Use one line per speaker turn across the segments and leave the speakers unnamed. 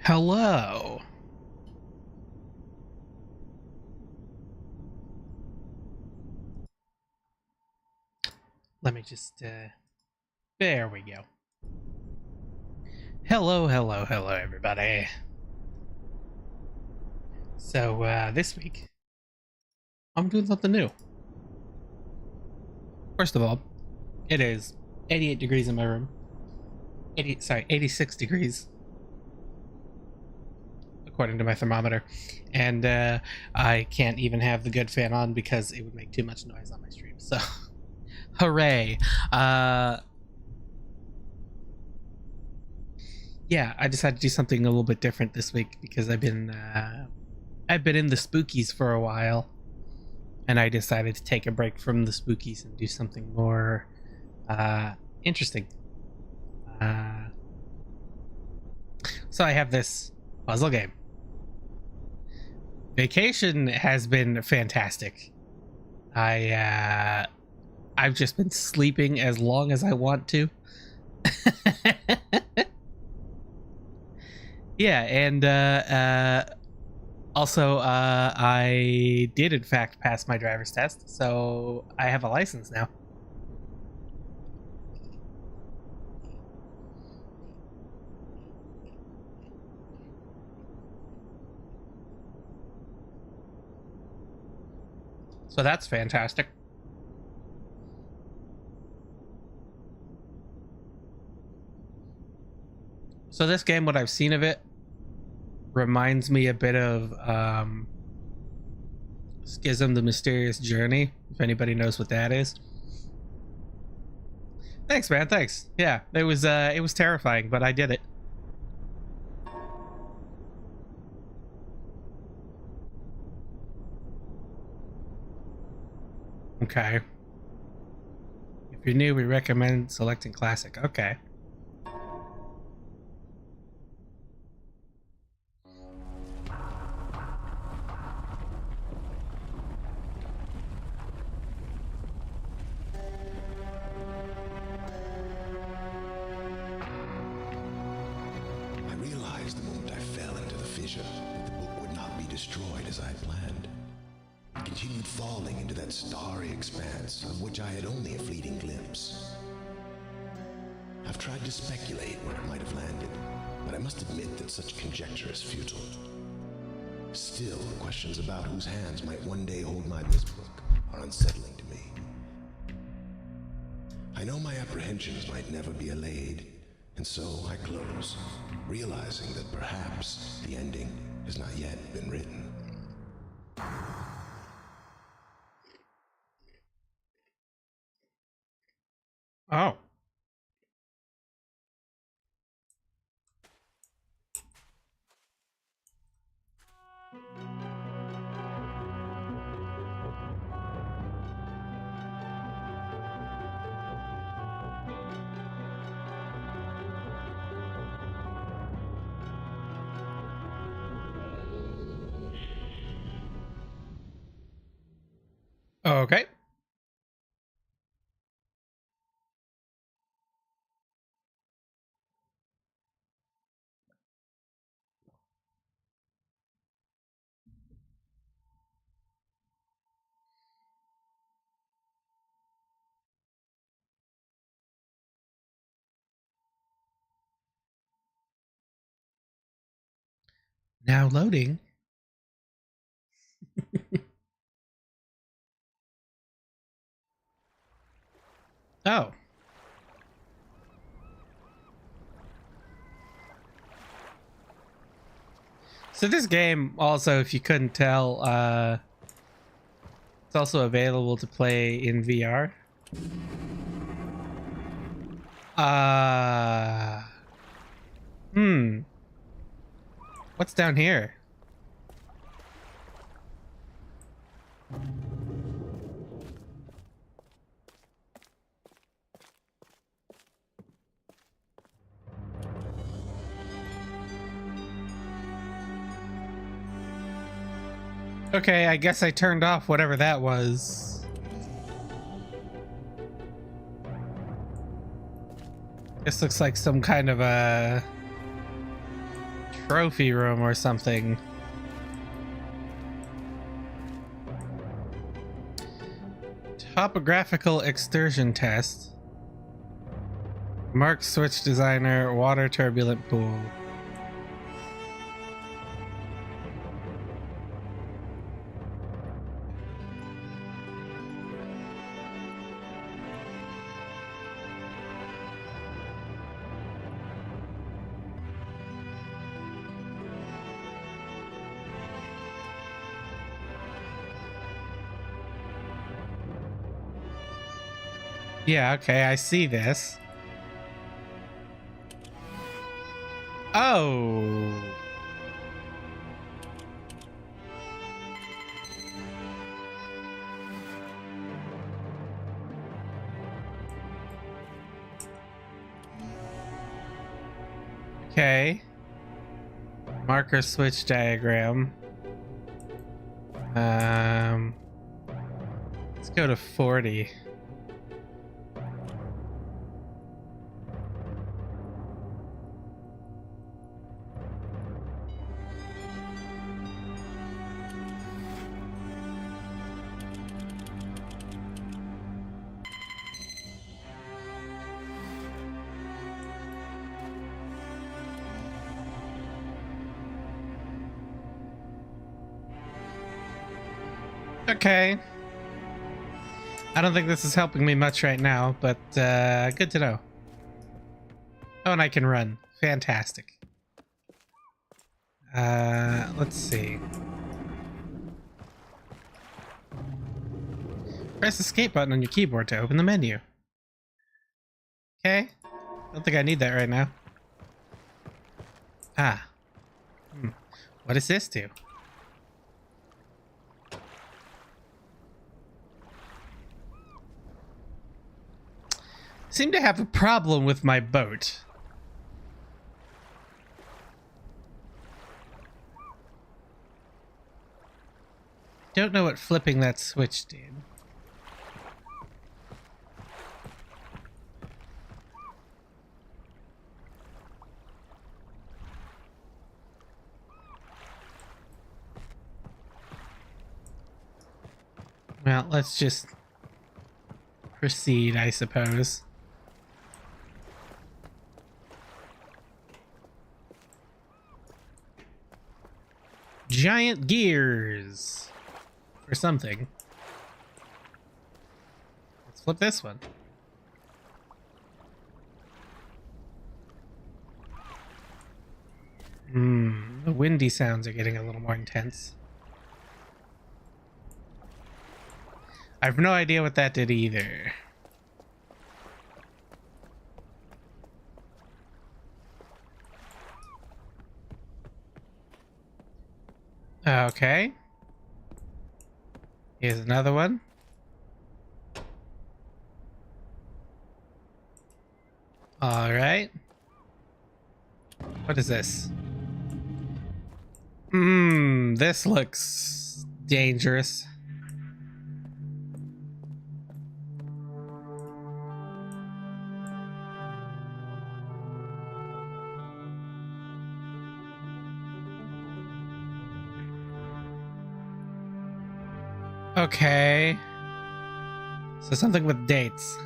Hello. Let me just, there we go. Hello, everybody. So, this week, I'm doing something new. First of all, it is 88 degrees in my room. 86 degrees. According to my thermometer. And, I can't even have the good fan on because it would make too much noise on my stream, so... Hooray. Yeah, I decided to do something a little bit different this week because I've been in the spookies for a while, and I decided to take a break from the spookies and do something more interesting. So I have this puzzle game. Vacation has been fantastic. I've just been sleeping as long as I want to. Yeah, and also I did in fact pass my driver's test, so I have a license now. So that's fantastic. So this game, what I've seen of it, reminds me a bit of Schizm: The Mysterious Journey, if anybody knows what that is. Thanks, man, thanks. Yeah, it was terrifying, but I did it. Okay. If you're new, we recommend selecting classic. Okay.
Falling into that starry expanse of which I had only a fleeting glimpse. I've tried to speculate where it might have landed, but I must admit that such conjecture is futile. Still, questions about whose hands might one day hold my Myst book are unsettling to me. I know my apprehensions might never be allayed, and so I close, realizing that perhaps the ending has not yet been written.
Oh. Okay. Now loading. Oh. So this game also, if you couldn't tell, it's also available to play in VR. What's down here? Okay, I guess I turned off whatever that was. This looks like some kind of a trophy room or something. Topographical excursion test. Mark switch designer, water turbulent pool. Yeah, okay, I see this. Oh. Okay. Marker switch diagram. Let's go to 40. Okay. I don't think this is helping me much right now, but good to know. Oh, and I can run. Fantastic. Let's see. Press the escape button on your keyboard to open the menu. Okay. Don't think I need that right now. Ah. What does this do? Seem to have a problem with my boat. Don't know what flipping that switch did. Well, let's just proceed, I suppose. Giant gears or something. Let's flip this one. The windy sounds are getting a little more intense. I have no idea what that did either. Okay. Here's another one. All right. What is this? This looks dangerous. Okay. So something with dates.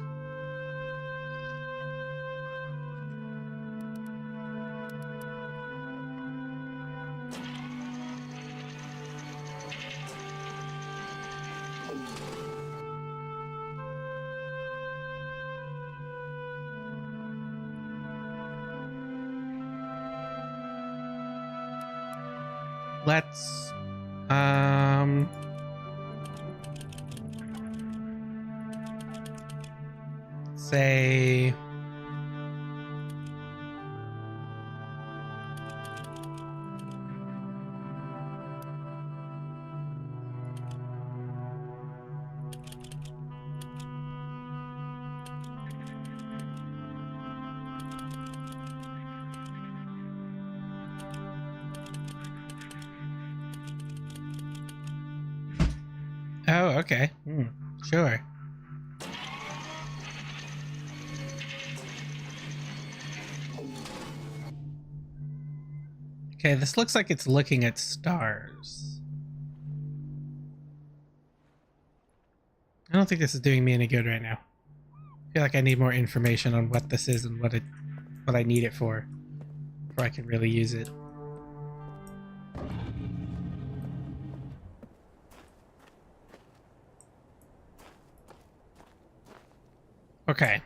Let's say oh, okay. Sure. Okay, this looks like it's looking at stars. I don't think this is doing me any good right now. I feel like I need more information on what this is and what I need it for before I can really use it. Okay.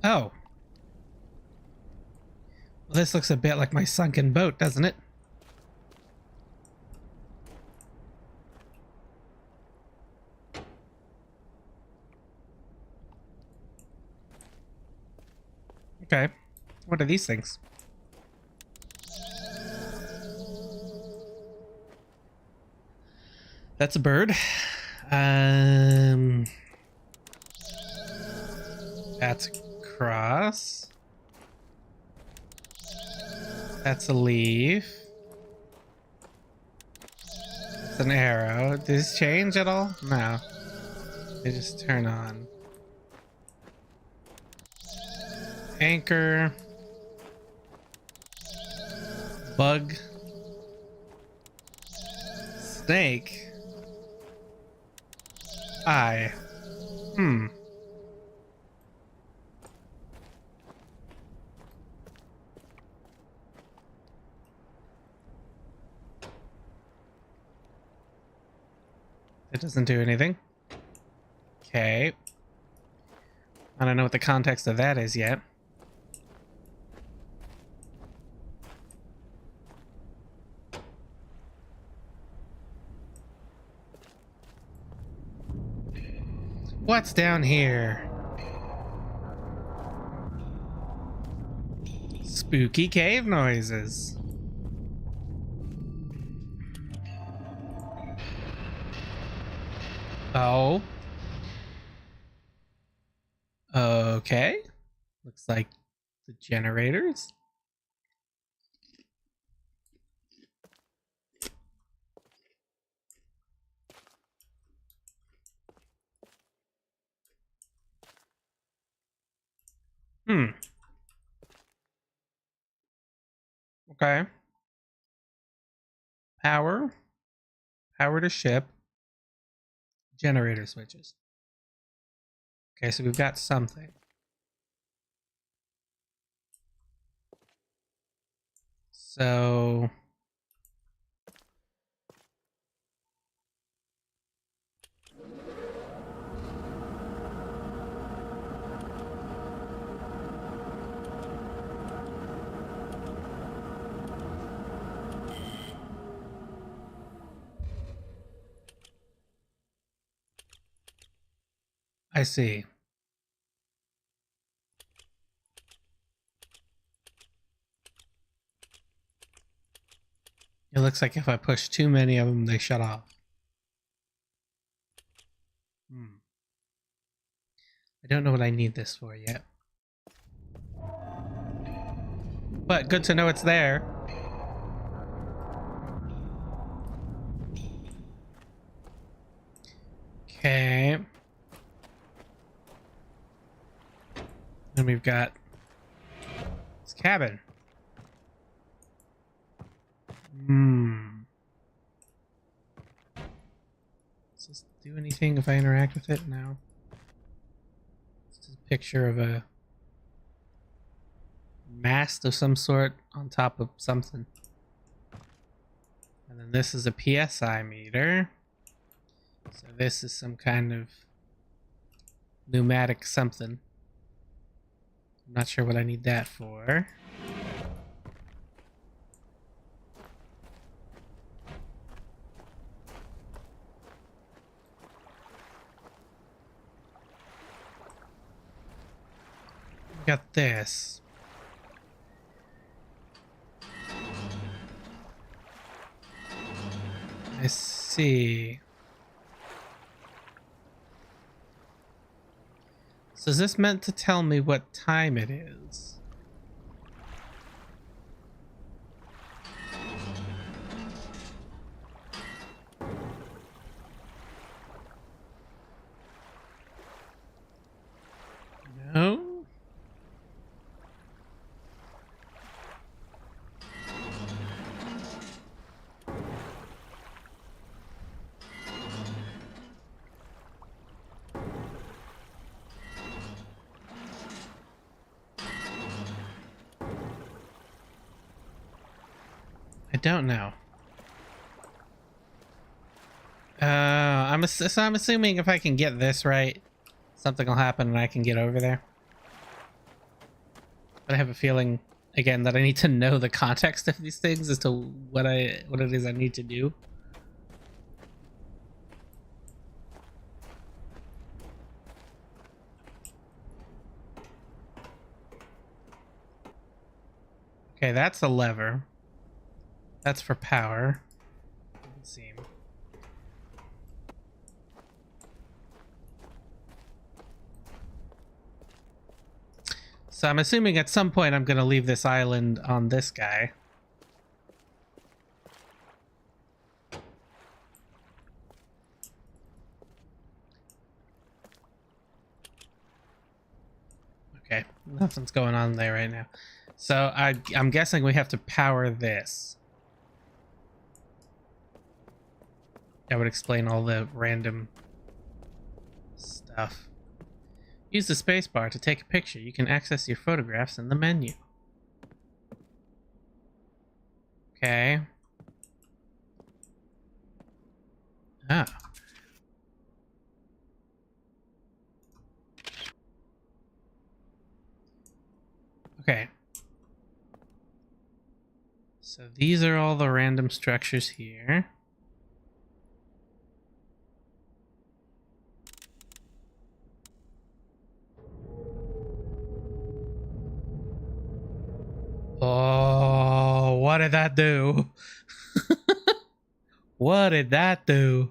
Oh. Well, this looks a bit like my sunken boat, doesn't it? Okay. What are these things? That's a bird. Um, that's a cross. That's a leaf. That's an arrow. Does this change at all? No. They just turn on. Anchor. Bug. Snake. Eye. Hmm. It doesn't do anything. Okay. I don't know what the context of that is yet. What's down here? Spooky cave noises. Oh. Okay. Looks like the generators. Hmm. Okay. Power. Power to ship. Generator switches. Okay, so we've got something. So I see. It looks like if I push too many of them, they shut off. Hmm. I don't know what I need this for yet. But good to know it's there. Okay. Then we've got this cabin. Hmm. Does this do anything if I interact with it? No. It's a picture of a mast of some sort on top of something. And then this is a PSI meter. So this is some kind of pneumatic something. I'm not sure what I need that for. Got this. I see. So is this meant to tell me what time it is? No? don't know. So I'm assuming if I can get this right, something will happen and I can get over there. But I have a feeling, again, that I need to know the context of these things as to what it is I need to do. Okay, that's a lever. That's for power. It would seem. So I'm assuming at some point I'm going to leave this island on this guy. Okay, nothing's going on there right now. So I'm guessing we have to power this. That would explain all the random stuff. Use the spacebar to take a picture. You can access your photographs in the menu. Okay. Ah. Okay. So these are all the random structures here. Oh, what did that do? What did that do?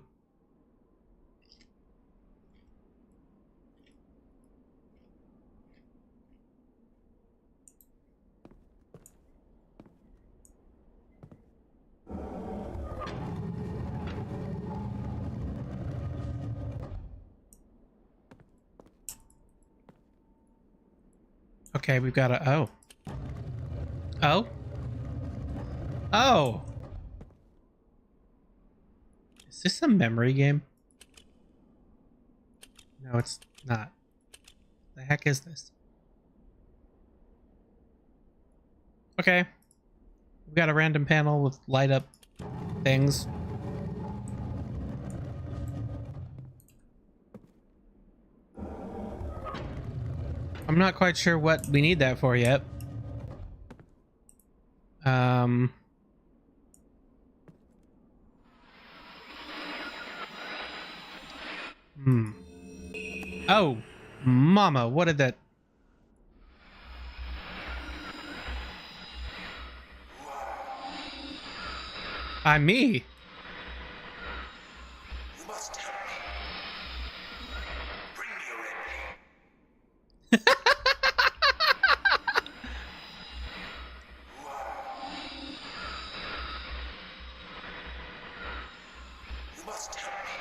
Okay, we've got a... Oh. Oh? Oh! Is this a memory game? No, it's not. The heck is this? Okay. We've got a random panel with light up things. I'm not quite sure what we need that for yet. Oh, mama, what did that... I'm me.
You must help me. Bring me a red page. You must help me.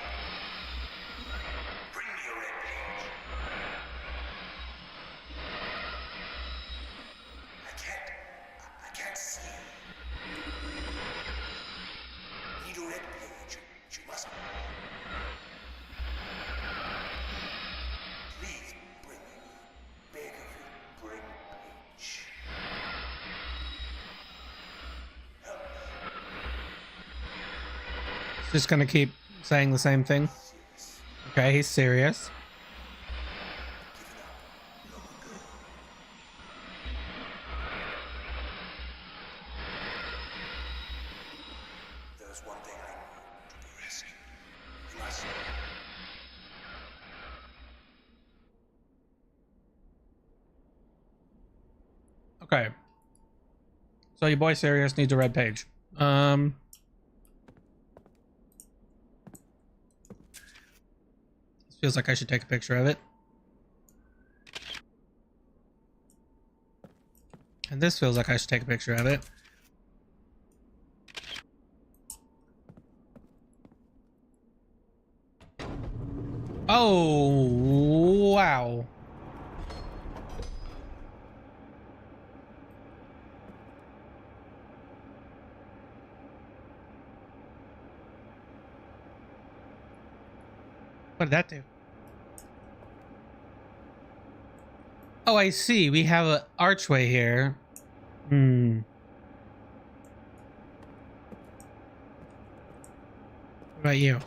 Bring me a red page. I can't see. Need a red page. You must. Please bring me. Beg of you, bring page. Help me.
Just gonna keep saying the same thing. Okay, he's serious.
There's one thing I know to be rescued. You must.
Okay. So your boy Sirius needs a red page. This feels like I should take a picture of it. And this feels like I should take a picture of it. Oh, wow. What did that do? Oh, I see. We have an archway here. about you?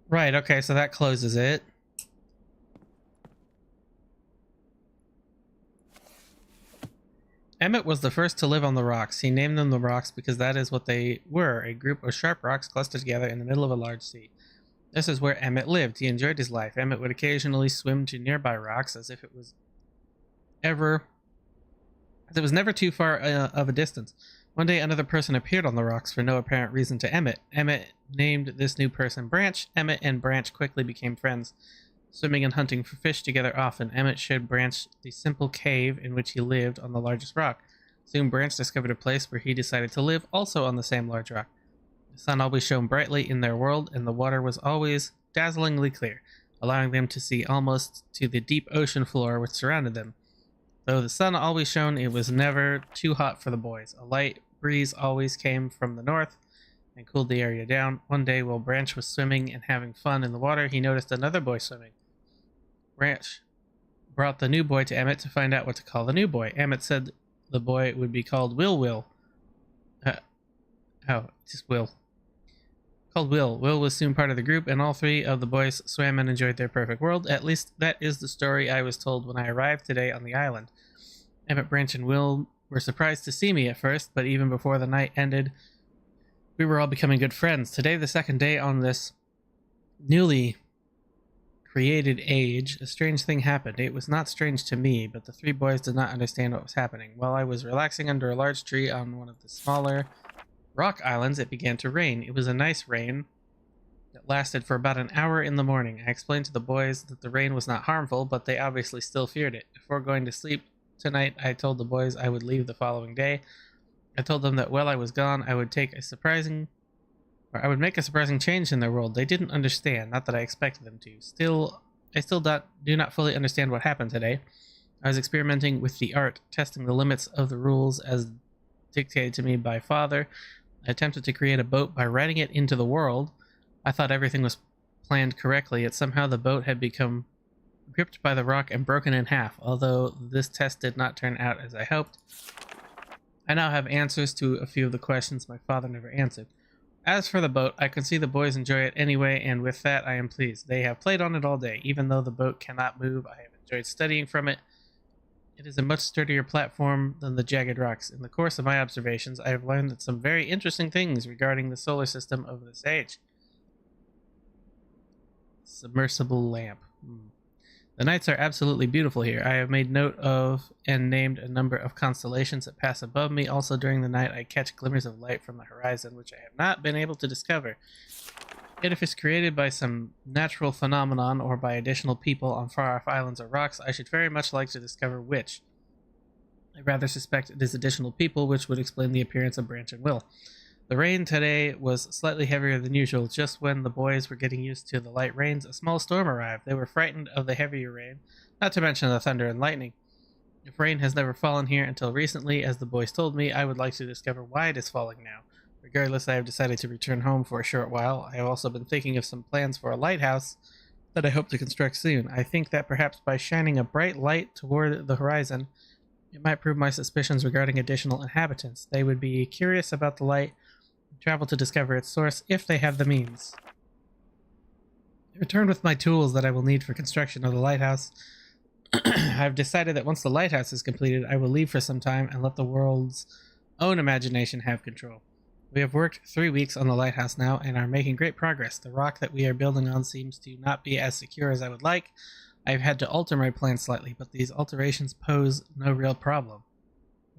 Right, okay, so that closes it. Emmett was the first to live on the rocks. He named them the rocks because that is what they were, a group of sharp rocks clustered together in the middle of a large sea. This is where Emmett lived. He enjoyed his life. Emmett would occasionally swim to nearby rocks as if it was never too far of a distance. One day another person appeared on the rocks for no apparent reason to Emmett. Emmett named this new person Branch. Emmett and Branch quickly became friends, swimming and hunting for fish together often. Emmett showed Branch the simple cave in which he lived on the largest rock. Soon Branch discovered a place where he decided to live, also on the same large rock. The sun always shone brightly in their world, and the water was always dazzlingly clear, allowing them to see almost to the deep ocean floor which surrounded them. Though the sun always shone, it was never too hot for the boys. A light breeze always came from the north and cooled the area down. One day, while Branch was swimming and having fun in the water, he noticed another boy swimming. Branch brought the new boy to Emmett to find out what to call the new boy. Emmett said the boy would be called Will. Just Will. Called Will. Will was soon part of the group, and all three of the boys swam and enjoyed their perfect world. At least that is the story I was told when I arrived today on the island. Emmett, Branch, and Will were surprised to see me at first, but even before the night ended, we were all becoming good friends. Today, the second day on this newly created age, a strange thing happened. It was not strange to me, but the three boys did not understand what was happening. While I was relaxing under a large tree on one of the smaller rock islands, it began to rain. It was a nice rain that lasted for about an hour in the morning. I explained to the boys that the rain was not harmful, but they obviously still feared it. Before going to sleep tonight, I told the boys I would leave the following day. I told them that while I was gone, I would make a surprising change in their world. They didn't understand, not that I expected them to. I still do not fully understand what happened today. I was experimenting with the art, testing the limits of the rules as dictated to me by Father. I attempted to create a boat by writing it into the world. I thought everything was planned correctly, yet somehow the boat had become gripped by the rock and broken in half. Although this test did not turn out as I hoped, I now have answers to a few of the questions my father never answered. As for the boat, I can see the boys enjoy it anyway, and with that I am pleased. They have played on it all day. Even though the boat cannot move, I have enjoyed studying from it. It is a much sturdier platform than the jagged rocks. In the course of my observations, I have learned that some very interesting things regarding the solar system of this age. Submersible lamp. The nights are absolutely beautiful here. I have made note of and named a number of constellations that pass above me. Also, during the night, I catch glimmers of light from the horizon, which I have not been able to discover. Yet if it's created by some natural phenomenon or by additional people on far-off islands or rocks, I should very much like to discover which. I rather suspect it is additional people, which would explain the appearance of Branch and Will. The rain today was slightly heavier than usual. Just when the boys were getting used to the light rains, a small storm arrived. They were frightened of the heavier rain, not to mention the thunder and lightning. If rain has never fallen here until recently, as the boys told me, I would like to discover why it is falling now. Regardless, I have decided to return home for a short while. I have also been thinking of some plans for a lighthouse that I hope to construct soon. I think that perhaps by shining a bright light toward the horizon, it might prove my suspicions regarding additional inhabitants. They would be curious about the light and travel to discover its source if they have the means. I return with my tools that I will need for construction of the lighthouse. I've decided that once the lighthouse is completed, I will leave for some time and let the world's own imagination have control. We have worked 3 weeks on the lighthouse now and are making great progress. The rock that we are building on seems to not be as secure as I would like. I've had to alter my plan slightly, but these alterations pose no real problem.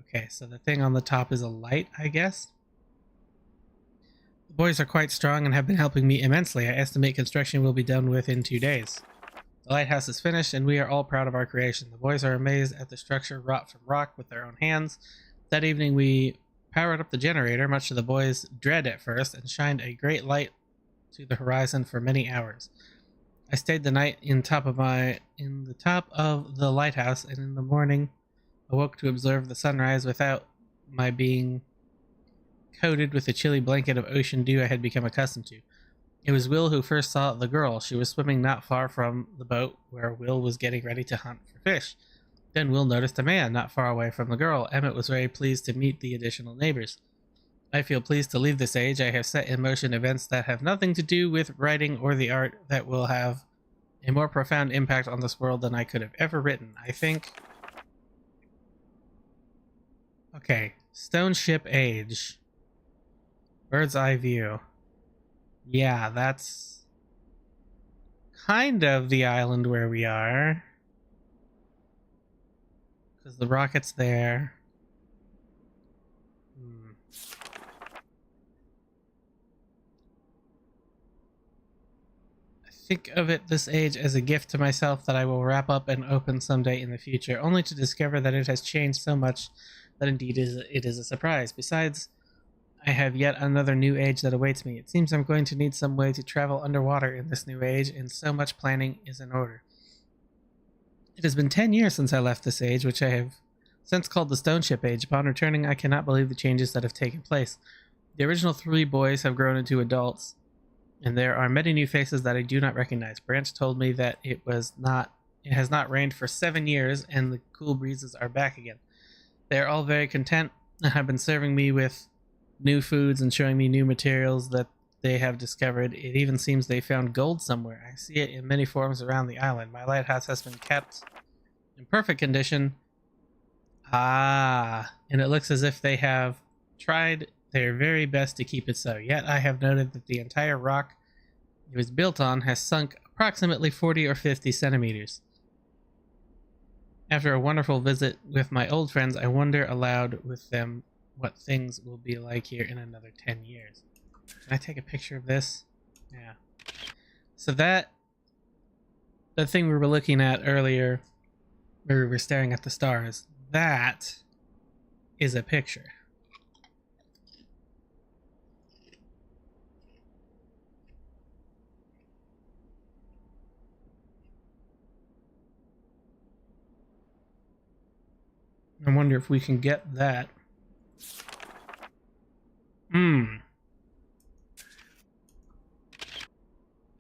Okay, so the thing on the top is a light, I guess? The boys are quite strong and have been helping me immensely. I estimate construction will be done within 2 days. The lighthouse is finished, and we are all proud of our creation. The boys are amazed at the structure wrought from rock with their own hands. That evening we powered up the generator, much to the boys' dread at first, and shined a great light to the horizon for many hours. I stayed the night in the top of the lighthouse, and in the morning awoke to observe the sunrise without my being coated with the chilly blanket of ocean dew I had become accustomed to. It was Will who first saw the girl. She was swimming not far from the boat where Will was getting ready to hunt for fish. Then Will noticed a man not far away from the girl. Emmett was very pleased to meet the additional neighbors. I feel pleased to leave this age. I have set in motion events that have nothing to do with writing or the art that will have a more profound impact on this world than I could have ever written. I think... Okay. Stone Ship Age. Bird's eye view. Yeah, that's kind of the island where we are. Because the rocket's there. Think of it this age as a gift to myself that I will wrap up and open someday in the future, only to discover that it has changed so much that indeed it is a surprise. Besides, I have yet another new age that awaits me. It seems I'm going to need some way to travel underwater in this new age, and so much planning is in order. It has been 10 years since I left this age, which I have since called the Stone Ship Age. Upon returning, I cannot believe the changes that have taken place. The original 3 boys have grown into adults, and there are many new faces that I do not recognize. Branch told me that it has not rained for 7 years, and the cool breezes are back again. They are all very content and have been serving me with new foods and showing me new materials that they have discovered. It even seems they found gold somewhere. I see it in many forms around the island. My lighthouse has been kept in perfect condition. And it looks as if they have tried their very best to keep it so. Yet I have noted that the entire rock it was built on has sunk approximately 40 or 50 centimeters. After a wonderful visit with my old friends, I wonder aloud with them what things will be like here in another 10 years. Can I take a picture of this? Yeah. So the thing we were looking at earlier, where we were staring at the stars, that is a picture. I wonder if we can get that.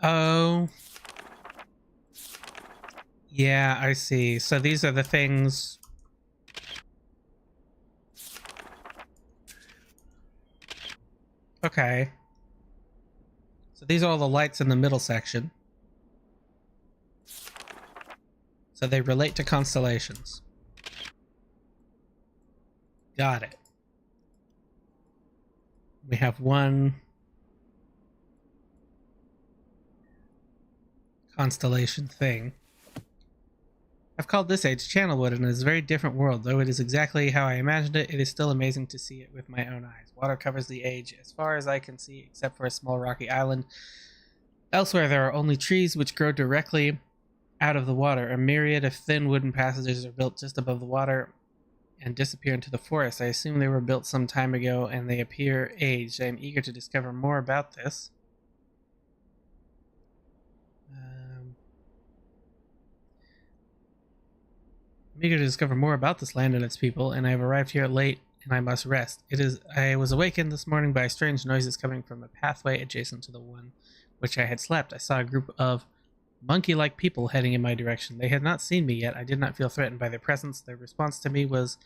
Oh. Yeah, I see. So these are the things... Okay. So these are all the lights in the middle section. So they relate to constellations. Got it. We have one constellation thing. I've called this age Channelwood, and it is a very different world. Though it is exactly how I imagined it, it is still amazing to see it with my own eyes. Water covers the age as far as I can see, except for a small rocky island. Elsewhere, there are only trees which grow directly out of the water. A myriad of thin wooden passages are built just above the water and disappear into the forest. I assume they were built some time ago, and they appear aged. I am eager to discover more about this. I'm eager to discover more about this land and its people, and I have arrived here late, and I must rest. I was awakened this morning by strange noises coming from a pathway adjacent to the one which I had slept. I saw a group of monkey-like people heading in my direction. They had not seen me yet. I did not feel threatened by their presence. Their response to me was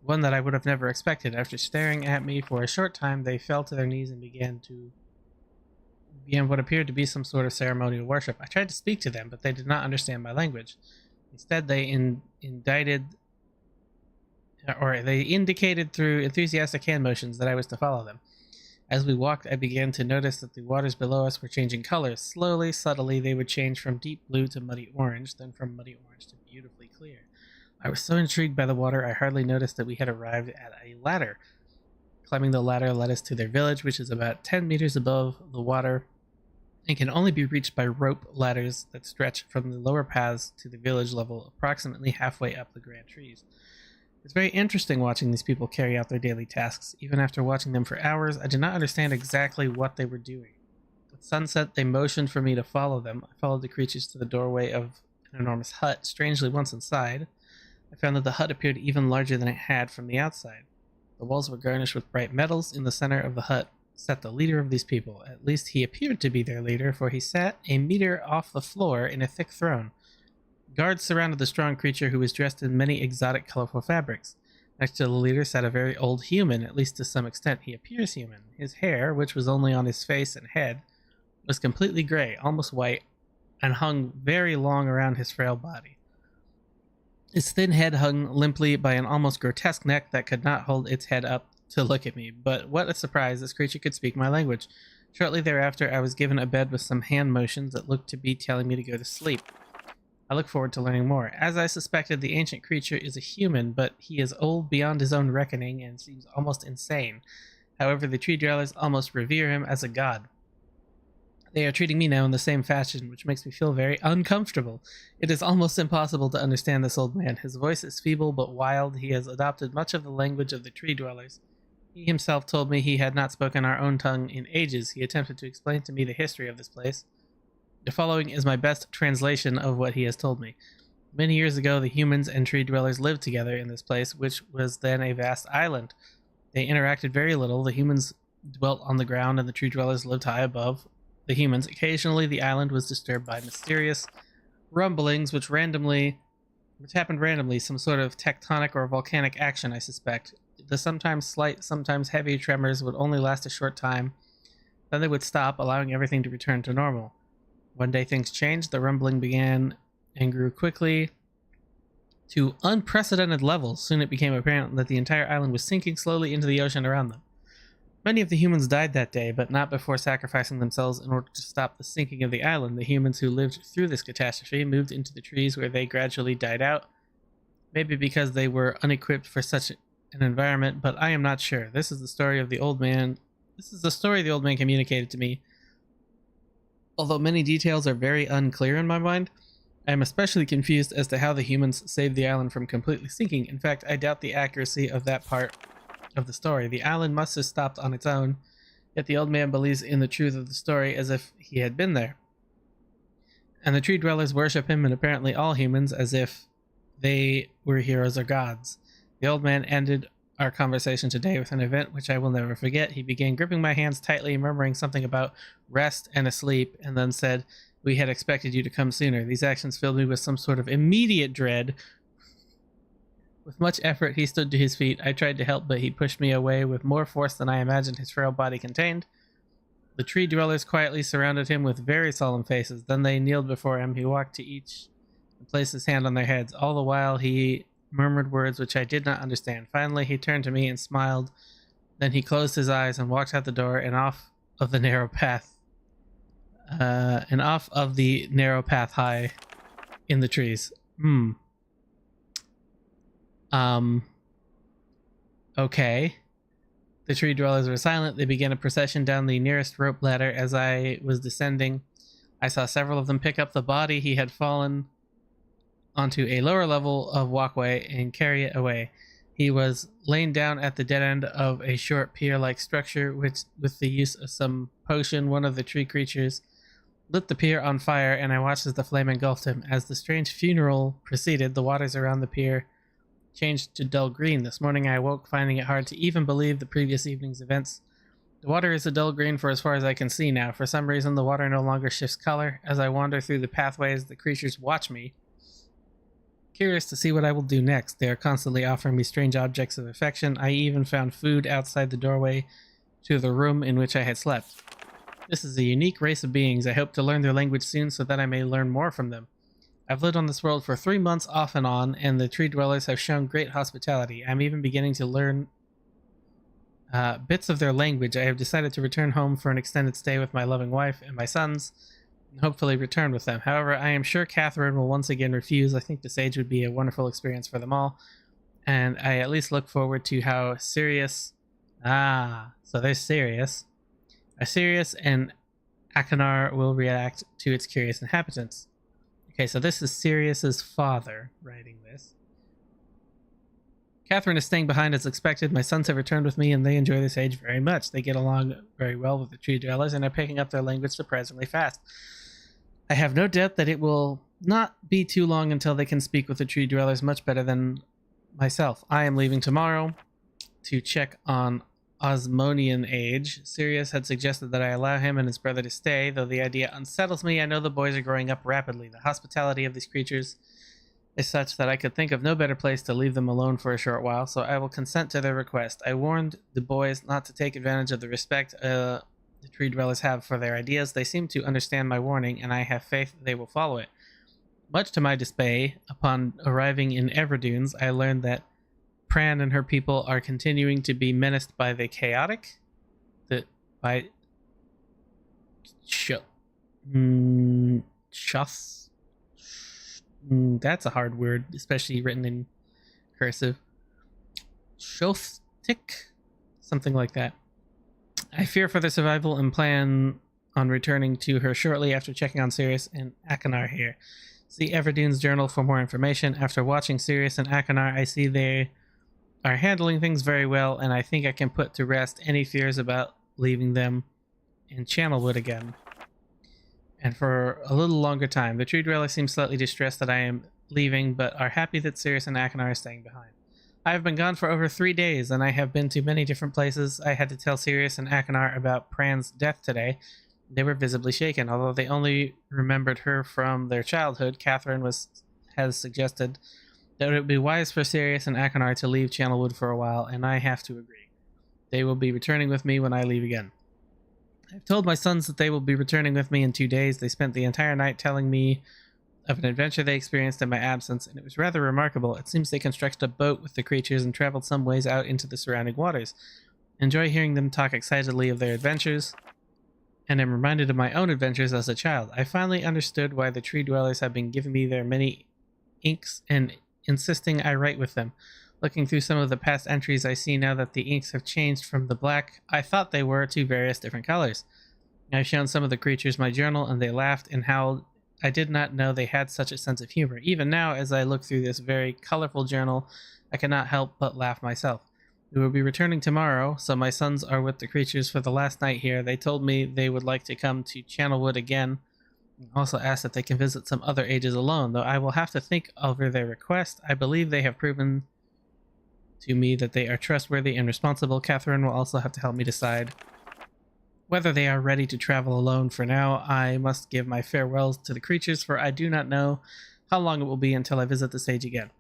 one that I would have never expected. After staring at me for a short time, they fell to their knees and began what appeared to be some sort of ceremonial worship. I tried to speak to them, but they did not understand my language. Instead, they indicated through enthusiastic hand motions that I was to follow them. As we walked, I began to notice that the waters below us were changing colors. Slowly, subtly, they would change from deep blue to muddy orange, then from muddy orange to beautifully clear. I was so intrigued by the water, I hardly noticed that we had arrived at a ladder. Climbing the ladder led us to their village, which is about 10 meters above the water, and can only be reached by rope ladders that stretch from the lower paths to the village level, approximately halfway up the grand trees. It's very interesting watching these people carry out their daily tasks. Even after watching them for hours, I did not understand exactly what they were doing. At sunset, they motioned for me to follow them. I followed the creatures to the doorway of an enormous hut. Strangely, once inside, I found that the hut appeared even larger than it had from the outside. The walls were garnished with bright metals. In the center of the hut sat the leader of these people. At least he appeared to be their leader, for he sat a meter off the floor in a thick throne. Guards surrounded the strong creature, who was dressed in many exotic, colorful fabrics. Next to the leader sat a very old human, at least to some extent. He appears human. His hair, which was only on his face and head, was completely gray, almost white, and hung very long around his frail body. His thin head hung limply by an almost grotesque neck that could not hold its head up to look at me. But what a surprise, this creature could speak my language. Shortly thereafter, I was given a bed with some hand motions that looked to be telling me to go to sleep. I look forward to learning more. As I suspected, the ancient creature is a human, but he is old beyond his own reckoning and seems almost insane. However, the tree dwellers almost revere him as a god. They are treating me now in the same fashion, which makes me feel very uncomfortable. It is almost impossible to understand this old man. His voice is feeble but wild. He has adopted much of the language of the tree dwellers. He himself told me he had not spoken our own tongue in ages. He attempted to explain to me the history of this place. The following is my best translation of what he has told me. Many years ago, the humans and tree dwellers lived together in this place, which was then a vast island. They interacted very little. The humans dwelt on the ground, and the tree dwellers lived high above the humans. Occasionally, the island was disturbed by mysterious rumblings, which happened randomly, some sort of tectonic or volcanic action, I suspect. The sometimes slight, sometimes heavy tremors would only last a short time. Then they would stop, allowing everything to return to normal. One day things changed. The rumbling began and grew quickly to unprecedented levels. Soon it became apparent that the entire island was sinking slowly into the ocean around them. Many of the humans died that day, but not before sacrificing themselves in order to stop the sinking of the island. The humans who lived through this catastrophe moved into the trees, where they gradually died out. Maybe because they were unequipped for such an environment, but I am not sure. This is the story of the old man. This is the story the old man communicated to me. Although many details are very unclear in my mind, I am especially confused as to how the humans saved the island from completely sinking. In fact, I doubt the accuracy of that part of the story. The island must have stopped on its own, yet the old man believes in the truth of the story as if he had been there. And the tree dwellers worship him, and apparently all humans, as if they were heroes or gods. The old man ended our conversation today with an event which I will never forget. He began gripping my hands tightly, murmuring something about rest and asleep, and then said, "We had expected you to come sooner." These actions filled me with some sort of immediate dread. With much effort, he stood to his feet. I tried to help, but he pushed me away with more force than I imagined his frail body contained. The tree dwellers quietly surrounded him with very solemn faces. Then they kneeled before him. He walked to each and placed his hand on their heads. All the while, he murmured words which I did not understand. Finally, he turned to me and smiled. Then he closed his eyes and walked out the door and off of the narrow path. High in the trees. Okay. The tree dwellers were silent. They began a procession down the nearest rope ladder. As I was descending, I saw several of them pick up the body he had fallen onto a lower level of walkway and carry it away. He was laying down at the dead end of a short pier-like structure, which, with the use of some potion, one of the tree creatures lit the pier on fire, and I watched as the flame engulfed him. As the strange funeral proceeded, the waters around the pier changed to dull green. This morning I awoke finding it hard to even believe the previous evening's events. The water is a dull green for as far as I can see now. For some reason, the water no longer shifts color. As I wander through the pathways, the creatures watch me, curious to see what I will do next. They are constantly offering me strange objects of affection. I even found food outside the doorway to the room in which I had slept. This is a unique race of beings. I hope to learn their language soon so that I may learn more from them. I've lived on this world for 3 months off and on, and the tree dwellers have shown great hospitality. I'm even beginning to learn bits of their language. I have decided to return home for an extended stay with my loving wife and my sons, and hopefully return with them. However, I am sure Catherine will once again refuse. I think this age would be a wonderful experience for them all, and I at least look forward to how Sirius... so they're Sirius. Sirius and Akanar will react to its curious inhabitants. Okay, so this is Sirius's father writing this. Catherine is staying behind as expected. My sons have returned with me, and they enjoy this age very much. They get along very well with the tree dwellers and are picking up their language surprisingly fast. I have no doubt that it will not be too long until they can speak with the tree dwellers much better than myself. I am leaving tomorrow to check on Osmonian age. Sirius had suggested that I allow him and his brother to stay, though the idea unsettles me. I know the boys are growing up rapidly. The hospitality of these creatures is such that I could think of no better place to leave them alone for a short while, so I will consent to their request. I warned the boys not to take advantage of the respect the tree dwellers have for their ideas. They seem to understand my warning, and I have faith they will follow it. Much to my dismay, upon arriving in Everdunes, I learned that Pran and her people are continuing to be menaced by the chaotic, by Shus. That's a hard word, especially written in cursive. Shostik, something like that. I fear for their survival and plan on returning to her shortly after checking on Sirius and Akanar here. See Everdune's journal for more information. After watching Sirius and Akanar, I see they are handling things very well, and I think I can put to rest any fears about leaving them in Channelwood again. And for a little longer time. The tree dweller seems slightly distressed that I am leaving, but are happy that Sirius and Akanar are staying behind. I have been gone for over 3 days, and I have been to many different places. I had to tell Sirius and Akanar about Pran's death today. They were visibly shaken. Although they only remembered her from their childhood, Catherine has suggested that it would be wise for Sirius and Akanar to leave Channelwood for a while, and I have to agree. They will be returning with me when I leave again. I've told my sons that they will be returning with me in 2 days. They spent the entire night telling me of an adventure they experienced in my absence, and it was rather remarkable. It seems they constructed a boat with the creatures and traveled some ways out into the surrounding waters. Enjoy hearing them talk excitedly of their adventures, and am reminded of my own adventures as a child. I finally understood why the tree dwellers have been giving me their many inks and insisting I write with them. Looking through some of the past entries, I see now that the inks have changed from the black I thought they were to various different colors. I've shown some of the creatures my journal, and they laughed and howled. I did not know they had such a sense of humor. Even now, as I look through this very colorful journal, I cannot help but laugh myself. We will be returning tomorrow, so my sons are with the creatures for the last night here. They told me they would like to come to Channelwood again, and also asked if they can visit some other ages alone, though I will have to think over their request. I believe they have proven to me that they are trustworthy and responsible. Catherine will also have to help me decide whether they are ready to travel alone. For now, I must give my farewells to the creatures, for I do not know how long it will be until I visit the stage again.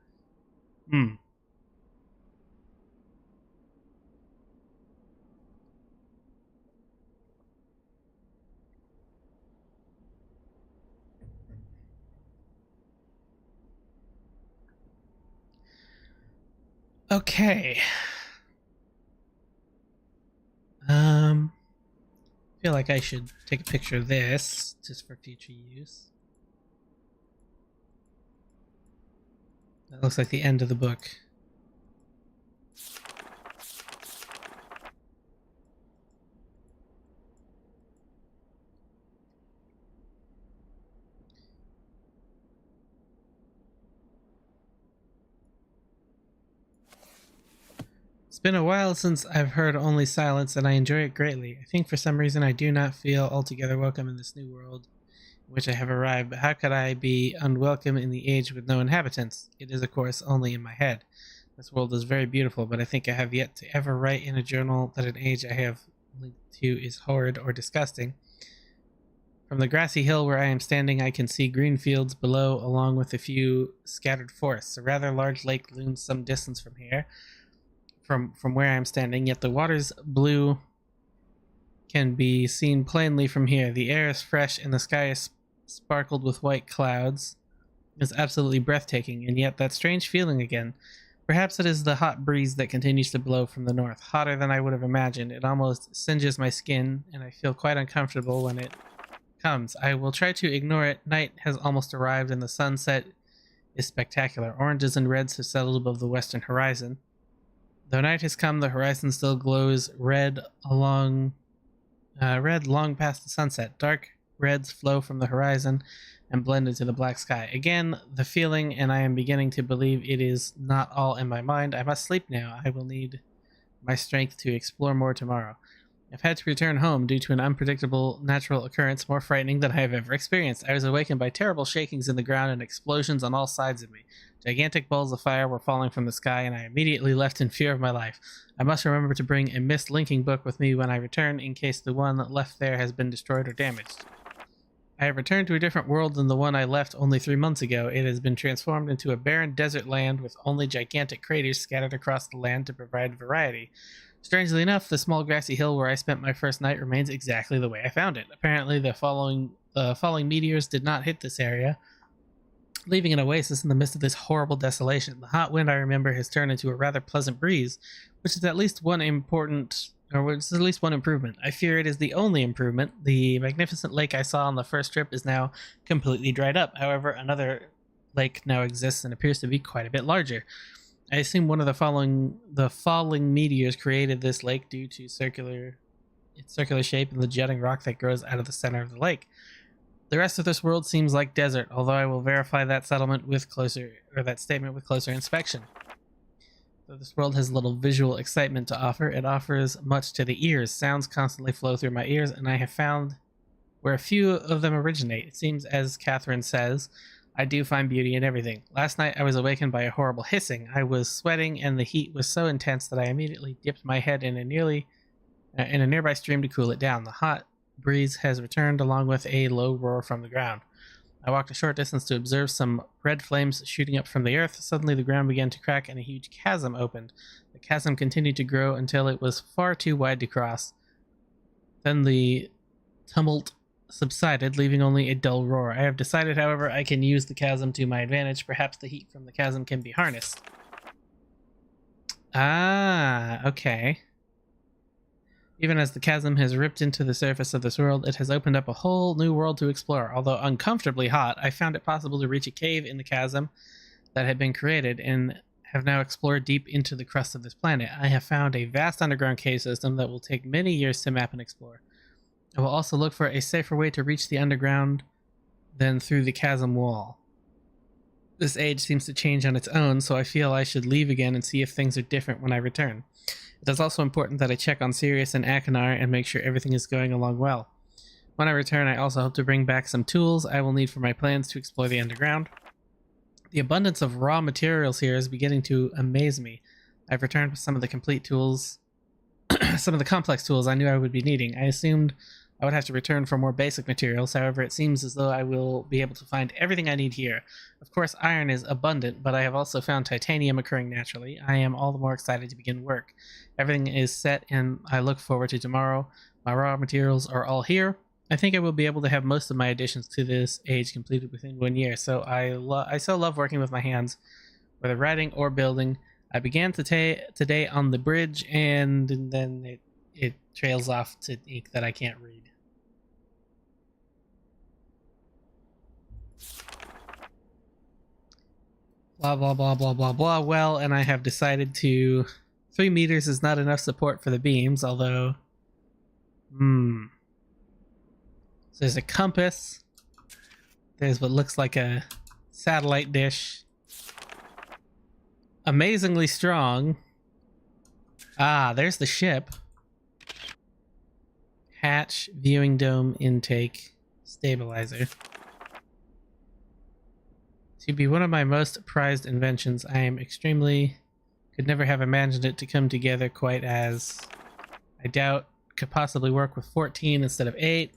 Okay. I feel like I should take a picture of this just for future use. That looks like the end of the book. It's been a while since I've heard only silence, and I enjoy it greatly. I think for some reason I do not feel altogether welcome in this new world in which I have arrived, but how could I be unwelcome in the age with no inhabitants? It is, of course, only in my head. This world is very beautiful, but I think I have yet to ever write in a journal that an age I have linked to is horrid or disgusting. From the grassy hill where I am standing, I can see green fields below, along with a few scattered forests. A rather large lake looms some distance from here. From where I am standing, yet the water's blue can be seen plainly from here. The air is fresh and the sky is sparkled with white clouds. It's absolutely breathtaking, and yet that strange feeling again. Perhaps it is the hot breeze that continues to blow from the north, hotter than I would have imagined. It almost singes my skin, and I feel quite uncomfortable when it comes. I will try to ignore it. Night has almost arrived, and the sunset is spectacular. Oranges and reds have settled above the western horizon. Though night has come, the horizon still glows red long past the sunset. Dark reds flow from the horizon and blend into the black sky. Again, the feeling, and I am beginning to believe it is not all in my mind. I must sleep now. I will need my strength to explore more tomorrow. I've had to return home due to an unpredictable natural occurrence more frightening than I have ever experienced. I was awakened by terrible shakings in the ground and explosions on all sides of me. Gigantic balls of fire were falling from the sky, and I immediately left in fear of my life. I must remember to bring a Myst linking book with me when I return, in case the one left there has been destroyed or damaged. I have returned to a different world than the one I left only 3 months ago. It has been transformed into a barren desert land with only gigantic craters scattered across the land to provide variety. Strangely enough, the small grassy hill where I spent my first night remains exactly the way I found it. Apparently, the falling meteors did not hit this area, leaving an oasis in the midst of this horrible desolation. The hot wind, I remember, has turned into a rather pleasant breeze, which is at least one improvement. I fear it is the only improvement. The magnificent lake I saw on the first trip is now completely dried up. However, another lake now exists and appears to be quite a bit larger. I assume one of the falling meteors created this lake due to its circular shape and the jutting rock that grows out of the center of the lake. The rest of this world seems like desert, although I will verify that statement with closer inspection. Though this world has little visual excitement to offer, it offers much to the ears. Sounds constantly flow through my ears, and I have found where a few of them originate. It seems, as Catherine says, I do find beauty in everything. Last night I was awakened by a horrible hissing. I was sweating, and the heat was so intense that I immediately dipped my head in a nearby stream to cool it down. The hot breeze has returned along with a low roar from the ground. I walked a short distance to observe some red flames shooting up from the earth. Suddenly the ground began to crack and a huge chasm opened. The chasm continued to grow until it was far too wide to cross. Then the tumult subsided, leaving only a dull roar. I have decided, however, I can use the chasm to my advantage. Perhaps the heat from the chasm can be harnessed. Ah, okay. Even as the chasm has ripped into the surface of this world, it has opened up a whole new world to explore. Although uncomfortably hot, I found it possible to reach a cave in the chasm that had been created and have now explored deep into the crust of this planet. I have found a vast underground cave system that will take many years to map and explore. I will also look for a safer way to reach the underground than through the chasm wall. This age seems to change on its own, so I feel I should leave again and see if things are different when I return. It is also important that I check on Sirius and Akinar and make sure everything is going along well. When I return, I also hope to bring back some tools I will need for my plans to explore the underground. The abundance of raw materials here is beginning to amaze me. I've returned with some of the complete tools, some of the complex tools I knew I would be needing. I assumed I would have to return for more basic materials. However, it seems as though I will be able to find everything I need here. Of course, iron is abundant, but I have also found titanium occurring naturally. I am all the more excited to begin work. Everything is set, and I look forward to tomorrow. My raw materials are all here. I think I will be able to have most of my additions to this age completed within 1 year, so I so love working with my hands, whether writing or building. I began today on the bridge, and then it trails off to ink that I can't read. Blah, blah, blah, blah, blah, blah. Well, and I have decided 3 meters is not enough support for the beams, although... So there's a compass. There's what looks like a satellite dish. Amazingly strong. Ah, there's the ship. Hatch, viewing dome, intake, stabilizer. To be one of my most prized inventions, I am could never have imagined it to come together quite as I doubt could possibly work with 14 instead of 8.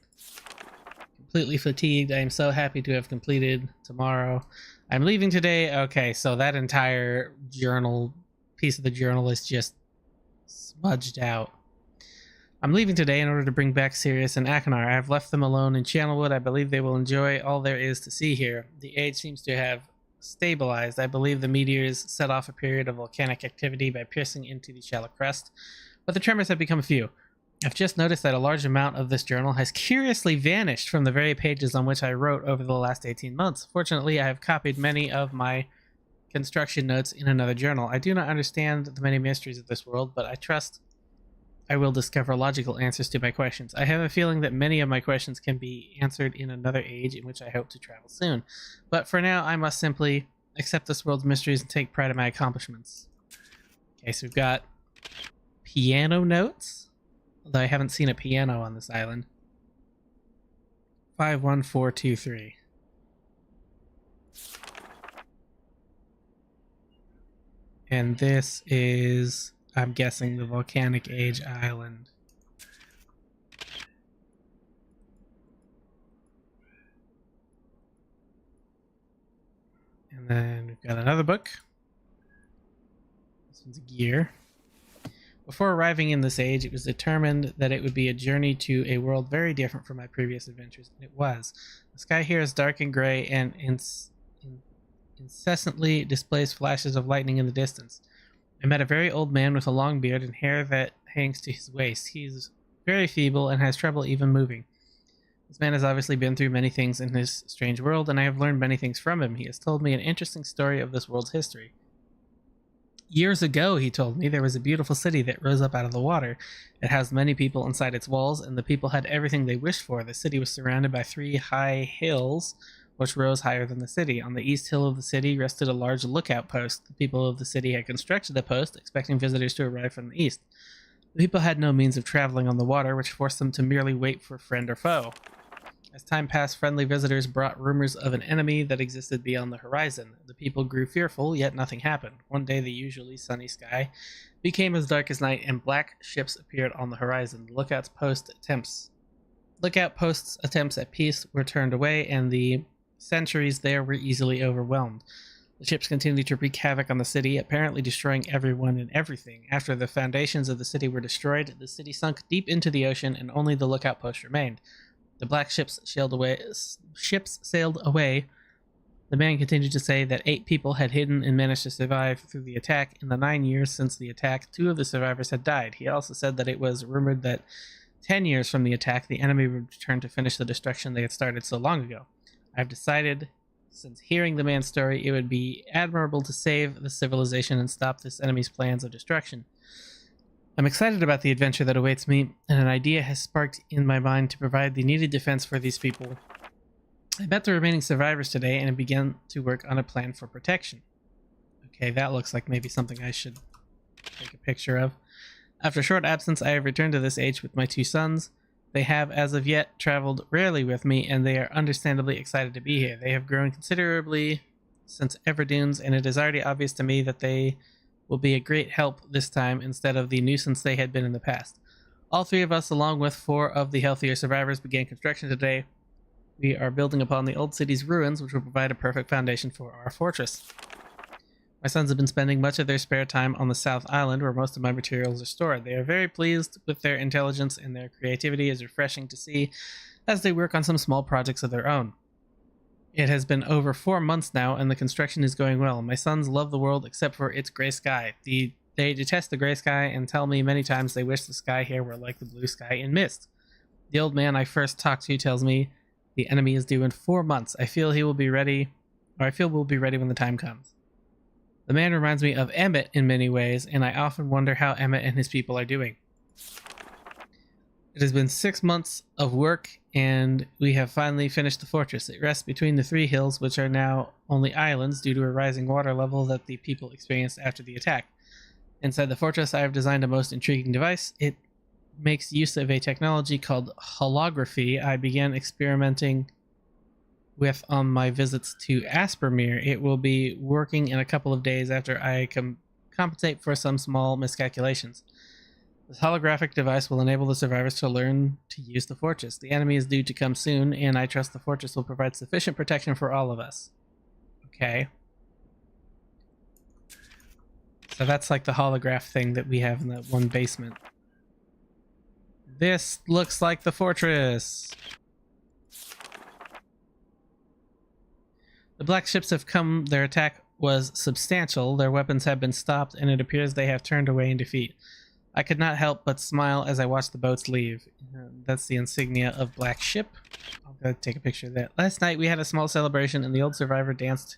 Completely fatigued. I am so happy to have completed tomorrow. I'm leaving today. Okay, so that entire piece of the journal is just smudged out. I'm leaving today in order to bring back Sirius and Akinar. I have left them alone in Channelwood. I believe they will enjoy all there is to see here. The age seems to have stabilized. I believe the meteors set off a period of volcanic activity by piercing into the shallow crust, but the tremors have become few. I've just noticed that a large amount of this journal has curiously vanished from the very pages on which I wrote over the last 18 months. Fortunately, I have copied many of my construction notes in another journal. I do not understand the many mysteries of this world, but I trust I will discover logical answers to my questions. I have a feeling that many of my questions can be answered in another age in which I hope to travel soon. But for now, I must simply accept this world's mysteries and take pride in my accomplishments. Okay, so we've got piano notes. although I haven't seen a piano on this island. 51423. And this is, I'm guessing, the Volcanic Age island. And then we've got another book. This one's a gear. Before arriving in this age, it was determined that it would be a journey to a world very different from my previous adventures, and it was. The sky here is dark and gray and incessantly displays flashes of lightning in the distance. I met a very old man with a long beard and hair that hangs to his waist. He's very feeble and has trouble even moving. This man has obviously been through many things in his strange world, and I have learned many things from him. He has told me an interesting story of this world's history. Years ago, he told me, there was a beautiful city that rose up out of the water. It housed many people inside its walls, and the people had everything they wished for. The city was surrounded by 3 high hills, which rose higher than the city. On the east hill of the city rested a large lookout post. The people of the city had constructed the post, expecting visitors to arrive from the east. The people had no means of traveling on the water, which forced them to merely wait for friend or foe. As time passed, friendly visitors brought rumors of an enemy that existed beyond the horizon. The people grew fearful, yet nothing happened. One day, the usually sunny sky became as dark as night, and black ships appeared on the horizon. The lookout post's attempts at peace were turned away, and the sentries there were easily overwhelmed. The ships continued to wreak havoc on the city, apparently destroying everyone and everything. After the foundations of the city were destroyed, the city sunk deep into the ocean, and only the lookout post remained. The black ships sailed away. The man continued to say that 8 people had hidden and managed to survive through the attack. In the 9 years since the attack, 2 of the survivors had died. He also said that it was rumored that 10 years from the attack, the enemy would return to finish the destruction they had started so long ago. I've decided, since hearing the man's story, it would be admirable to save the civilization and stop this enemy's plans of destruction. I'm excited about the adventure that awaits me, and an idea has sparked in my mind to provide the needed defense for these people. I met the remaining survivors today and began to work on a plan for protection. Okay, that looks like maybe something I should take a picture of. After a short absence, I have returned to this age with my 2 sons. They have, as of yet, traveled rarely with me, and they are understandably excited to be here. They have grown considerably since Everdunes, and it is already obvious to me that they will be a great help this time instead of the nuisance they had been in the past. All 3 of us, along with 4 of the healthier survivors, began construction today. We are building upon the old city's ruins, which will provide a perfect foundation for our fortress. My sons have been spending much of their spare time on the South Island, where most of my materials are stored. They are very pleased with their intelligence, and their creativity is refreshing to see as they work on some small projects of their own. It has been over 4 months now, and the construction is going well. My sons love the world except for its gray sky. They detest the gray sky and tell me many times they wish the sky here were like the blue sky in Myst. The old man I first talked to tells me the enemy is due in 4 months. I feel we'll be ready when the time comes. The man reminds me of Emmett in many ways, and I often wonder how Emmett and his people are doing. It has been 6 months of work, and we have finally finished the fortress. It rests between the 3 hills, which are now only islands due to a rising water level that the people experienced after the attack. Inside the fortress, I have designed a most intriguing device. It makes use of a technology called holography I began experimenting with on my visits to Aspermere. It will be working in a couple of days after I compensate for some small miscalculations. This holographic device will enable the survivors to learn to use the fortress. The enemy is due to come soon, and I trust the fortress will provide sufficient protection for all of us. Okay. So that's like the holograph thing that we have in that one basement. This looks like the fortress. The black ships have come. Their attack was substantial. Their weapons have been stopped, and it appears they have turned away in defeat. I could not help but smile as I watched the boats leave. That's the insignia of Black Ship. I'll go take a picture of that. Last night we had a small celebration, and the old survivors danced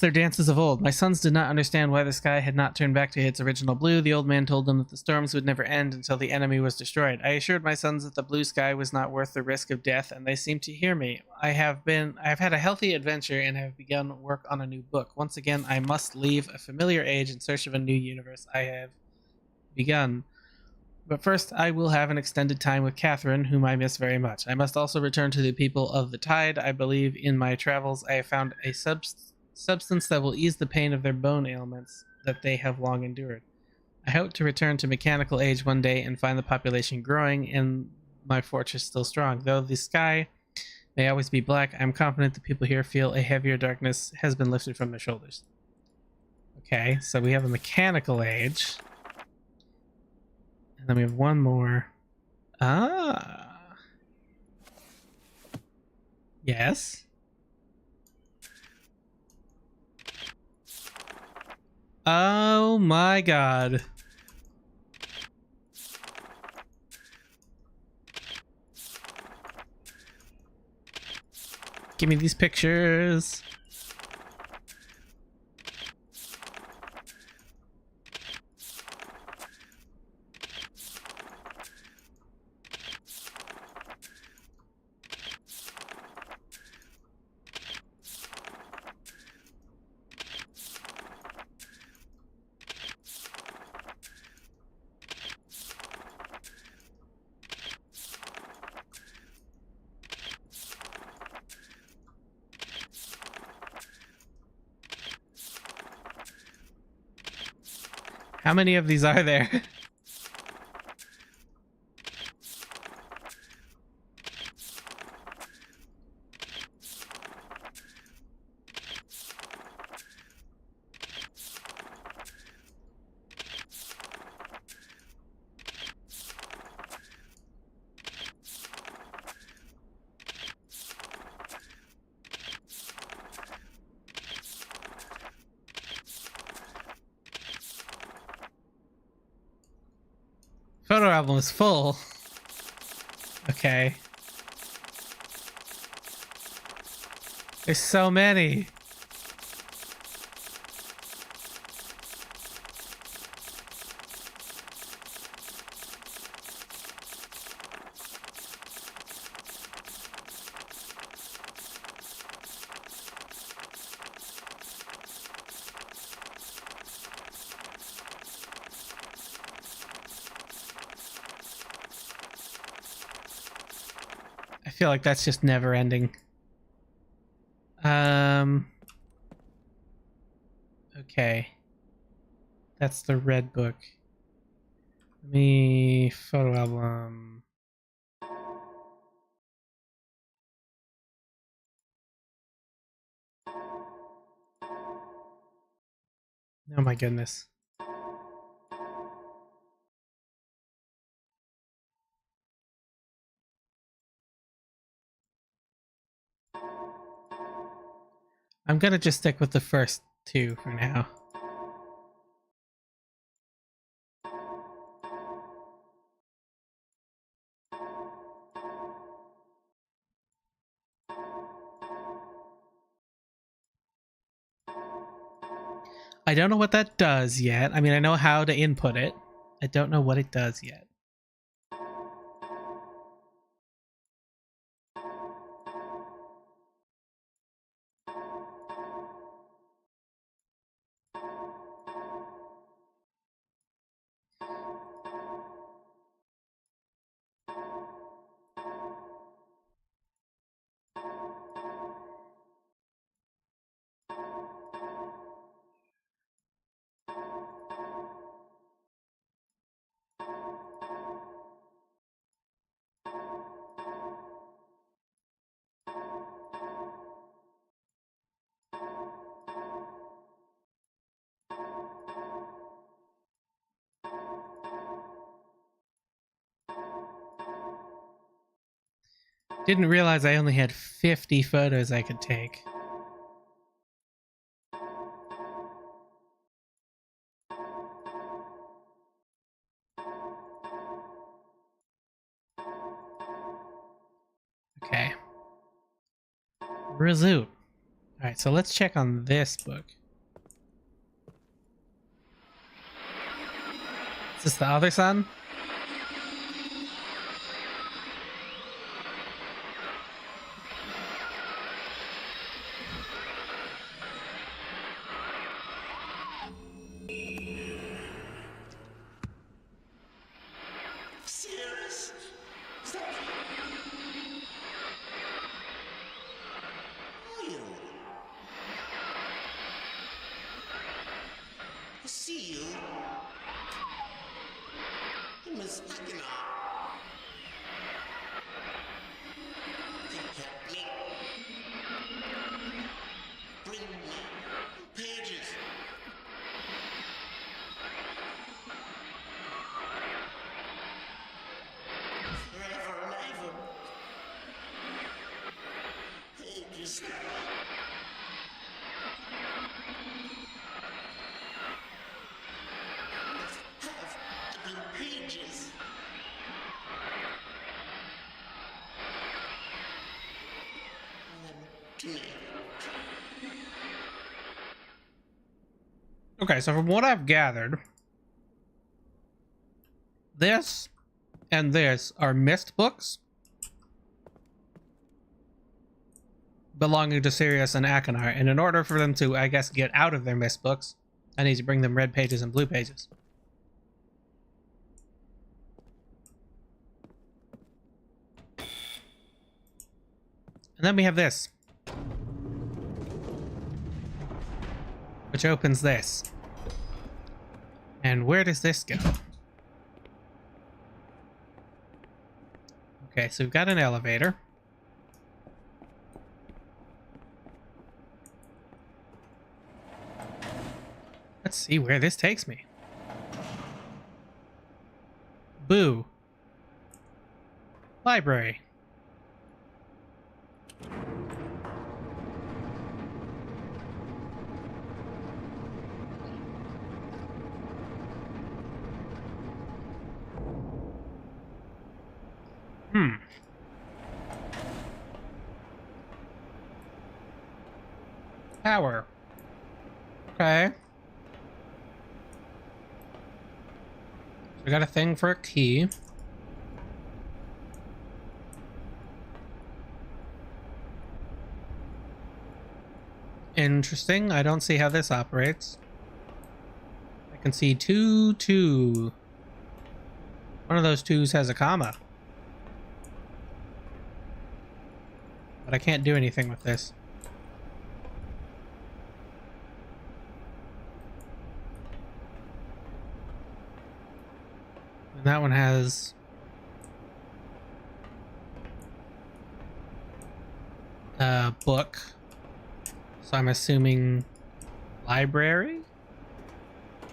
their dances of old. My sons did not understand why the sky had not turned back to its original blue. The old man told them that the storms would never end until the enemy was destroyed. I assured my sons that the blue sky was not worth the risk of death, and they seemed to hear me. I have had a healthy adventure and have begun work on a new book. Once again, I must leave a familiar age in search of a new universe. I have begun But first, I will have an extended time with Catherine, whom I miss very much. I must also return to the people of the Tide. I believe in my travels I have found a substance that will ease the pain of their bone ailments that they have long endured. I hope to return to mechanical age one day and find the population growing and my fortress still strong. Though the sky may always be black, I'm confident the people here feel a heavier darkness has been lifted from their shoulders. Okay, so we have a mechanical age. And then we have one more. Ah. Yes. Oh my god. Give me these pictures. How many of these are there? Photo album is full. Okay. There's so many. I feel like that's just never ending. Okay. That's the red book. Let me photo album. Oh my goodness. I'm gonna just stick with the first two for now. I don't know what that does yet. I mean, I know how to input it. I don't know what it does yet. Didn't realize I only had 50 photos I could take. Okay. Resume. Alright, so let's check on this book. Is this the other son?
Pages. To me.
Okay, so from what I've gathered, this and this are Myst books belonging to Sirius and Akinar, and in order for them to, I guess, get out of their Myst books, I need to bring them red pages and blue pages. And then we have this, which opens this. And where does this go? Okay, so we've got an elevator. Let's see where this takes me. Boo. Library. Power. Okay. We got a thing for a key. Interesting. I don't see how this operates. I can see 2, 2. One of those 2s has a comma. But I can't do anything with this. And that one has a book. So I'm assuming library?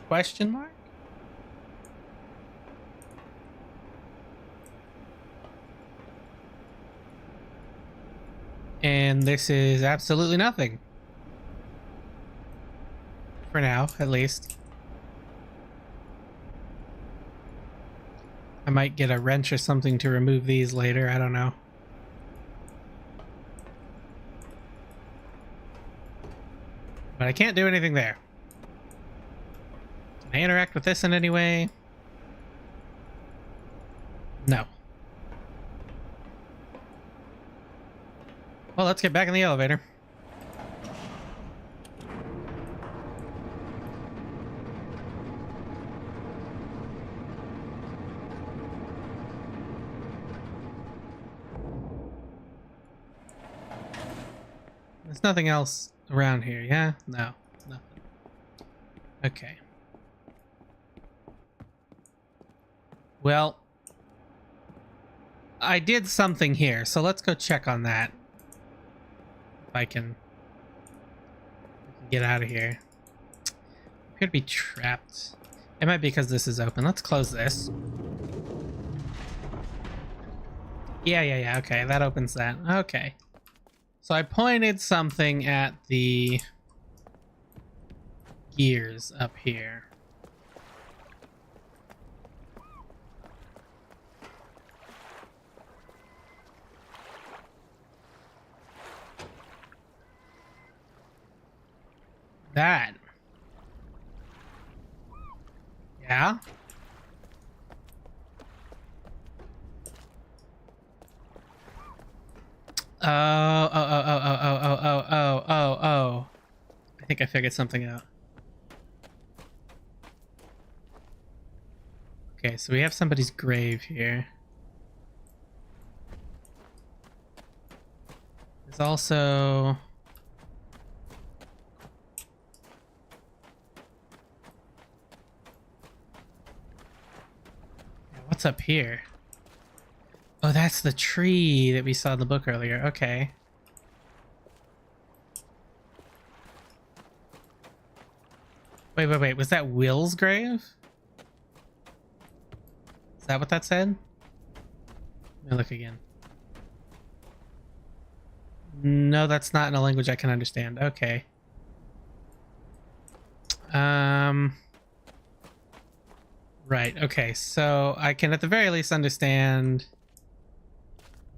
Question mark? And this is absolutely nothing. For now, at least. I might get a wrench or something to remove these later, I don't know. But I can't do anything there. Can I interact with this in any way? No. Well, let's get back in the elevator. There's nothing else around here, yeah? No, nothing. Okay. Well, I did something here, so let's go check on that. If I can get out of here. I could be trapped. It might be because this is open. Let's close this. Yeah, okay, that opens that. Okay. So I pointed something at the gears up here. That. Yeah? Oh. I think I figured something out. Okay, so we have somebody's grave here. There's also... What's up here? Oh, that's the tree that we saw in the book earlier. Okay. Wait. Was that Will's grave? Is that what that said? Let me look again. No, that's not in a language I can understand. Okay. Right, okay, so I can at the very least understand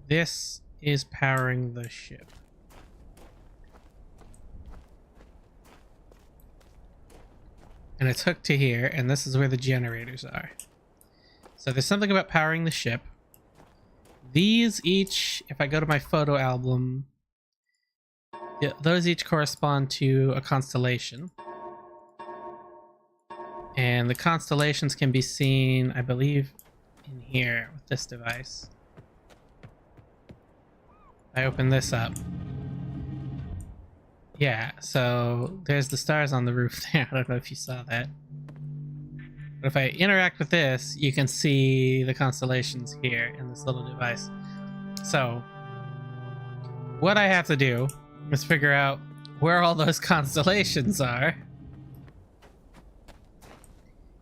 this is powering the ship. And it's hooked to here, and this is where the generators are. So there's something about powering the ship. These each, if I go to my photo album, those each correspond to a constellation. And the constellations can be seen, I believe, in here with this device. I open this up. Yeah, so there's the stars on the roof there. I don't know if you saw that. But if I interact with this, you can see the constellations here in this little device. So what I have to do is figure out where all those constellations are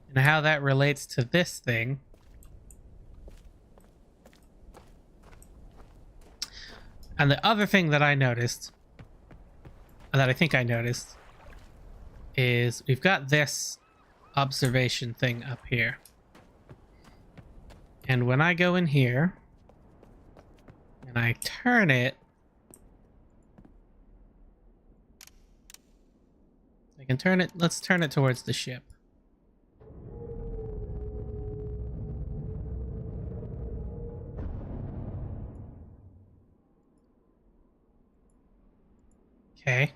and how that relates to this thing. And the other thing that I noticed, that I think I noticed, is we've got this observation thing up here. And when I go in here and I turn it, I can turn it, let's turn it towards the ship. Okay.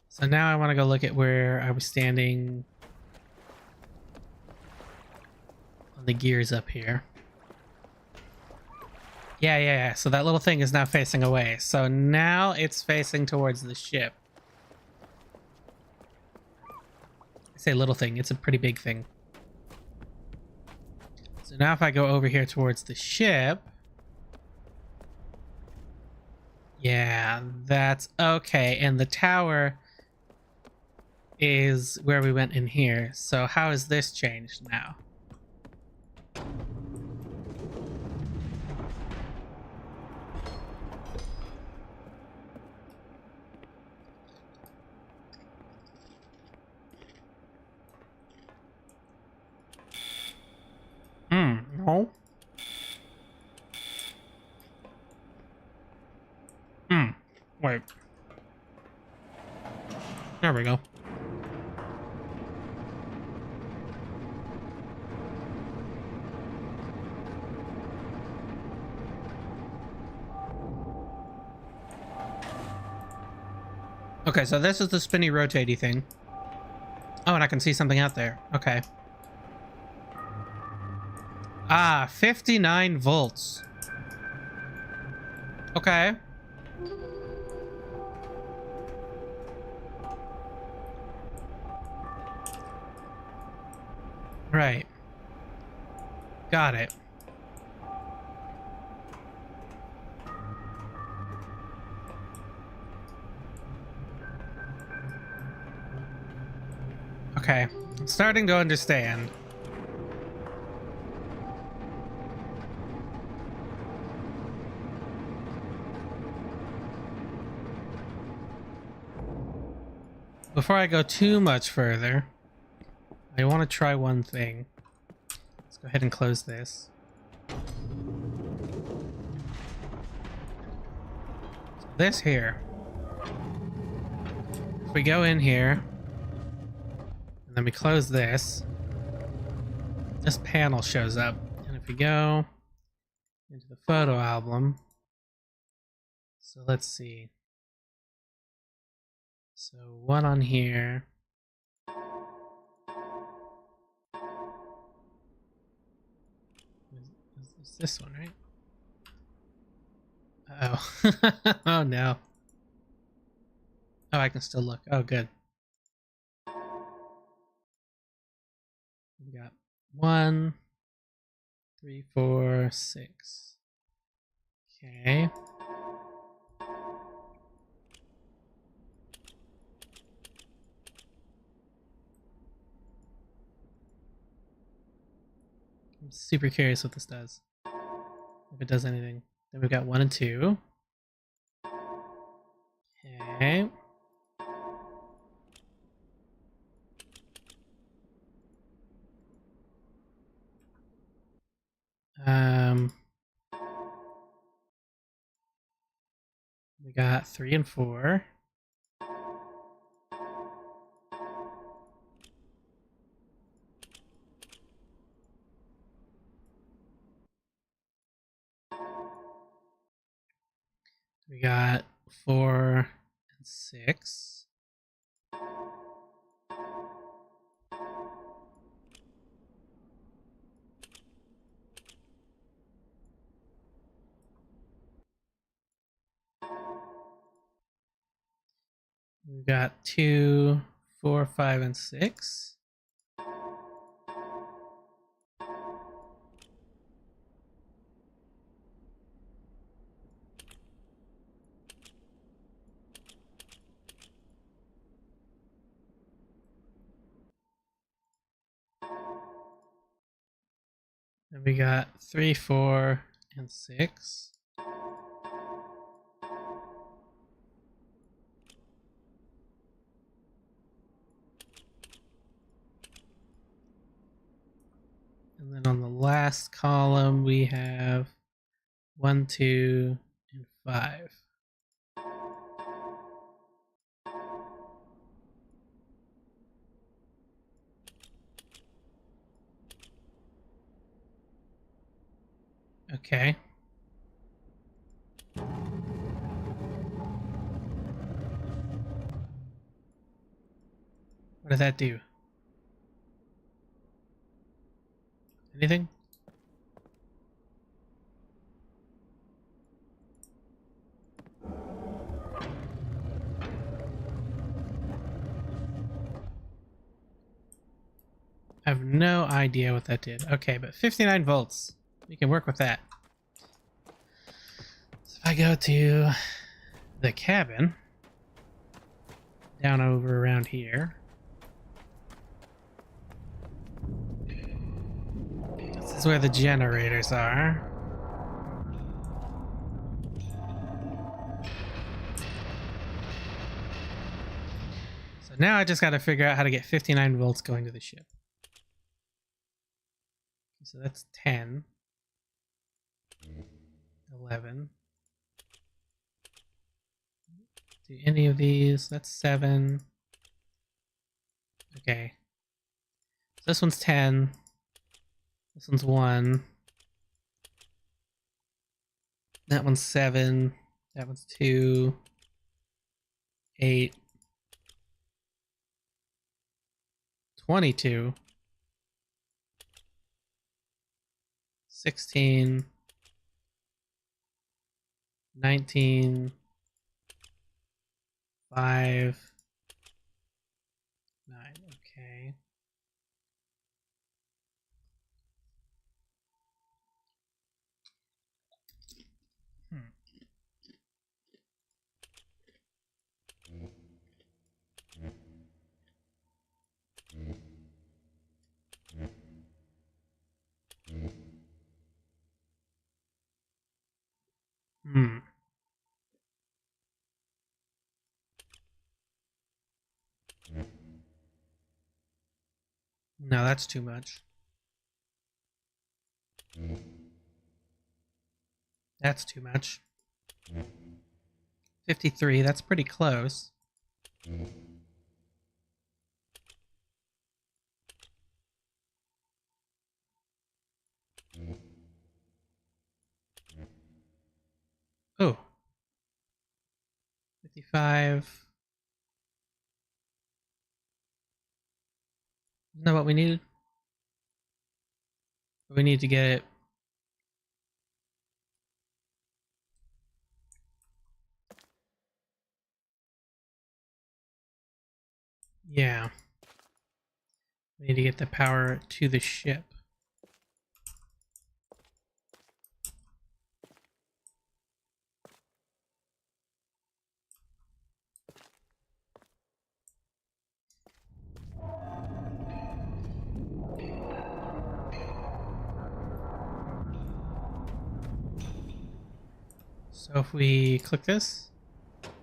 So now I want to go look at where I was standing on the gears up here. Yeah. So that little thing is now facing away. So now it's facing towards the ship. I say little thing, it's a pretty big thing. So now if I go over here towards the ship, yeah, that's okay. And the tower is where we went in here. So how has this changed now? No. Wait. There we go. Okay, so this is the spinny rotatey thing. Oh, and I can see something out there. Okay. Ah, 59 volts. Okay. Right. Got it. Okay. I'm starting to understand. Before I go too much further, I want to try one thing. Let's go ahead and close this. So this here. If we go in here, and then we close this, this panel shows up. And if we go into the photo album, so let's see. So one on here. Is this one, right? Uh-oh. Oh no. Oh, I can still look. Oh, good. We got 1, 3, 4, 6. Okay. I'm super curious what this does. if it does anything. Then we've got 1 and 2. Okay. Um, we got 3 and 4. We got 4 and 6. We got 2, 4, 5, and 6. And we got 3, 4, and 6. And then on the last column, we have 1, 2, and 5. Okay. What did that do? Anything? I have no idea what that did. Okay, but 59 volts. We can work with that. So if I go to the cabin, down over around here. This is where the generators are. So now I just got to figure out how to get 59 volts going to the ship. So that's 10. 11. Do any of these? That's 7. Okay. So this one's 10. This one's 1. That one's 7. That one's 2. 8. 22. 16. 19. 5. 9. Okay. Hmm. No, that's too much. That's too much. 53, that's pretty close. Oh. 55. Isn't that what we needed? We need to get it. Yeah. We need to get the power to the ship. So if we click this, and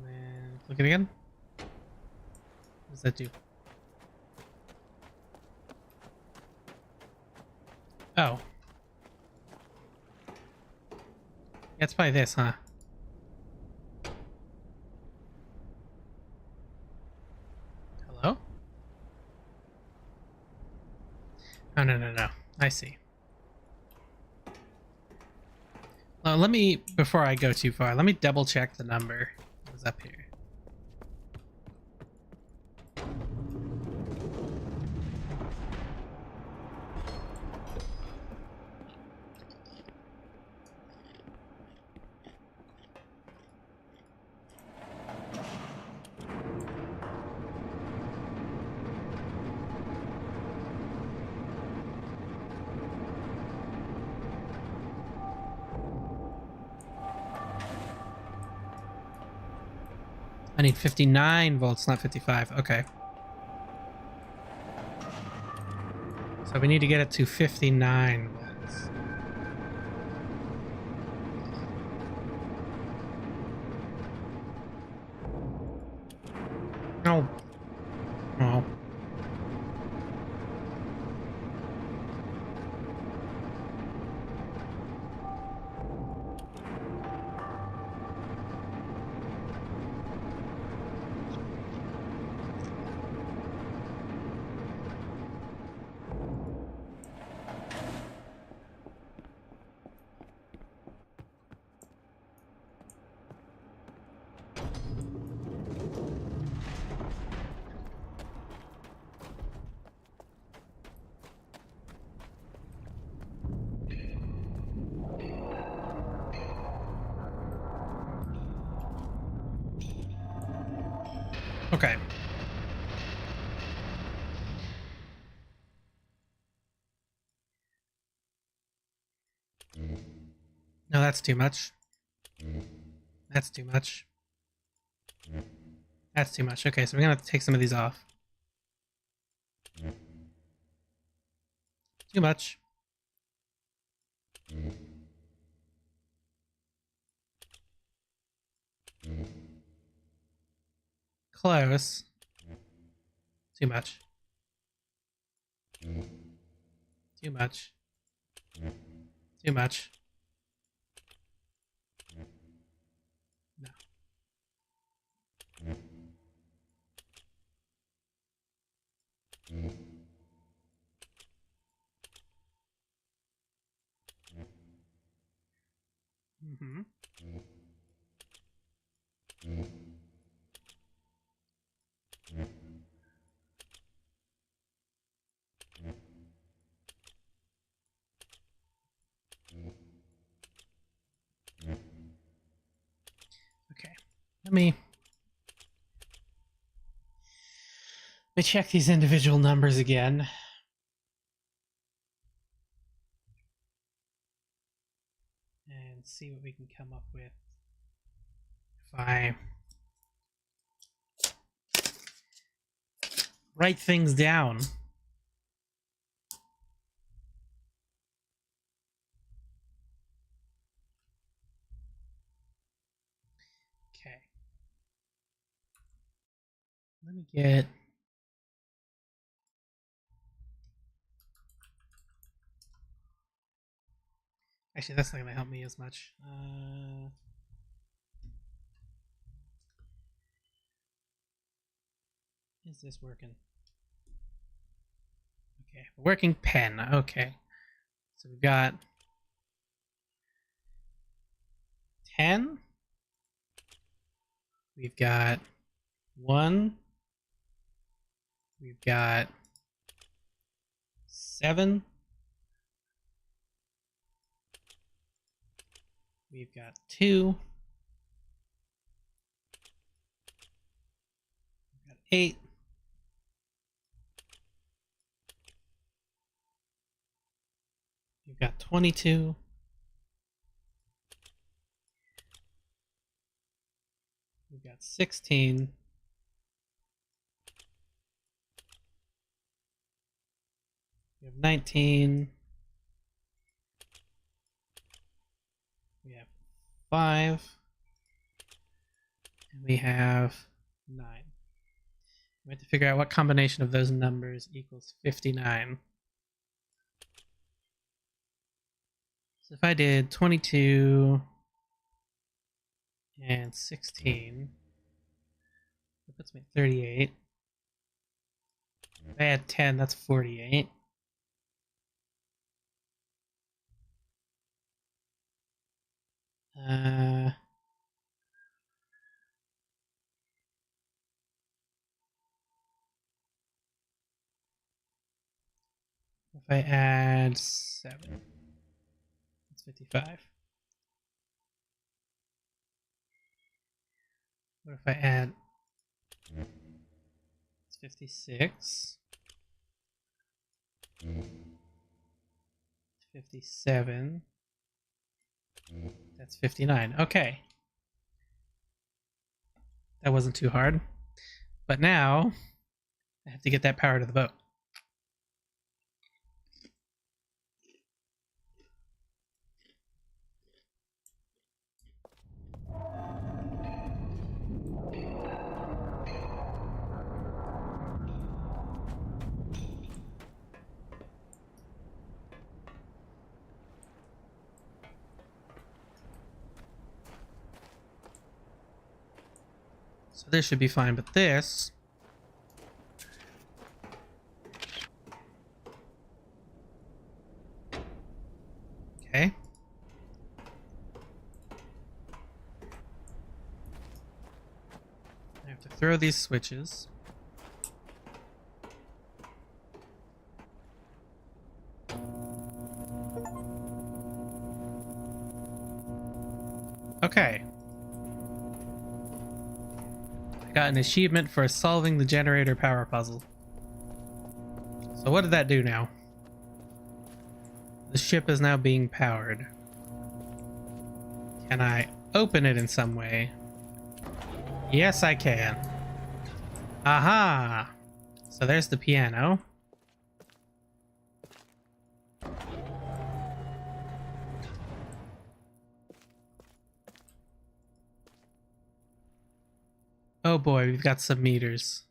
then click it again, what does that do? Oh. Yeah, it's probably this, huh? Hello? Oh, no, no, no. I see. Let me, before I go too far, let me double check the number that was up here. I need 59 volts, not 55. Okay. So we need to get it to 59 volts. No. Oh. Okay. No, that's too much. That's too much. That's too much. Okay, so we're gonna have to take some of these off. Too much. Close. Too much. Too much. Too much. No. Mm-hmm. Okay. Let me check these individual numbers again. And see what we can come up with. If I write things down. Okay. Let me get... Actually, that's not going to help me as much. Is this working? Okay, working pen. Okay. So we've got 10. We've got 1. We've got 7. We've got 2. We've got 8. We've got 22. We've got 16. We have 19. 5. And we have 9. We have to figure out what combination of those numbers equals 59. So if I did 22 and 16, that puts me at 38. If I add 10, that's 48. If I add 7, that's 55. What if I add, it's 56. 57. That's 59. Okay. That wasn't too hard. But now, I have to get that power to the boat. So this should be fine, but this... Okay. I have to throw these switches. Okay. I got an achievement for solving the generator power puzzle. So what did that do now? The ship is now being powered. Can I open it in some way? Yes, I can. Aha! So there's the piano. Oh boy, we've got some meters.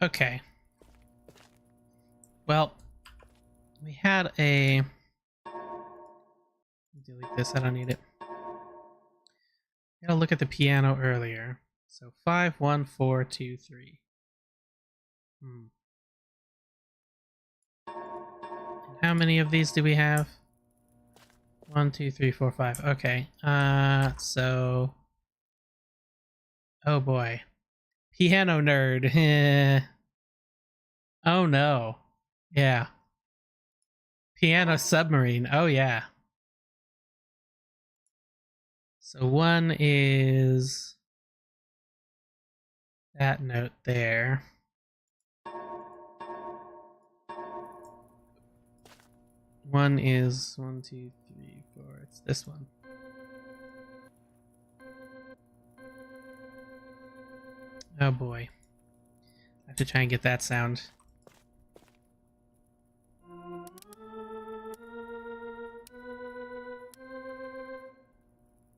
Okay. Well, we had a... Delete this, I don't need it. Gotta look at the piano earlier. So 5, 1, 4, 2, 3. And how many of these do we have? 1, 2, 3, 4, 5. Okay. So... Oh boy. Piano nerd. Oh no. Yeah. Piano submarine. Oh yeah. So 1 is that note there. 1 is 1, 2, 3, 4. It's this one. Oh boy. I have to try and get that sound.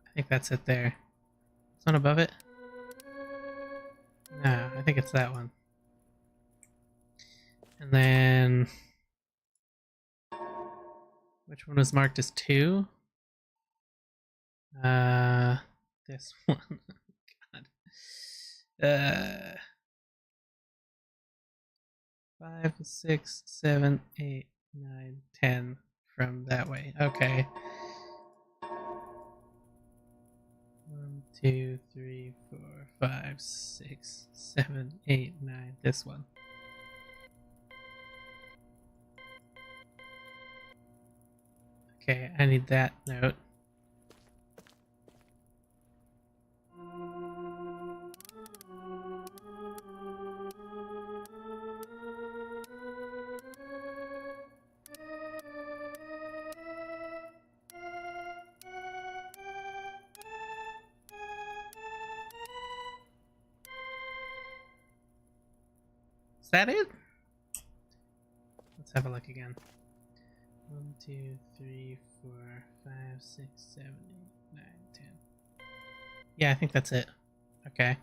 I think that's it there. This one above it? No, I think it's that one. And then... Which one was marked as 2? This one. God. 5, 6, 7, 8, 9, 10 from that way. Okay. 1, 2, 3, 4, 5, 6, 7, 8, 9. This one. Okay, I need that note. Is that it? Let's have a look again. 1, 2, 3, 4, 5, 6, 7, 8, 9, 10. Yeah, I think that's it. Okay.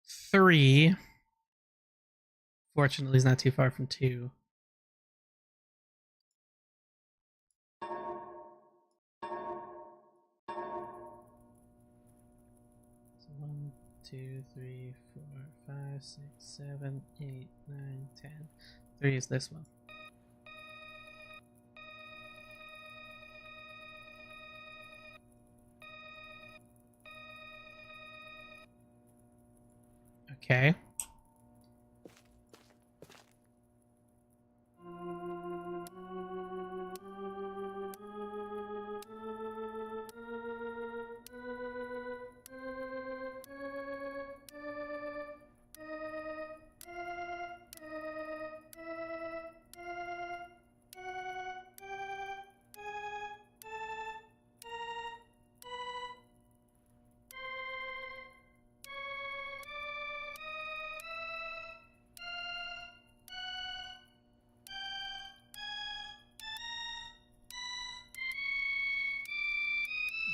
Three. Fortunately, is not too far from 2. So 1, 2, 3, 4, 5, 6, 7, 8, 9, 10. 3 is this one. Okay.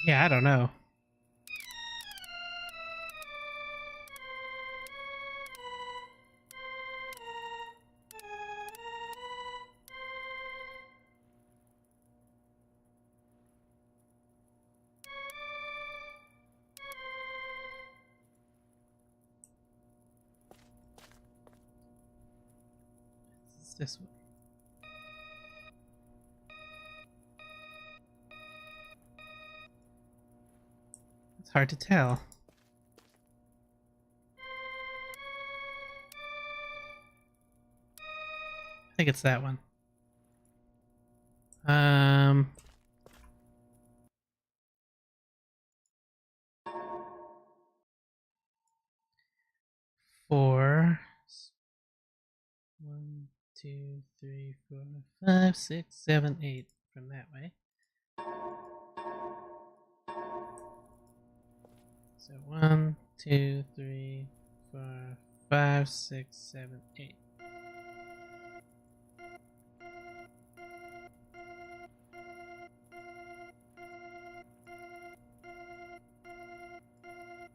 Yeah, I don't know. It's this one. It's hard to tell. I think it's that one. Four. 1, 2, 3, 4, 5, 6, 7, 8 from that way. So 1, 2, 3, 4, 5, 6, 7, 8.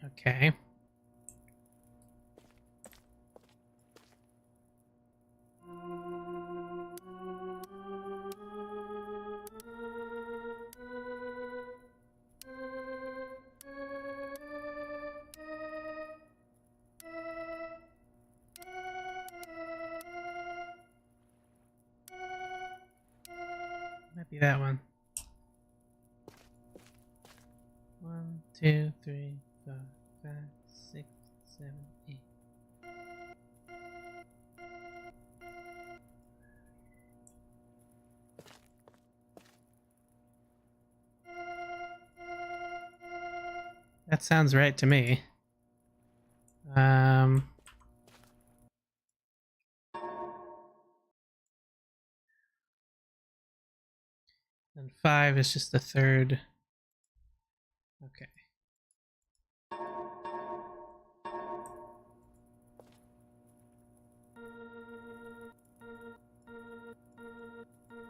Okay. Might be that one. 1, 2, 3, 4, 5, 6, 7, 8. That sounds right to me. And 5 is just the third. Okay.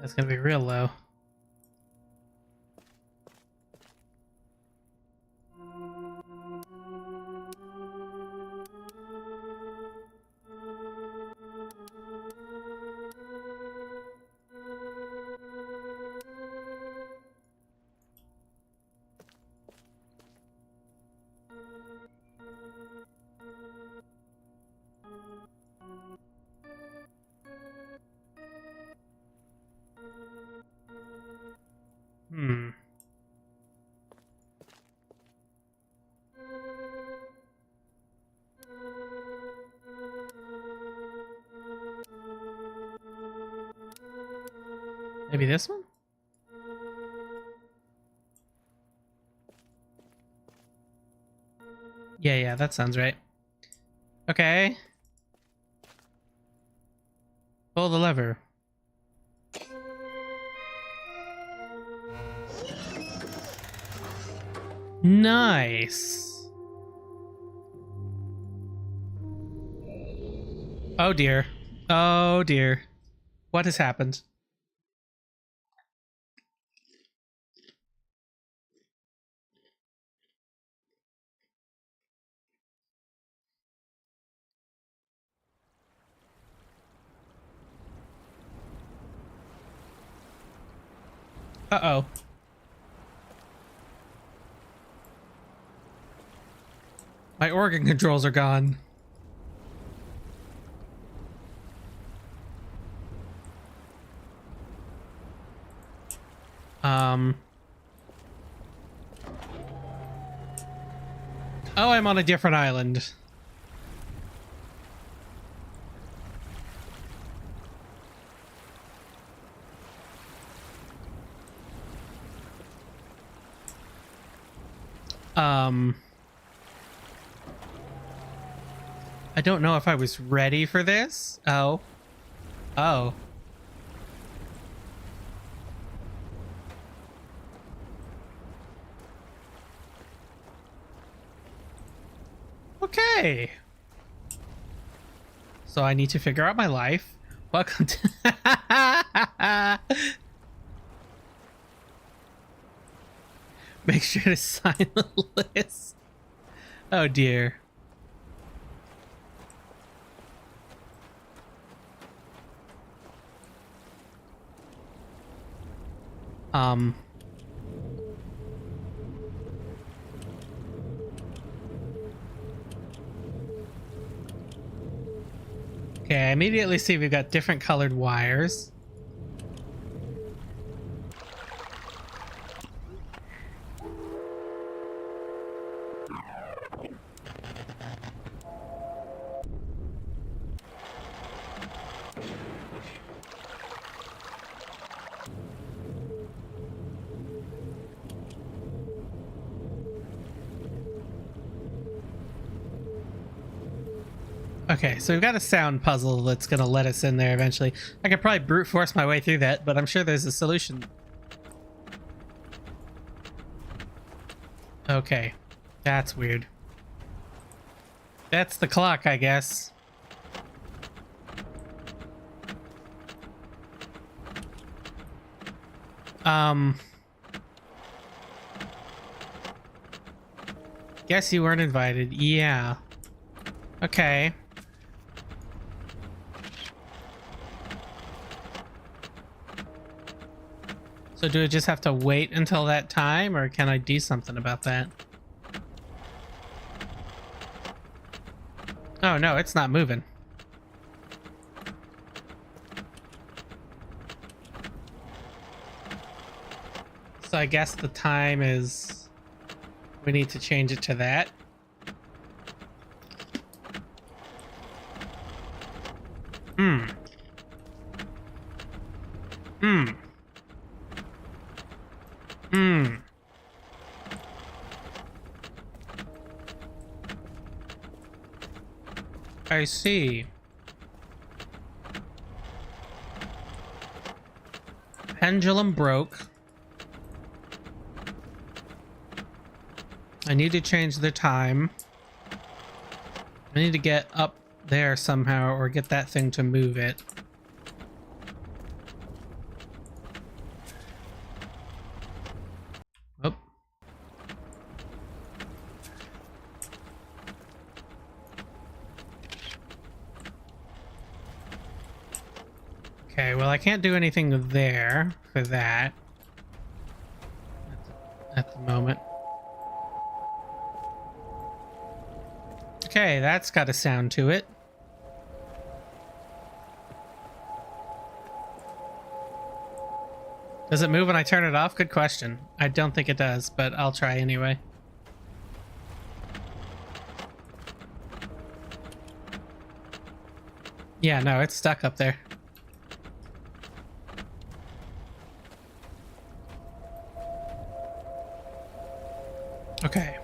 That's gonna be real low. Hmm. Maybe this one? Yeah, that sounds right. Okay. Pull the lever. Nice. Oh dear. Oh dear. What has happened? Uh-oh. My organ controls are gone. Oh, I'm on a different island. I don't know if I was ready for this. Oh. Oh. Okay. So I need to figure out my life. Welcome to... Make sure to sign the list. Oh dear. Okay, I immediately see we've got different colored wires. Okay, so we've got a sound puzzle that's gonna let us in there eventually. I could probably brute force my way through that, but I'm sure there's a solution. Okay, that's weird. That's the clock, I guess. Guess you weren't invited. Yeah. Okay. So do I just have to wait until that time, or can I do something about that? Oh no, it's not moving. So I guess the time is... we need to change it to that. Hmm. Hmm. Hmm. I see. Pendulum broke. I need to change the time. I need to get up there somehow or get that thing to move it. Oh. Okay, well I can't do anything there for that at the moment. Okay, that's got a sound to it. Does it move when I turn it off? Good question. I don't think it does, but I'll try anyway. Yeah, no, it's stuck up there. Okay.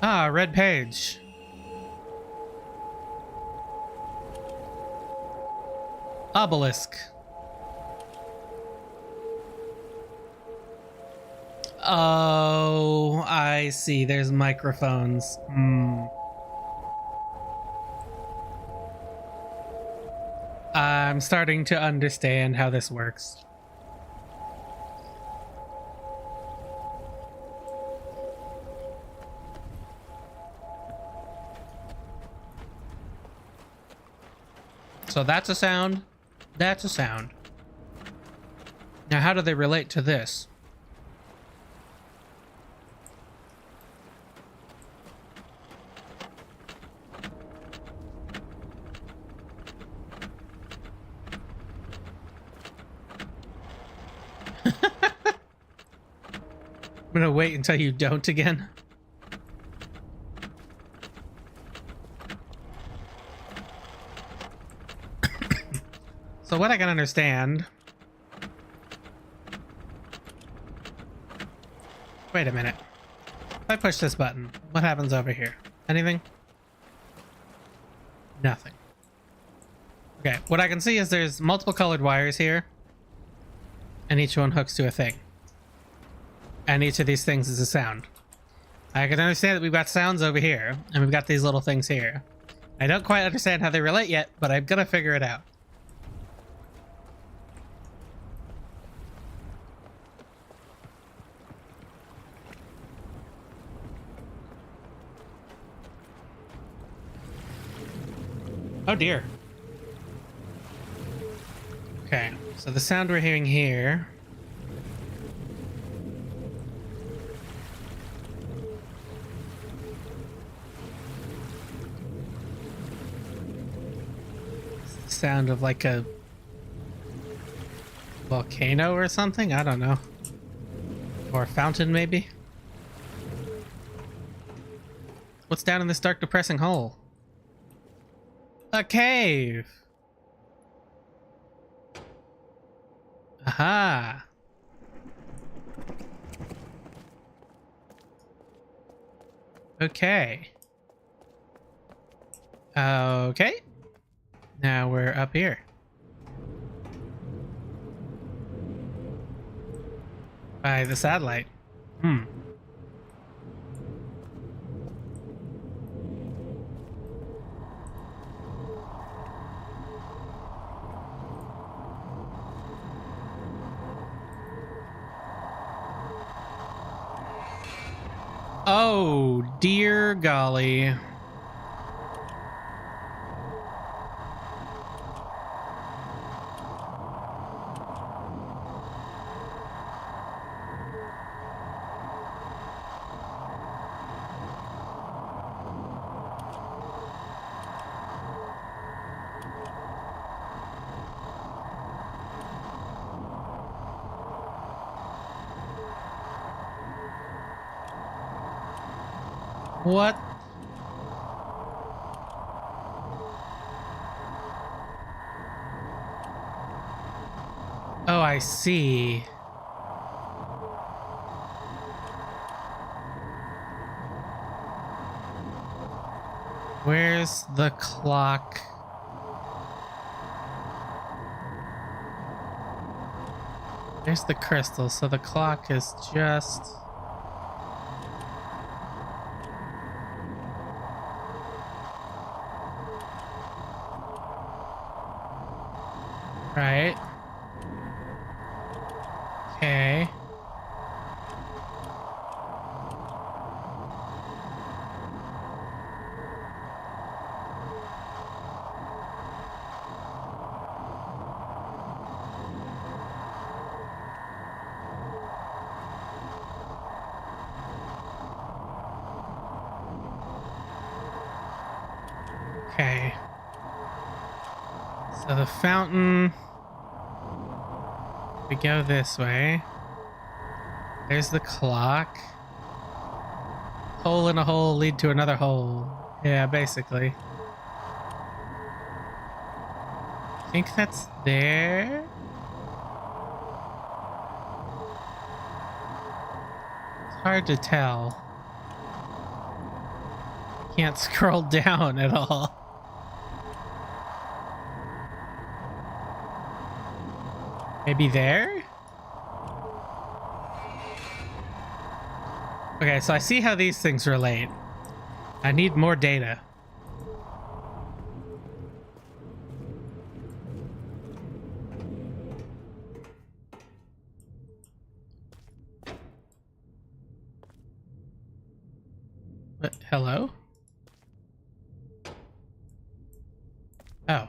Ah, red page. Obelisk. Oh. Oh, I see. There's microphones. I'm starting to understand how this works. So that's a sound. That's a sound. Now, how do they relate to this? I'm gonna wait until you don't again. So what I can understand... Wait a minute. If I push this button, what happens over here? Anything? Nothing. Okay, what I can see is there's multiple colored wires here, and each one hooks to a thing. And each of these things is a sound. I can understand that we've got sounds over here, and we've got these little things here. I don't quite understand how they relate yet, but I'm gonna figure it out. Oh dear. Okay, so the sound we're hearing here... sound of like a volcano or something? I don't know. Or a fountain, maybe? What's down in this dark, depressing hole? A cave! Aha! Okay. Okay. Now we're up here. By the satellite. Oh, dear golly. What? Oh, I see. Where's the clock? There's the crystal, so the clock is just... Right. Okay. Okay. So the fountain... We go this way. There's the clock. Hole in a hole lead to another hole. Yeah, basically. I think that's there. It's hard to tell. Can't scroll down at all. Maybe there? Okay, so I see how these things relate. I need more data. What? Hello? Oh.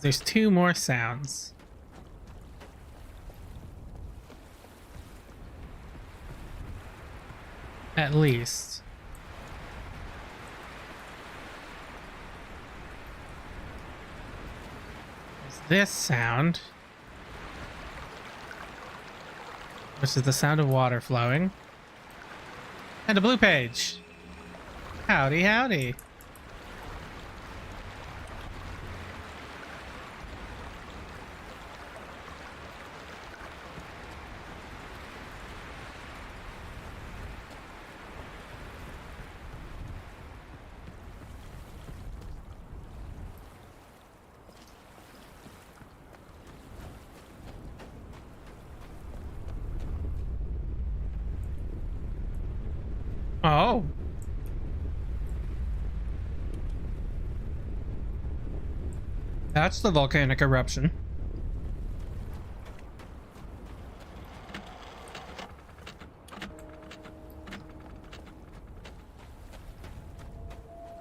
There's two more sounds. At least. There's this sound, which is the sound of water flowing. And a blue page. Howdy, howdy. Oh. That's the volcanic eruption.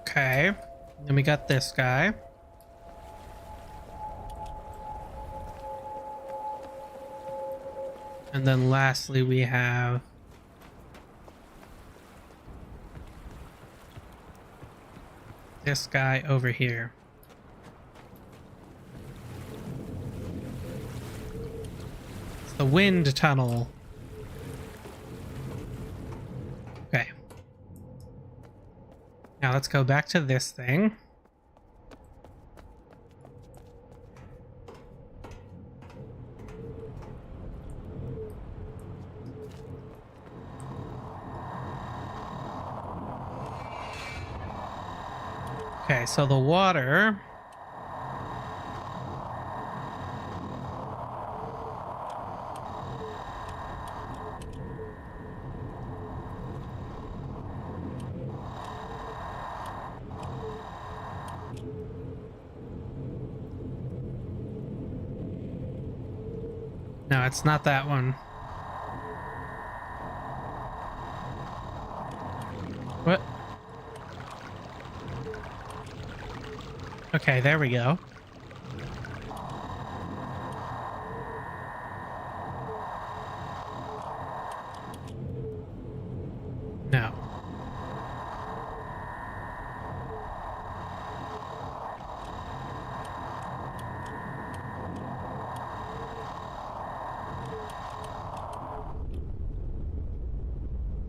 Okay. Then we got this guy. And then lastly we have this guy over here. It's the wind tunnel. Okay. Now let's go back to this thing. Okay, so the water. No, it's not that one. What? Okay, there we go. No.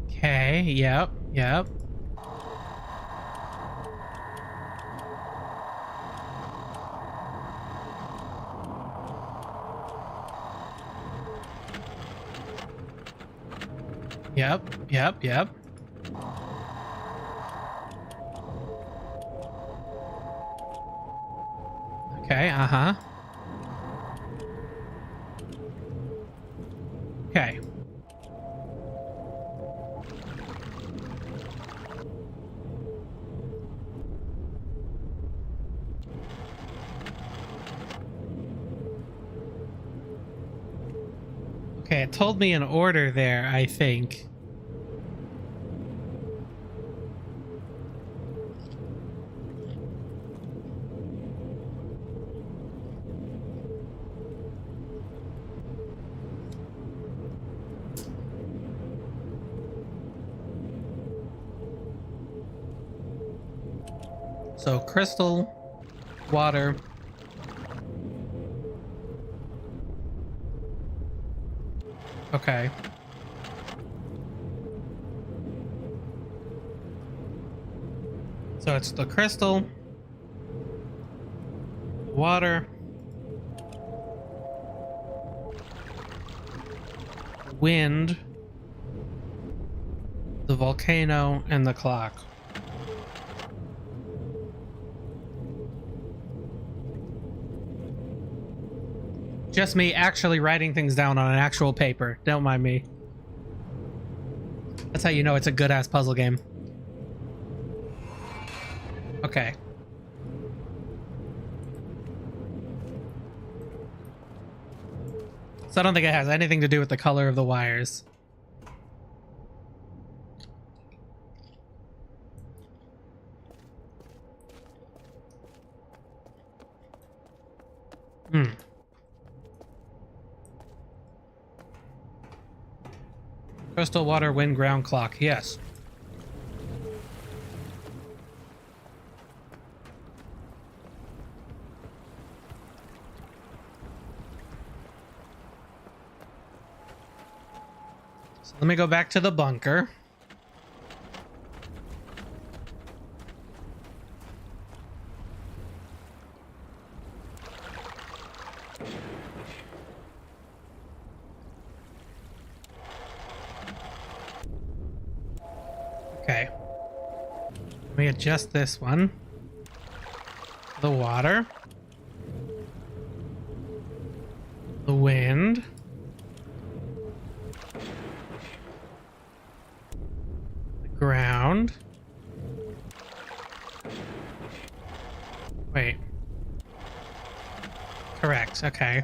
Okay, yep, yep. Yep, yep, yep. Okay, uh-huh. Okay. Okay, it told me an order there, I think. So, crystal, water. Okay. So it's the crystal, water, wind, the volcano, and the clock. Just me actually writing things down on an actual paper. Don't mind me. That's how you know it's a good-ass puzzle game. Okay. So I don't think it has anything to do with the color of the wires. Crystal, water, wind, ground, clock. Yes. So let me go back to the bunker. Okay. Let me adjust this one. The water. The wind. The ground. Wait. Correct. Okay.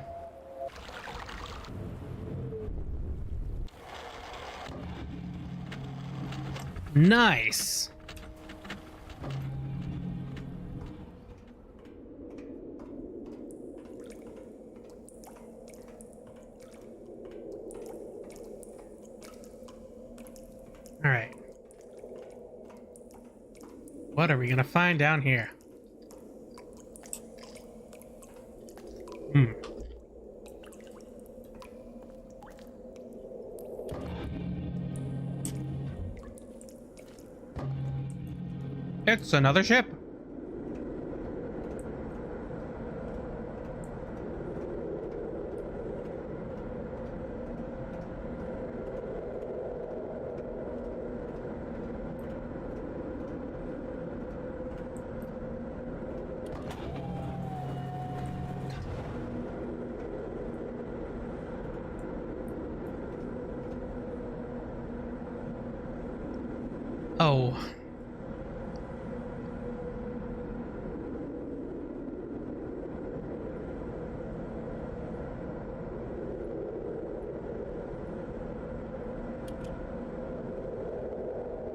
Nice. All right. What are we gonna find down here? It's another ship. Oh.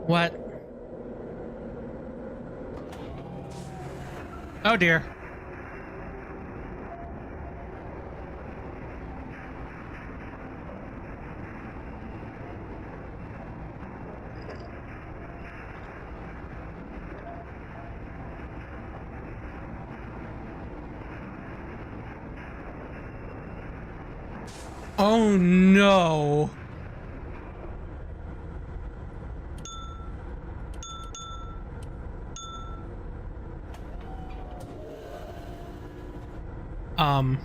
What? Oh dear. Oh no. Um.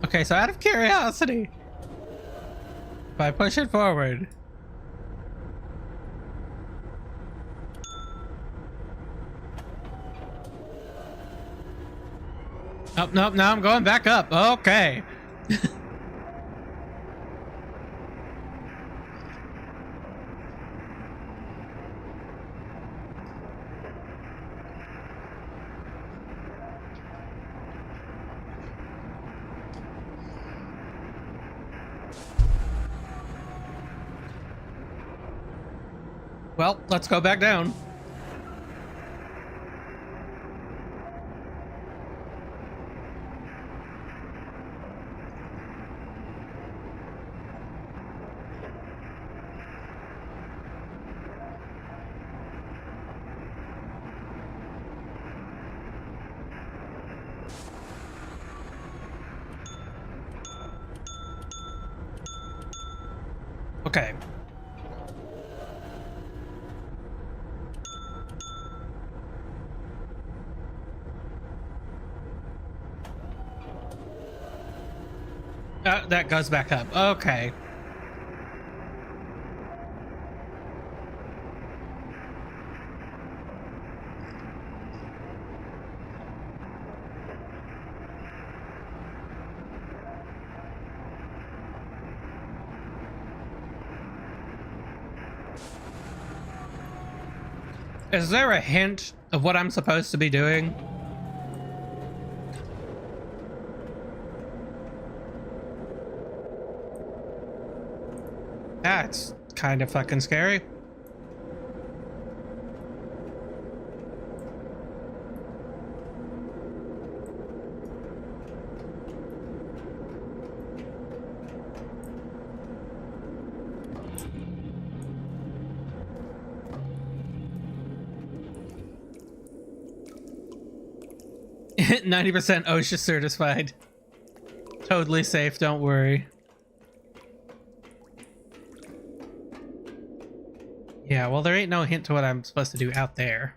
Okay, so out of curiosity, if I push it forward. Oh, nope, now I'm going back up. Okay. Well, let's go back down. Okay. That goes back up. Okay. Is there a hint of what I'm supposed to be doing? That's kind of fucking scary. %, OSHA certified. Totally safe, don't worry. Yeah, well, there ain't no hint to what I'm supposed to do out there.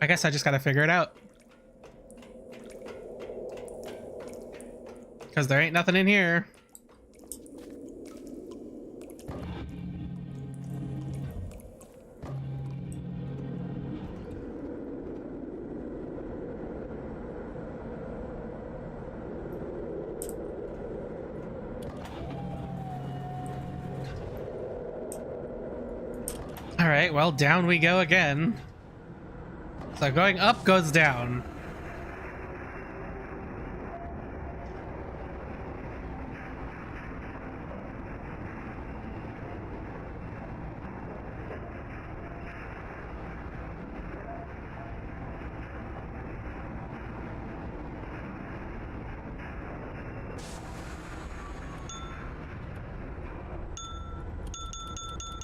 I guess I just gotta figure it out. Because there ain't nothing in here. Alright, well, down we go again. So going up goes down.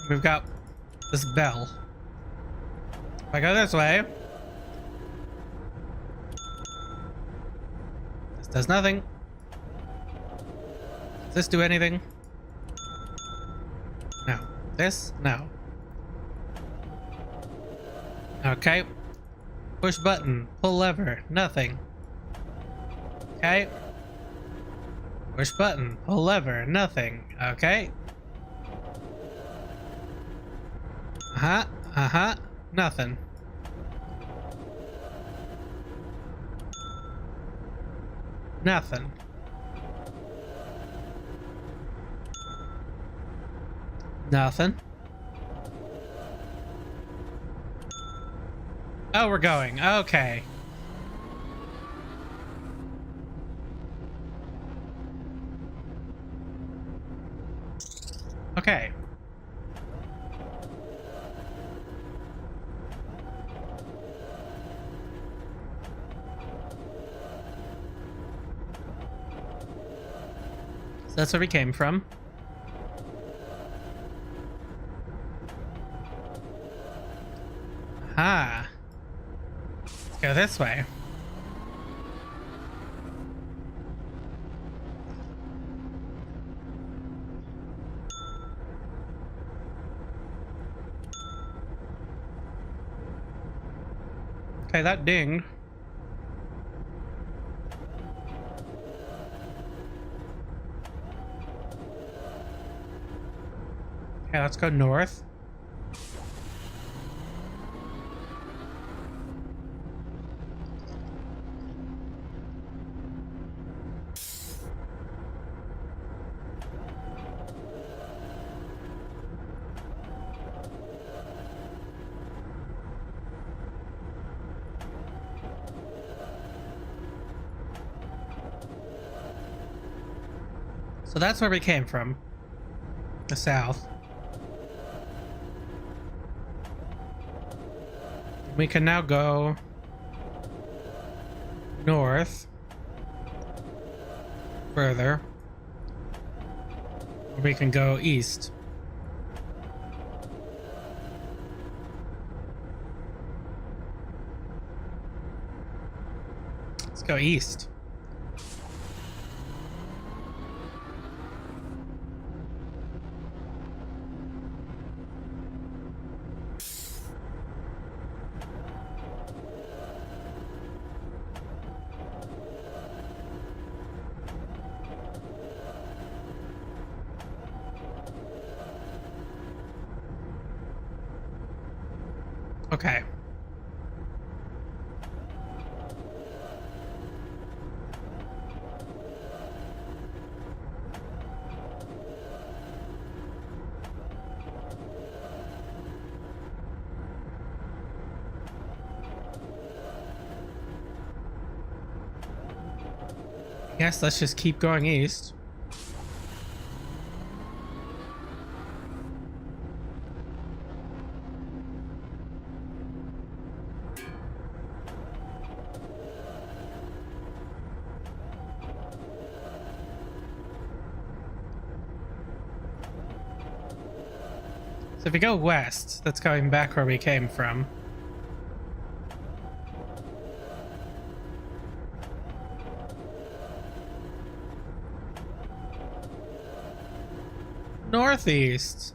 We've got this bell. If I go this way, this does nothing. Does this do anything? No. This? No. Okay. Push button. Pull lever. Nothing. Okay. Push button. Pull lever. Nothing. Okay. Nothing. Nothing. Nothing. Oh, we're going. Okay. Okay. So that's where we came from. Ah. Let's go this way. Okay, that dinged. Okay, let's go north. So that's where we came from. The south. We can now go north, further, or we can go east. Let's go east. Okay. Yes, let's just keep going east. So if we go west, that's going back where we came from. Northeast.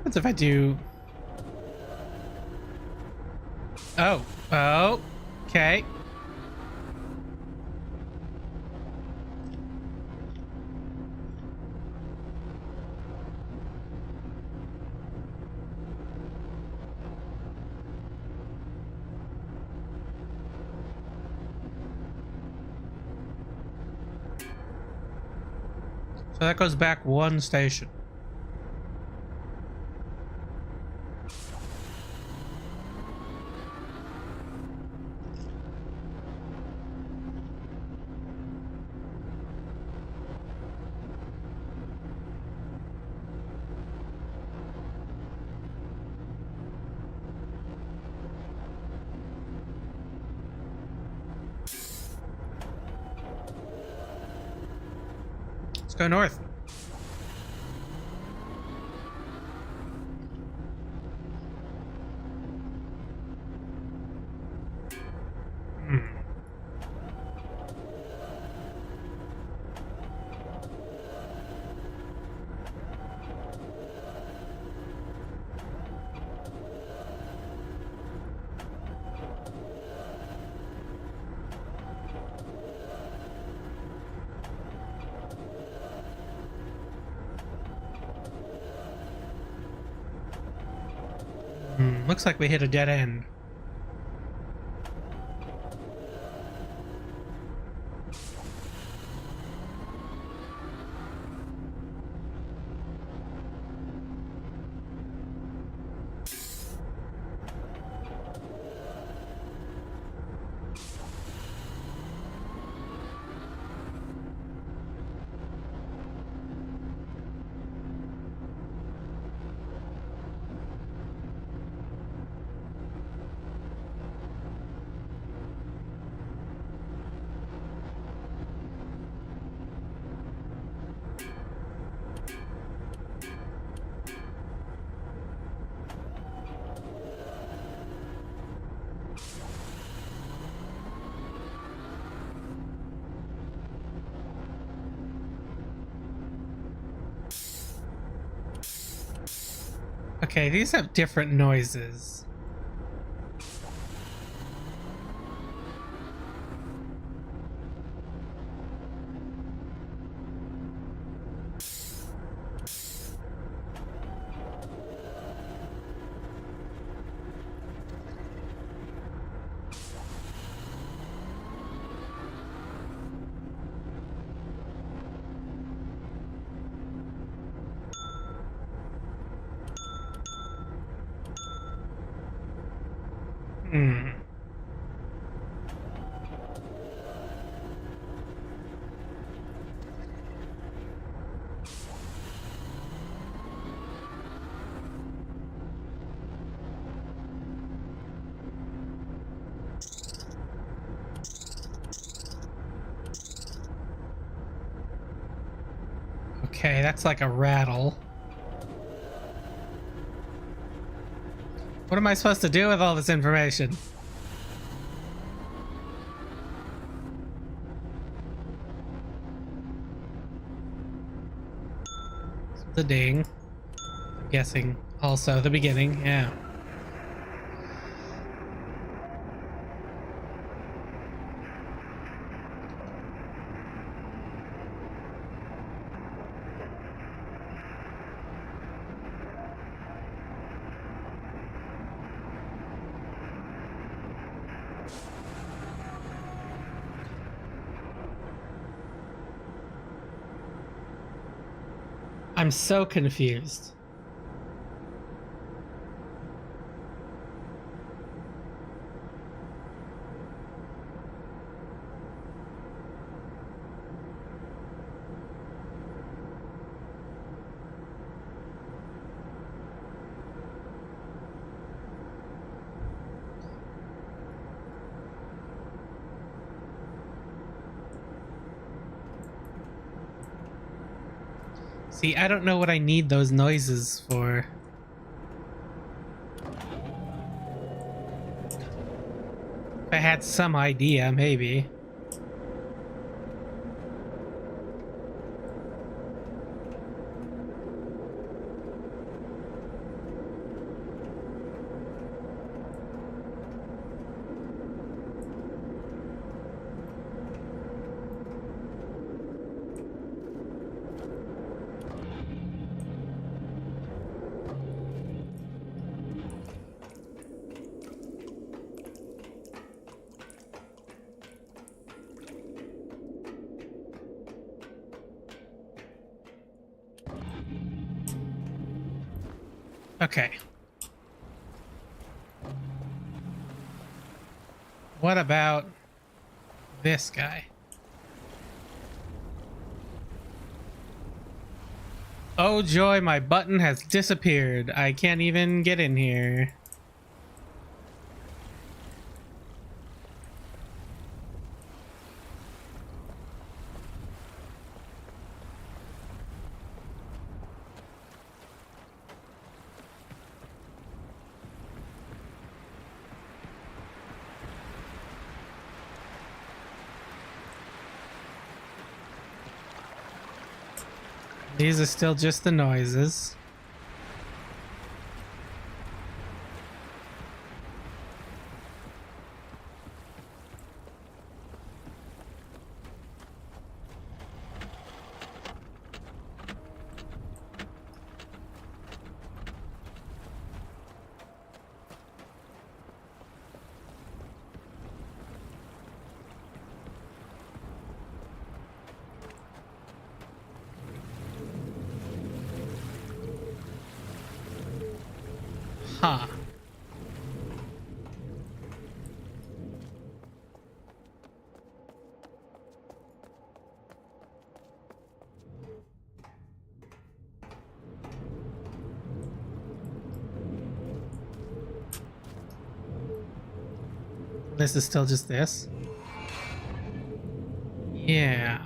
What if I do? Oh, oh, okay. So that goes back one station. Let's go north. Looks like we hit a dead end. Okay, these have different noises. Hmm. Okay, that's like a rattle. What am I supposed to do with all this information? The ding. I'm guessing also the beginning, yeah. I'm so confused. See, I don't know what I need those noises for. If I had some idea, maybe. Okay. What about this guy? Oh joy, my button has disappeared. I can't even get in here. These are still just the noises. Huh. This is still just this? Yeah.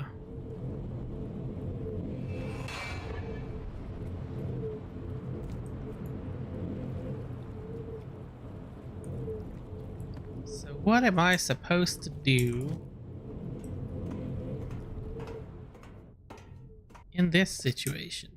So what am I supposed to do in this situation?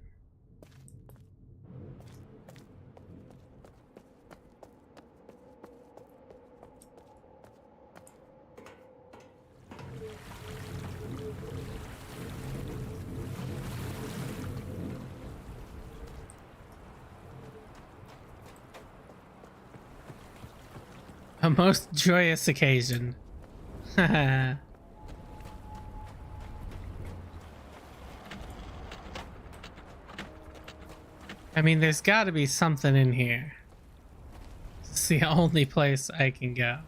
A most joyous occasion. I mean, there's got to be something in here. It's the only place I can go.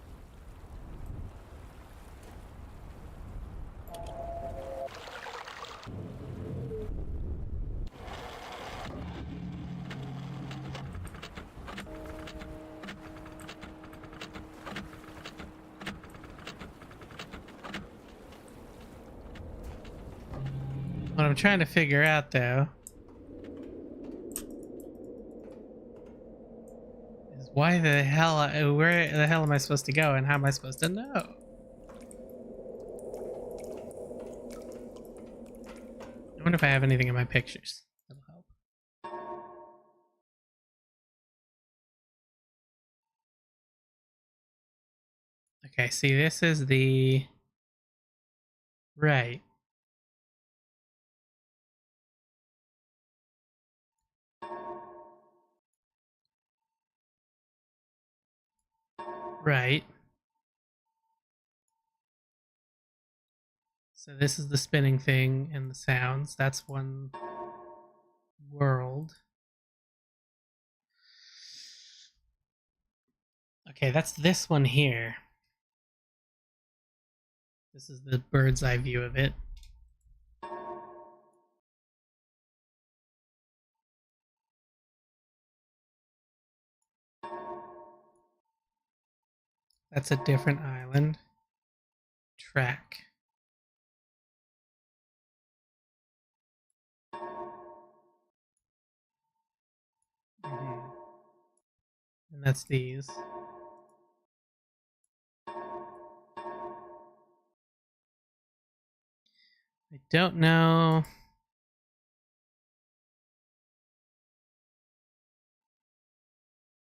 What I'm trying to figure out, though, is why the hell, where the hell am I supposed to go, and how am I supposed to know? I wonder if I have anything in my pictures that'll help. Okay, see, this is the right. Right. So this is the spinning thing and the sounds. That's one world. Okay, that's this one here. This is the bird's eye view of it. That's a different island. Track. Mm-hmm. And that's these. I don't know.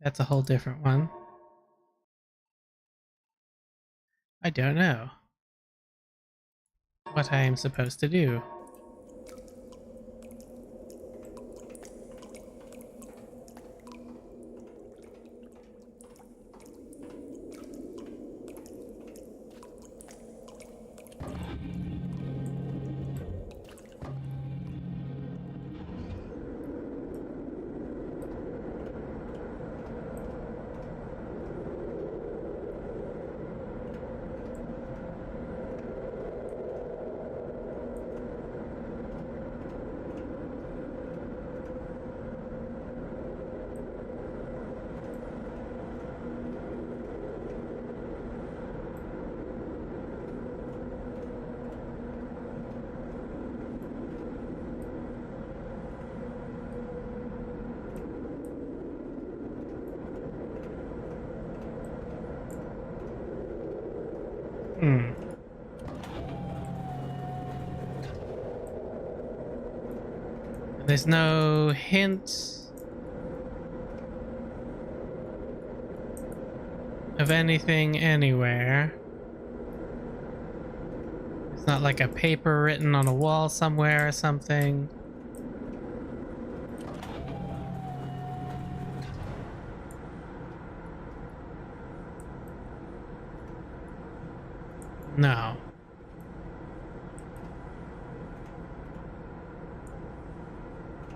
That's a whole different one. I don't know what I am supposed to do. Hmm. There's no hint of anything anywhere. It's not like a paper written on a wall somewhere or something. No.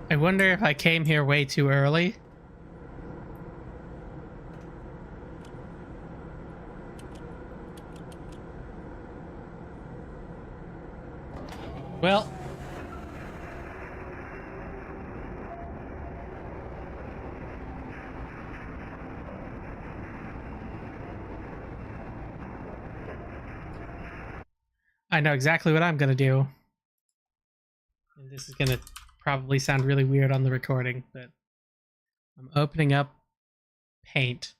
I wonder if I came here way too early. Well, I know exactly what I'm gonna do. And this is gonna probably sound really weird on the recording, but I'm opening up Paint.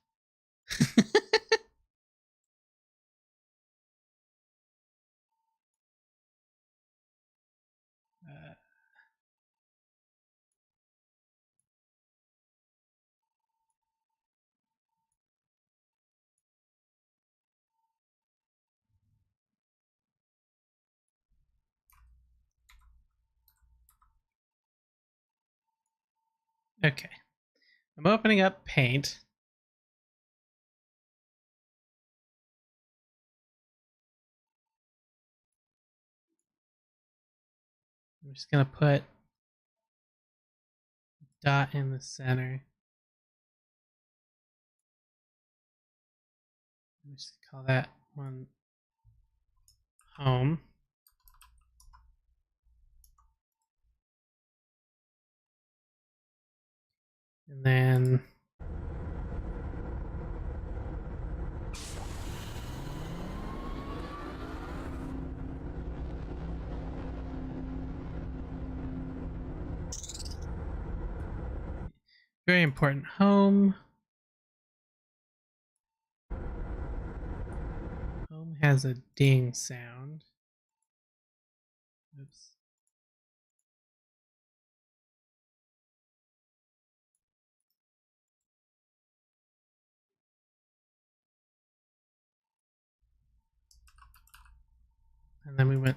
uh, okay. I'm opening up Paint. I'm just gonna put a dot in the center. Let's just call that one home. And then very important home. Home has a ding sound. Oops. And then we went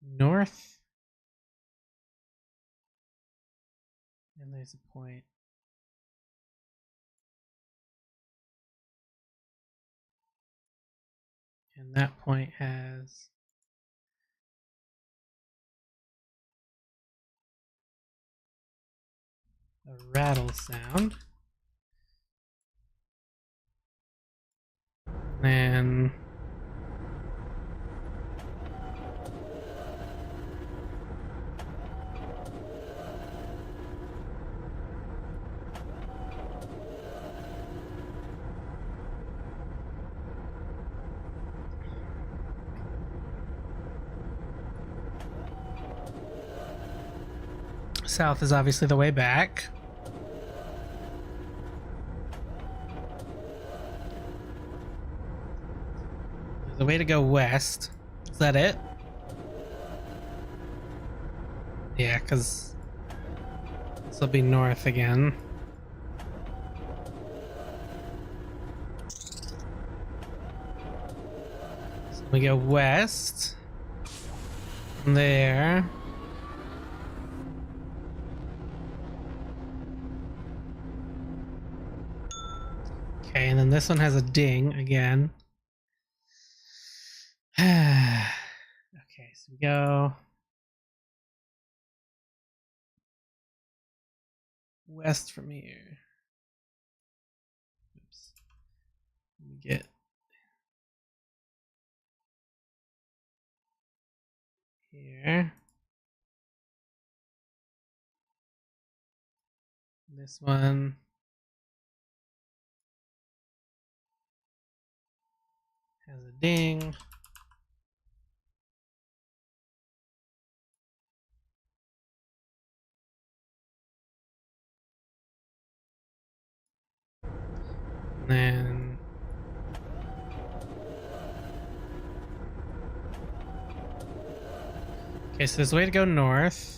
north. And there's a point. And that point has a rattle sound. And south is obviously the way back. There's a way to go west. Is that it? Yeah, because this will be north again. So we go west. From there. Okay, and then this one has a ding again. Okay, so we go west from here. Oops. Let me get here. This one has a ding. And then okay, so there's a way to go north.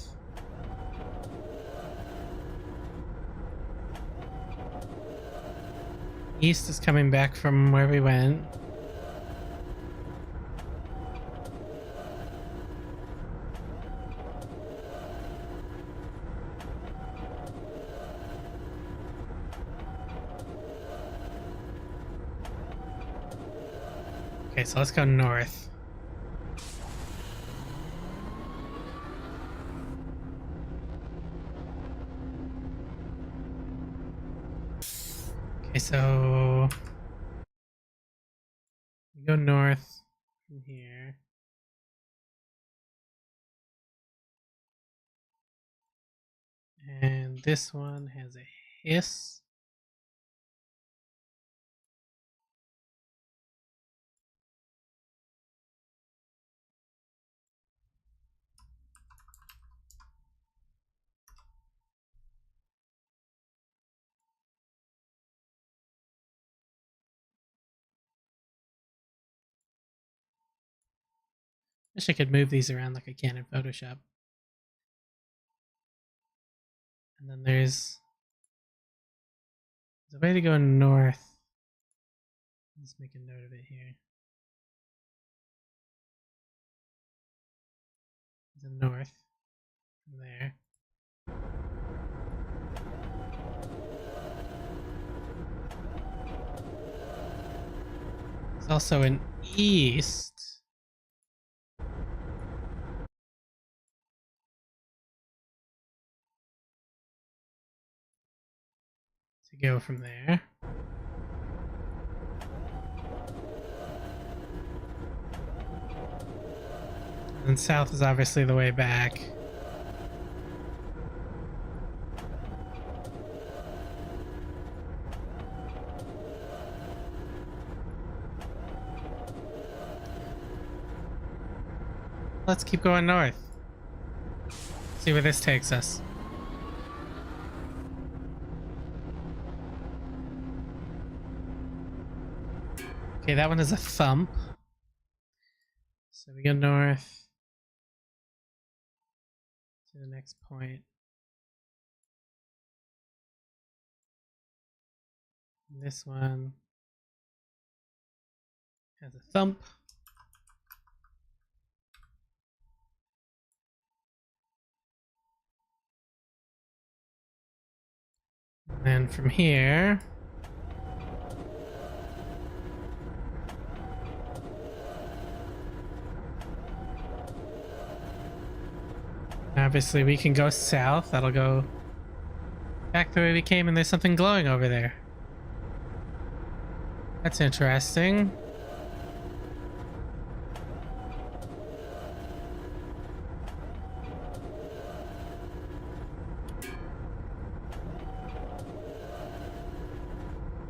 East is coming back from where we went. Okay, so let's go north. Okay, so we go north from here. And this one has a hiss. Wish I could move these around like I can in Photoshop. And then there's a way to go north. Let's make a note of it here. There's a north from there. There's also an east. To go from there. And south is obviously the way back. Let's keep going north. See where this takes us. Okay, that one is a thump. So we go north to the next point. And this one has a thump. And then from here, obviously we can go south. That'll go back the way we came, and there's something glowing over there. That's interesting.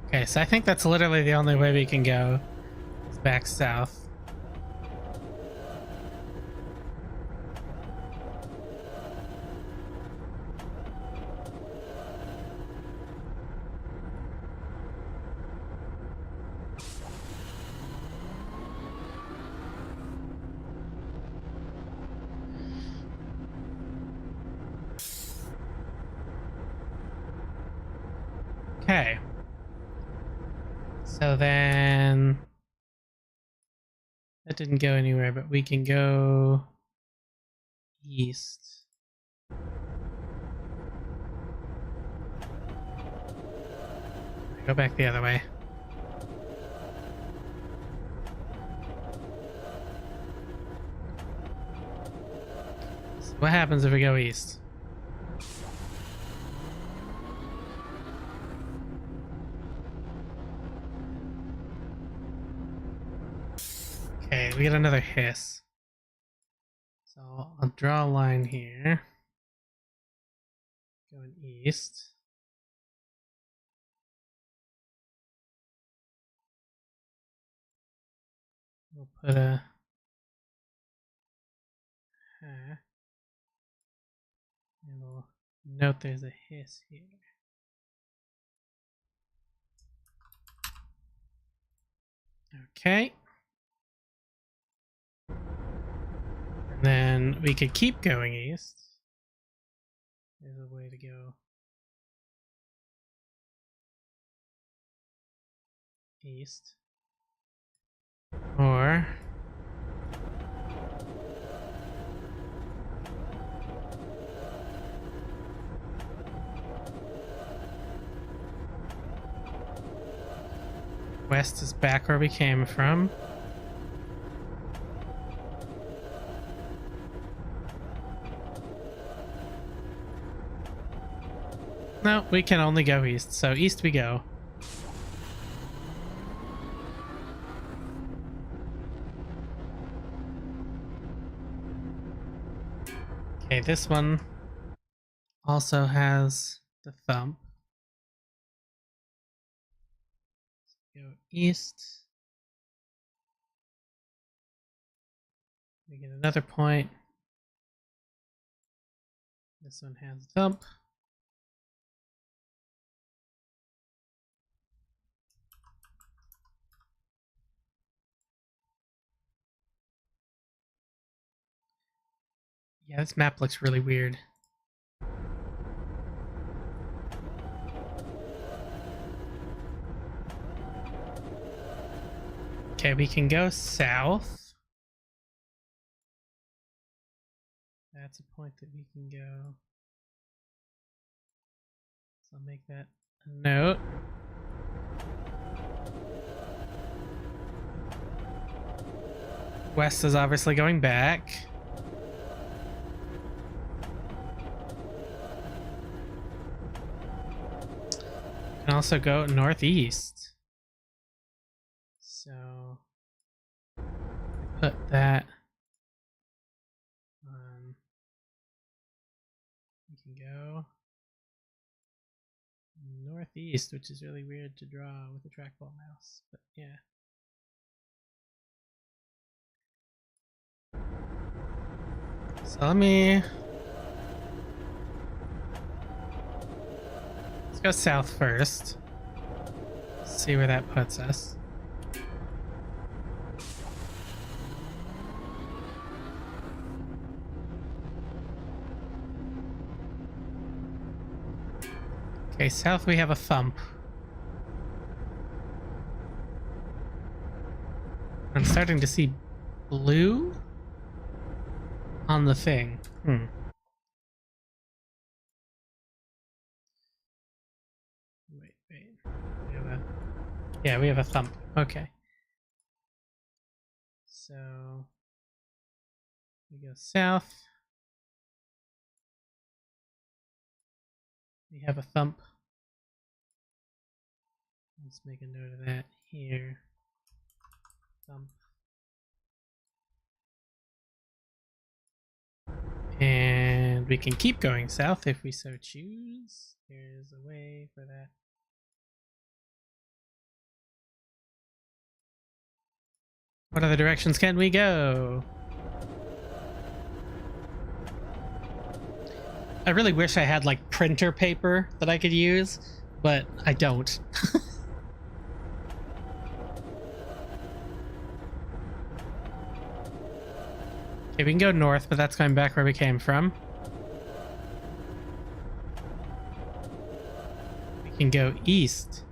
Okay, so I think that's literally the only way we can go. Is back south. Okay. So then that didn't go anywhere, but we can go east. Go back the other way. So what happens if we go east? Okay, we get another hiss. So I'll draw a line here. Going east. We'll put a and we'll note there's a hiss here. Okay. And then we could keep going east. There's a way to go east. Or west is back where we came from. No, we can only go east, so east we go. Okay, this one also has the thump. Go east. We get another point. This one has a thump. Yeah, this map looks really weird. Okay, we can go south. That's a point that we can go. So I'll make that a note. West is obviously going back. You can also go northeast. So put that go northeast, which is really weird to draw with a trackball mouse, but yeah. So let's go south first. See where that puts us. Okay, south we have a thump. I'm starting to see blue on the thing. Wait. We have a thump. Okay. So we go south. We have a thump. Let's make a note of that here. Thump. And we can keep going south if we so choose. There's a way for that. What other directions can we go? I really wish I had like printer paper that I could use, but I don't. Okay, we can go north, but that's going back where we came from. We can go east.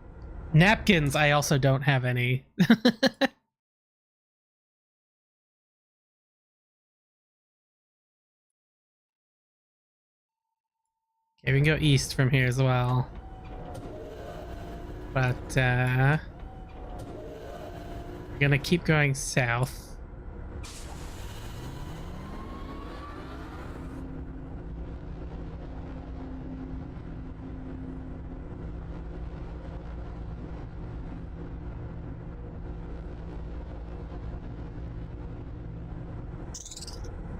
Napkins, I also don't have any. Okay, we can go east from here as well. But, we're gonna keep going south.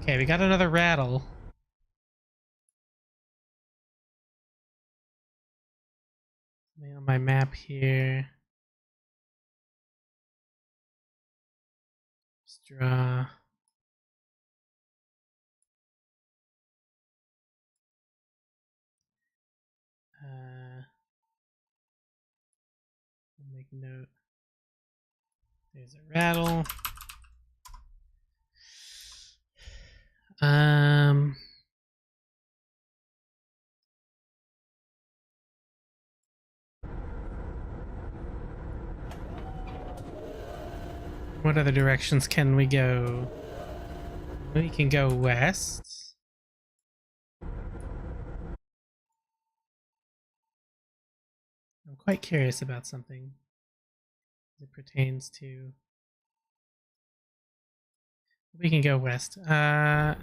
Okay, we got another rattle. On my map here. Let's draw. I'll make note. There's a rattle. What other directions can we go? We can go west. I'm quite curious about something as it pertains to. We can go west. Can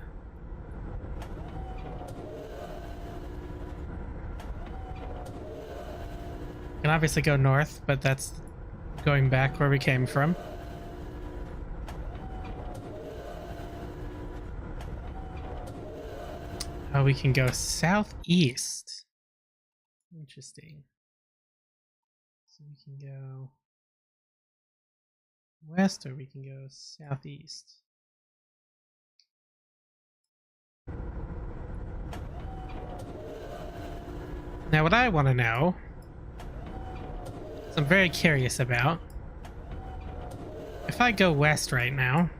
obviously go north, but that's going back where we came from. Oh, we can go southeast. Interesting. So we can go west or we can go southeast. Now what I want to know, I'm very curious about, if I go west right now,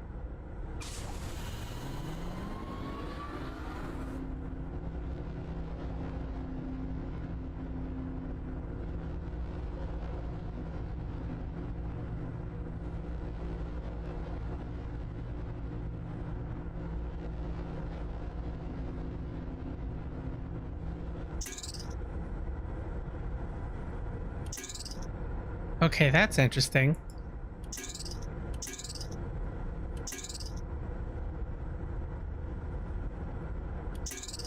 okay, that's interesting.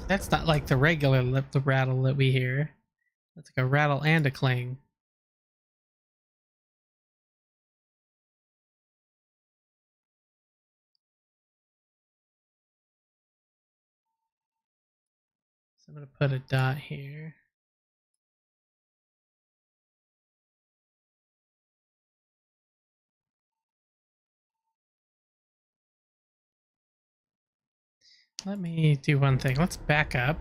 That's not like the regular the rattle that we hear. That's like a rattle and a clang. So I'm going to put a dot here. Let me do one thing. Let's back up.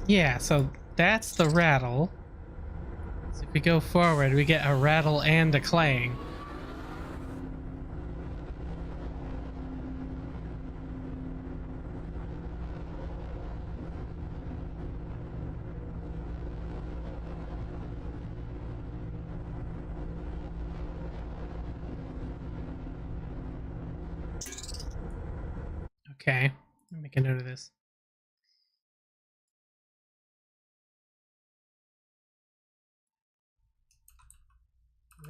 Yeah, so that's the rattle. So if we go forward, we get a rattle and a clang. Okay, I'll make a note of this.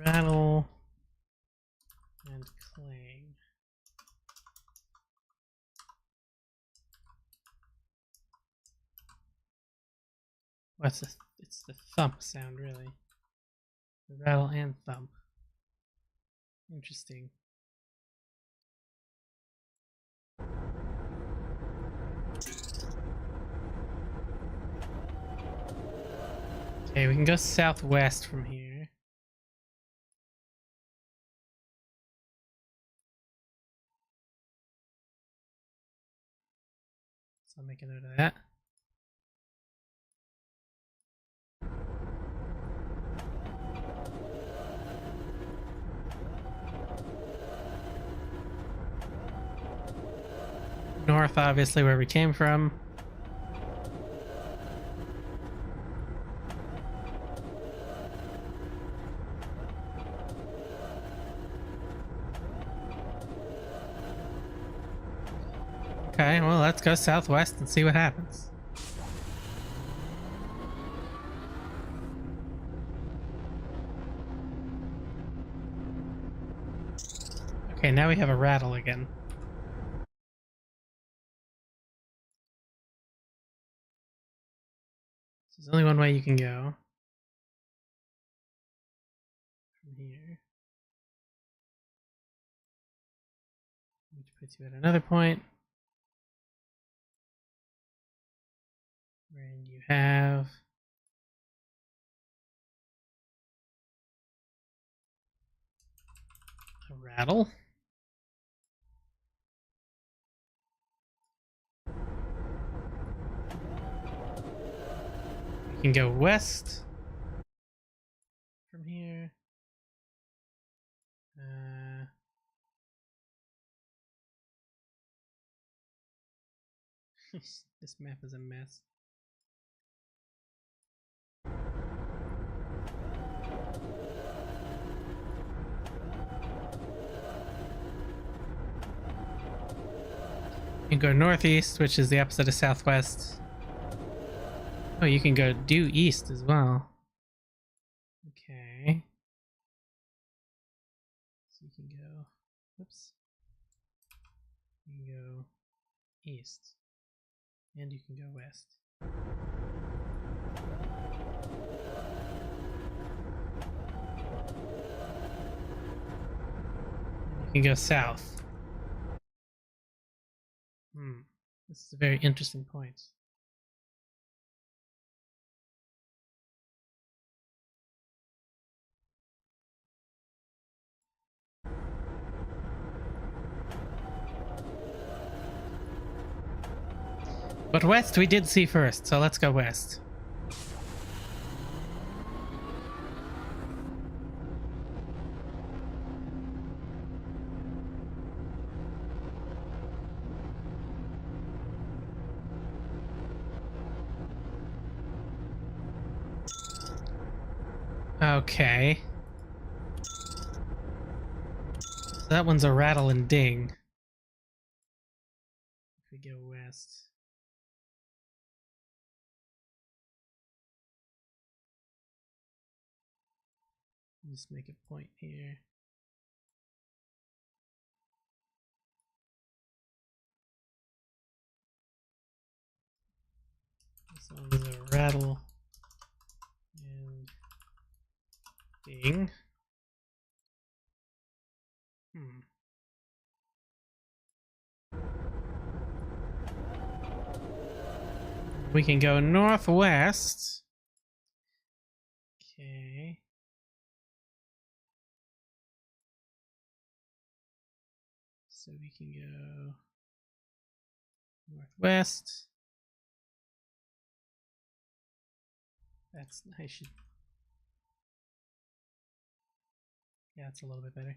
Rattle and clang. What's this? It's the thump sound, really. The rattle and thump. Interesting. Okay, we can go southwest from here. So I'll make a note of that. North, obviously, where we came from. Okay, well, let's go southwest and see what happens. Okay, now we have a rattle again. So there's only one way you can go. From here. Which puts you at another point. Wherein you have a rattle. You can go west from here. This map is a mess. You can go northeast, which is the opposite of southwest. Oh, you can go due east as well. Okay. So you can go, whoops. You can go east. And you can go west. You can go south. This is a very interesting point. But west we did see first, so let's go west. Okay. So that one's a rattle and ding. If we go west. Just make a point here. This one's a rattle and ding. We can go northwest. Okay. So we can go northwest. I should. Yeah, it's a little bit better.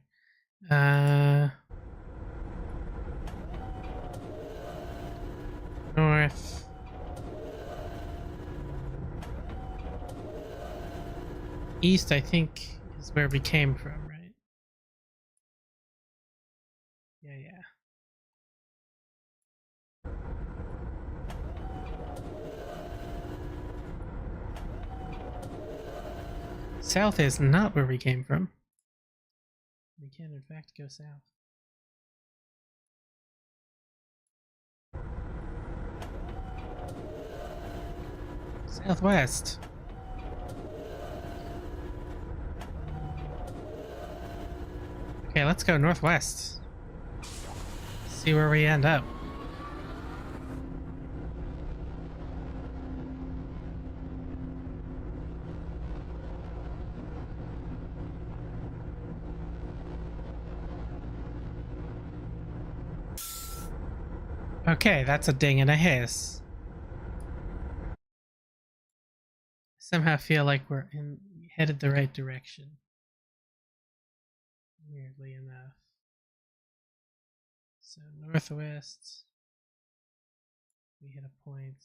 North. East, I think, is where we came from, right? Yeah. South is not where we came from. We can, in fact, go south. Southwest. Okay, let's go northwest. See where we end up. Okay, that's a ding and a hiss. I somehow feel like we're headed the right direction. Weirdly enough. So northwest. We hit a point.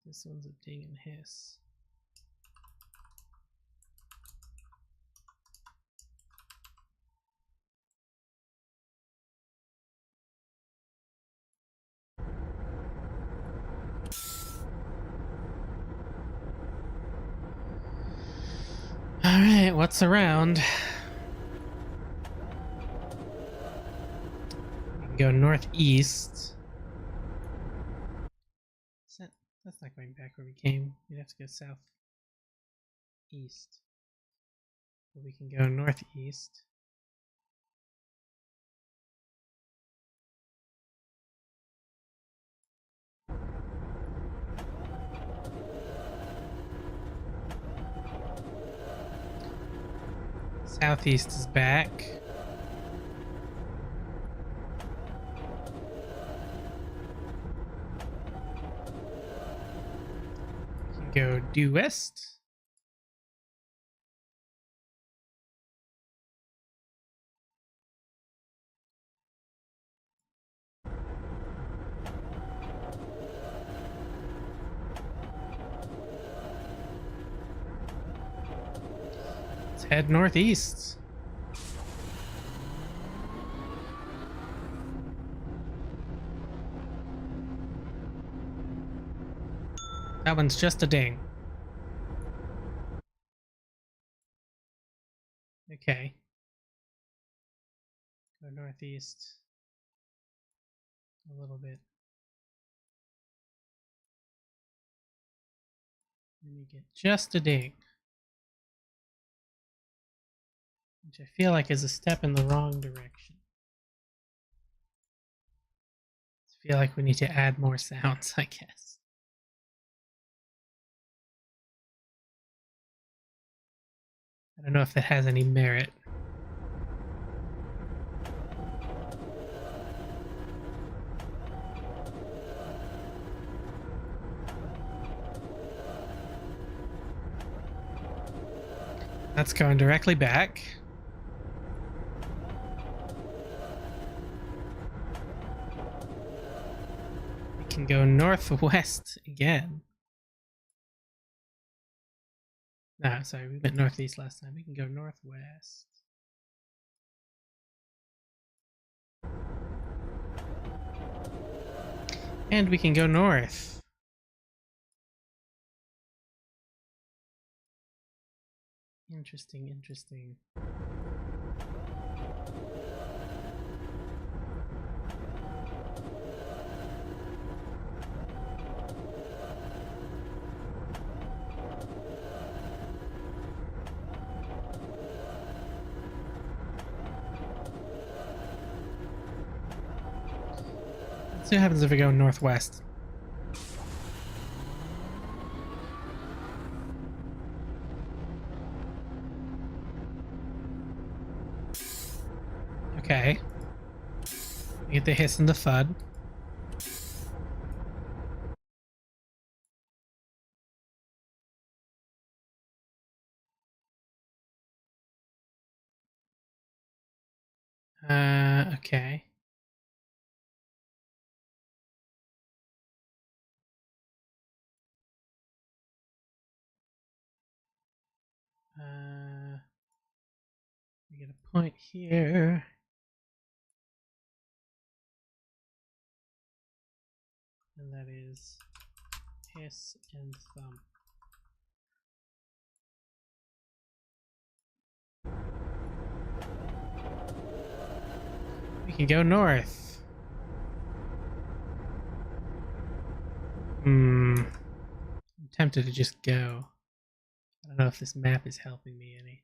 This one's a ding and hiss. Alright, what's around? We can go northeast. That's not going back where we came. We'd have to go southeast. But we can go northeast. Southeast is back. We can go due west. Let's head northeast. That one's just a ding. Okay. Go northeast a little bit. And you get just a ding. Which I feel like is a step in the wrong direction. I feel like we need to add more sounds, I guess. I don't know if that has any merit. That's going directly back. We can go northwest again. No, sorry, we went northeast last time. We can go northwest. And we can go north. Interesting. Let's see what happens if we go northwest. Okay. We get the hiss and the thud. Okay. We get a point here. And that is hiss and thump. We can go north. I'm tempted to just go. I don't know if this map is helping me any.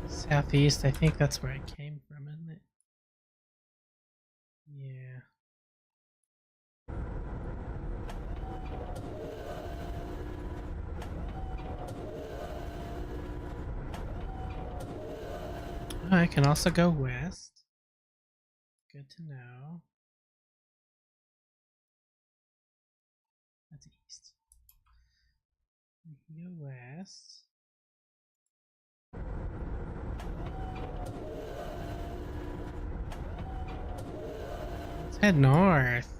Southeast, I think that's where I came from, isn't it? Yeah. I can also go west. Good to know. That's east. We can go west. Let's head north.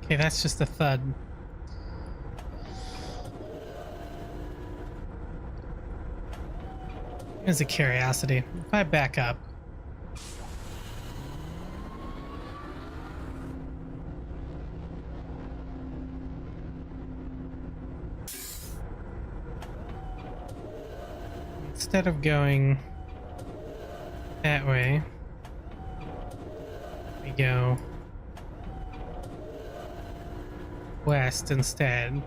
Okay, that's just a thud. Here's a curiosity. If I back up, instead of going that way, we go west instead.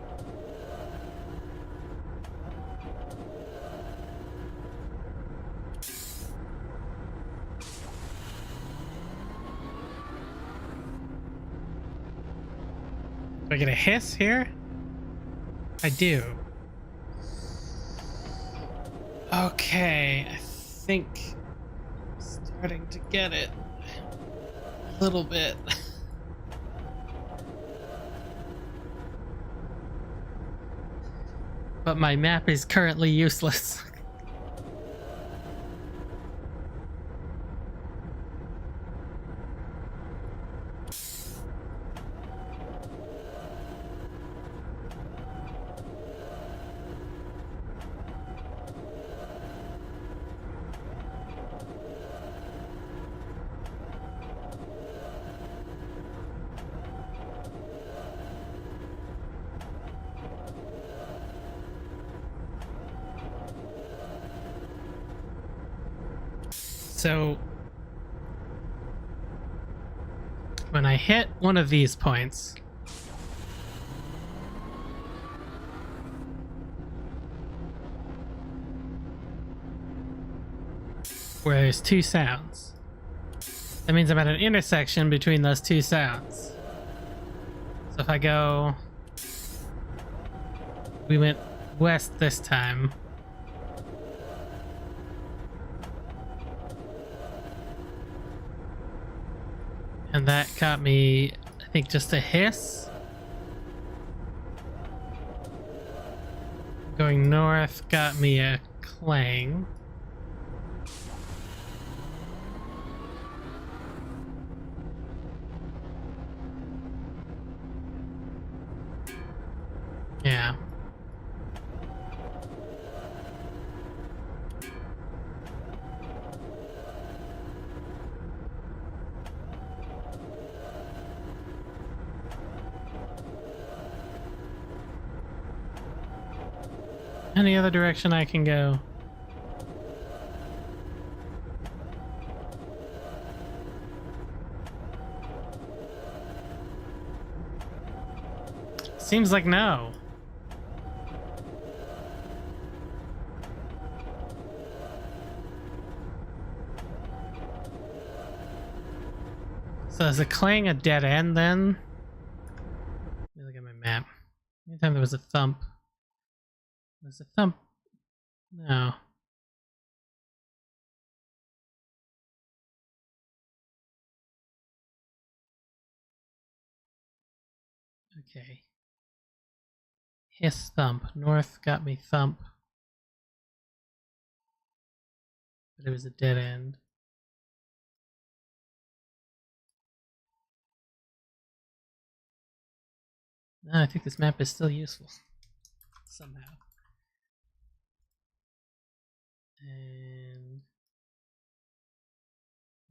Do I get a hiss here? I do. Okay, I think I'm starting to get it a little bit. But my map is currently useless. So when I hit one of these points, where there's two sounds, that means I'm at an intersection between those two sounds. So if I go, we went west this time. And that got me, I think, just a hiss. Going north got me a clang. Yeah. Any other direction I can go? Seems like no. So is the clang a dead end then? Let me look at my map. Anytime there was a thump. There's a thump. No. Okay. Hiss thump. North got me thump. But it was a dead end. No, I think this map is still useful. Somehow. And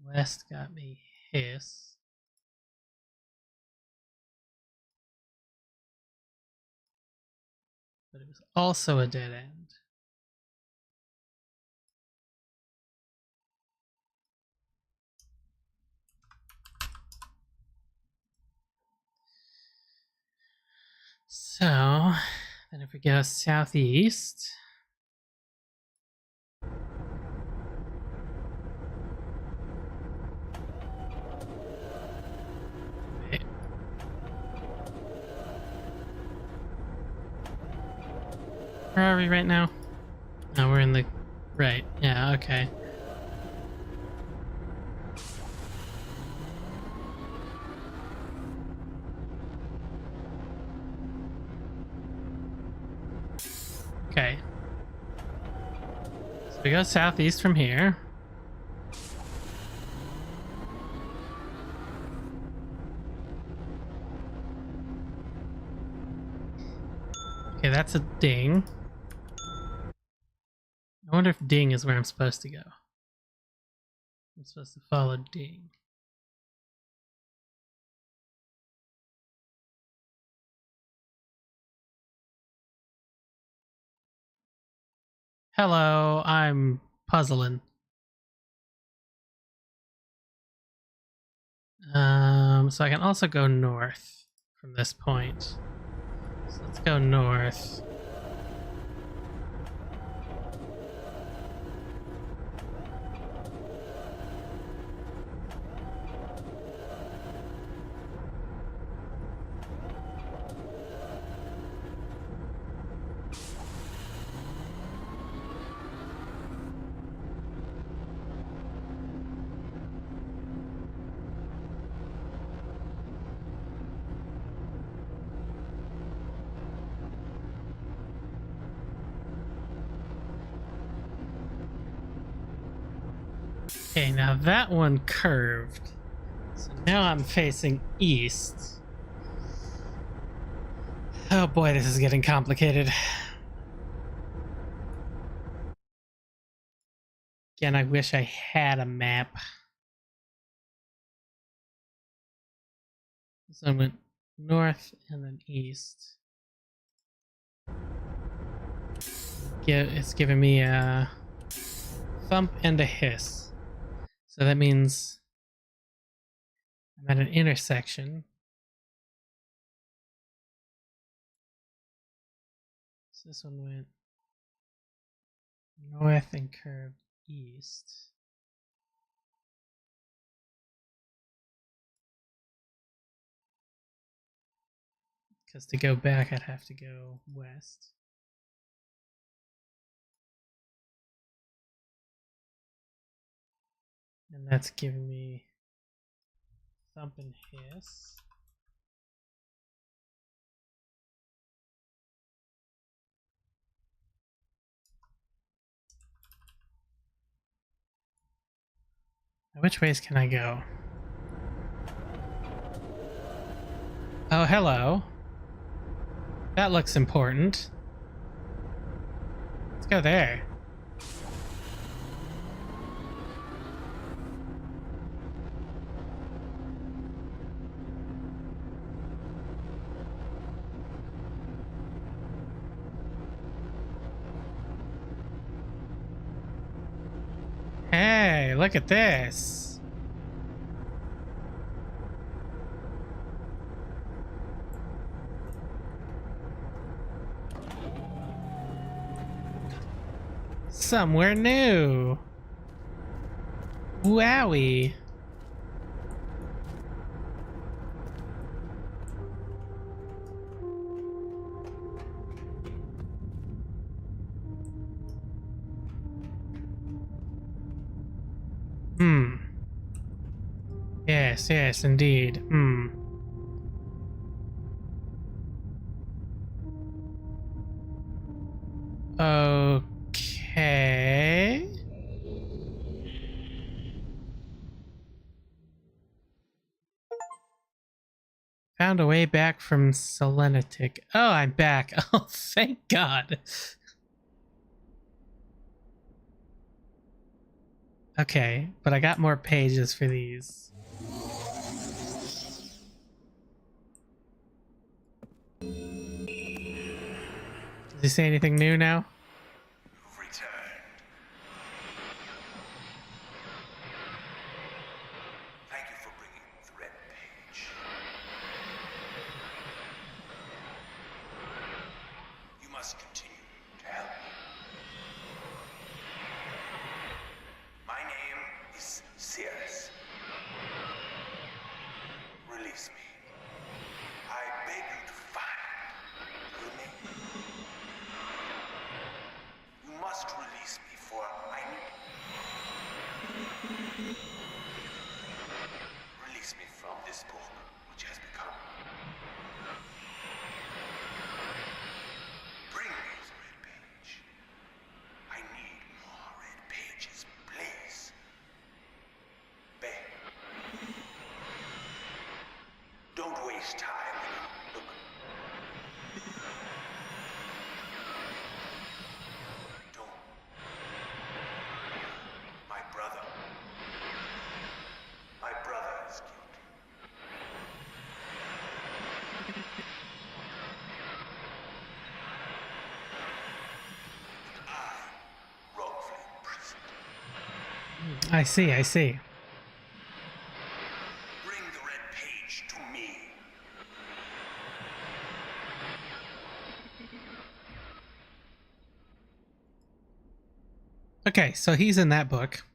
west got me hiss. But it was also a dead end. So, then if we go southeast, wait. Where are we right now? Oh, we're in the right. Yeah, okay. Okay. So we go southeast from here. Okay, that's a ding. I wonder if ding is where I'm supposed to go. I'm supposed to follow ding. Hello, I'm puzzling. So I can also go north from this point. So let's go north. Okay, now that one curved. So now I'm facing east. Oh boy, this is getting complicated. Again, I wish I had a map. So I went north and then east. It's giving me a thump and a hiss. So that means I'm at an intersection. So this one went north and curved east. Because to go back, I'd have to go west. And that's giving me thump and hiss. Now, which ways can I go? Oh, hello. That looks important. Let's go there. Okay, look at this. Somewhere new. Wowie. Hmm. Yes, yes, indeed. Hmm. Okay. Found a way back from Selenetic. Oh, I'm back. Oh, thank God. Okay, but I got more pages for these. Does he say anything new now?
You've returned. Thank you for bringing the red page. You must continue to help me. My name is Cirrus. Release me. I beg you to find. You hear me? You must release me, for I need. Release me from this book, which has become. Bring me the red page. I need more red pages, please. Beg. Don't waste time. Look. Don't. My brother. My brother is guilty. And I wrongfully imprisoned.
I see, I see.
Bring the red page to me.
Okay, so he's in that book.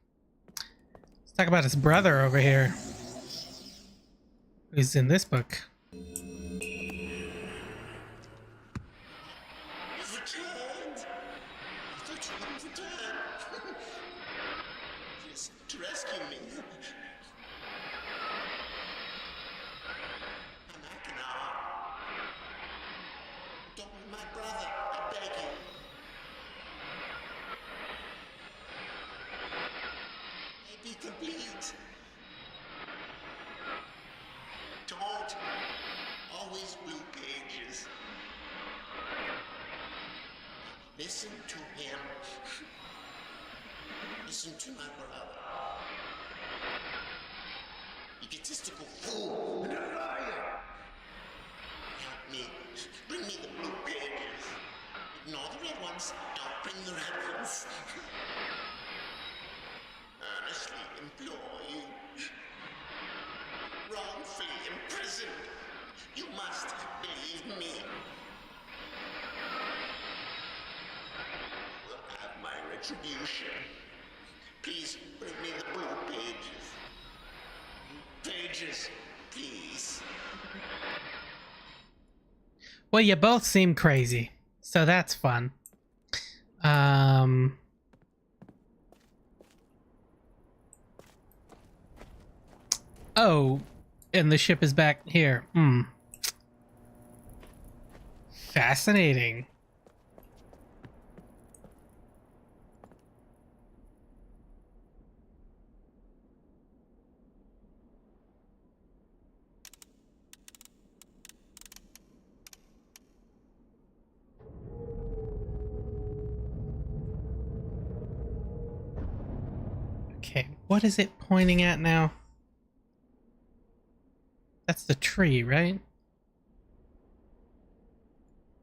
Let's talk about his brother over here. Who's in this book?
You've returned. I thought you wouldn't return. Yes, to rescue me. I'm back now. Don't be my brother, I beg you. Be complete. Don't. Always blue pages. Listen to him. Listen to my brother. Egotistical fool and a liar. Help me. Bring me the blue pages. Ignore the red ones. Don't bring the red ones. Earnestly implore you. Wrongfully imprisoned. You must believe me. Will have my retribution. Please bring me the blue pages. Pages, please.
Well, you both seem crazy, so that's fun. Oh, and the ship is back here. Hmm. Fascinating. Okay, what is it pointing at now? That's the tree, right?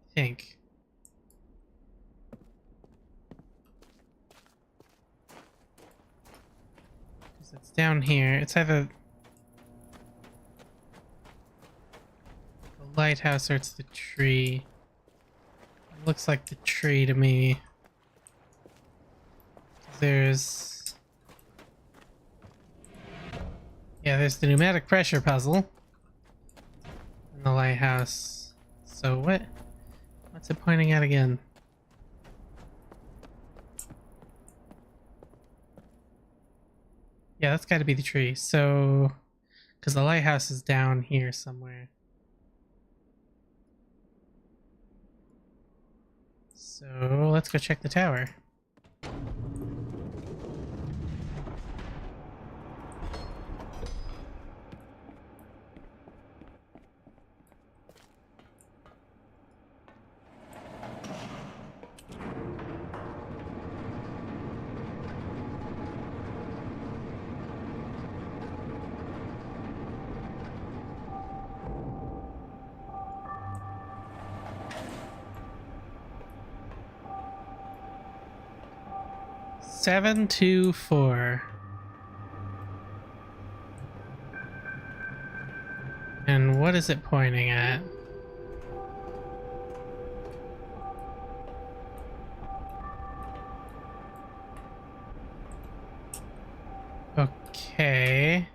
I think. So it's down here. It's either the lighthouse or it's the tree. It looks like the tree to me. There's... Yeah, there's the pneumatic pressure puzzle. And the lighthouse. So what? What's it pointing at again? Yeah, that's got to be the tree. So, because the lighthouse is down here somewhere. So, let's go check the tower. Seven, 2, 4. And what is it pointing at? Okay.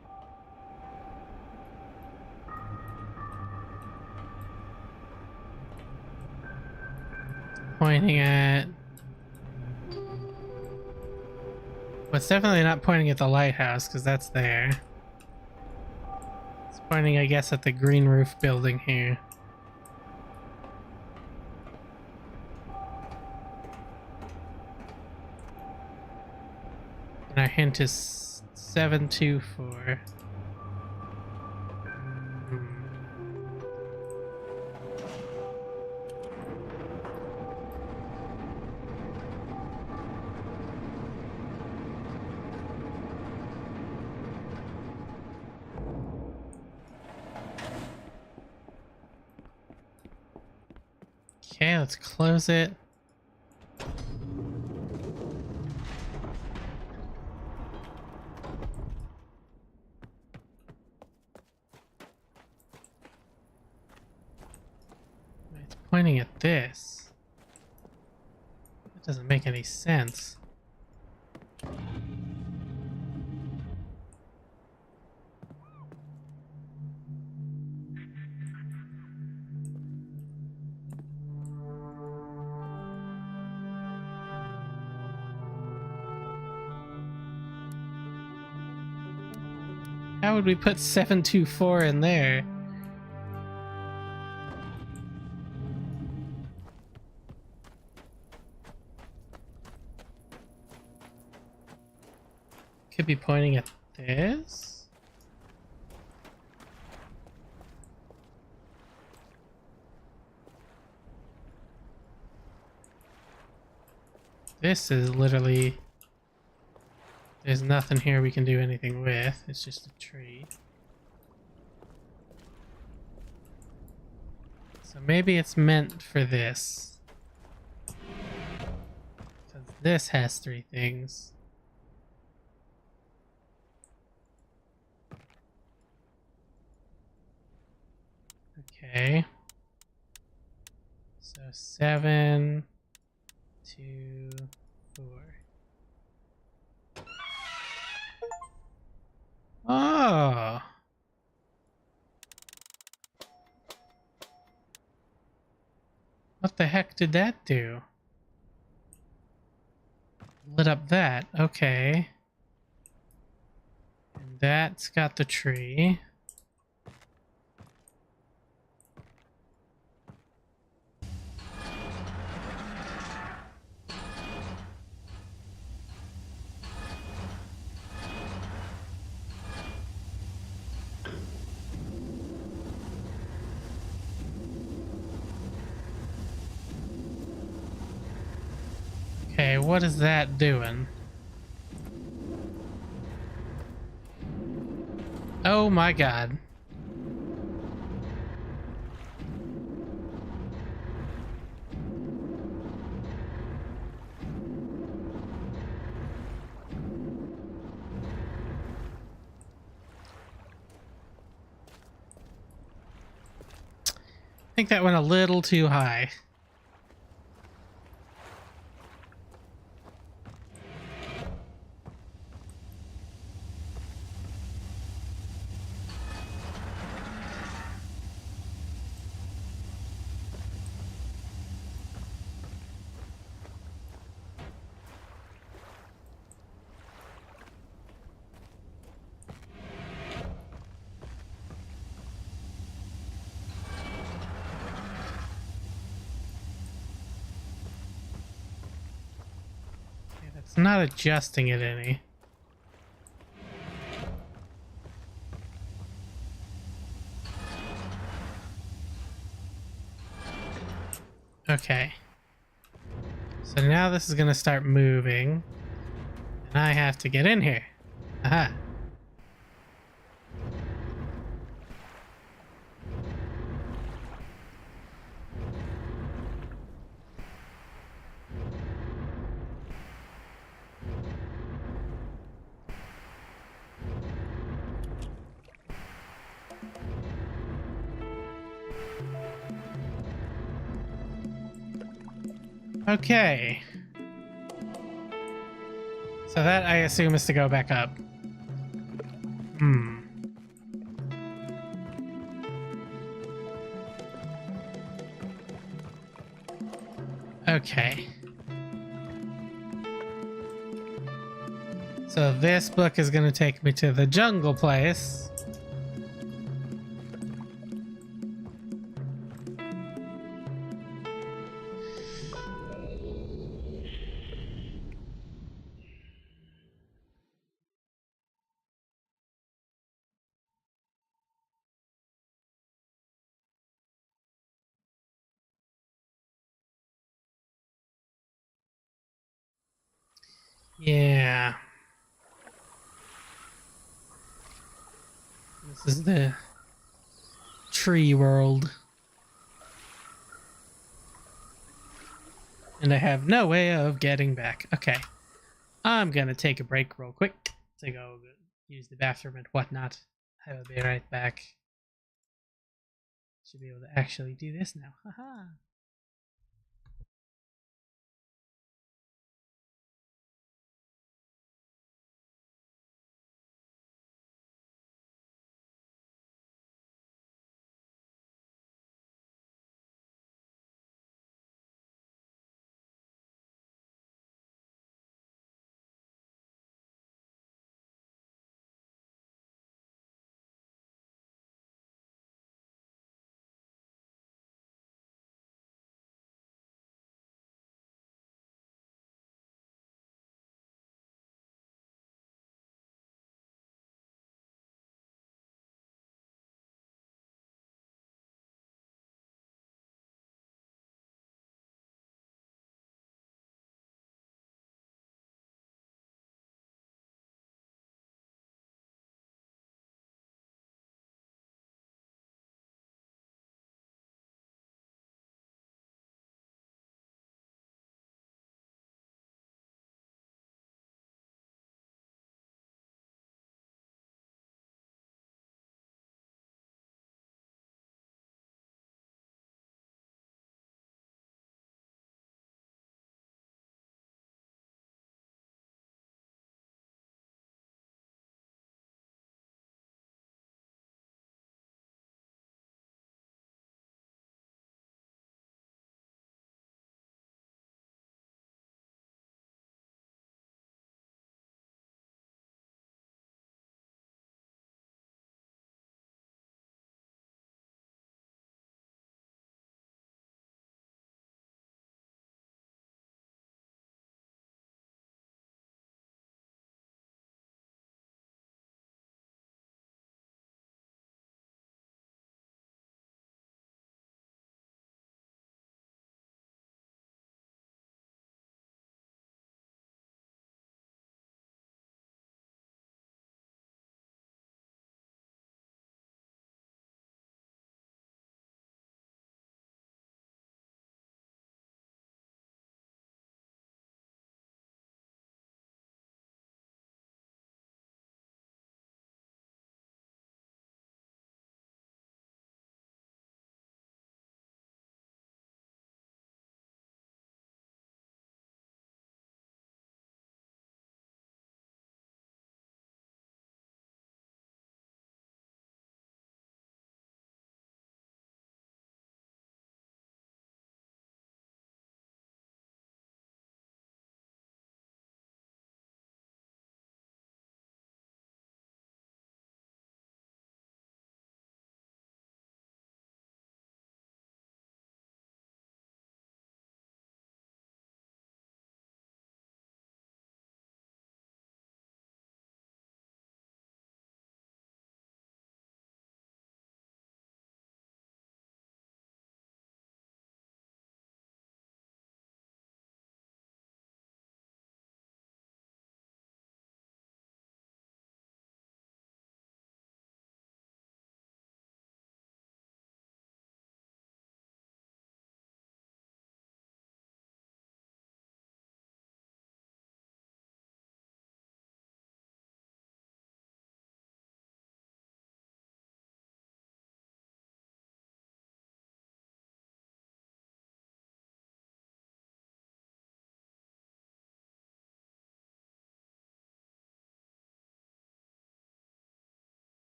Pointing at... Well, it's definitely not pointing at the lighthouse, because that's there. It's pointing, I guess, at the green roof building here. And our hint is 724. Okay, let's close it. It's pointing at this. That doesn't make any sense. How would we put 724 in there? Could be pointing at this? This is literally... There's nothing here we can do anything with. It's just a tree. So maybe it's meant for this. Because this has 3 things. Okay. So 7, 2, 4. Oh. What the heck did that do? Lit up that. Okay. And that's got the tree. Okay, what is that doing? Oh my god. think that went a little too high. Okay, that's not adjusting it any. Okay. So now this is gonna start moving. And I have to get in here. Aha. Okay. So that, I assume, is to go back up. Hmm. Okay. So this book is going to take me to the jungle place. Yeah. This is the tree world. And I have no way of getting back. Okay. I'm gonna take a break real quick to go use the bathroom and whatnot. I will be right back. Should be able to actually do this now. Haha.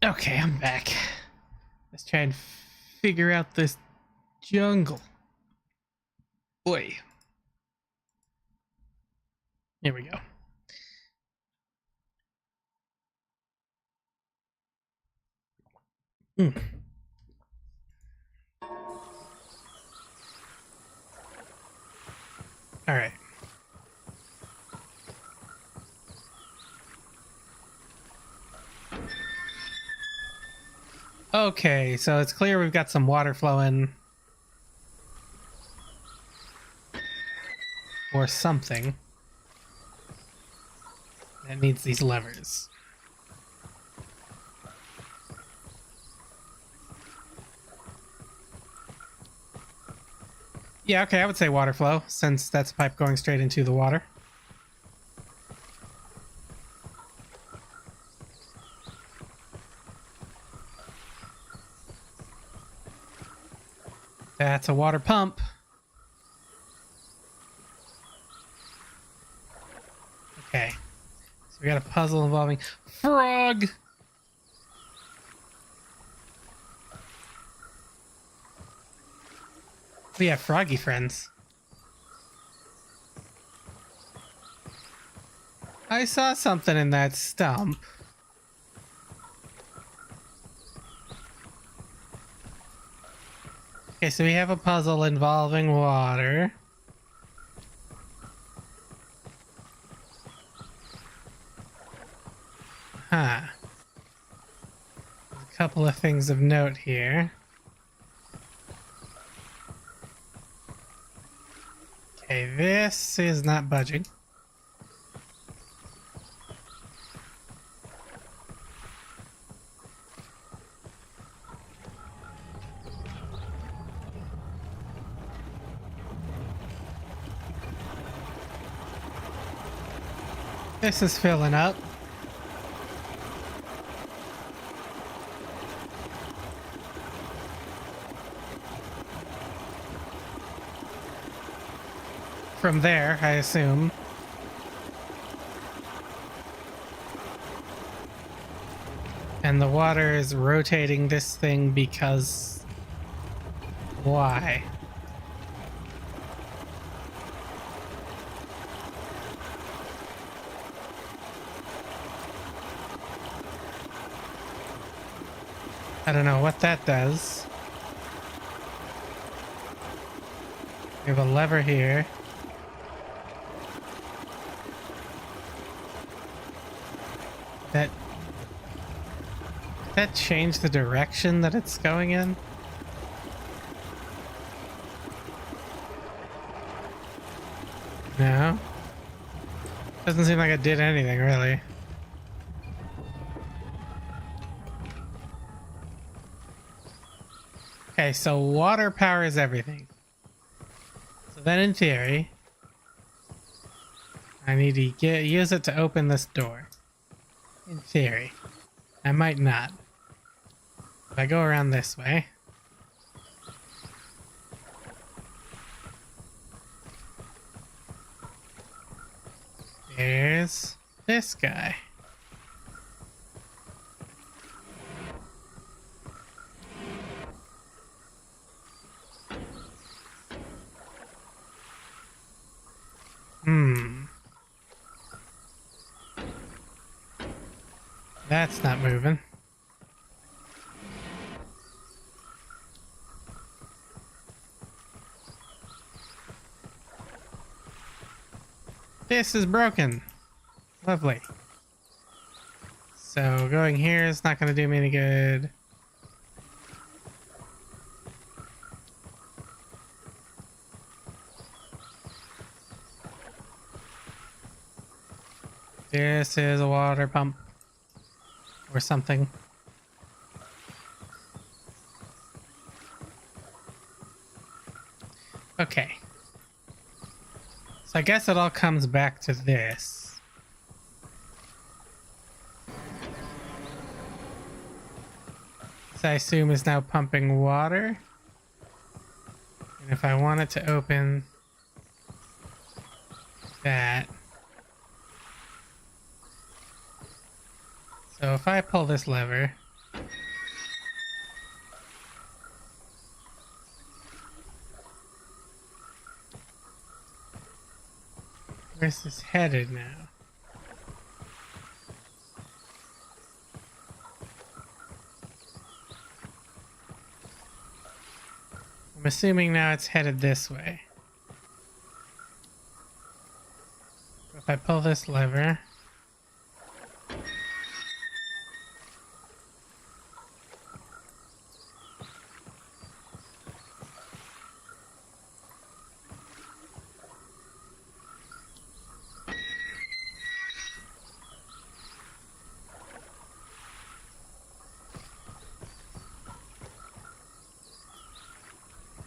Okay, I'm back. Let's try and figure out this jungle. Boy. Here we go. Hmm. All right. Okay, so it's clear we've got some water flowing. Or something. That needs these levers. Yeah, okay, I would say water flow, since that's a pipe going straight into the water. That's a water pump. Okay. So we got a puzzle involving frog. We have froggy friends. I saw something in that stump. Okay, so we have a puzzle involving water. Huh. There's a couple of things of note here. Okay, this is not budging. This is filling up. From there, I assume. And the water is rotating this thing because... why? I don't know what that does. We have a lever here. That change the direction that it's going in? No. Doesn't seem like it did anything, really. Okay, so water powers everything. So then in theory, I need to use it to open this door. In theory. I might not. If I go around this way. There's this guy. That's not moving. This is broken. Lovely. So going here is not going to do me any good. This is a water pump. Or something. Okay. So I guess it all comes back to this. This I assume is now pumping water. And if I want it to open that. So if I pull this lever, Where's this headed now? I'm assuming now it's headed this way. If I pull this lever...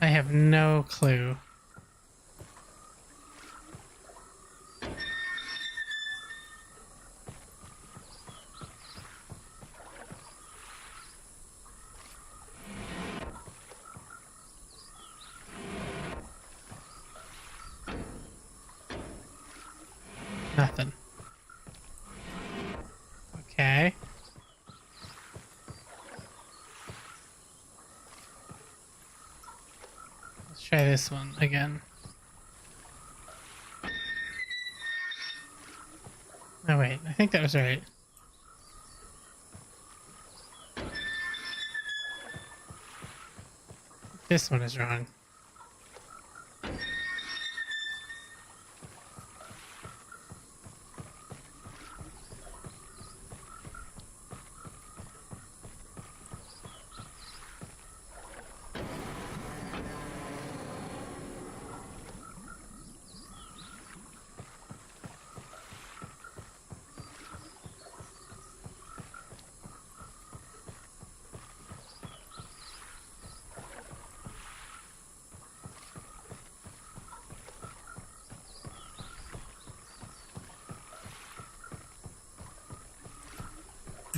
I have no clue. Nothing. Okay. Let's try this one again. Oh wait, I think that was right. This one is wrong.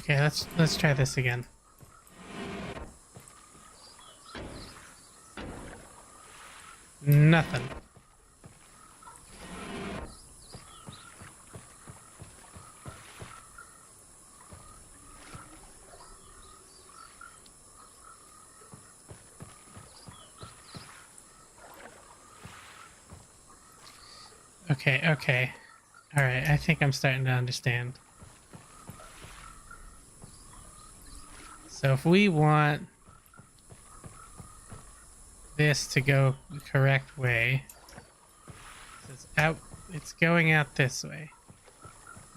Okay, let's try this again. Nothing. Okay. Alright, I think I'm starting to understand. So if we want this to go the correct way, it's going out this way.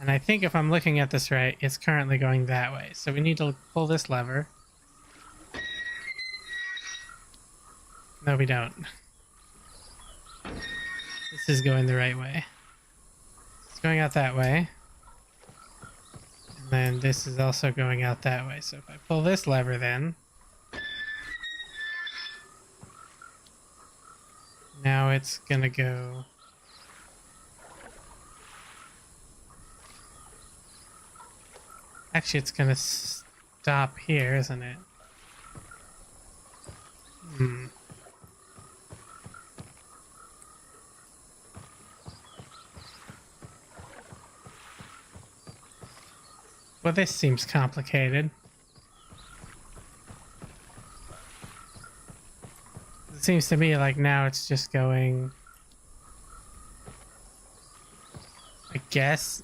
And I think if I'm looking at this right, it's currently going that way. So we need to pull this lever. No, we don't. This is going the right way. It's going out that way. And then this is also going out that way. So if I pull this lever then... Now it's gonna go... Actually, it's gonna stop here, isn't it? Well, this seems complicated. It seems to me like now it's just going... I guess...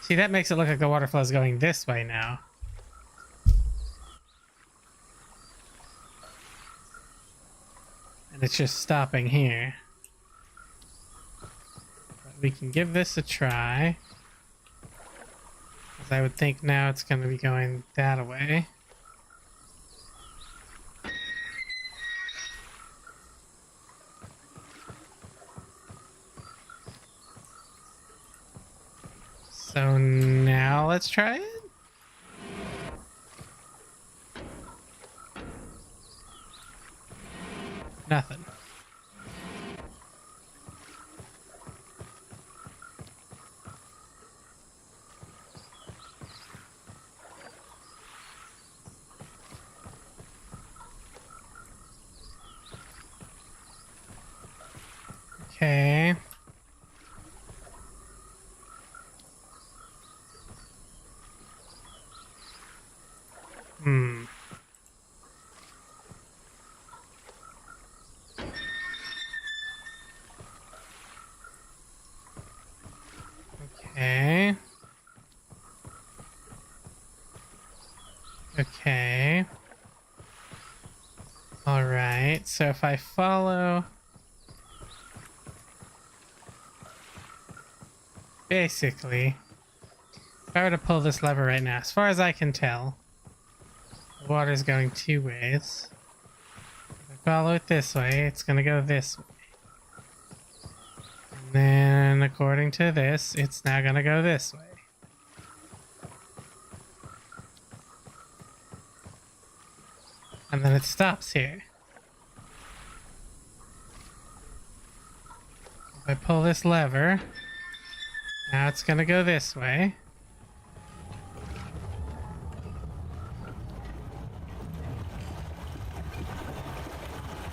See, that makes it look like the water flow is going this way now. And it's just stopping here. But we can give this a try. Because I would think now it's going to be going that way. So now let's try it. Nothing. Okay. so if I follow... Basically, if I were to pull this lever right now, as far as I can tell, the water's going two ways. If I follow it this way, it's going to go this way. And then, according to this, it's now going to go this way. And then it stops here. If I pull this lever, now it's gonna go this way.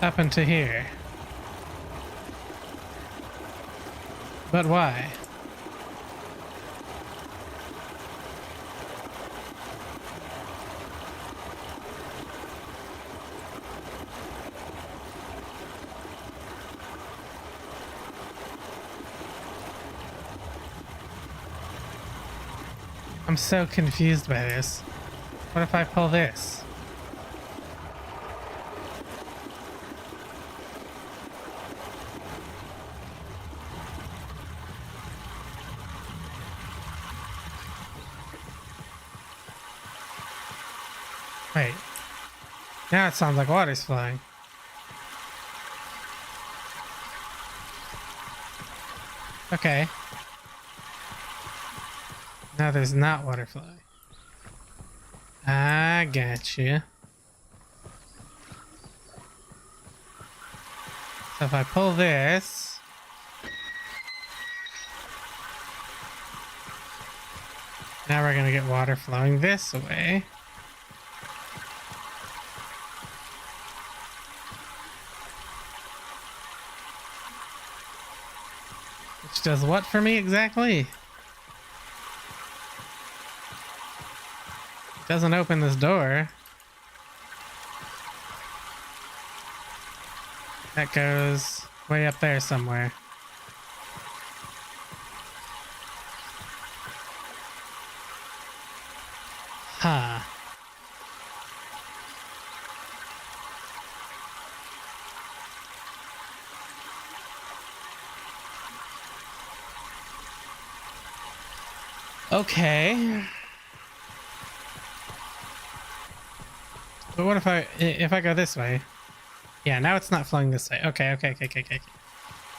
Up into here. But why? I'm so confused by this. What if I pull this? Wait. Now it sounds like water's flowing. Okay. Now there's not water flowing. I gotcha. So if I pull this... Now we're gonna get water flowing this way. Which does what for me exactly? Doesn't open this door. That goes way up there somewhere. Huh. Okay. But what if I go this way? Yeah, now it's not flowing this way. Okay.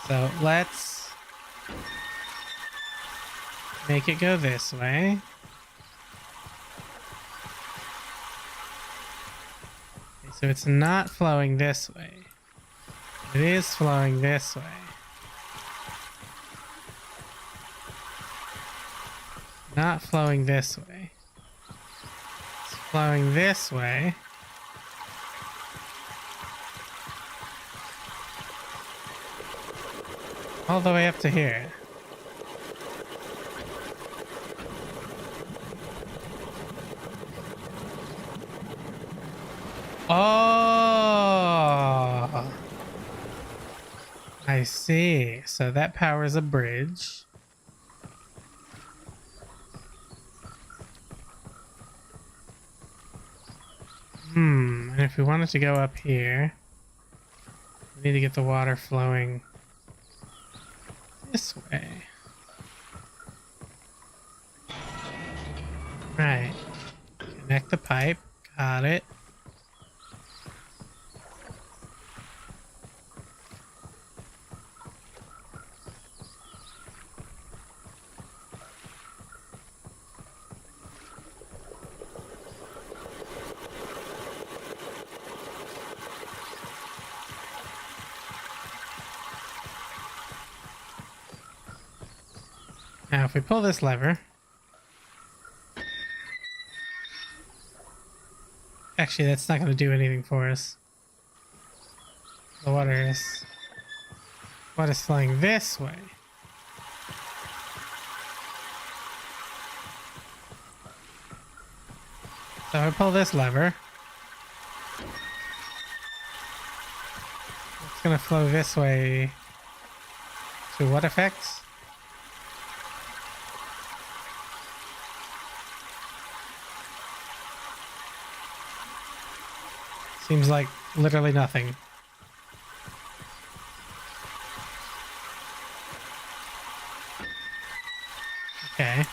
So let's make it go this way. Okay, so it's not flowing this way. It is flowing this way. Not flowing this way. It's flowing this way. All the way up to here. Oh, I see. So that powers a bridge. And if we wanted to go up here, we need to get the water flowing this way. Right. Connect the pipe. Got it. Now if we pull this lever, actually that's not going to do anything for us. The water is flowing this way. So if I pull this lever, it's going to flow this way. To what effect? Seems like literally nothing. Okay.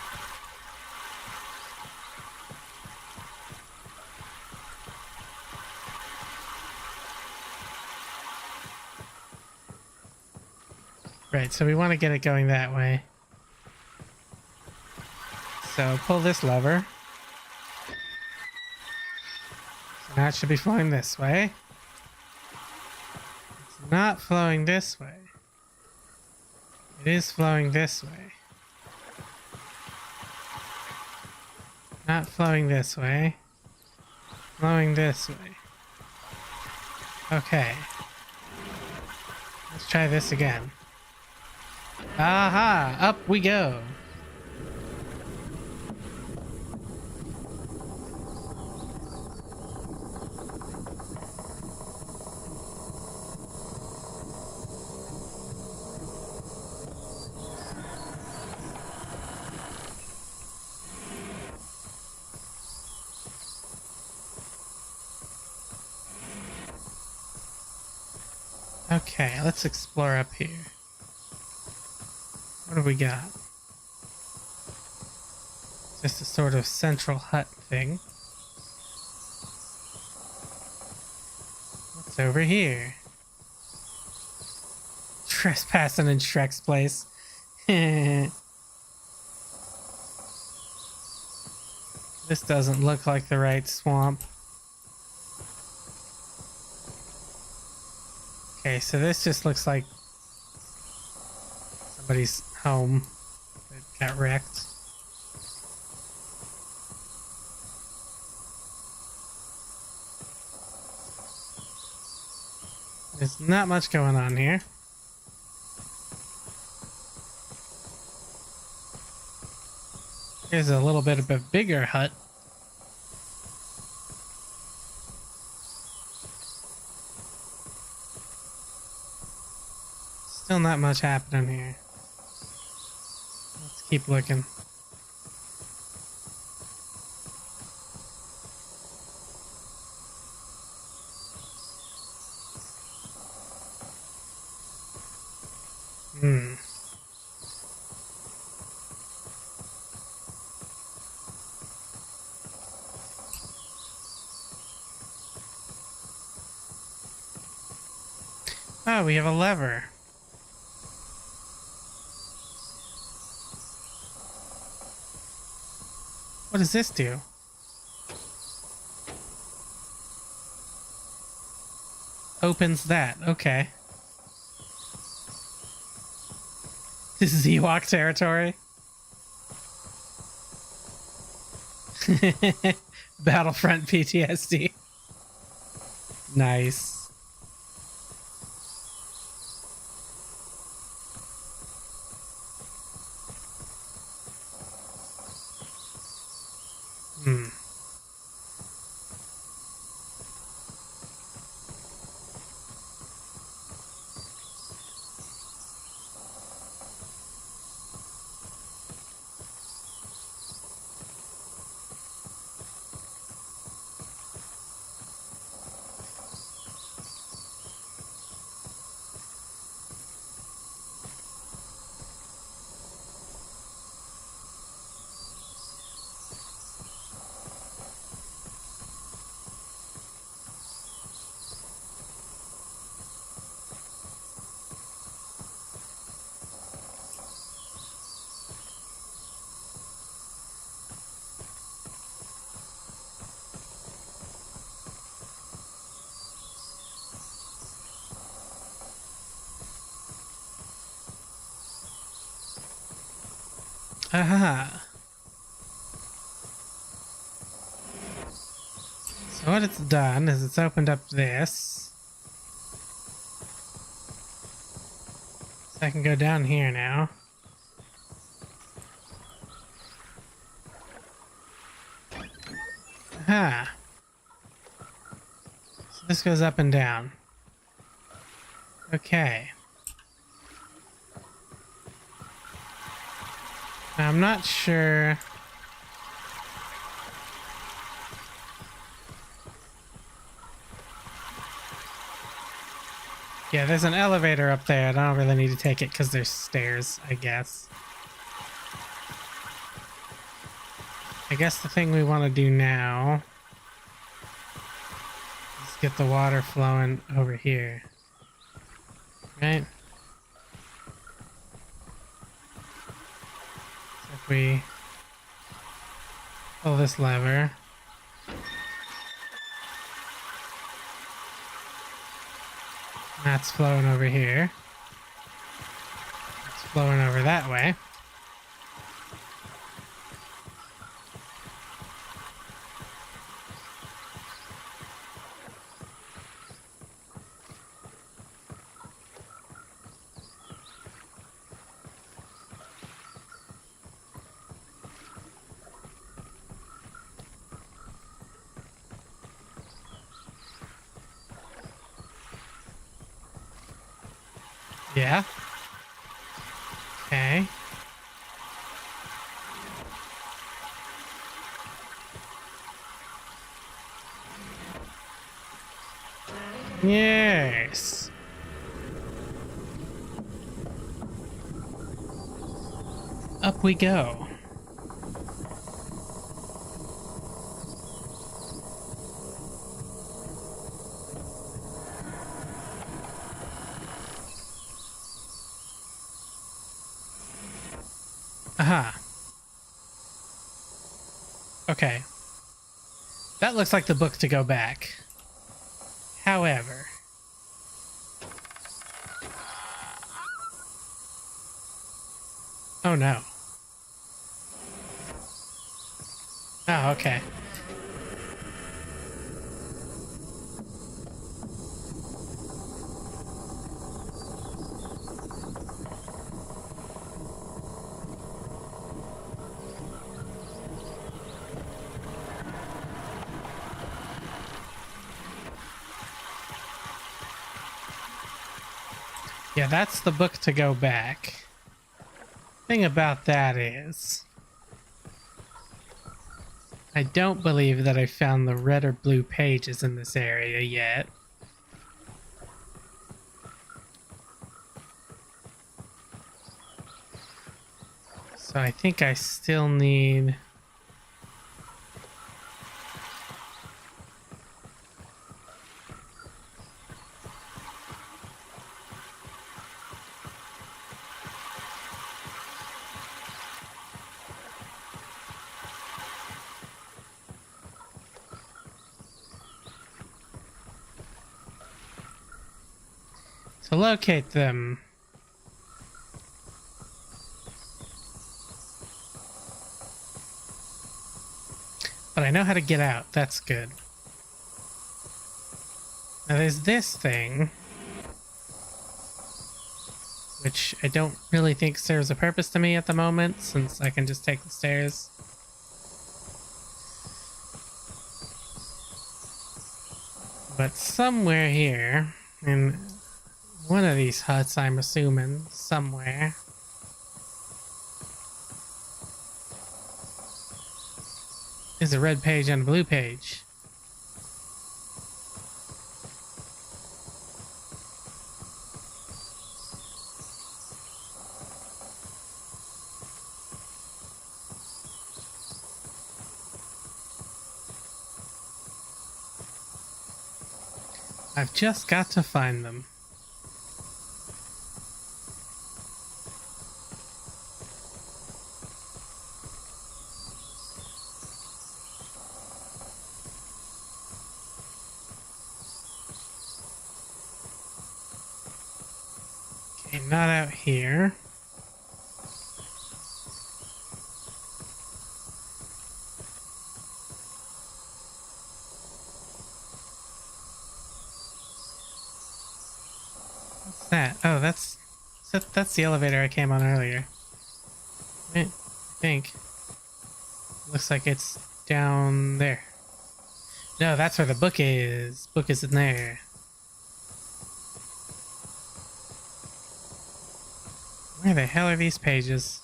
Right, so we want to get it going that way. So pull this lever. So now it should be flowing this way. It's not flowing this way. It is flowing this way. Not flowing this way. Flowing this way. Okay. Let's try this again. Aha! Up we go! Okay, let's explore up here. What have we got? Just a sort of central hut thing. What's over here? Trespassing in Shrek's place. This doesn't look like the right swamp. Okay, so this just looks like somebody's home that got wrecked. There's not much going on here. Here's a little bit of a bigger hut. Still not much happening here. Let's keep looking. Oh, we have a lever. What does this do? Opens that. Okay. This is Ewok territory. Battlefront PTSD. Nice. Aha. So what it's done is it's opened up this. So I can go down here now. Aha. So this goes up and down. Okay. Now, I'm not sure. Yeah, there's an elevator up there. I don't really need to take it because there's stairs, I guess. I guess the thing we want to do now is get the water flowing over here. Right? So if we pull this lever, that's flowing over here. It's flowing over that way. Yeah. Okay. Yes. Up we go. Aha. Okay. That looks like the book to go back. However, oh no. Oh, okay. Yeah, that's the book to go back. Thing about that is, I don't believe that I found the red or blue pages in this area yet. So I think I still need... to locate them. But I know how to get out. That's good. Now there's this thing, which I don't really think serves a purpose to me at the moment, since I can just take the stairs. But somewhere here, in one of these huts, I'm assuming, somewhere, is a red page and a blue page. I've just got to find them. Okay, not out here. What's that? Oh, that's the elevator I came on earlier. I think. Looks like it's down there. No, that's where the book is. Book is in there. Where the hell are these pages?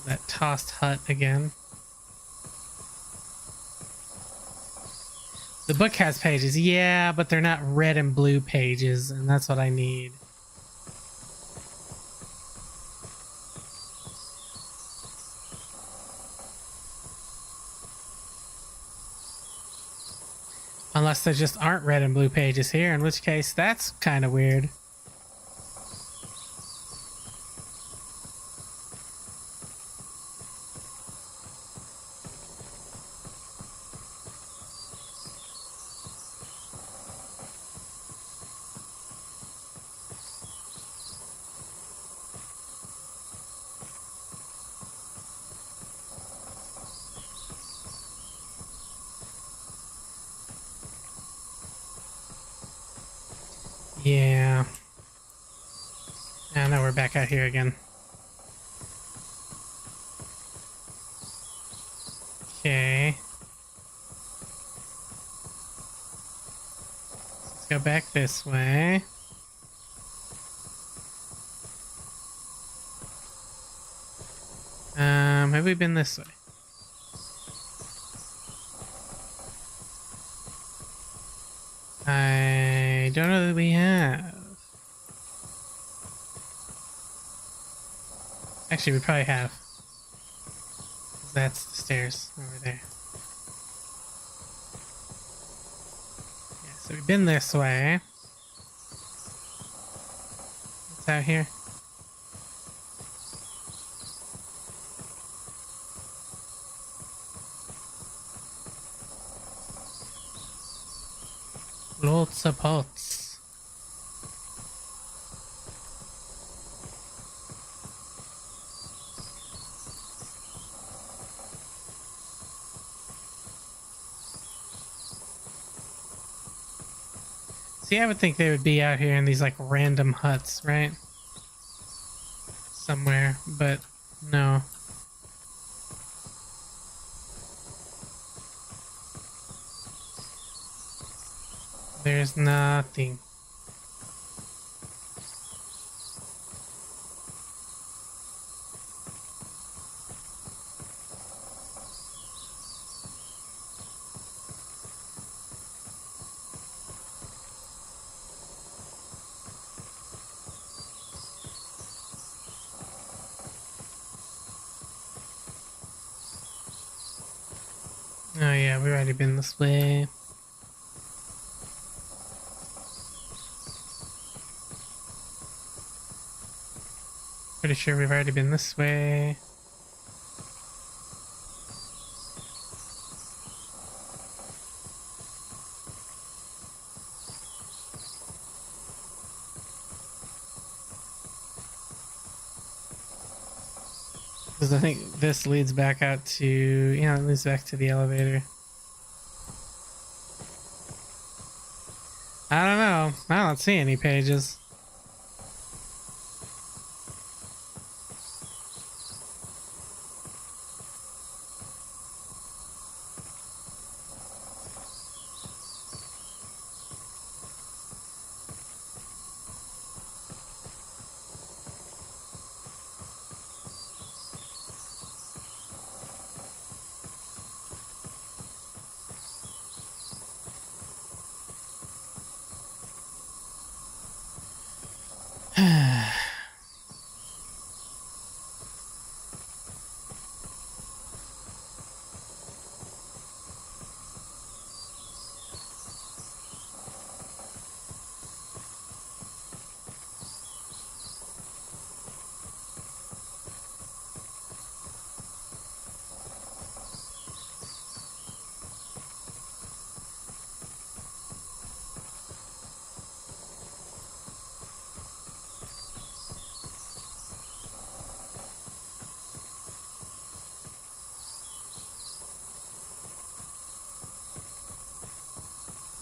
That tossed hut again. The book has pages, yeah, but they're not red and blue pages, and that's what I need. Unless there just aren't red and blue pages here, in which case that's kind of weird. Yeah. Now we're back out here again. Okay. Let's go back this way. Have we been this way? I don't know that we have. Actually, we probably have. That's the stairs over there. Yeah, so we've been this way. What's out here? Lots of pots. See, I would think they would be out here in these like random huts, right? Somewhere, but no. There's nothing. Oh yeah, we've already been this way. Pretty sure we've already been this way. Because I think this leads back out to, yeah, it leads back to the elevator. I don't know. I don't see any pages.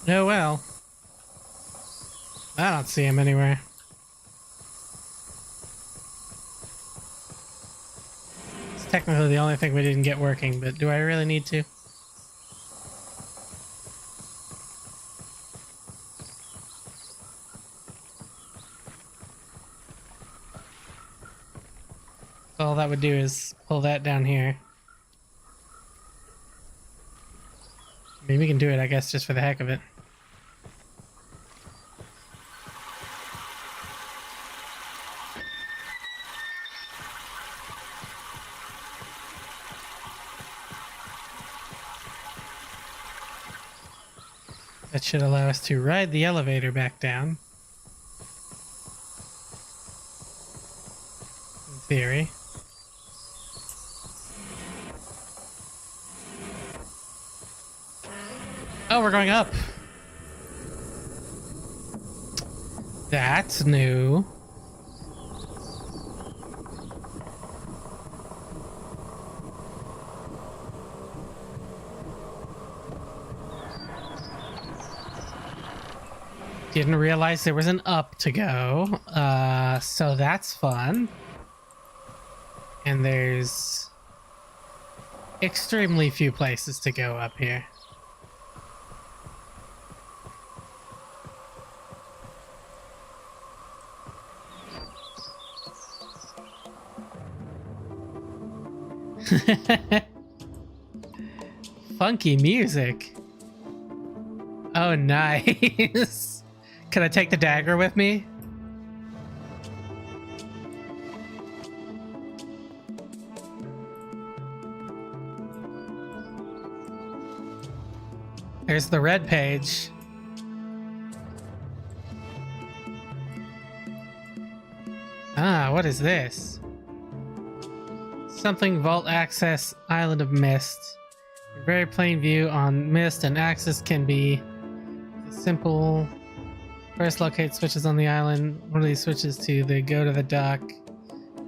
Oh well. I don't see him anywhere. It's technically the only thing we didn't get working, but do I really need to? All that would do is pull that down here. Maybe we can do it, I guess, just for the heck of it. That should allow us to ride the elevator back down. In theory. Oh, we're going up. That's new. Didn't realize there was an up to go. So that's fun. And there's extremely few places to go up here. Funky music. Oh, nice. Can I take the dagger with me? There's the red page. Ah, what is this? Something vault access island of Myst. A very plain view on Myst and access can be simple. First locate switches on the island. One of these switches to the go to the dock.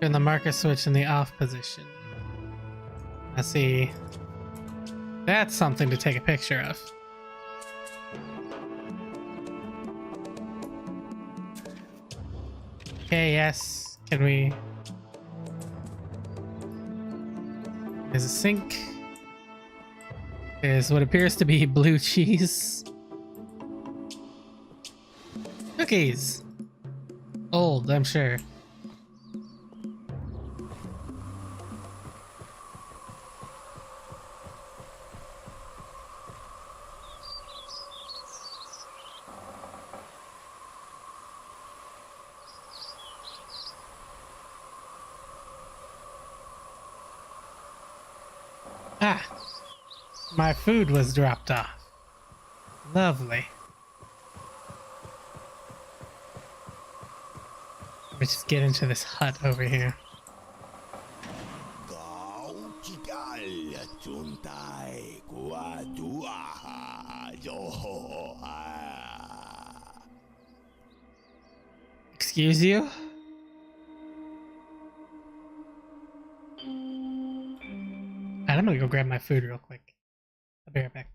Turn the marker switch in the off position. I see. That's something to take a picture of. Okay, yes. Can we... There's a sink. There's what appears to be blue cheese. Cookies. Old, I'm sure. Ah, my food was dropped off. Lovely. Let me just get into this hut over here. Excuse you? I'm gonna go grab my food real quick. I'll be right back.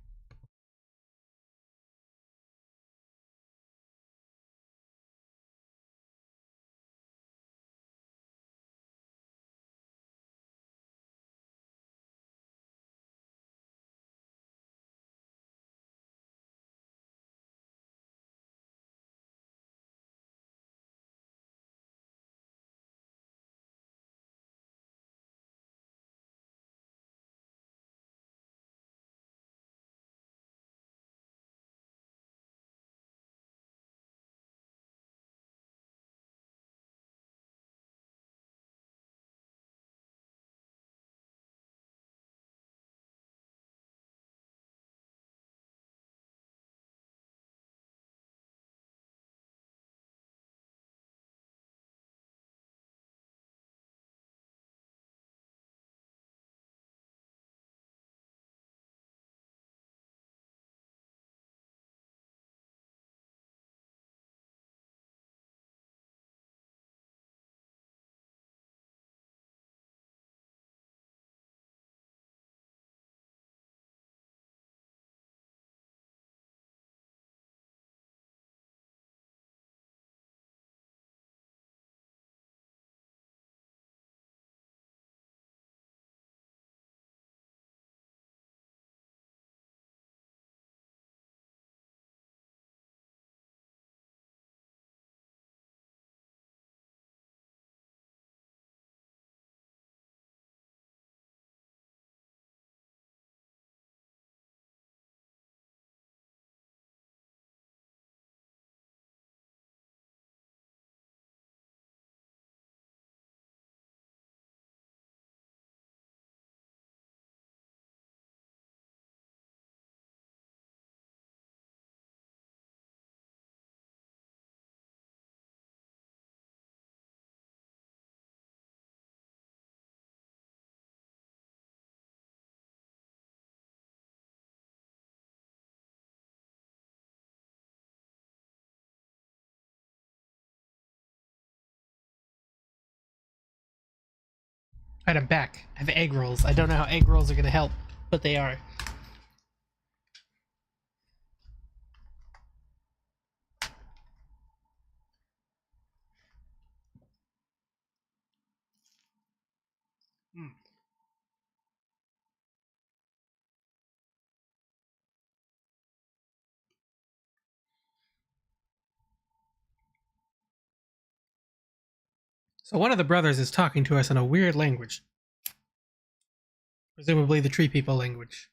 Alright, I'm back. I have egg rolls. I don't know how egg rolls are gonna help, but they are. So one of the brothers is talking to us in a weird language. Presumably the tree people language.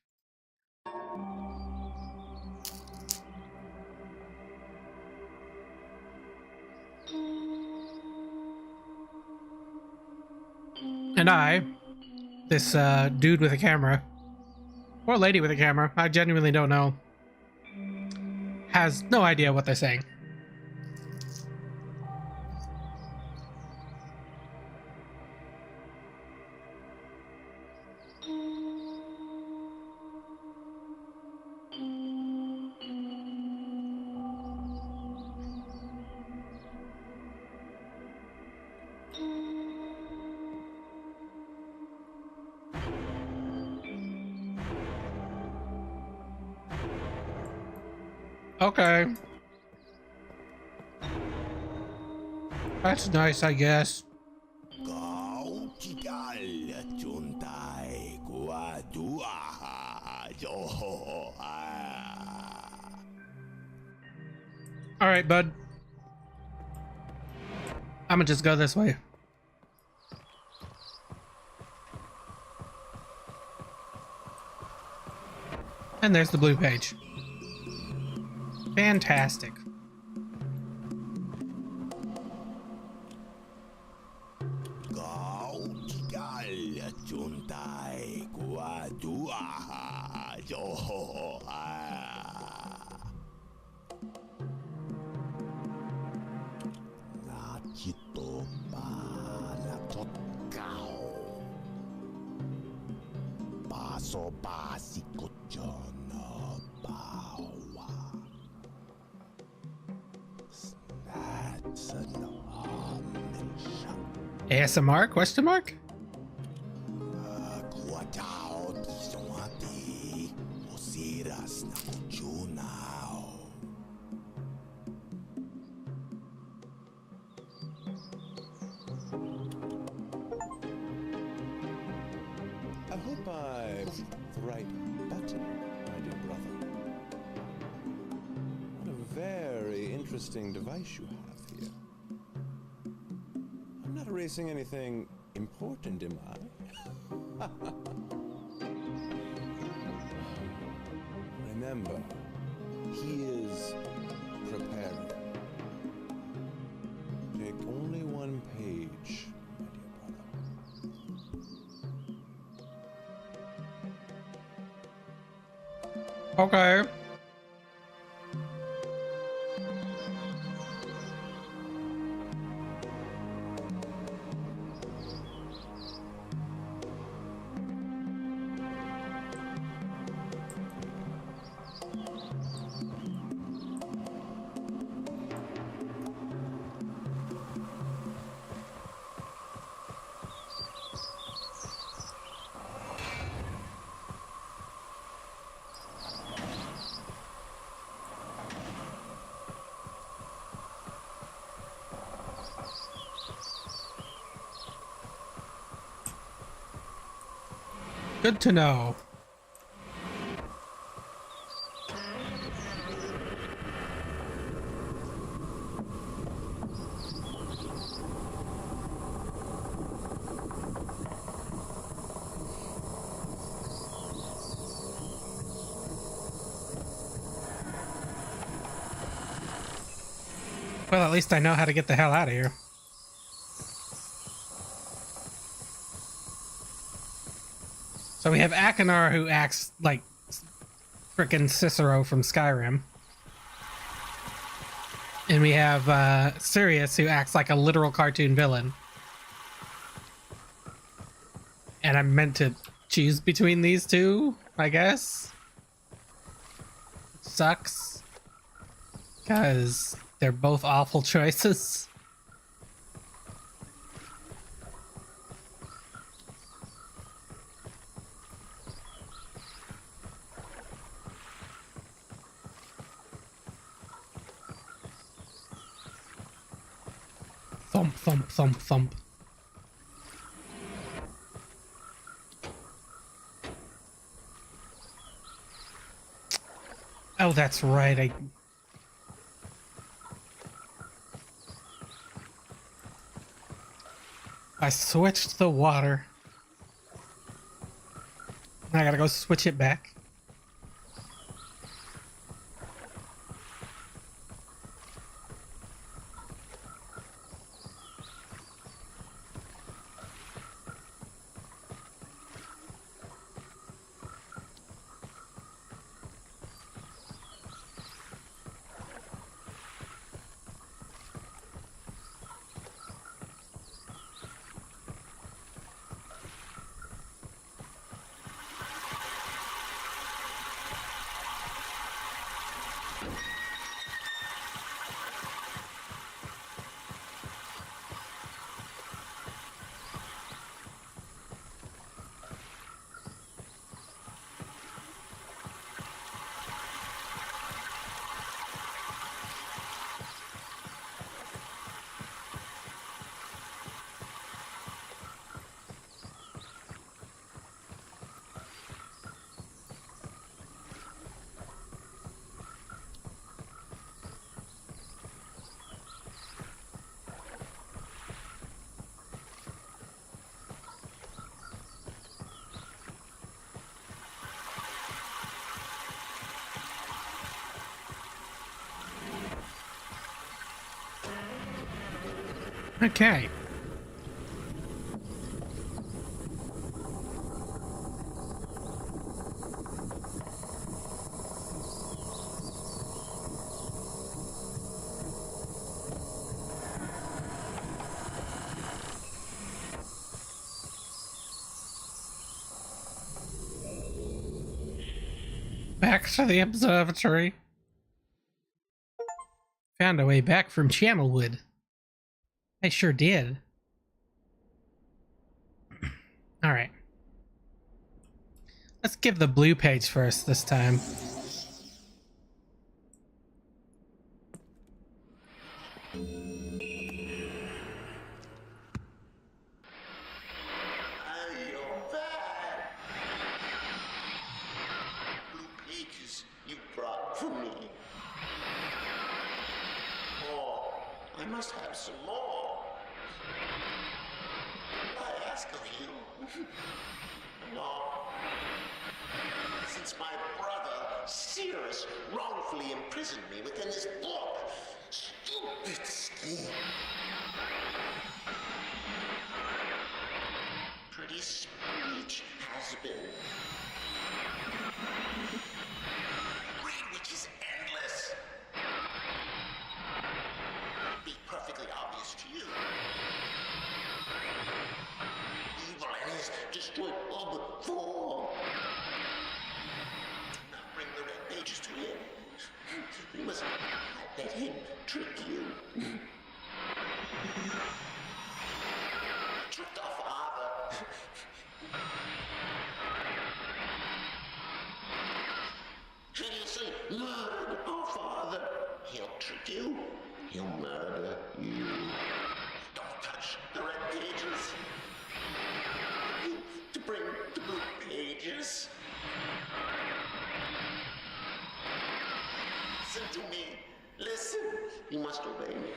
And this dude with a camera, or lady with a camera, I genuinely don't know, has no idea what they're saying. Okay. That's nice, I guess. Alright, bud. I'm gonna just go this way. And there's the blue page. Fantastic. ASMR? Question mark?
I hope I've the right button, my dear brother. What a very interesting device you have here. I'm not erasing anything important, am I? Remember, he is preparing. Take only one page, my dear brother.
Okay. Good to know. Well, at least I know how to get the hell out of here. So we have Akinar, who acts like frickin' Cicero from Skyrim. And we have Sirius, who acts like a literal cartoon villain. And I'm meant to choose between these two, I guess. Sucks. Because they're both awful choices. Thump, thump, thump, thump. Oh, that's right. I switched the water. I gotta go switch it back. Okay. Back to the observatory. Found a way back from Channelwood. I sure did. Alright. Let's give the blue page first this time.
You're back. Blue pages you brought for me. Oh, I must have some more. I ask of you. No. Since my brother, Cirrus, wrongfully imprisoned me within his book. Stupid scheme. Pretty speech has been. Read which is endless. Be perfectly obvious to you. Evil and his destroyed all before. Do not bring the red pages to him. You must not let him trick you. Tricked our father. Hideously murdered our father. He'll trick you. He'll murder you. Don't touch the red pages. You to bring the blue pages. Listen to me. Listen. You must obey me.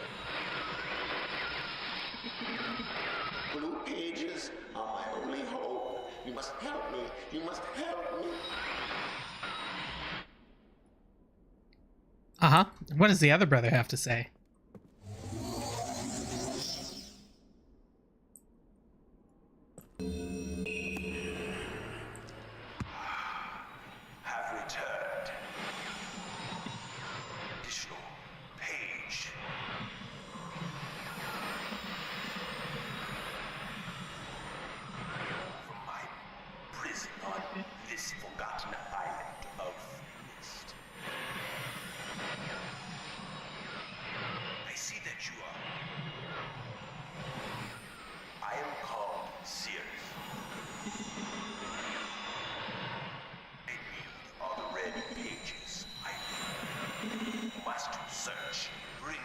Blue pages are my only hope. You must help me. You must help me.
Uh-huh. What does the other brother have to say?
Have returned. Additional page. From my prison on this forgotten island of Myst. I see that you are. I am called Cirrus. Bring me all the red pages I need. Must search. Bring me.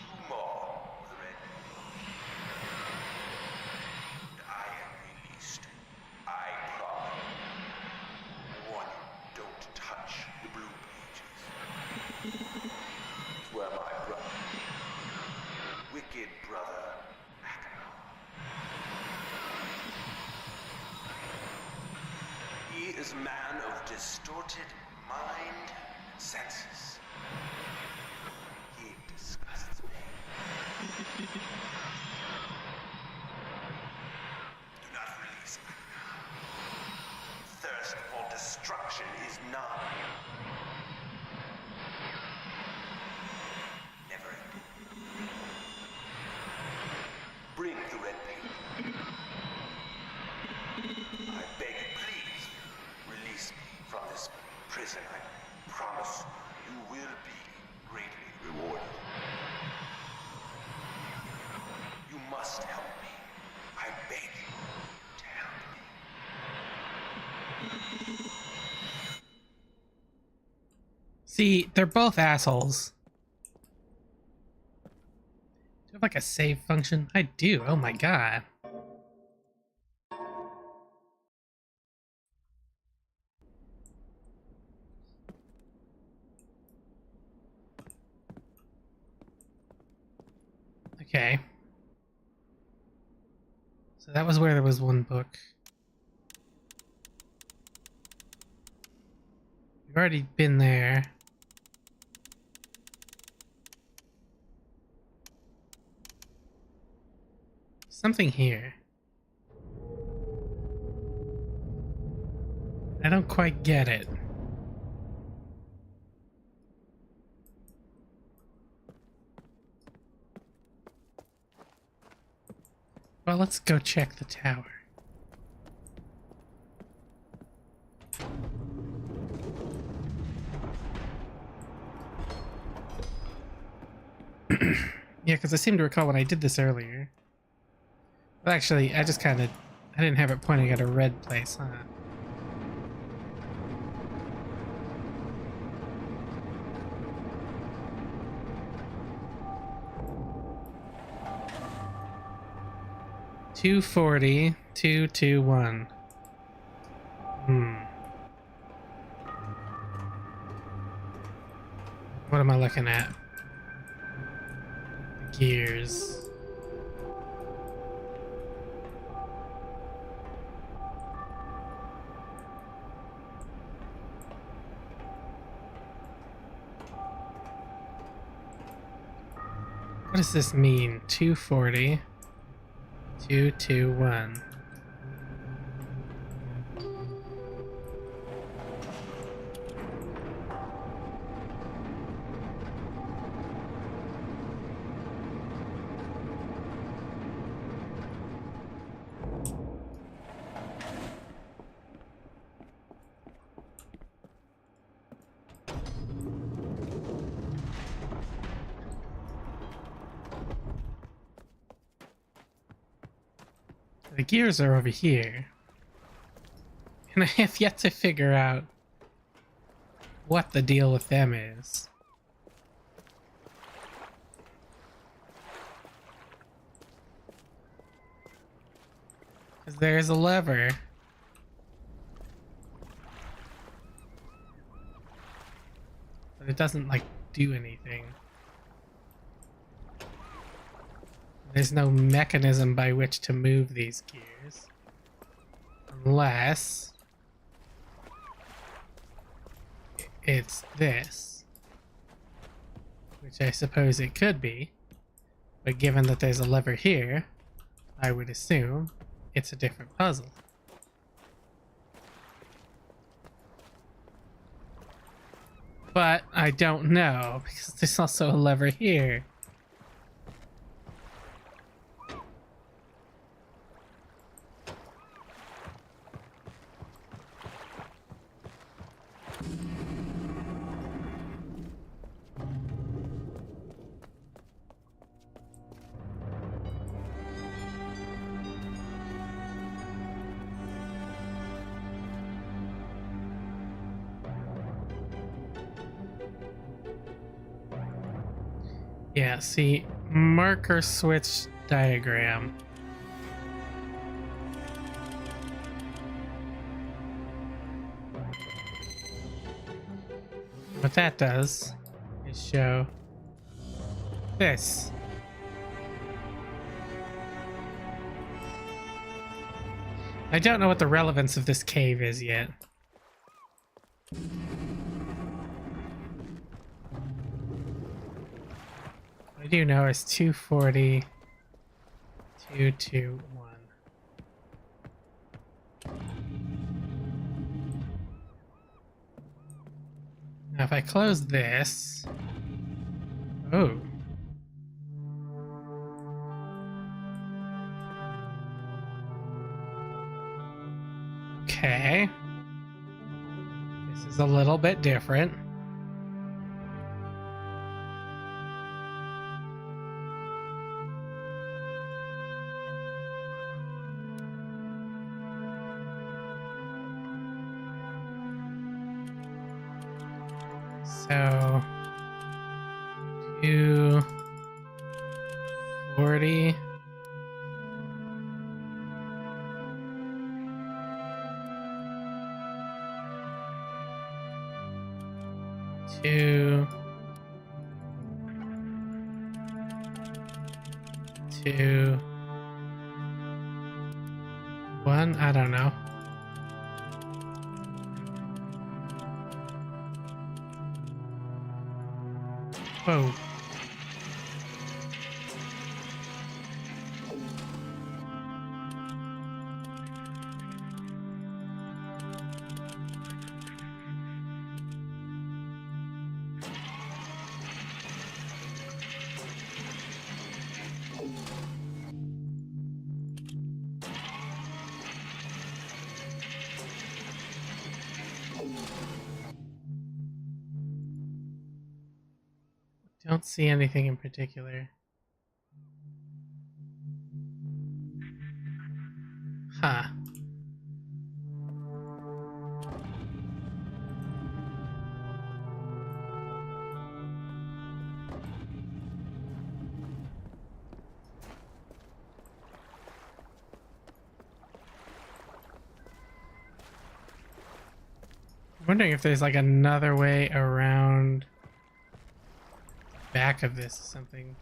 You this man of distorted mind and senses. He disgusts me. Do not release me now. Thirst for destruction is none. Never ending. Bring the red paint. I beg you, please, release me from this prison. I promise you will be greatly rewarded. You must help me. I beg you to help me.
See, they're both assholes. Do you have like a save function? I do. Oh my god. Okay. So that was where there was one book. We've already been there. Something here. I don't quite get it. Well, let's go check the tower. Yeah, because I seem to recall when I did this earlier. Well, actually, I didn't have it pointing at a red place, huh? $240, 221. What am I looking at? Gears. What does this mean? 240, 221. The gears are over here. And I have yet to figure out what the deal with them is. Because there's a lever. But it doesn't, like, do anything. There's no mechanism by which to move these gears. Unless it's this. Which I suppose it could be. But given that there's a lever here, I would assume it's a different puzzle. But I don't know, because there's also a lever here. Yeah, see, marker switch diagram. What that does is show this. I don't know what the relevance of this cave is yet. What I do know is 240, 221. Now if I close this, oh. Okay. This is a little bit different. So 240. Two, 1. I don't know. Whoa. Don't see anything in particular. Huh. I'm wondering if there's like another way around back of this or something.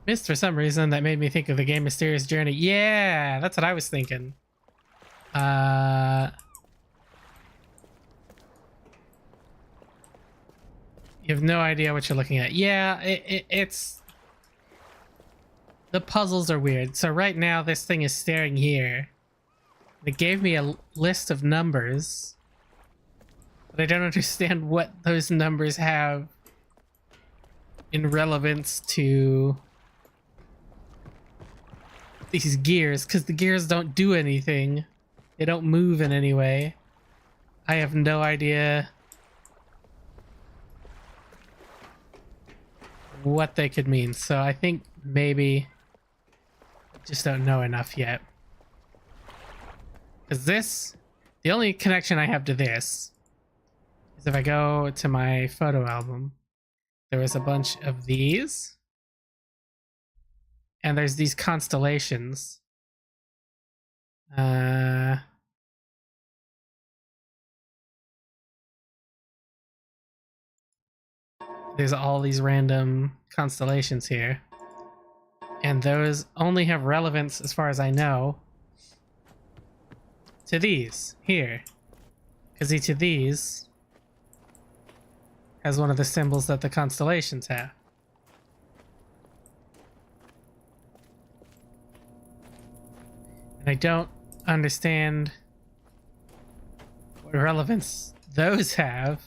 Myst, for some reason, that made me think of the game Mysterious Journey. Yeah, that's what I was thinking. You have no idea what you're looking at. Yeah, it's... The puzzles are weird. So right now, this thing is staring here. It gave me a list of numbers, but I don't understand what those numbers have in relevance to these gears, because the gears don't do anything. They don't move in any way. I have no idea what they could mean. So I think maybe I just don't know enough yet. Because this, the only connection I have to this is if I go to my photo album, there was a bunch of these. And there's these constellations. There's all these random constellations here. And those only have relevance, as far as I know, to these here. Because each of these has one of the symbols that the constellations have. And I don't understand what relevance those have.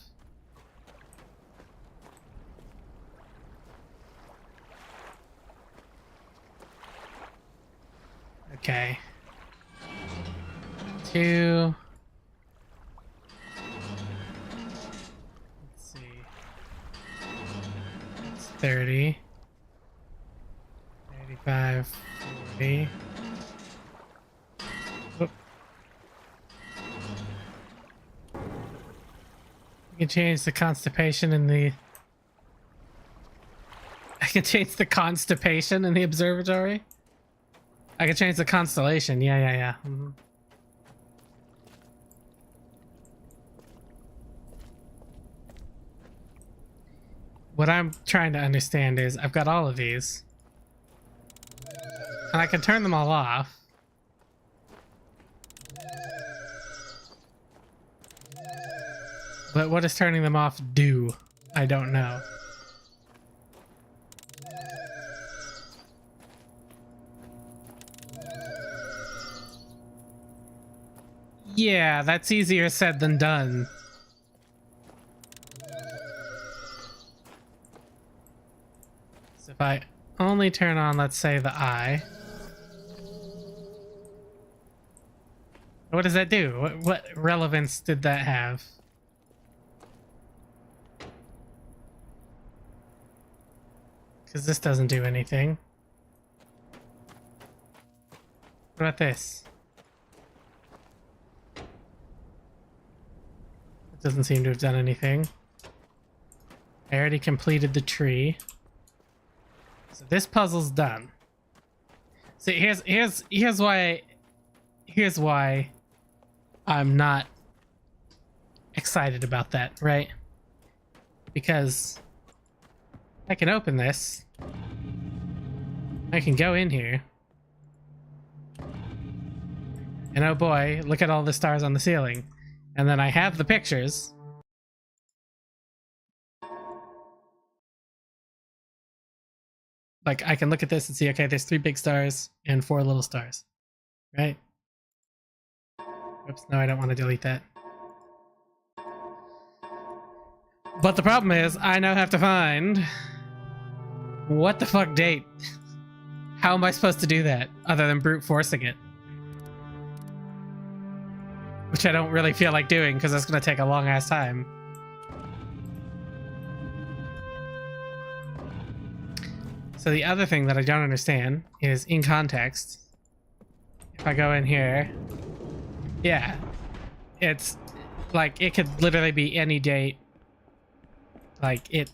Okay. 2. Let's see. It's 30. 35, 40. Whoop. You can change the constipation in the... I can change the constipation in the observatory? I can change the constellation. Yeah. Mm-hmm. What I'm trying to understand is I've got all of these. And I can turn them all off. But what does turning them off do? I don't know. Yeah, that's easier said than done. So if I only turn on, let's say, the eye. What does that do? What relevance did that have? Because this doesn't do anything. What about this? It doesn't seem to have done anything. I already completed the tree. So this puzzle's done. So here's why I'm not excited about that, right? Because I can open this. I can go in here. And oh boy, look at all the stars on the ceiling. And then I have the pictures. Like, I can look at this and see, okay, there's 3 big stars and 4 little stars. Right? Oops, no, I don't want to delete that. But the problem is, I now have to find... what the fuck date? How am I supposed to do that, other than brute forcing it? Which I don't really feel like doing, because that's going to take a long ass time. So the other thing that I don't understand is, in context, if I go in here, yeah, it's like, it could literally be any date. Like, it...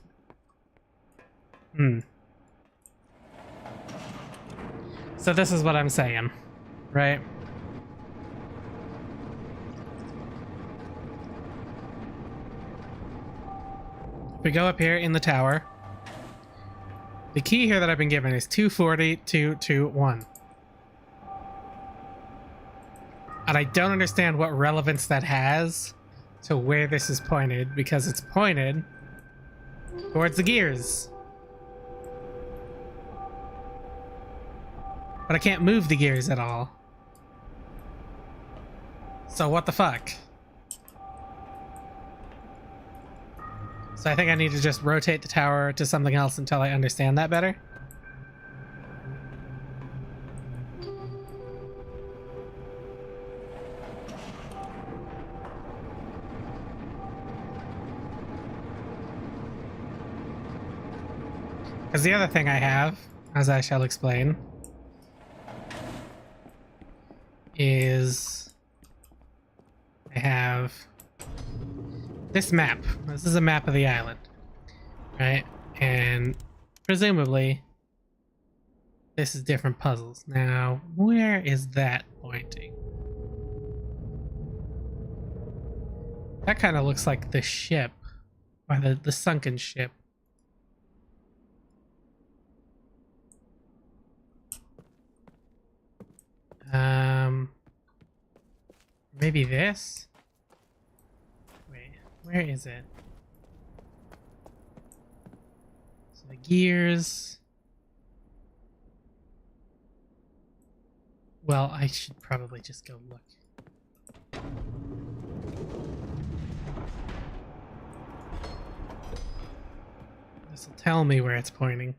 So this is what I'm saying, right? If we go up here in the tower, the key here that I've been given is 240-221. And I don't understand what relevance that has to where this is pointed, because it's pointed towards the gears. But I can't move the gears at all. So what the fuck? So I think I need to just rotate the tower to something else until I understand that better. Because the other thing I have, as I shall explain, is I have this map. This is a map of the island, right? And presumably this is different puzzles. Now, where is that pointing? That kind of looks like the ship, or the sunken ship. Maybe this? Wait, where is it? So the gears... Well, I should probably just go look. This will tell me where it's pointing.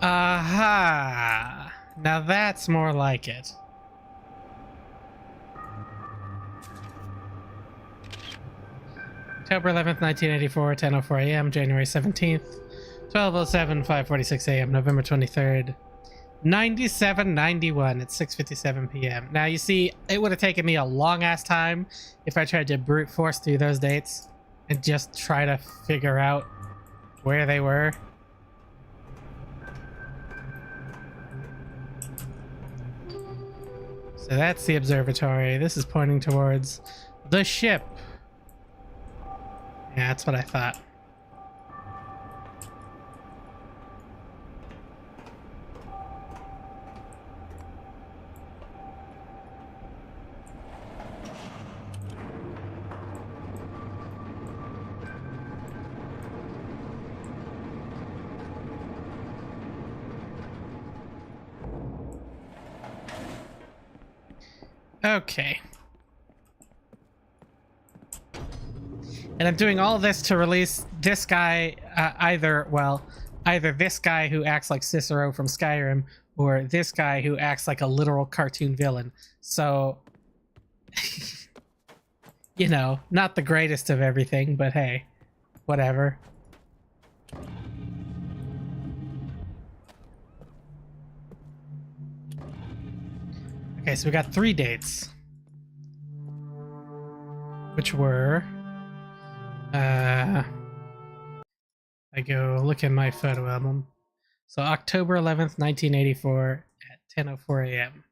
Aha! Now that's more like it. October 11th, 1984, 10:04 a.m., January 17th, 12:07, 5:46 a.m., November 23rd, 9791 at 6:57 p.m. Now you see, it would have taken me a long ass time if I tried to brute force through those dates and just try to figure out where they were. So that's the observatory. This is pointing towards the ship. Yeah, that's what I thought. Okay. And I'm doing all this to release this guy, either this guy who acts like Cicero from Skyrim, or this guy who acts like a literal cartoon villain. So, you know, not the greatest of everything, but hey, whatever. Okay, so we got 3 dates. Which were... I go look at my photo album. So October 11th, 1984 at 10:04 a.m.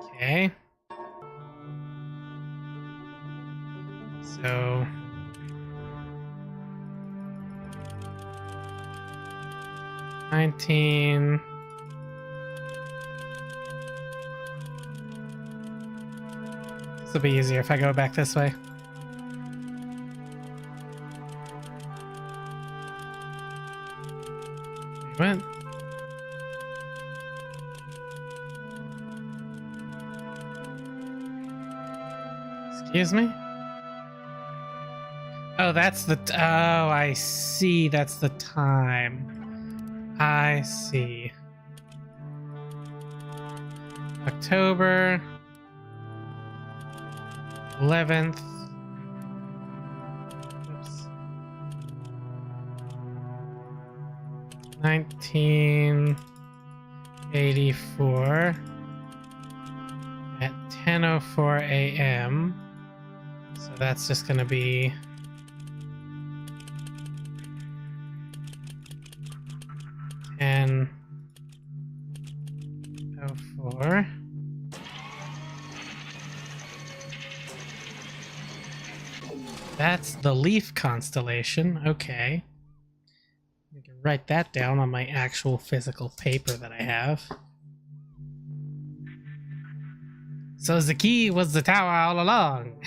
Okay. So... This will be easier if I go back this way. What? Excuse me? Oh, that's the... oh, I see. That's the time. I see. October 11th. Oops. 1984 at 10:04 a.m. So that's just going to be 10:04. That's the Leaf constellation. Okay. I can write that down on my actual physical paper that I have. So the key was the tower all along.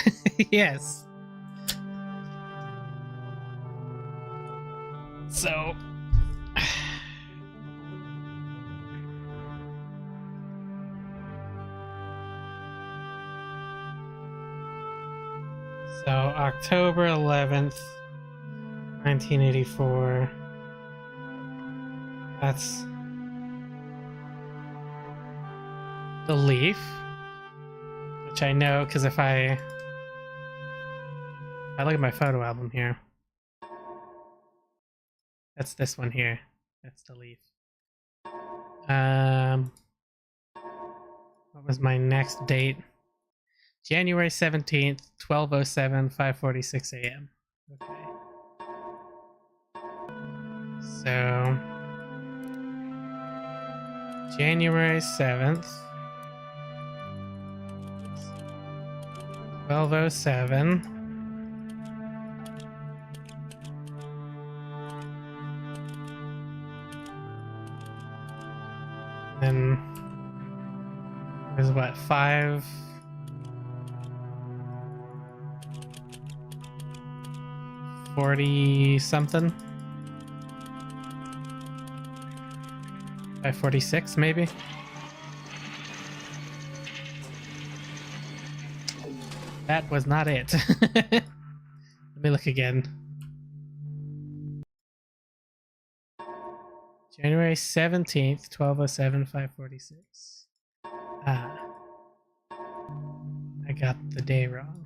Yes. So... So, October 11th, 1984. That's the Leaf, which I know because if I look at my photo album here, that's this one here. That's the Leaf. What was my next date? January 17th, 12:07, 5:46 a.m. Okay. So, January 7th, 12:07. Then, it was what, 5:40 something? 5:46 maybe? That was not it. Let me look again. January 17th, 12:07, 5:46. Ah. I got the day wrong.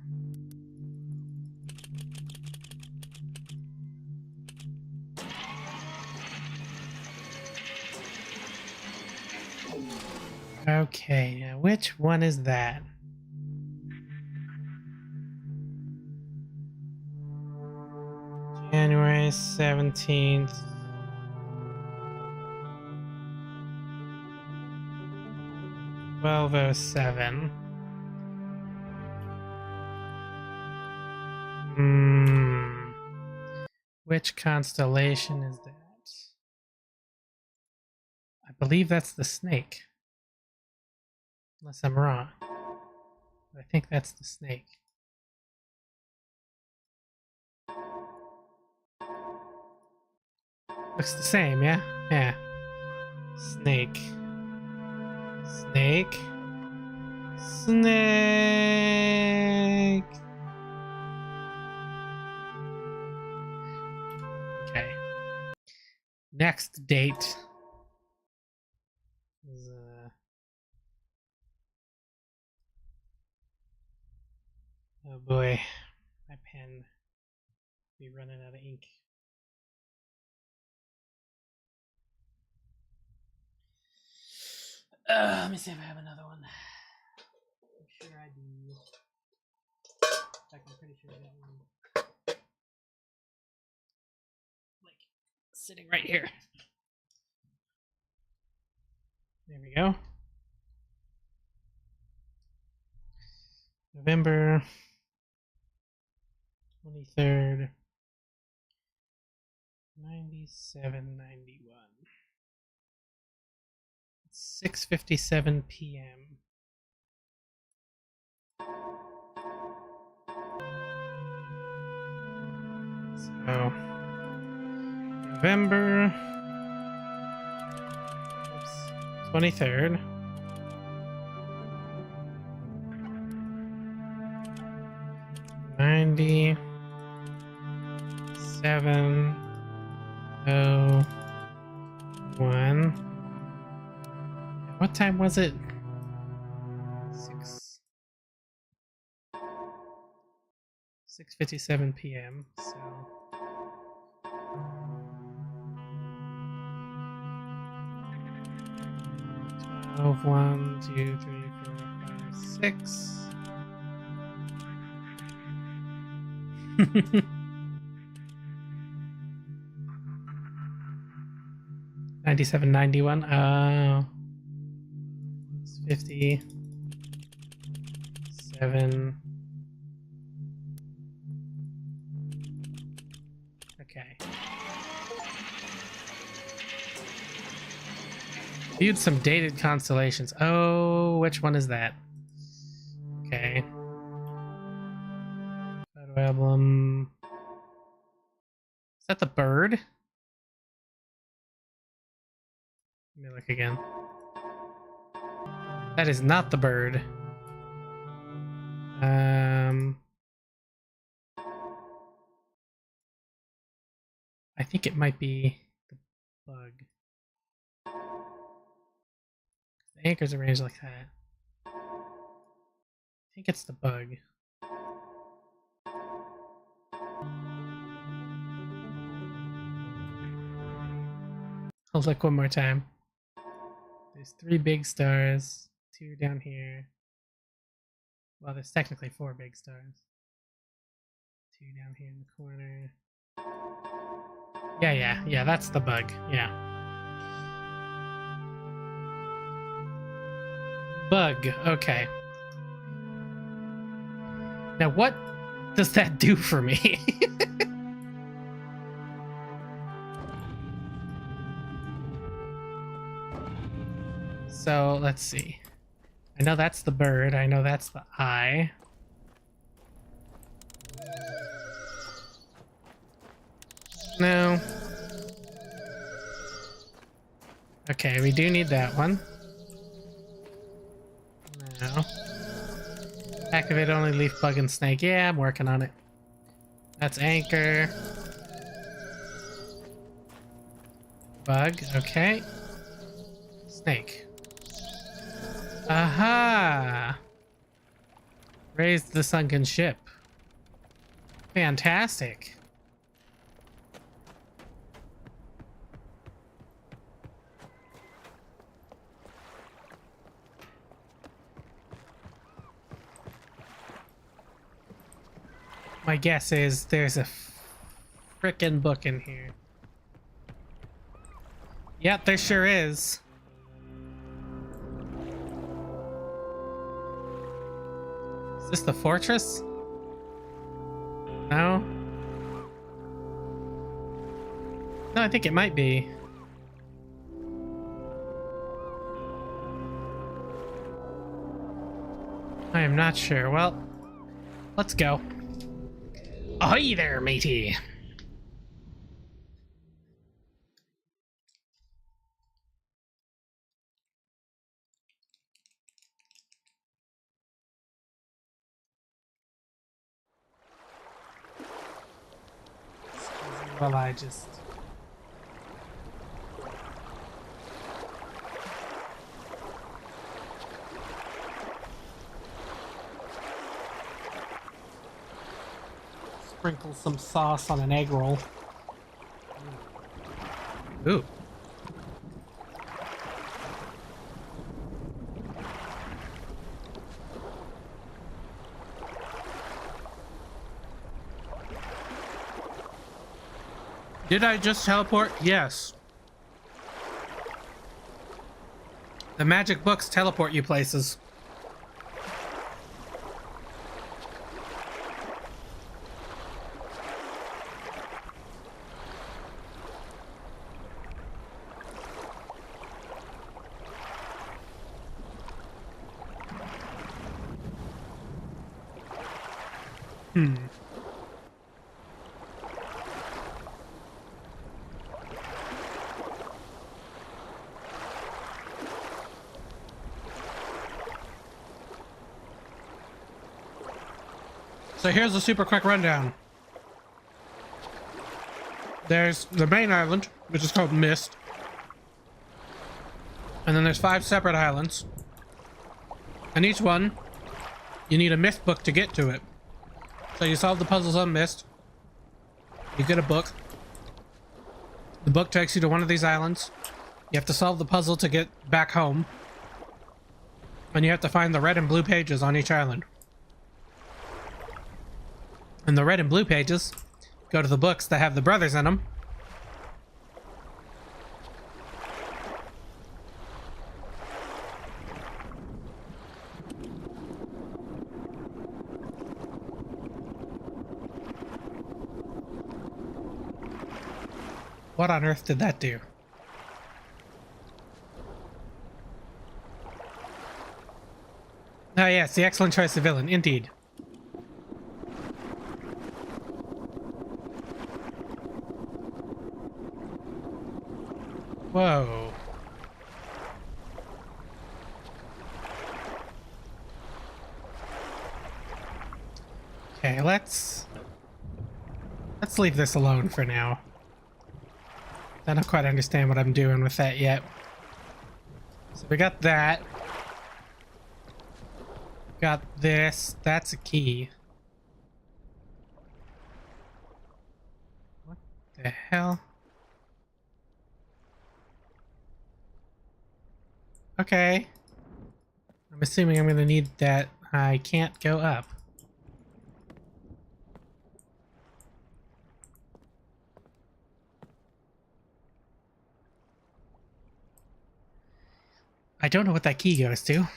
Okay, now which one is that? January 17th. $12:07. Hmm. Which constellation is that? I believe that's the snake. Unless I'm wrong. I think that's the snake. Looks the same, yeah? Yeah. Snake. Snake. Snake. Okay. Next date is oh boy, my pen be running out of ink. Let me see if I have another one. I'm sure I do. In fact, I'm pretty sure I got one. Like, sitting right here. There we go. November 23rd, 9791. 6:57 p.m. So, November 23rd. '97 01. What time was it? 6:57 p.m. So 12, 1, 2, 3, 4, 5, 6. 97, 91. Oh, it's 57. Okay. Viewed some dated constellations. Oh, which one is that? Okay. Photo album. Is that the bird? Let me look again. That is not the bird. I think it might be the bug. The anchor's arranged like that. I think it's the bug. I'll look one more time. There's 3 big stars, 2 down here. Well, there's technically 4 big stars. 2 down here in the corner. Yeah, that's the bug. Yeah. Bug, okay. Now what does that do for me? So, let's see. I know that's the bird. I know that's the eye. No. Okay, we do need that one. No. Activate only leaf, bug, and snake. Yeah, I'm working on it. That's anchor. Bug, okay. Snake. Aha! Raised the sunken ship. Fantastic. My guess is there's a frickin' book in here. Yep, there sure is. Is this the fortress? No? No, I think it might be. I am not sure. Well, let's go. Ahoy there, matey! Well, I just... sprinkle some sauce on an egg roll. Ooh. Did I just teleport? Yes. The magic books teleport you places. So here's a super quick rundown. There's the main island, which is called Myst. And then there's 5 separate islands. And each one, you need a Myst book to get to it. So you solve the puzzles on Myst. You get a book. The book takes you to one of these islands. You have to solve the puzzle to get back home. And you have to find the red and blue pages on each island. And the red and blue pages go to the books that have the brothers in them. What on earth did that do? Oh yes, the excellent choice of villain, indeed. Whoa. Okay, let's leave this alone for now. I don't quite understand what I'm doing with that yet. So we got that. Got this. That's a key. What the hell? Okay. I'm assuming I'm gonna need that. I can't go up. I don't know what that key goes to.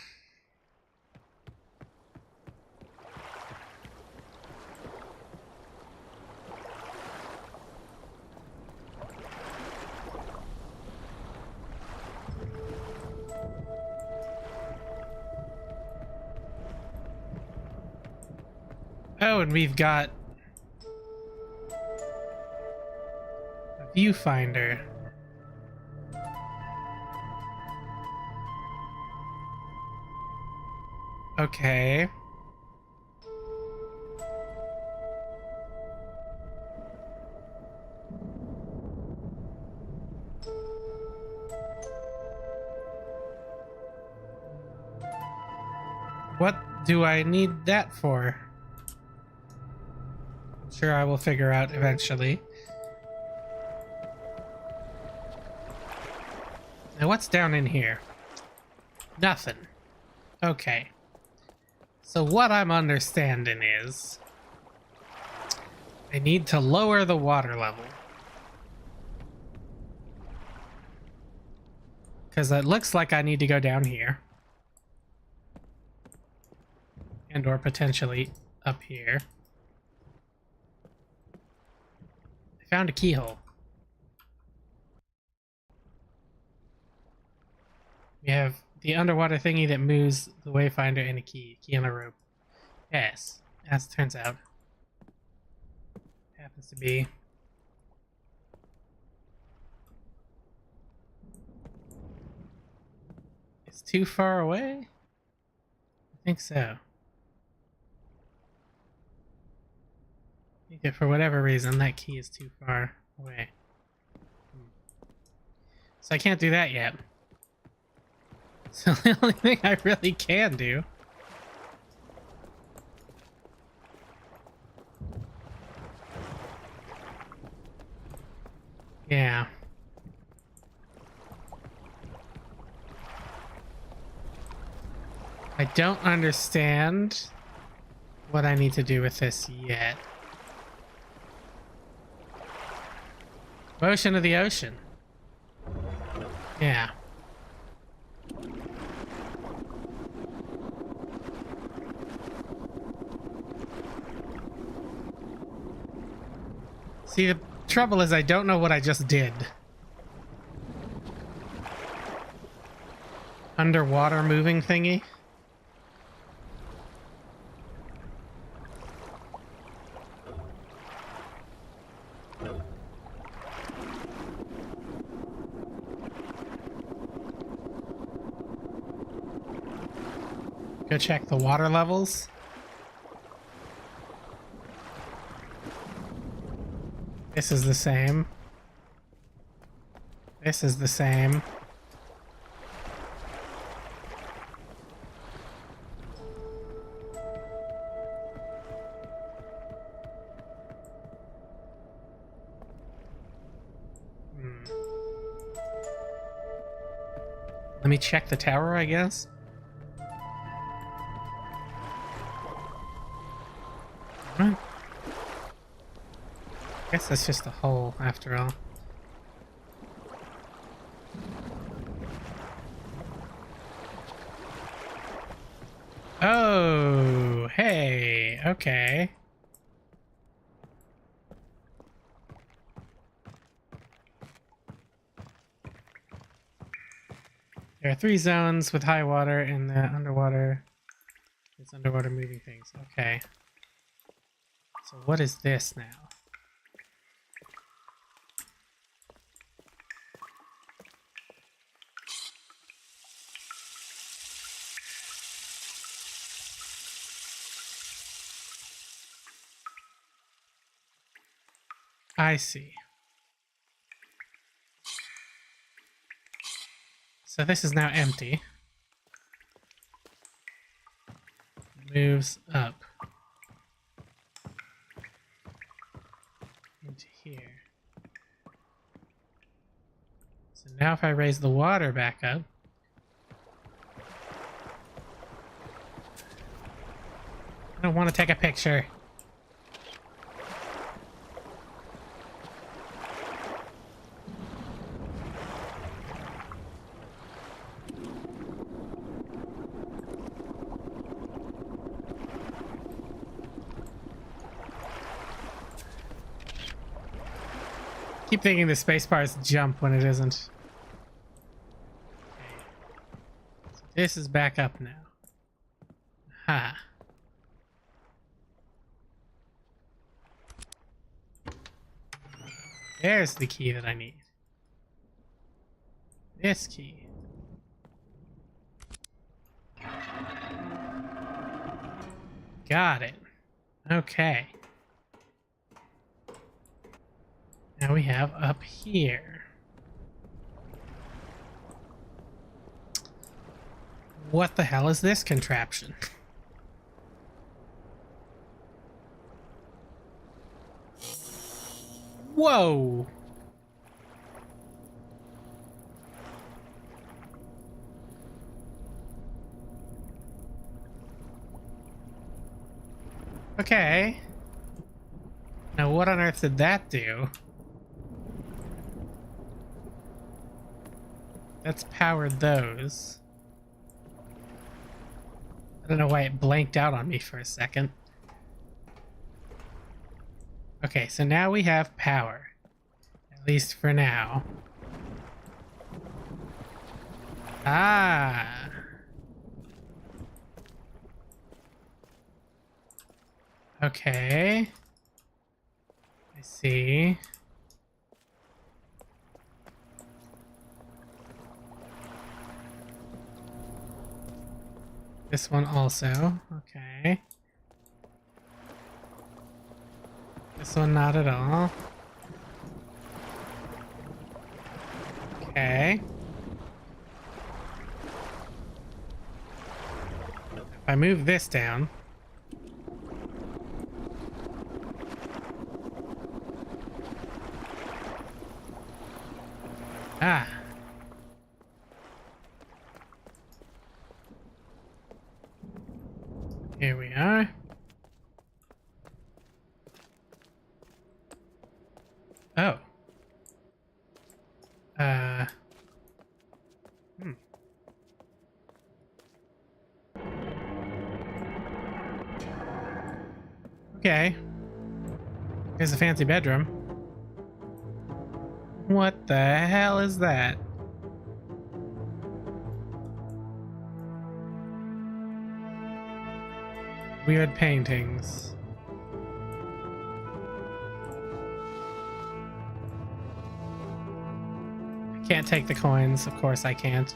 Oh, and we've got a viewfinder. Okay. What do I need that for? I'm sure I will figure out eventually. Now what's down in here? Nothing. Okay. So what I'm understanding is I need to lower the water level. Because it looks like I need to go down here. And or potentially up here. I found a keyhole. We have the underwater thingy that moves the wayfinder and a key. Key on a rope. Yes, as it turns out. Happens to be. It's too far away? I think so. I think that for whatever reason, that key is too far away. So I can't do that yet. So the only thing I really can do yeah. I don't understand what I need to do with this yet. Motion of the ocean. Yeah. See, the trouble is I don't know what I just did. Underwater moving thingy. Go check the water levels. This is the same. This is the same. Let me check the tower, I guess. I guess that's just a hole after all. Oh, hey, okay. There are 3 zones with high water and the underwater. It's underwater moving things. Okay. So what is this now? I see. So this is now empty. Moves up into here. So now if I raise the water back up, I don't want to take a picture. Keep thinking the spacebar's jump when it isn't. Okay. So this is back up now. Ha. There's the key that I need. This key. Got it. Okay. Now we have up here. What the hell is this contraption? Whoa! Okay. Now what on earth did that do? That's powered those. I don't know why it blanked out on me for a second. Okay, so now we have power. At least for now. Ah. Okay. I see. This one also. Okay. This one not at all. Okay. If I move this down. Ah. Here we are. Oh. Hmm. Okay. Here's a fancy bedroom. What the hell is that? Weird paintings. I can't take the coins. Of course I can't.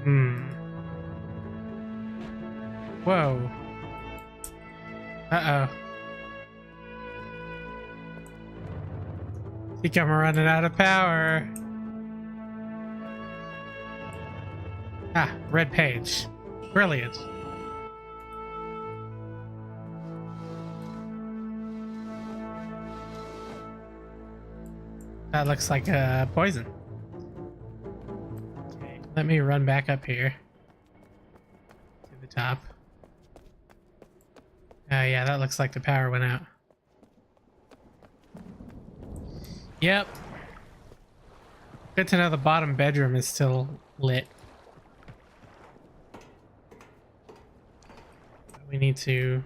Hmm. Whoa. Uh-oh. I think I'm running out of power. Ah, red page. Brilliant. That looks like poison. Okay, let me run back up here to the top. Yeah, that looks like the power went out. Yep. Good to know the bottom bedroom is still lit. We need to...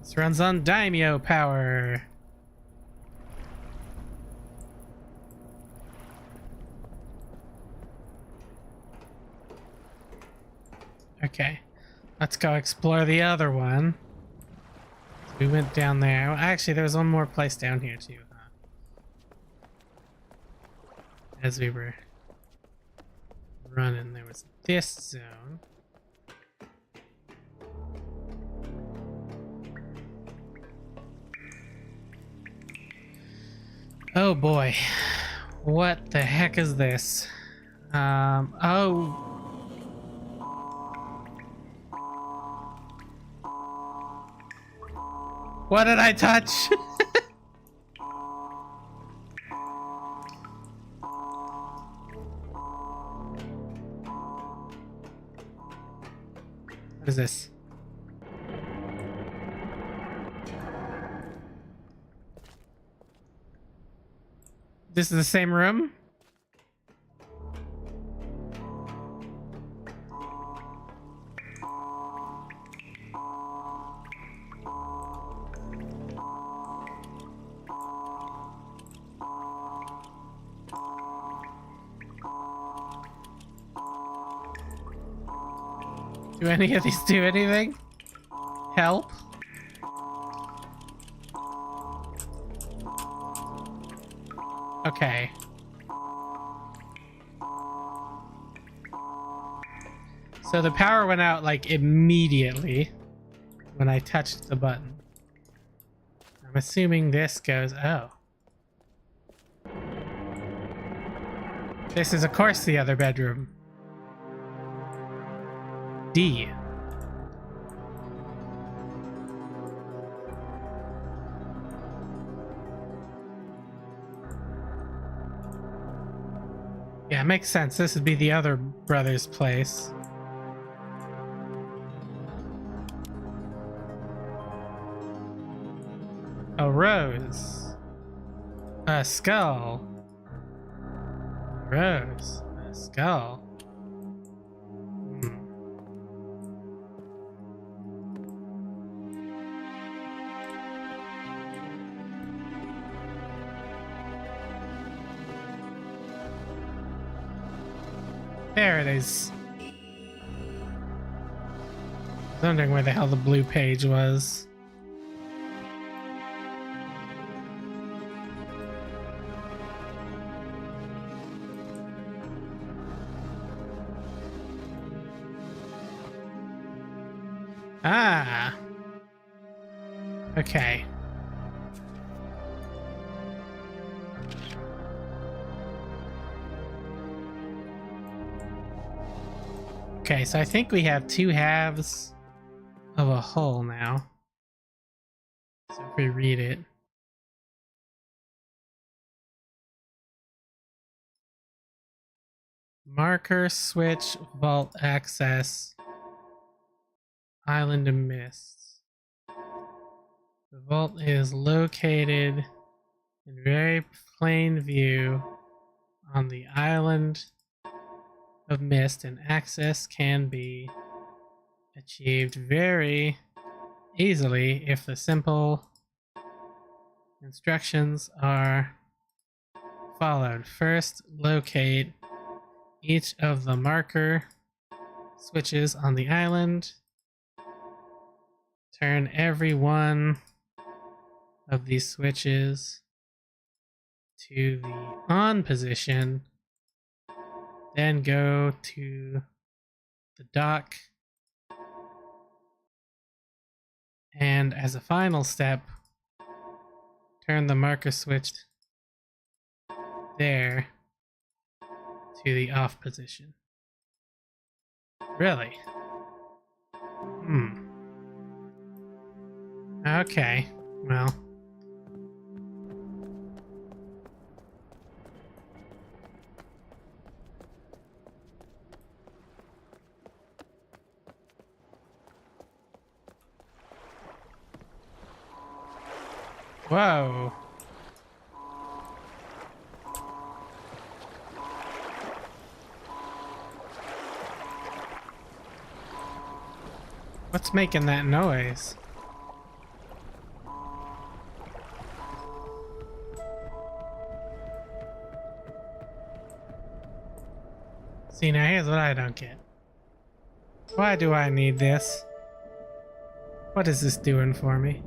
This runs on daimyo power. Okay. Let's go explore the other one. We went down there. Well, actually, there was one more place down here too, huh? As we were running, there was this zone. Oh boy. What the heck is this? Oh. What did I touch? What is this? This is the same room? Do any of these do anything? Help? Okay. So the power went out like immediately when I touched the button. I'm assuming this goes... Oh. This is of course the other bedroom. D. Yeah, it makes sense. This would be the other brother's place. A rose. A skull. A rose. A skull. There it is. I was wondering where the hell the blue page was. Ah. Okay. Okay, so I think we have two halves of a whole now. So if we read it. Marker, switch, vault access, island of Myst. The vault is located in very plain view on the island of Myst, and access can be achieved very easily if the simple instructions are followed. First, locate each of the marker switches on the island. Turn every one of these switches to the on position. Then go to the dock. And as a final step, turn the marker switch there to the off position. Really? Okay, well. Whoa. What's making that noise? See, now here's what I don't get. Why do I need this? What is this doing for me?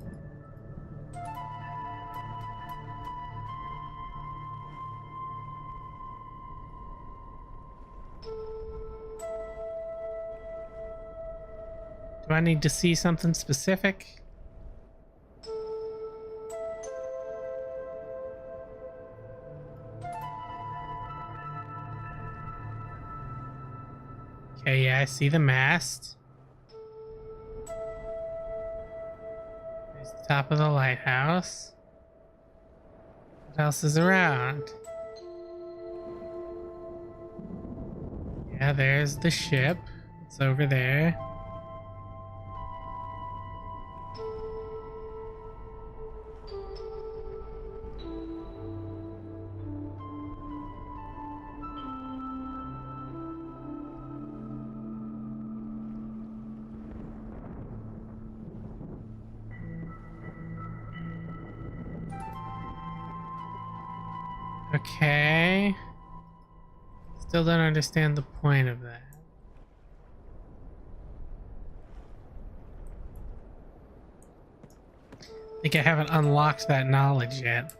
Do I need to see something specific? Okay, yeah, I see the mast. There's the top of the lighthouse. What else is around? Yeah, there's the ship. It's over there. Okay. Still don't understand the point of that. I think I haven't unlocked that knowledge yet.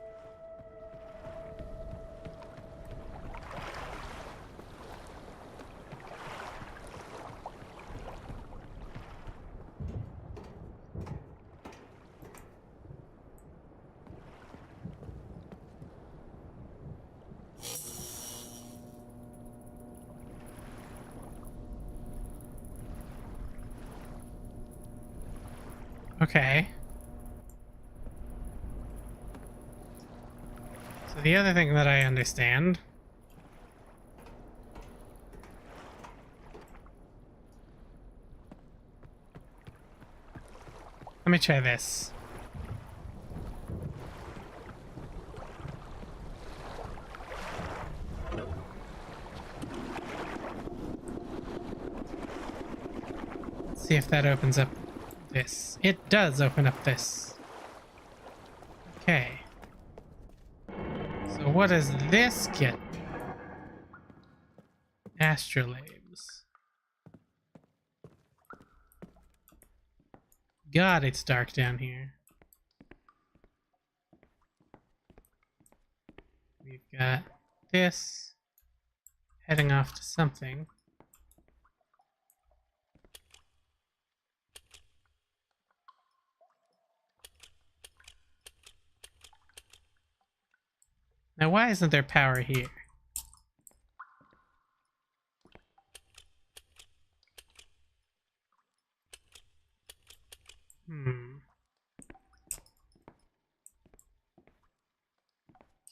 Okay. So the other thing that I understand let me try this. Let's see if that opens up this. It does open up this. Okay. So what does this get? Astrolabes. God, it's dark down here. We've got this heading off to something. Now, why isn't there power here?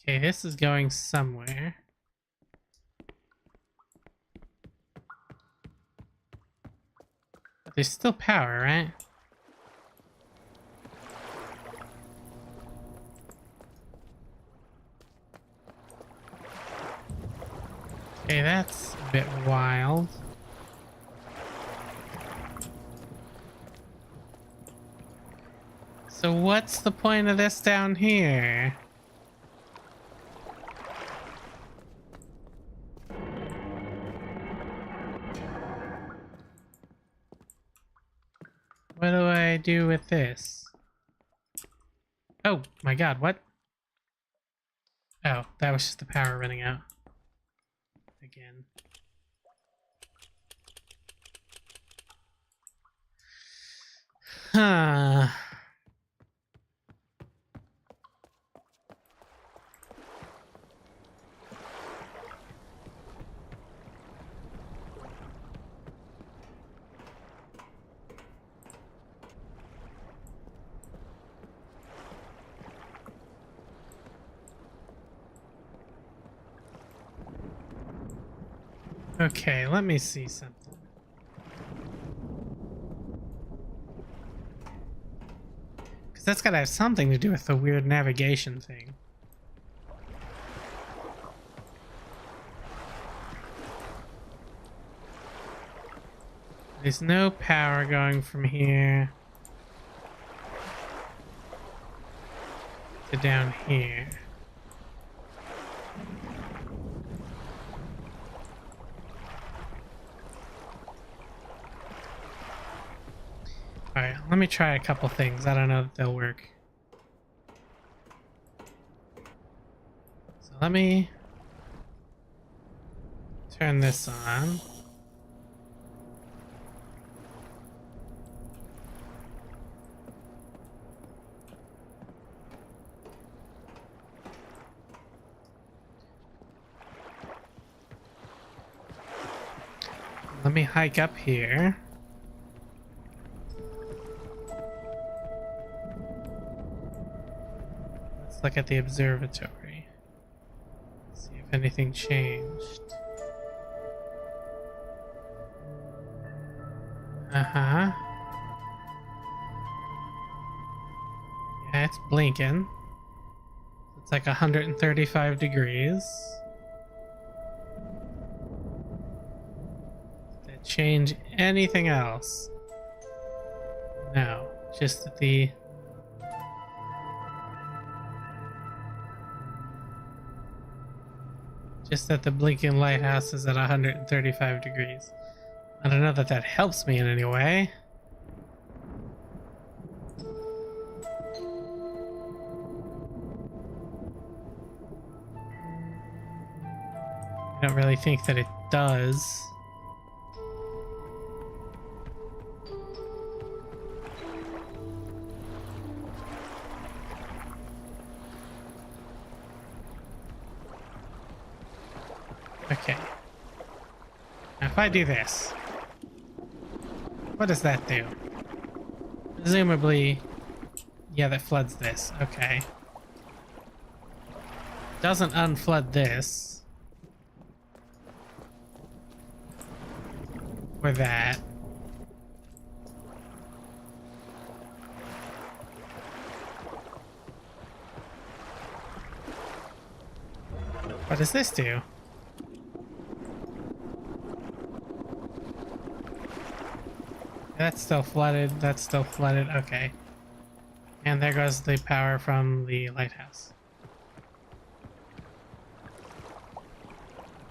Okay, this is going somewhere. But there's still power, right? Okay, that's a bit wild. So what's the point of this down here? What do I do with this? Oh my god, what? Oh, that was just the power running out. Again. Huh. Okay, let me see something. Because that's gotta have something to do with the weird navigation thing. There's no power going from here to down here. Alright, let me try a couple things. I don't know if they'll work. So let me turn this on. Let me hike up here. Let's look at the observatory. See if anything changed. Uh-huh. Yeah, it's blinking. It's like 135 degrees. Did it change anything else? No, just that the blinking lighthouse is at 135 degrees. I don't know that that helps me in any way. I don't really think that it does. Okay. Now if I do this, what does that do? Presumably, yeah, that floods this. Okay. Doesn't unflood this. Or that. What does this do? That's still flooded. That's still flooded. Okay. And there goes the power from the lighthouse.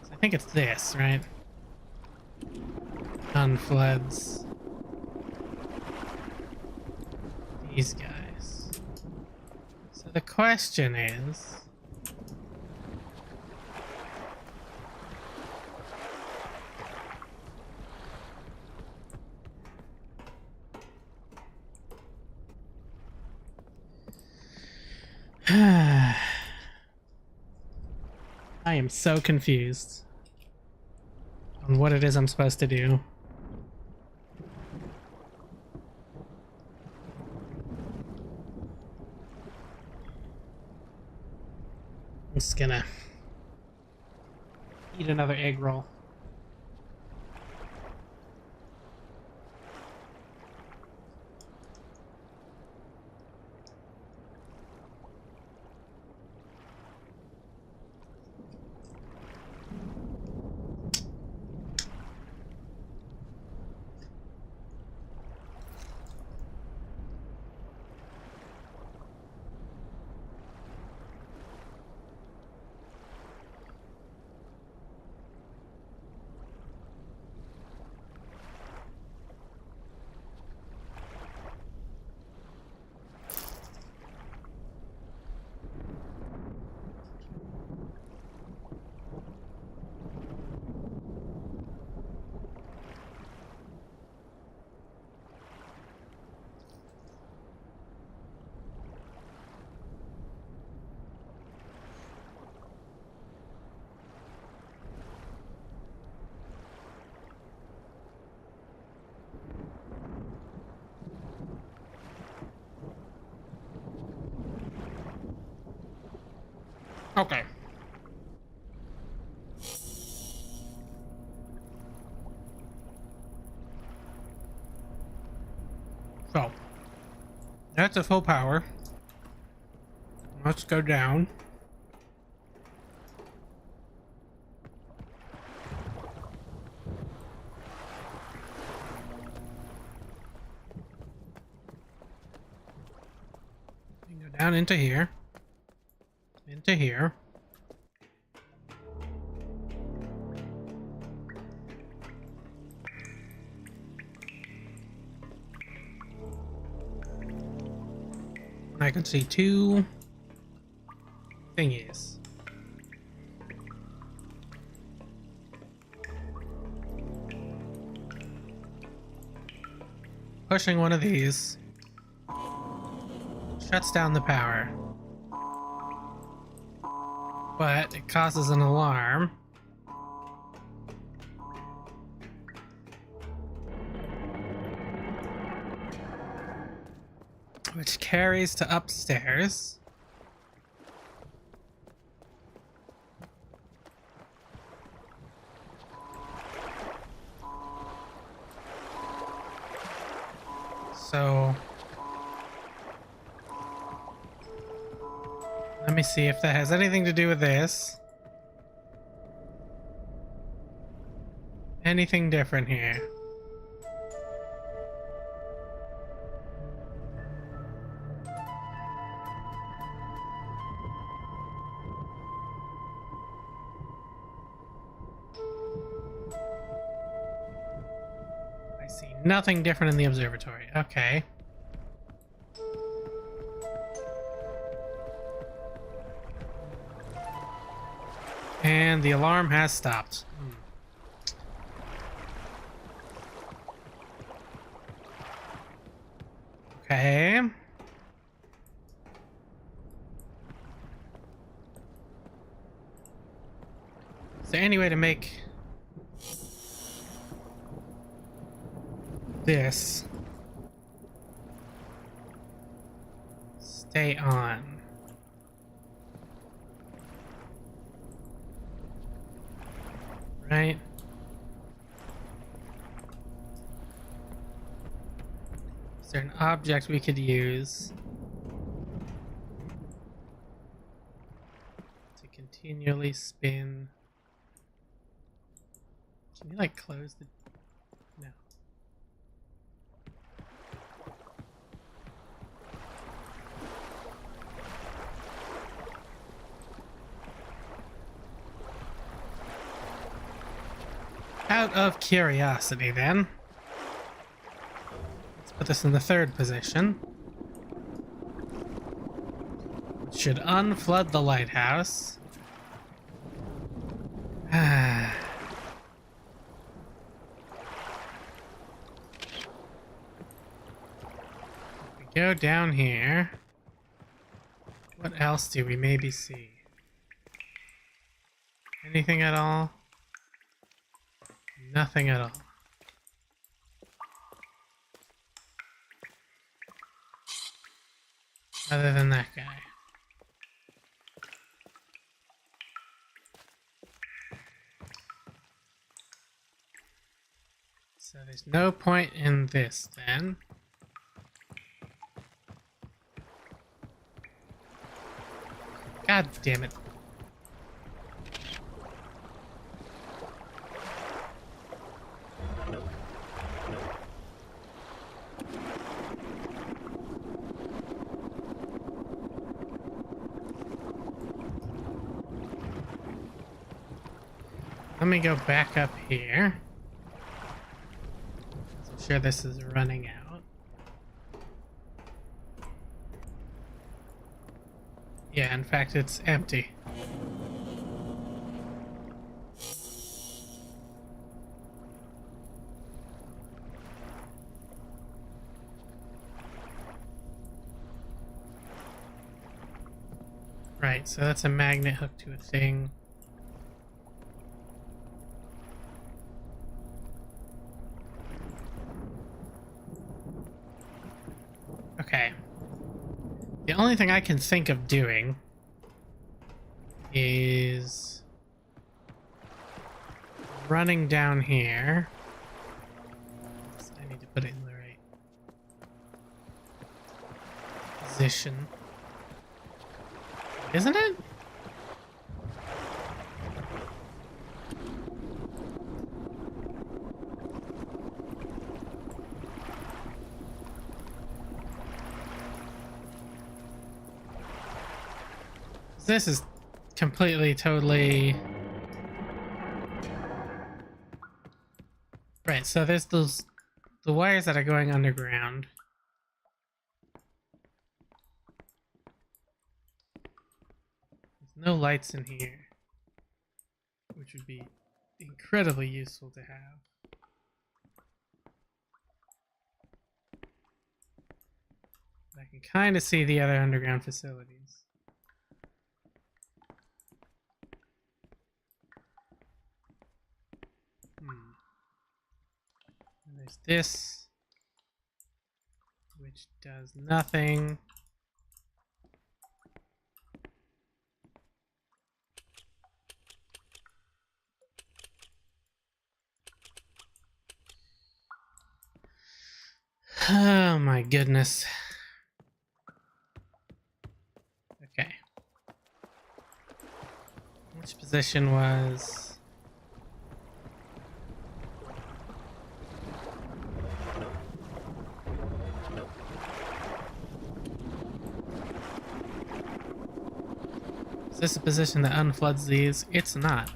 So I think it's this, right? unfloods these guys. So the question is, I am so confused on what it is I'm supposed to do. I'm just gonna eat another egg roll. Okay. So, that's a full power. Let's go down. We can go down into here. Into here. I can see two thingies. Pushing one of these shuts down the power, but it causes an alarm. Which carries to upstairs. So let me see if that has anything to do with this. Anything different here? Nothing different in the observatory. Okay. And the alarm has stopped. Okay. Is there any way to make this stay on? Right? Is there an object we could use to continually spin? Can you like close the... No. Out of curiosity, then, let's put this in the third position. Which should unflood the lighthouse. We go down here. What else do we maybe see? Anything at all? Nothing at all. Other than that guy. So there's no point in this then. God damn it. Let me go back up here. I'm sure this is running out. Yeah, in fact, it's empty. Right, so that's a magnet hooked to a thing. Okay. The only thing I can think of doing is running down here. I need to put it in the right position. Isn't it? This is completely, totally... Right, so there's the wires that are going underground. There's no lights in here, which would be incredibly useful to have. I can kind of see the other underground facilities. And there's this, which does nothing. Oh my goodness. Okay. Which position was... Is this a position that unfloods these? It's not.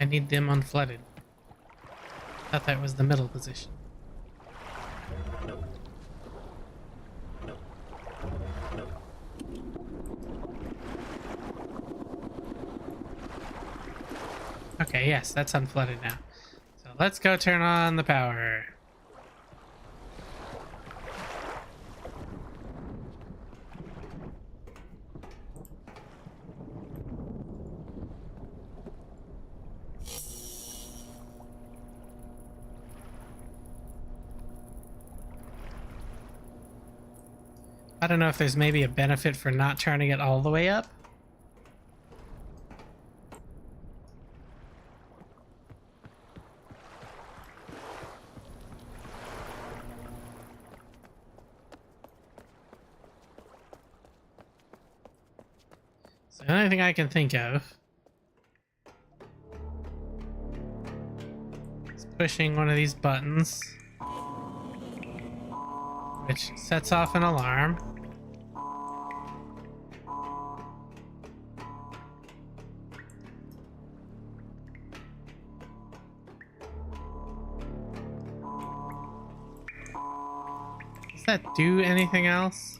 I need them unflooded. Thought that was the middle position. Okay, yes, that's unflooded now. So let's go turn on the power. I don't know if there's maybe a benefit for not turning it all the way up. So the only thing I can think of is pushing one of these buttons, which sets off an alarm. that do anything else?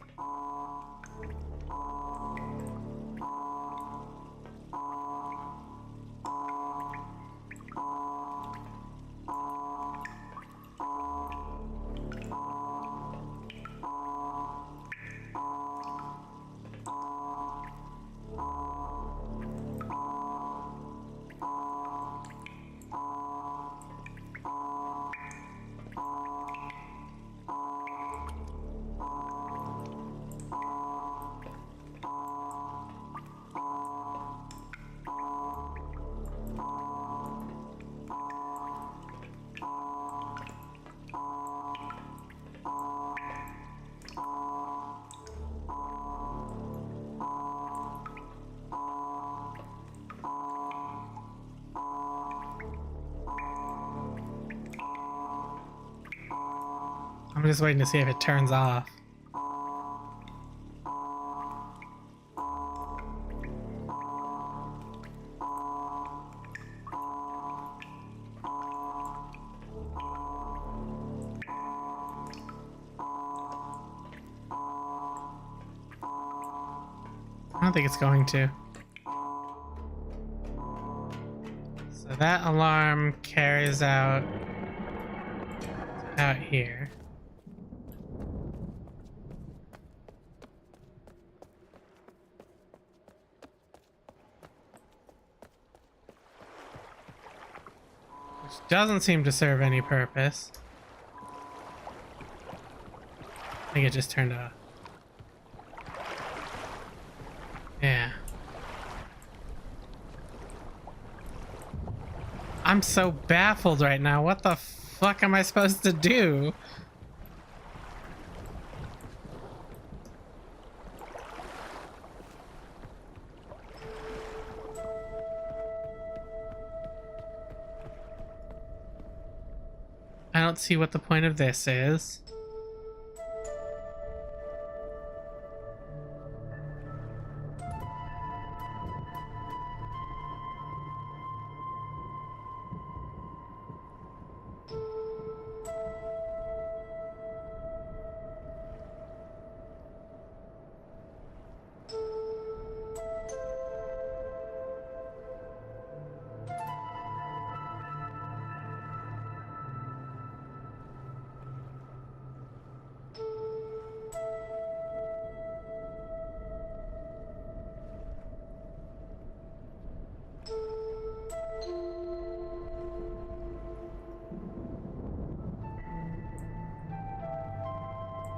I'm just waiting to see if it turns off. I don't think it's going to. So that alarm carries out here. Which doesn't seem to serve any purpose. I think it just turned off. Yeah. I'm so baffled right now. What the fuck am I supposed to do? I don't see what the point of this is.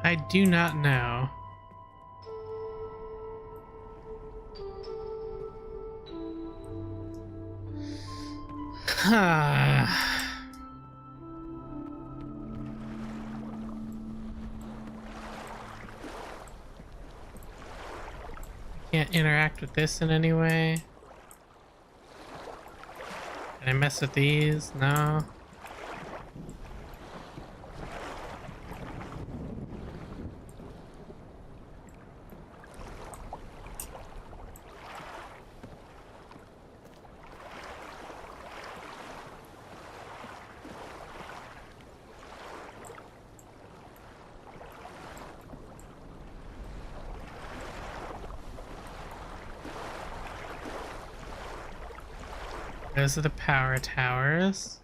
I do not know. Can't interact with this in any way. Can I mess with these? No. Those are the power towers.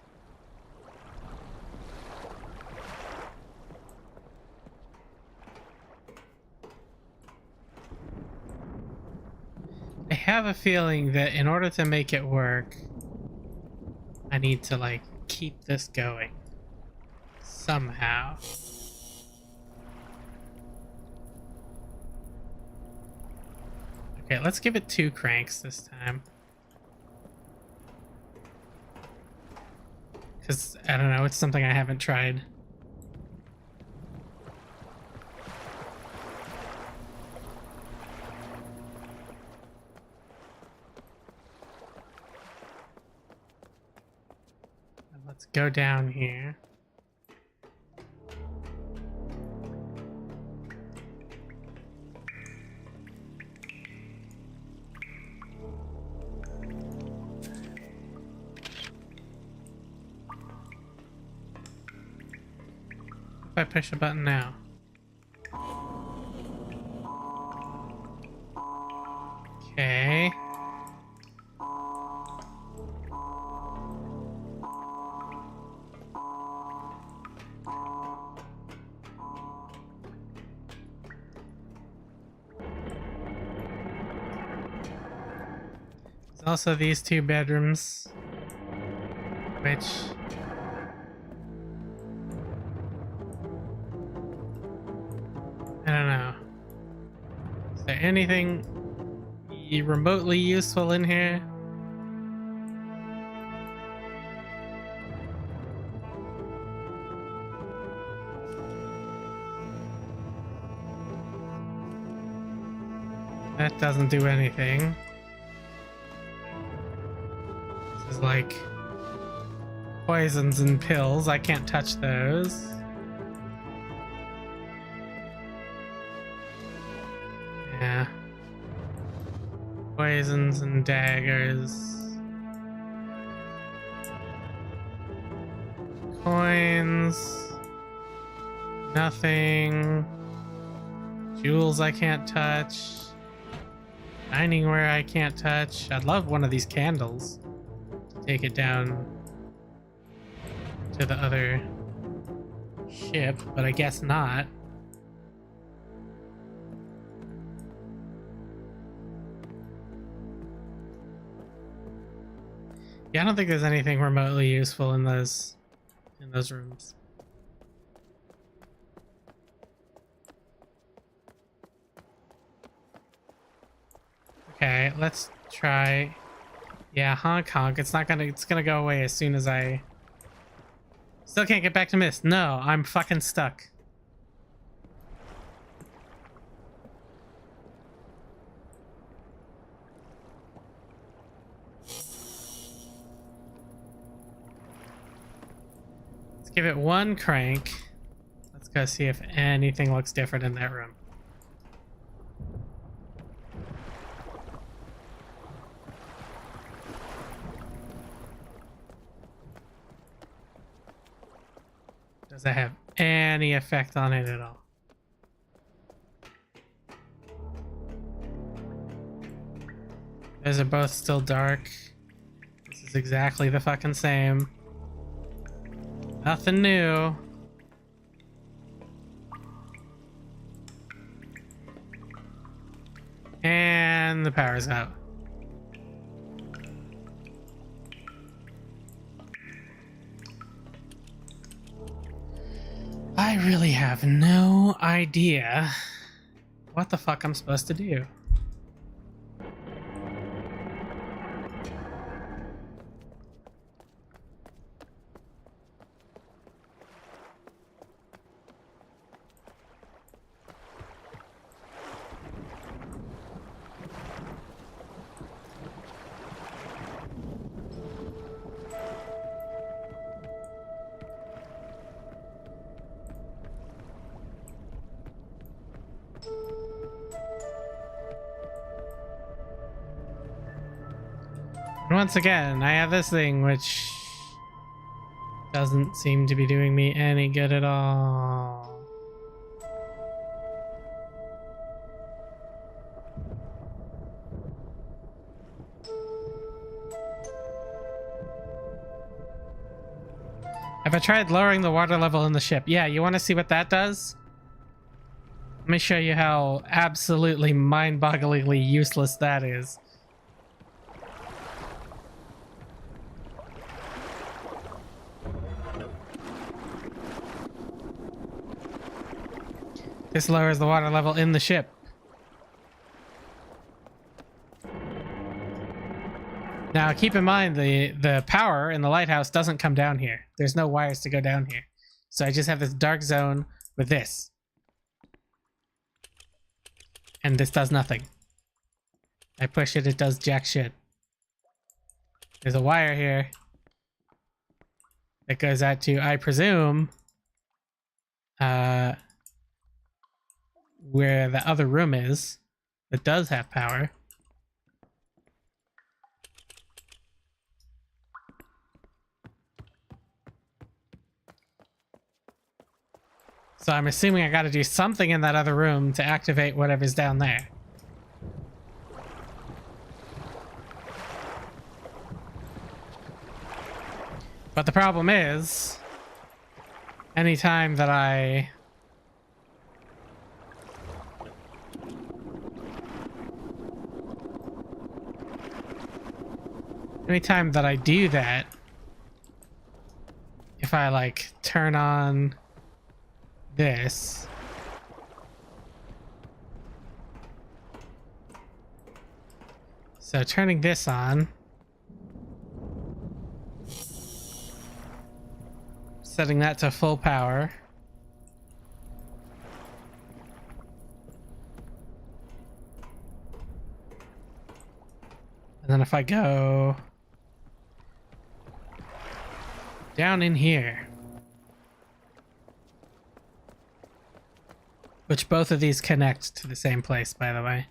I have a feeling that in order to make it work, I need to like keep this going somehow. Okay, let's give it 2 cranks this time. Because, I don't know, it's something I haven't tried. Let's go down here. If I push a button now. Okay. There's also these two bedrooms, which I don't know. Is there anything remotely useful in here? That doesn't do anything. This is like poisons and pills. I can't touch those. Yeah. Poisons and daggers. Coins. Nothing. Jewels I can't touch. Dining where I can't touch. I'd love one of these candles to take it down to the other ship, but I guess not. Yeah, I don't think there's anything remotely useful in those rooms. Okay, let's try. Yeah, honk honk. It's gonna go away as soon as I still can't get back to Myst. No, I'm fucking stuck. Let's give it one crank. Let's go see if anything looks different in that room. Does that have any effect on it at all? Those are both still dark. This is exactly the fucking same. Nothing new. And the power's out. I really have no idea what the fuck I'm supposed to do. Once again, I have this thing which doesn't seem to be doing me any good at all. Have I tried lowering the water level in the ship? Yeah, you want to see what that does? Let me show you how absolutely mind-bogglingly useless that is. This lowers the water level in the ship. Now keep in mind the power in the lighthouse doesn't come down here. There's no wires to go down here. So I just have this dark zone with this. And this does nothing. I push it, it does jack shit. There's a wire here that goes out to, I presume, where the other room is that does have power. So I'm assuming I gotta do something in that other room to activate whatever's down there. But the problem is, anytime that I do that, if I like turn on this, so turning this on, setting that to full power, and then if I go down in here, which both of these connect to the same place, by the way,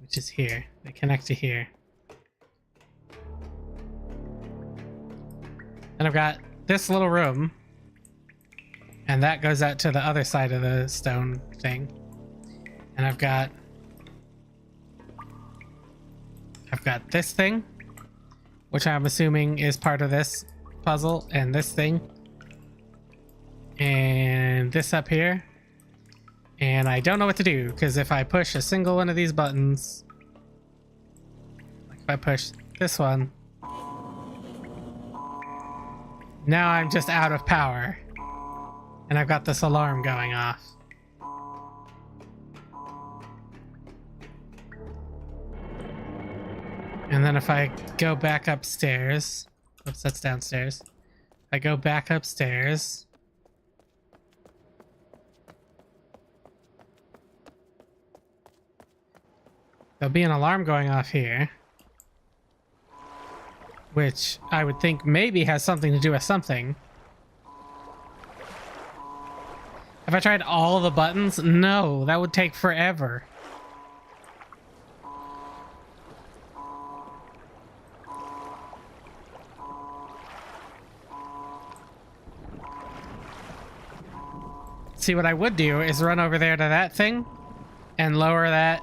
which is here. They connect to here. And I've got this little room, and that goes out to the other side of the stone thing. And I've got this thing, which I'm assuming is part of this puzzle, and this thing, and this up here. And I don't know what to do, because if I push a single one of these buttons, like if I push this one, now I'm just out of power. And I've got this alarm going off. And then if I go back upstairs, oops, that's downstairs. I go back upstairs. There'll be an alarm going off here, which I would think maybe has something to do with something. Have I tried all the buttons? No, that would take forever. See, what I would do is run over there to that thing and lower that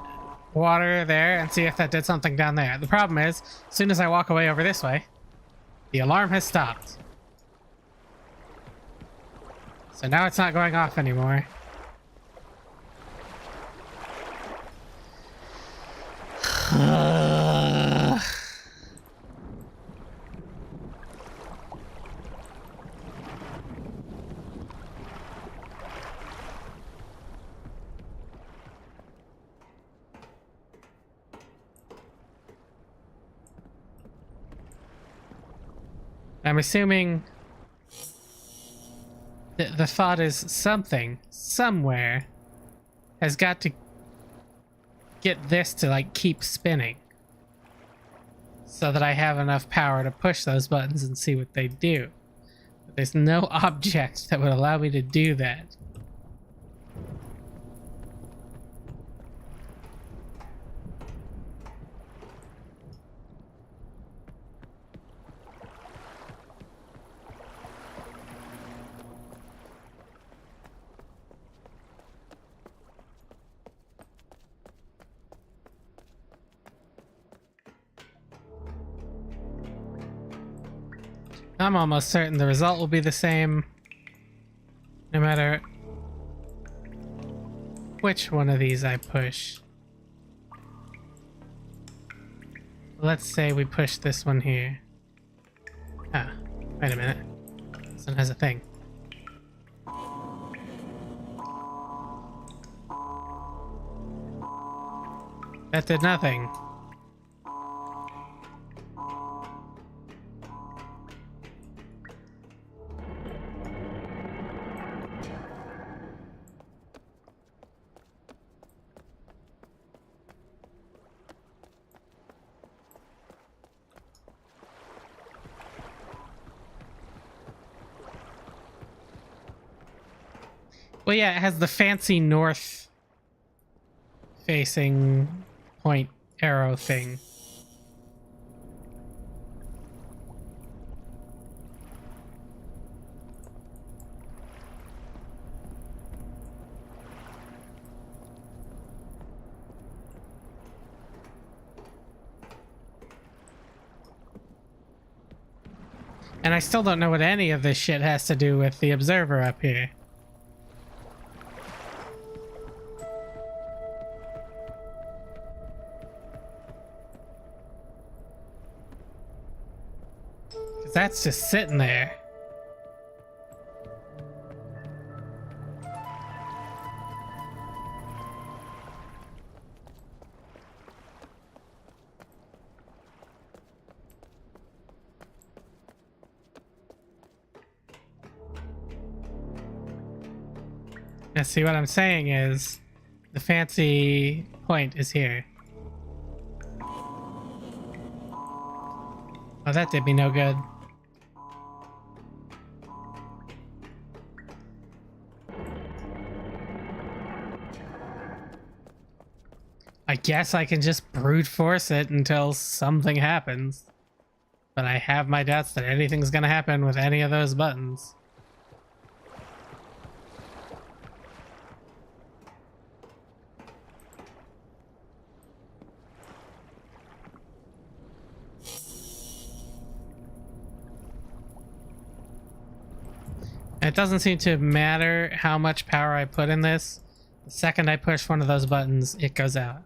water there and see if that did something down there. The problem is, as soon as I walk away over this way, the alarm has stopped. So now it's not going off anymore. I'm assuming the thought is something, somewhere, has got to get this to like keep spinning so that I have enough power to push those buttons and see what they do. But there's no object that would allow me to do that. I'm almost certain the result will be the same no matter which one of these I push. Let's say we push this one here. Ah, wait a minute. This one has a thing. That did nothing. Well, yeah, it has the fancy north facing point arrow thing. And I still don't know what any of this shit has to do with the observer up here. Because that's just sitting there. Now, see, what I'm saying is the fancy point is here. Oh, that did me no good. I guess I can just brute force it until something happens. But I have my doubts that anything's gonna happen with any of those buttons. It doesn't seem to matter how much power I put in this. The second I push one of those buttons, it goes out.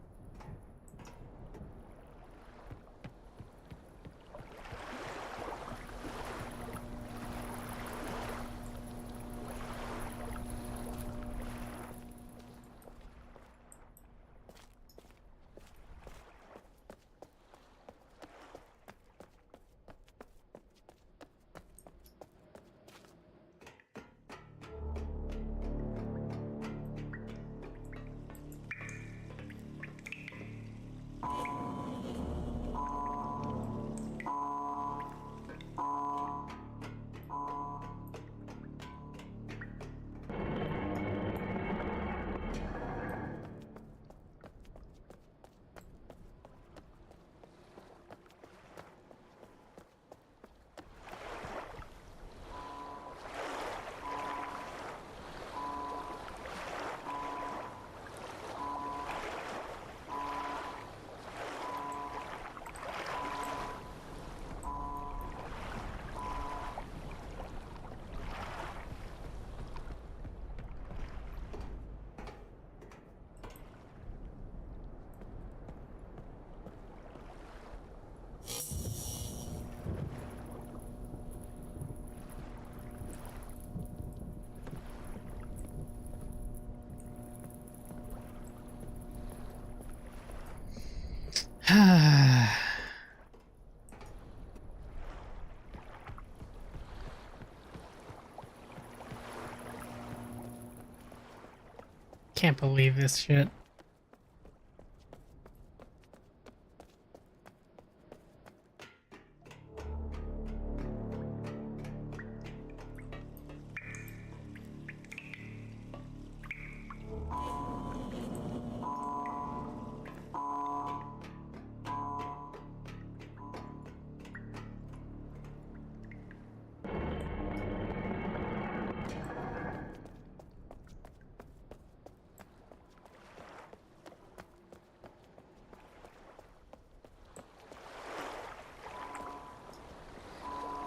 Can't believe this shit.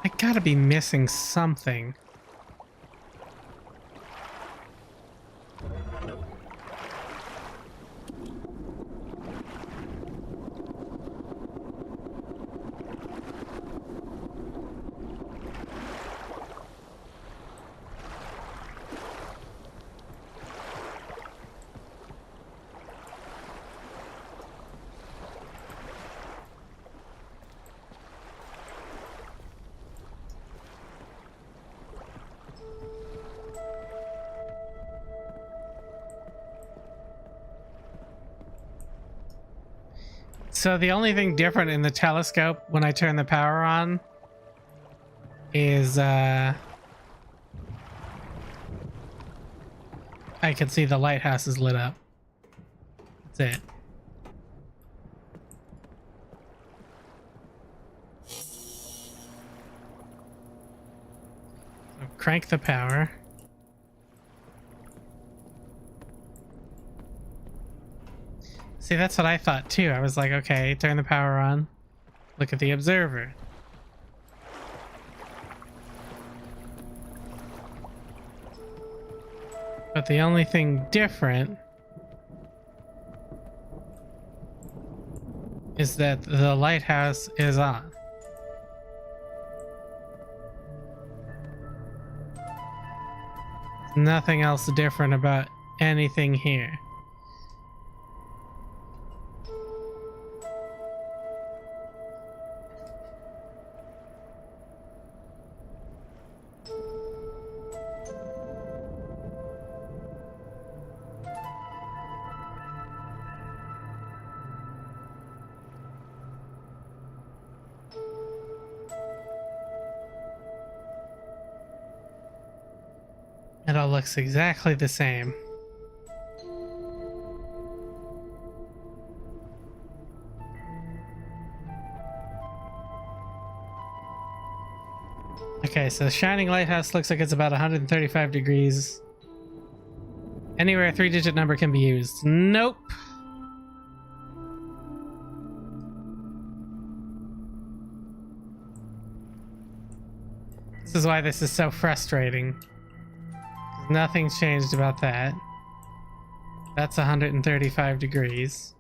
I gotta be missing something. So the only thing different in the telescope when I turn the power on is I can see the lighthouse is lit up. That's it. So crank the power. See, that's what I thought too. I was like, okay, turn the power on. Look at the observer. But the only thing different is that the lighthouse is on. There's nothing else different about anything here. It all looks exactly the same. Okay, so the Shining Lighthouse looks like it's about 135 degrees. Anywhere a 3-digit number can be used. Nope. This is why this is so frustrating. Nothing's changed about that. That's 135 degrees.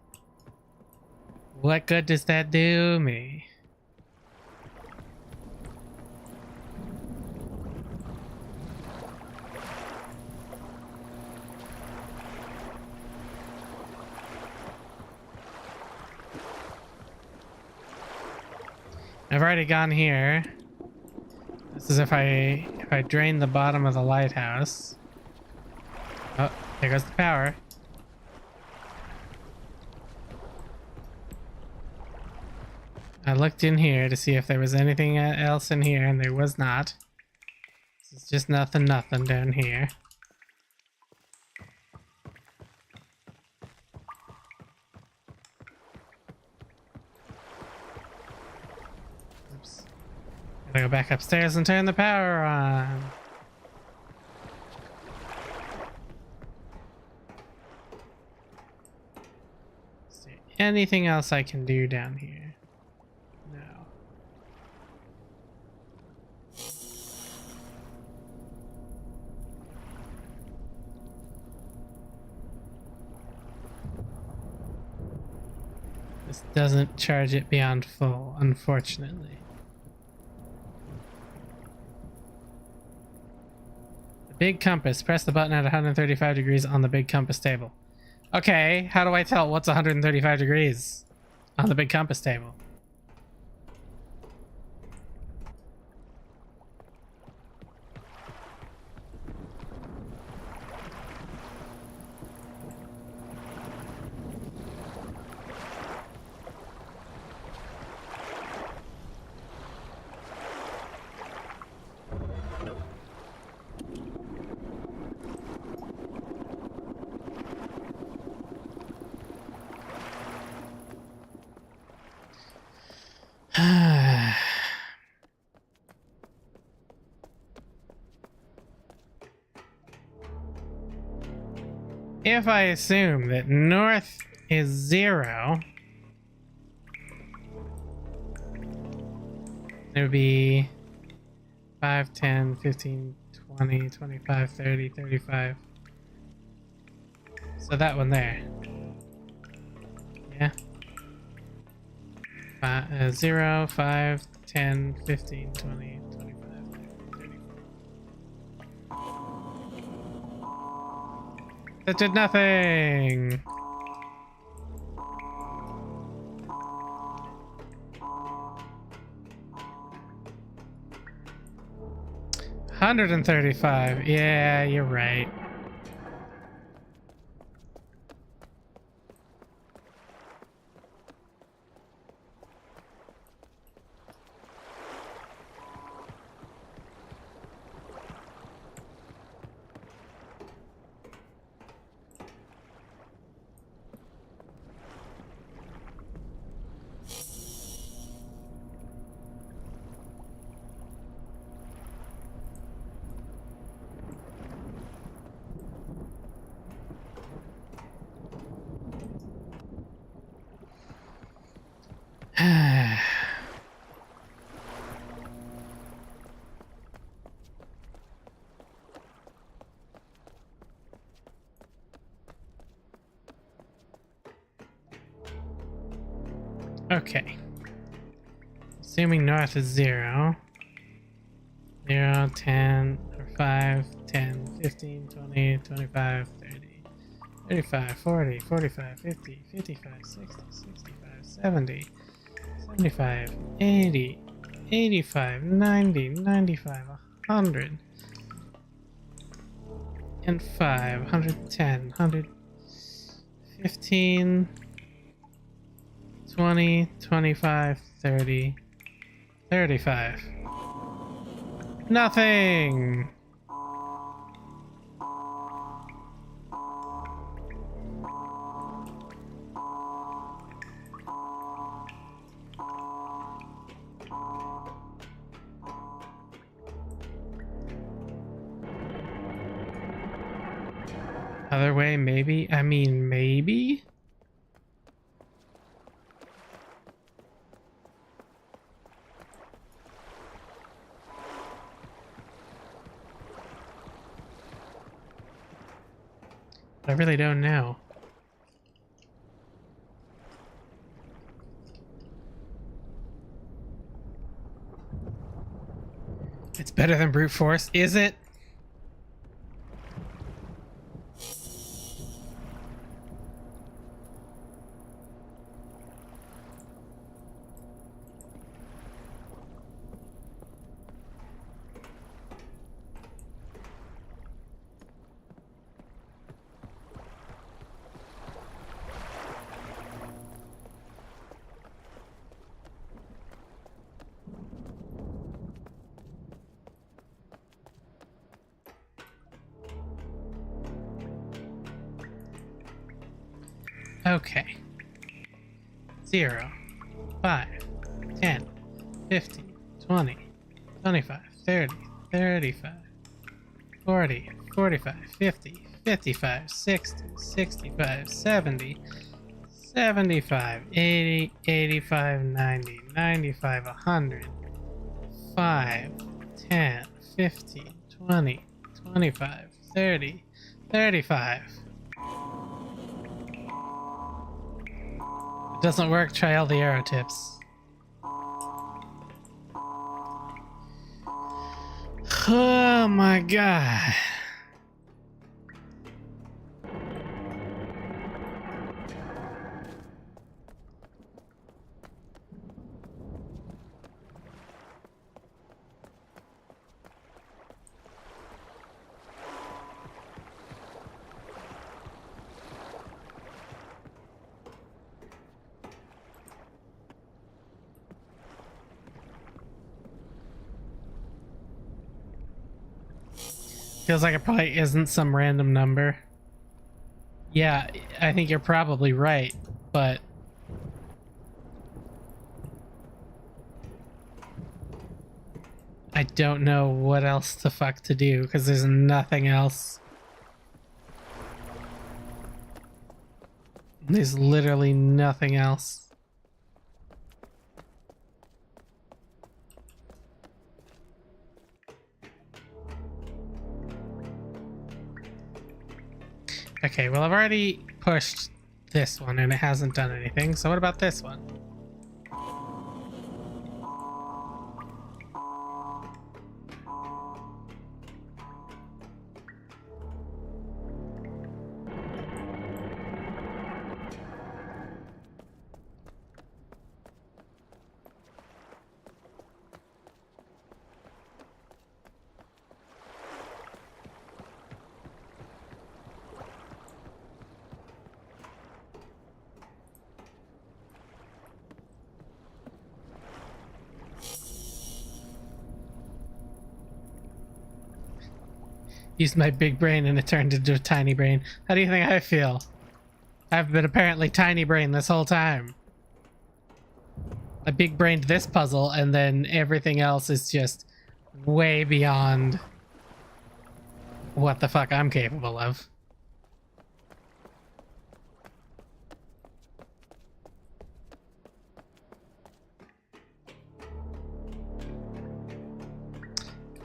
What good does that do me? I've already gone here. This is if I drain the bottom of the lighthouse. Oh, there goes the power. I looked in here to see if there was anything else in here, and there was not. This is just nothing down here. Oops. Gotta go back upstairs and turn the power on. Is there anything else I can do down here? No. This doesn't charge it beyond full, unfortunately. Big compass. Press the button at 135 degrees on the big compass table. Okay, how do I tell what's 135 degrees on the big compass table? If I assume that north is 0, it would be 5, 10, 15, 20, 25, 30, 35. So that one there. Yeah. 0, 5, 10, 15, 20, 25, 30, 34. That did nothing! $135. Yeah, you're right. Okay. Assuming north is 0. 0, 10, or 5, 10, 15, 20, 25, 30, 35, 40, 45, 50, 55, 60, 65, 70, 75, 80, 85, 90, 95, 100, and 5, 110, 115, 20, 25, 30, 35. Nothing! Other way, maybe? I mean, maybe? I really don't know. It's better than brute force, is it? Okay. 0, 5, 10, 15, 20, 25, 30, 35, 40, 45, 50, 55, 60, 65, 70, 75, 80, 85, 90, 95, 100, 5, 10, 15, 20, 25, 30, 35. Doesn't work, try all the arrow tips. Oh my god. Feels like it probably isn't some random number. Yeah, I think you're probably right, but I don't know what else the fuck to do because there's nothing else. There's literally nothing else. Okay, well, I've already pushed this one and it hasn't done anything, so what about this one? Used my big brain and it turned into a tiny brain. How do you think I feel? I've been apparently tiny brain this whole time. I big brained this puzzle and then everything else is just way beyond what the fuck I'm capable of.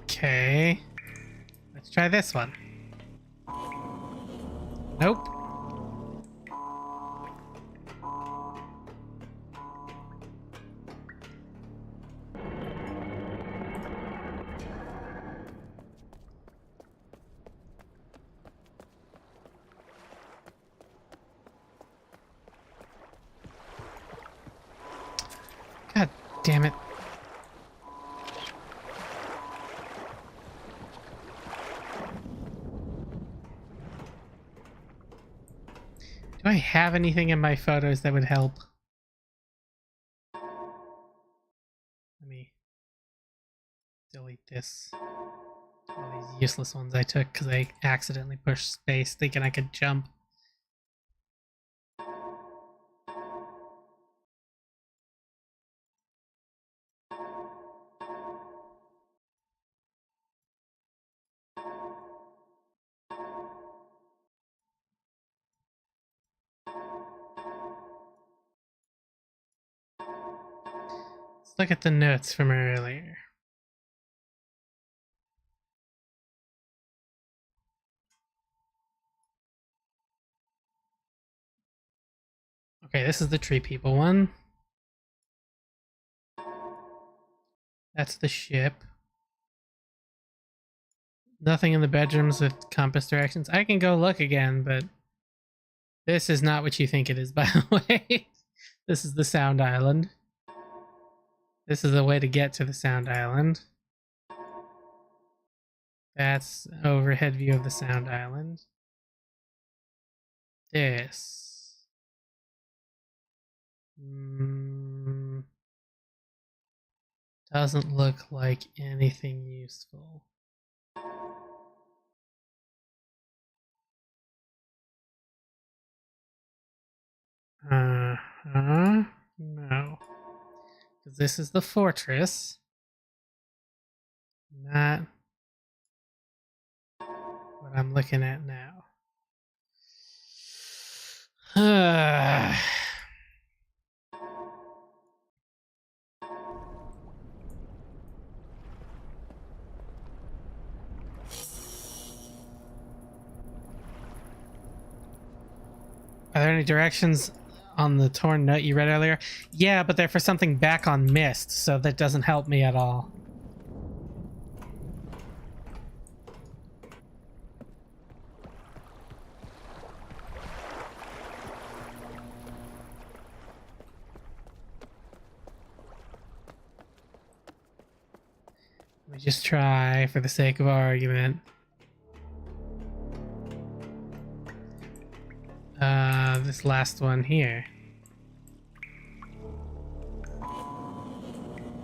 Okay. Let's try this one. Nope. damn it. Do I have anything in my photos that would help? Let me delete this. All these useless ones I took because I accidentally pushed space thinking I could jump. Let's look at the notes from earlier. Okay, this is the tree people one. That's the ship. Nothing in the bedrooms with compass directions. I can go look again, but this is not what you think it is, by the way. This is the Sound Island. This is the way to get to the Sound Island. That's overhead view of the Sound Island. This. Doesn't look like anything useful. No. Because this is the fortress. Not what I'm looking at now. Are there any directions on the torn note you read earlier? Yeah, but they're for something back on Myst, so that doesn't help me at all. Let me just try for the sake of argument. This last one here.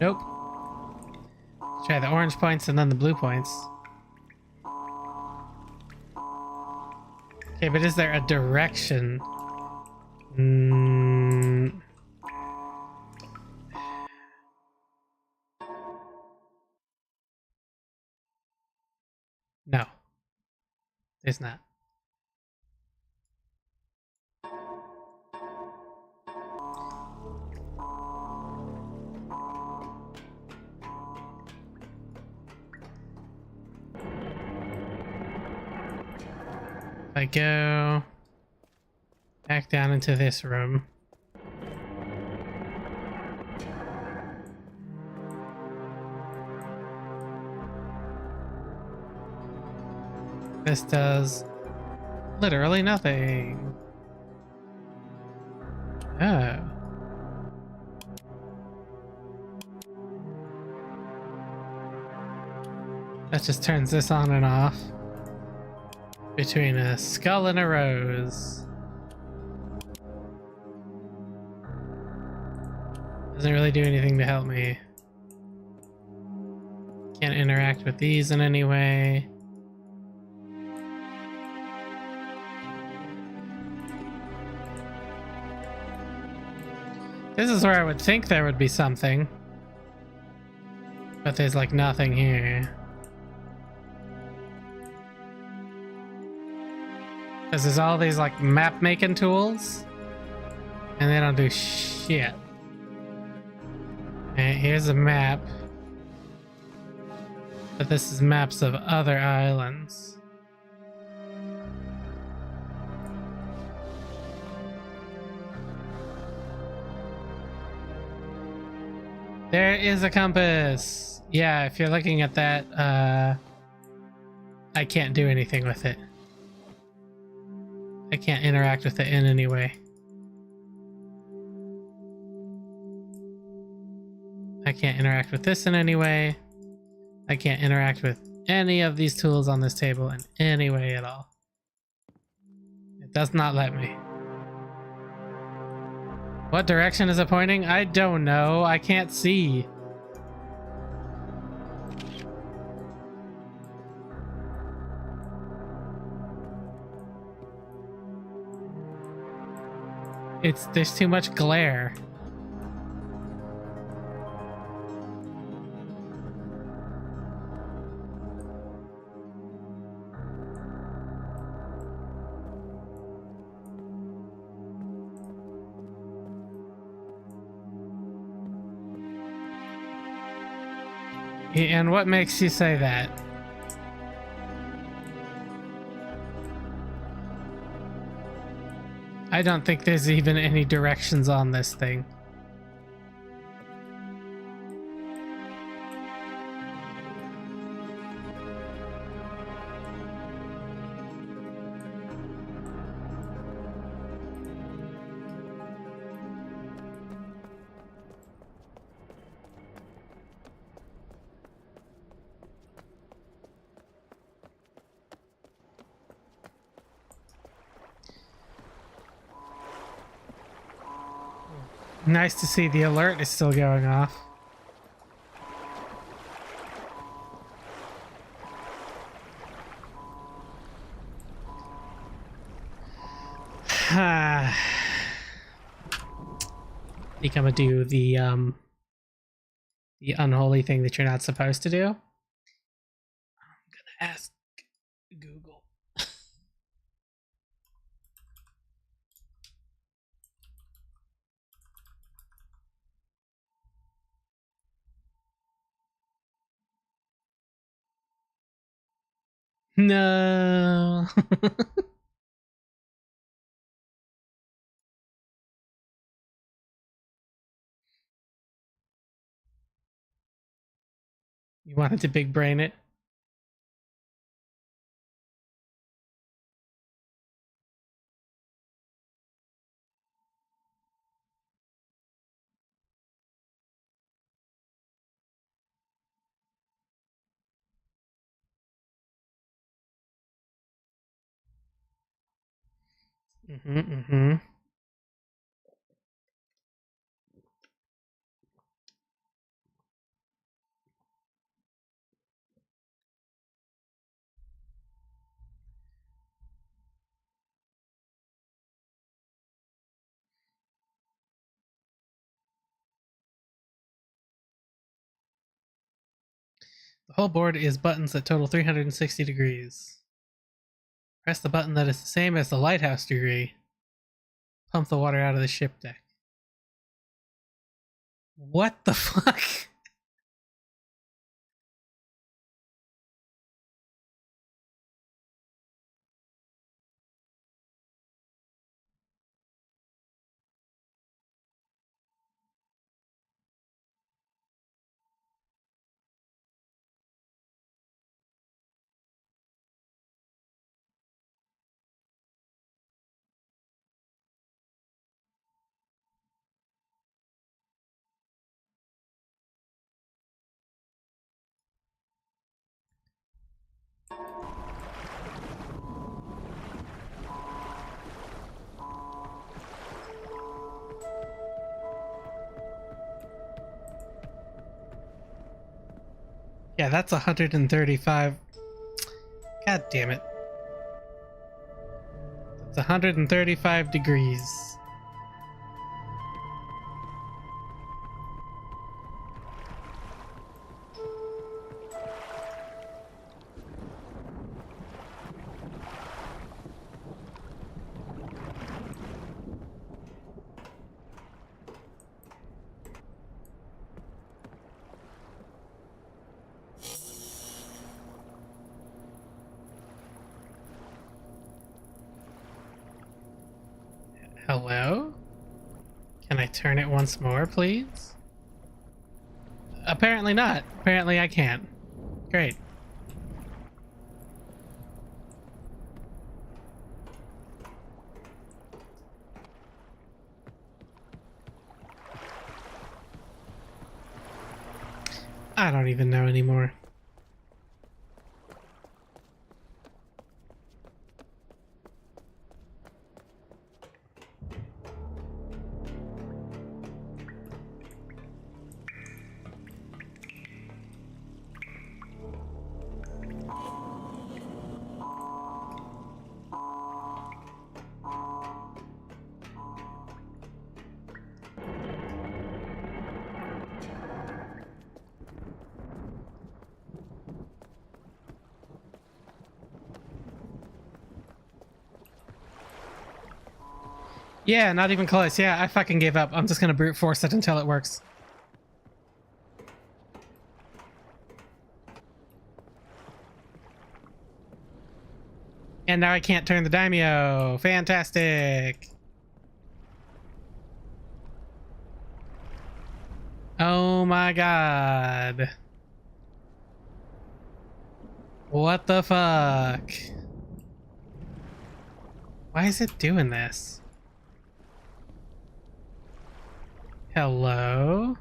Nope. Try the orange points and then the blue points. Okay, but is there a direction? No. There's not. If I go back down into this room. This does literally nothing. Oh. That just turns this on and off. Between a skull and a rose. Doesn't really do anything to help me. Can't interact with these in any way. This is where I would think there would be something. But there's like nothing here. Because there's all these like map making tools. And they don't do shit. And here's a map. But this is maps of other islands. There is a compass. Yeah, if you're looking at that, I can't do anything with it. I can't interact with it in any way. can't interact with this in any way. I can't interact with any of these tools on this table in any way at all. It does not let me. What direction is it pointing? I don't know. I can't see. There's too much glare. And what makes you say that? I don't think there's even any directions on this thing. Nice to see the alert is still going off. Think I'm gonna do the unholy thing that you're not supposed to do. I'm gonna ask Google. No. You wanted to big brain it? Mm-hmm. The whole board is buttons that total 360 degrees. Press the button that is the same as the lighthouse degree. Pump the water out of the ship deck. What the fuck? Yeah, that's 135. God damn it. It's 135 degrees. Hello? Can I turn it once more, please? Apparently not. Apparently I can't. Great. I don't even know anymore. Yeah, not even close. Yeah, I fucking gave up. I'm just gonna brute force it until it works. And now I can't turn the daimyo. Fantastic. Oh my god. What the fuck? Why is it doing this? Hello?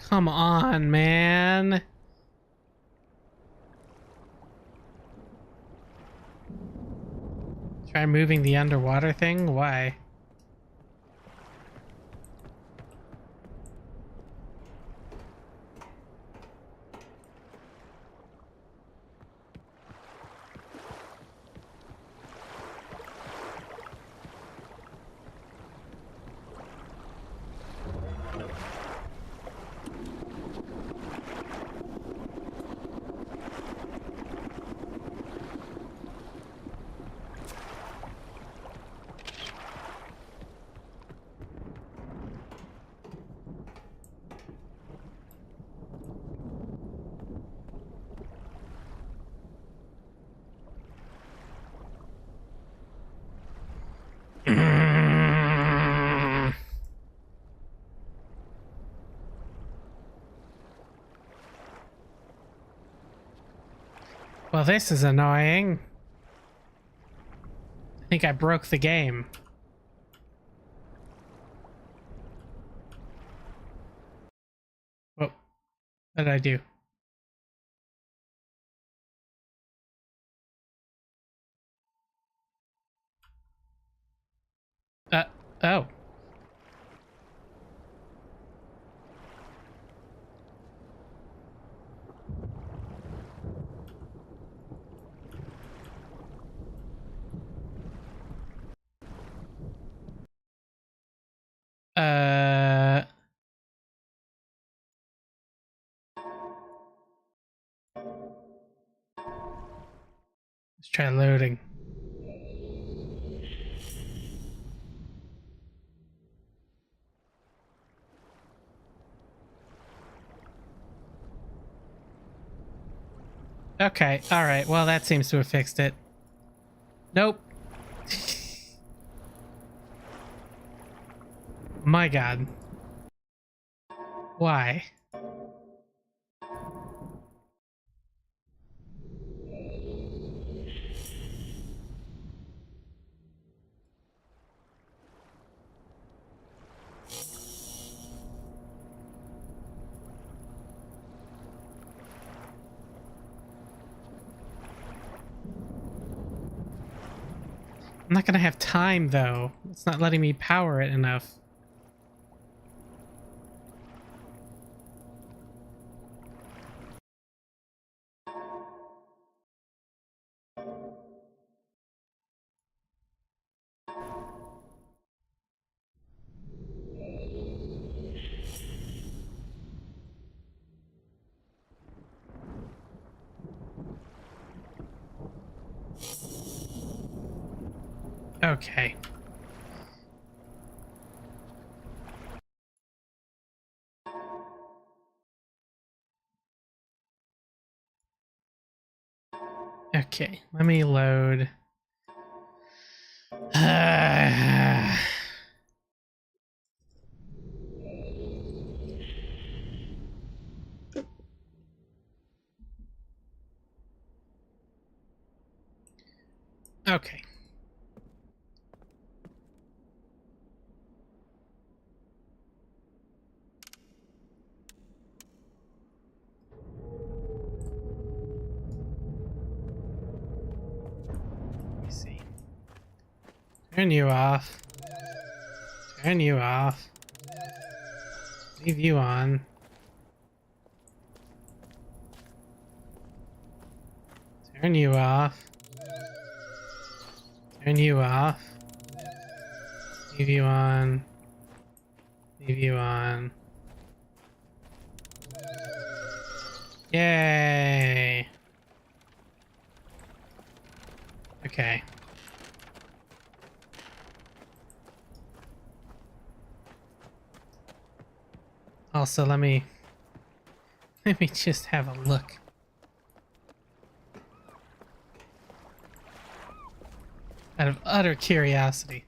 Come on, man. Try moving the underwater thing? Why? Well, this is annoying. I think I broke the game. What did I do? Oh. Uh. Let's try loading. Okay, alright. Well, that seems to have fixed it. Nope. My god. Why? I'm not gonna have time, though. It's not letting me power it enough. Okay. Okay, let me load. Okay. Turn you off. Turn you off. Leave you on. Turn you off. Turn you off. Leave you on. Leave you on. Yay! Okay. Also, let me just have a look. Out of utter curiosity.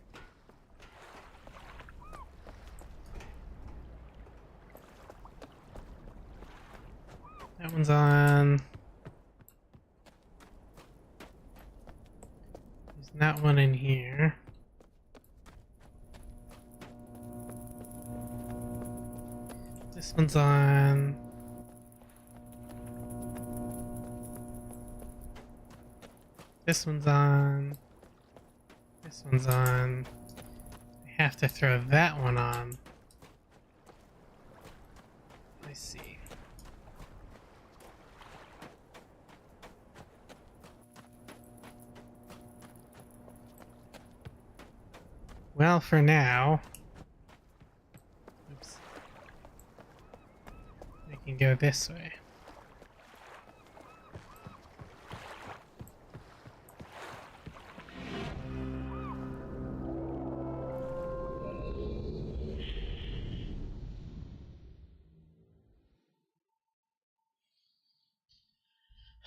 That one's on. There's not one in here. This one's on. This one's on. This one's on. I have to throw that one on. I see. Well, for now, oops, I can go this way.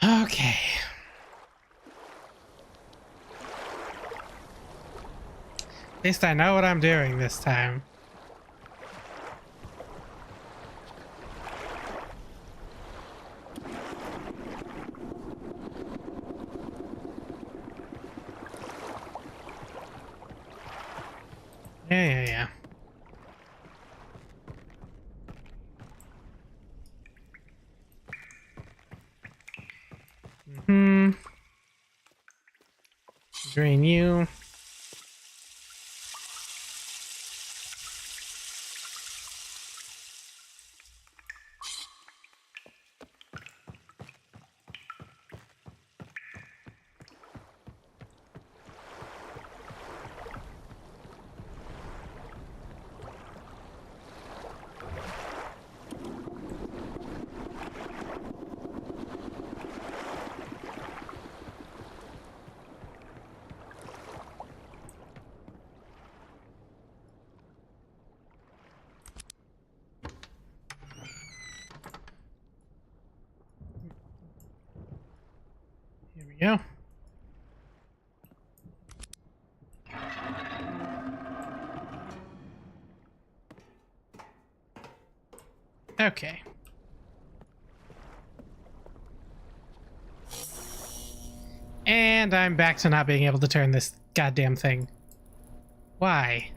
Okay. At least I know what I'm doing this time. Yeah. Drain you. Here we go. Okay. And I'm back to not being able to turn this goddamn thing. Why?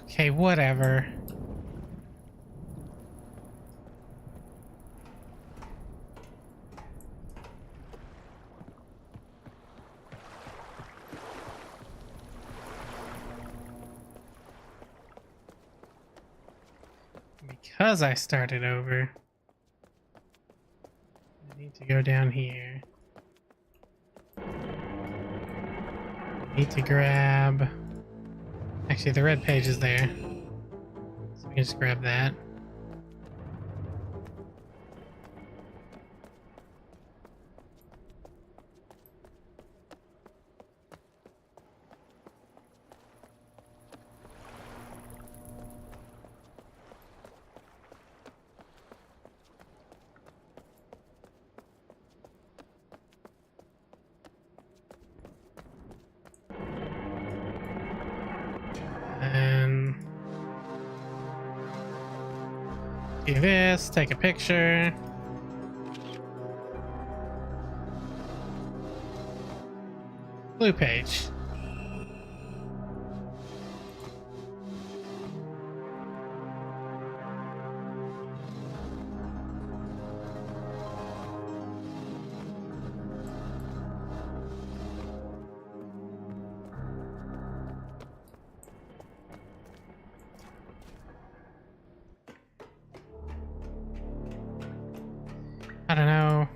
Okay, whatever. Because I started over, I need to go down here. I need to grab... Actually, the red page is there. So we can just grab that. And do this, take a picture. Blue page. I don't know.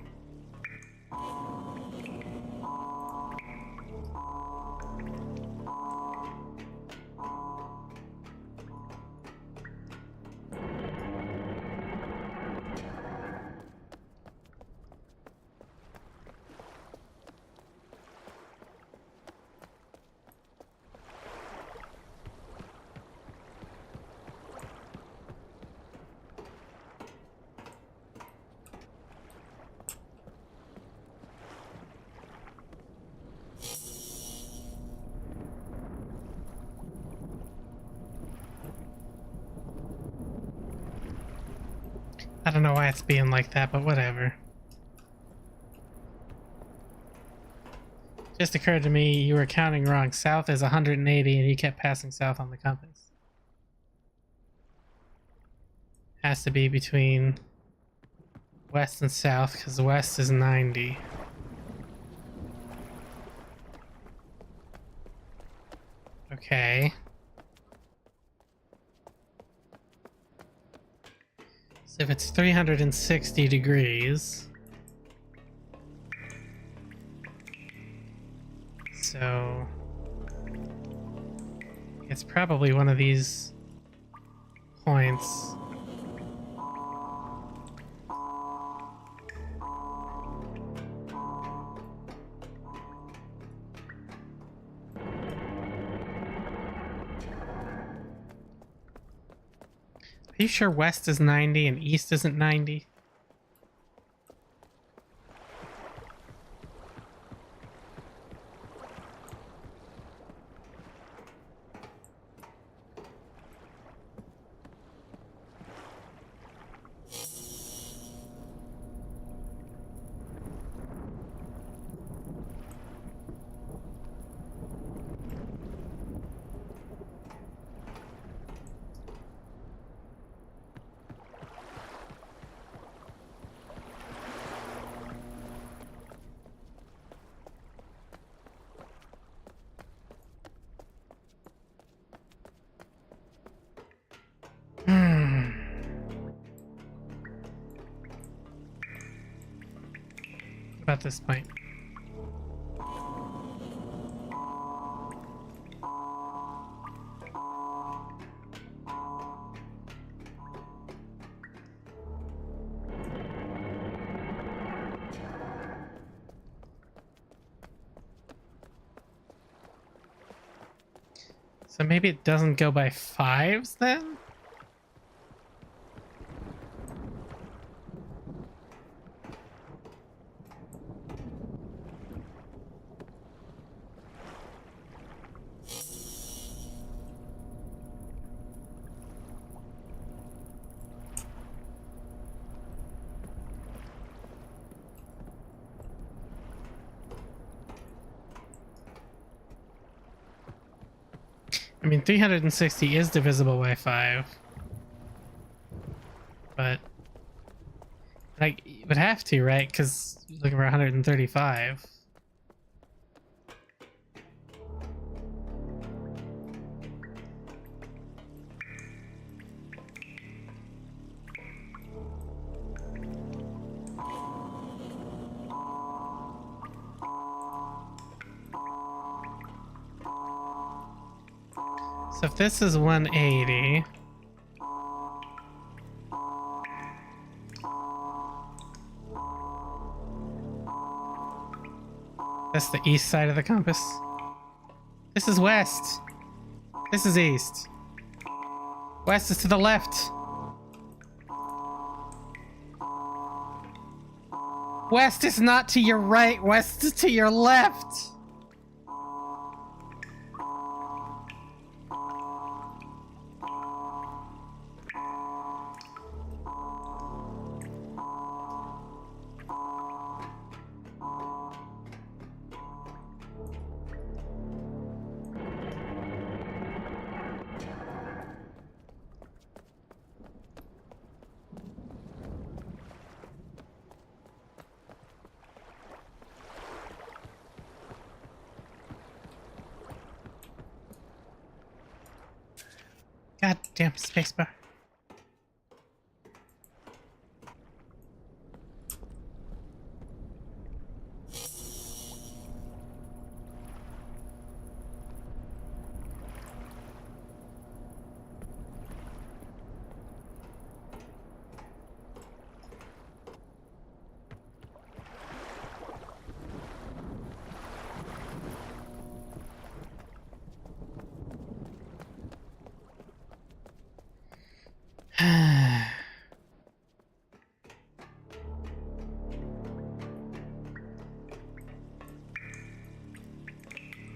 I don't know why it's being like that, but whatever. Just occurred to me you were counting wrong. South is 180 and you kept passing south on the compass. Has to be between west and south because west is 90. Okay. So if it's 360 degrees, so it's probably one of these points. Are you sure west is 90 and east isn't 90? About this point. So maybe it doesn't go by fives then? I mean, 360 is divisible by 5. But like, you would have to, right? Because you're looking for 135. So if this is 180, that's the east side of the compass. This is west. This is east. West is to the left. West is not to your right. West is to your left. God damn spacebar.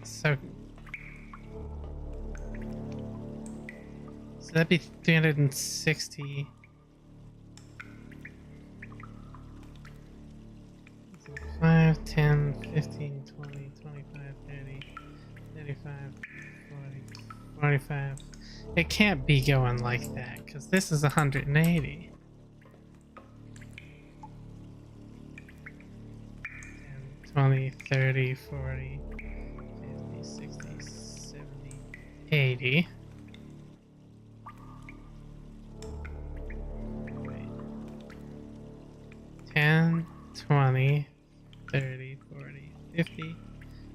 So that'd be 360. 5, 10, 15, 20, 25, 30, 35, 40, 45. It can't be going like that, because this is 180. 10, 20, 30, 40, 50, 60, 70, 80. Wait. 10, 20, 30, 40, 50,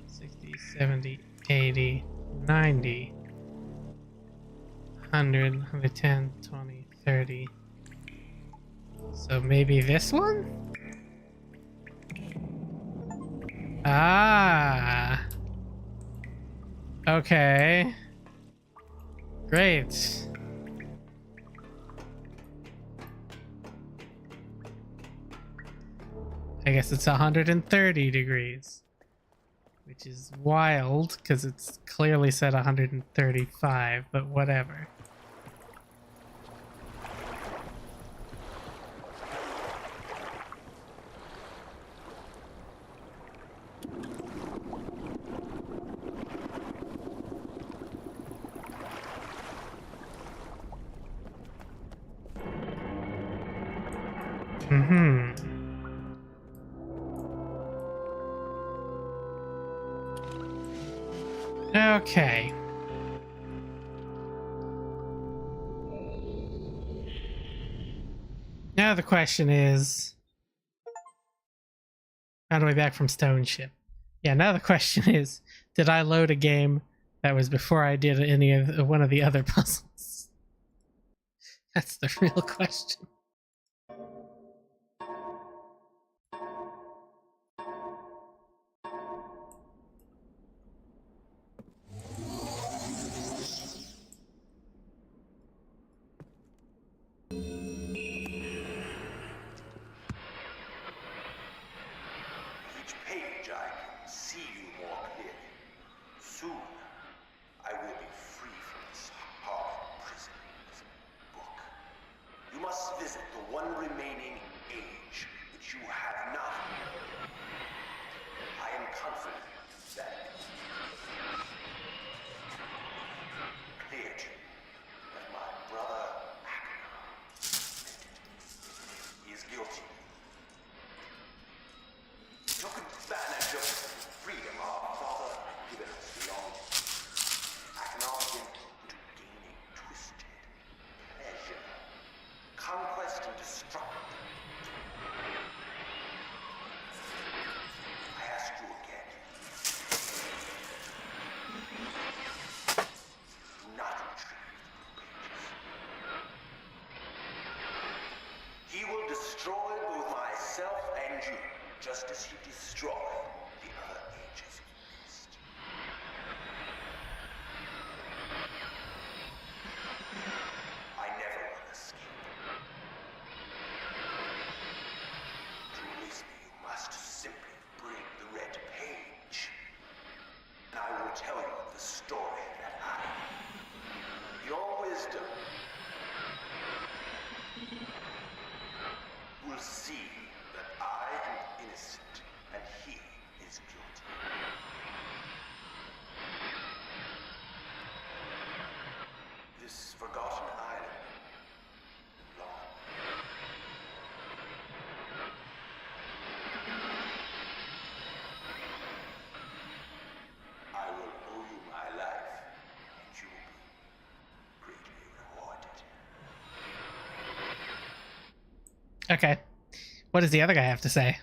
60, 70, 80, 90, 100, 110, 20, 30. So maybe this one? Ah. Okay. Great. I guess it's 130 degrees, which is wild because it's clearly said 135, but whatever. Okay. Now the question is, how do I back from Stone Ship? Yeah, now the question is, did I load a game that was before I did any of one of the other puzzles? That's the real question.
Each page I can see you more clearly. Soon, I will be free from this hard prison, this book. You must visit the one remaining age which you have not. I am confident that clear to you that my brother he is guilty. You can banish of freedom our father had given us beyond. I can ask him to gain a twisted pleasure, conquest and destruction. I ask you again. Do not retrieve the pages. He will destroy both myself and you, just as he destroyed the other ages of Myst. I never will escape. To release me, you must simply bring the red page. And I will tell you the story that your wisdom will see that I am innocent and he is guilty. This forgotten island belongs. I will owe you my life, and you will be greatly rewarded.
Okay. What does the other guy have to say?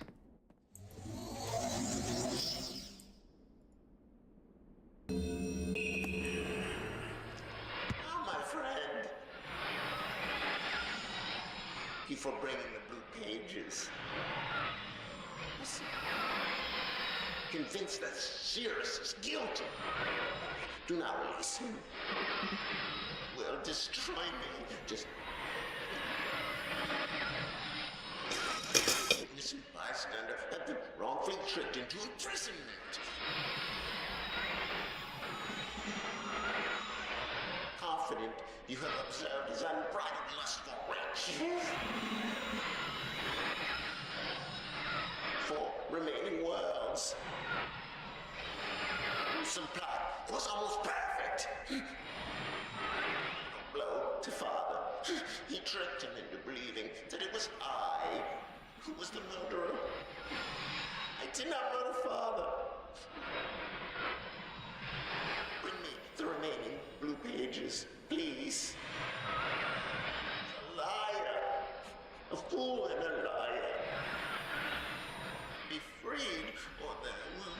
Oh, my friend. Thank you for bringing the blue pages. Listen. Convinced that Cirrus is guilty. Do not release him. Will destroy me. Just Innocent bystander had been wrongfully tricked into imprisonment. Confident you have observed his unbridled lust for riches. 4 remaining worlds. Gruesome plot was almost perfect. Blow to father. He tricked him into believing that it was I who was the murderer. I did not murder father. Bring me the remaining blue pages, please. A liar. A fool and a liar. Be freed, or there will...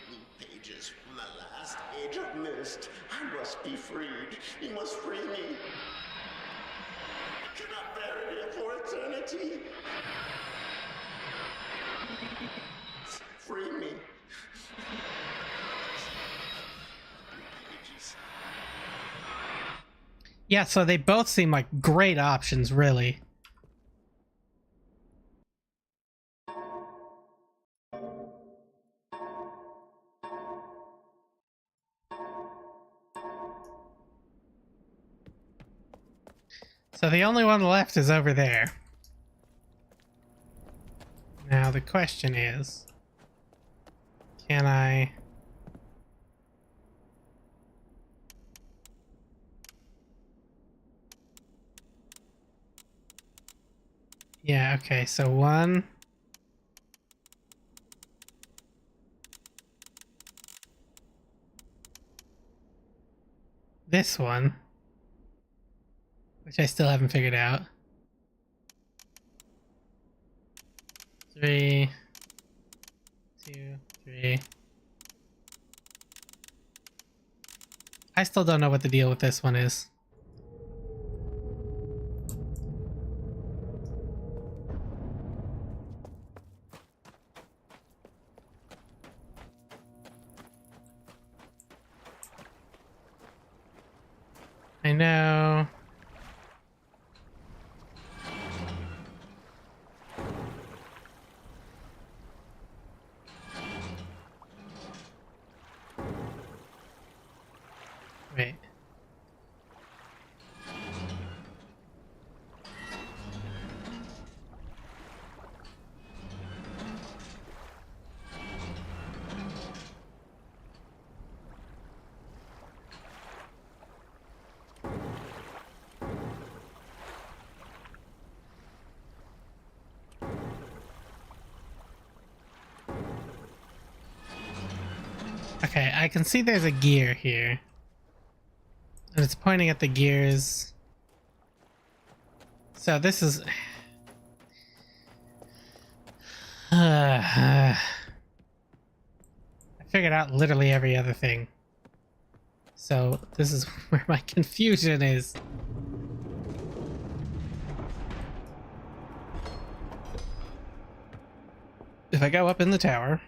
Blue pages from the last age of Myst. I must be freed. You must free me. I cannot bear it here for eternity. Free me. Pages.
Yeah, so they both seem like great options, really. So the only one left is over there. Now the question is, can I... Yeah, okay, so one... This one, which I still haven't figured out. 3, 2, 3. I still don't know what the deal with this one is. I know. Wait. Okay, I can see there's a gear here. And it's pointing at the gears. So this is... I figured out literally every other thing. So this is where my confusion is. If I go up in the tower...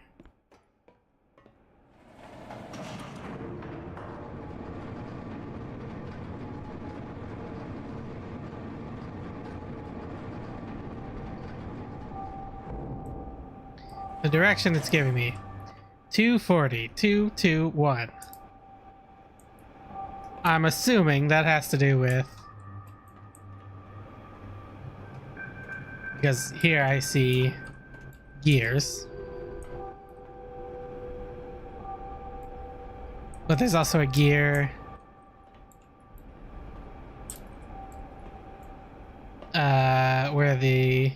The direction it's giving me. 240, 221. I'm assuming that has to do with... Because here I see gears. But there's also a gear... where the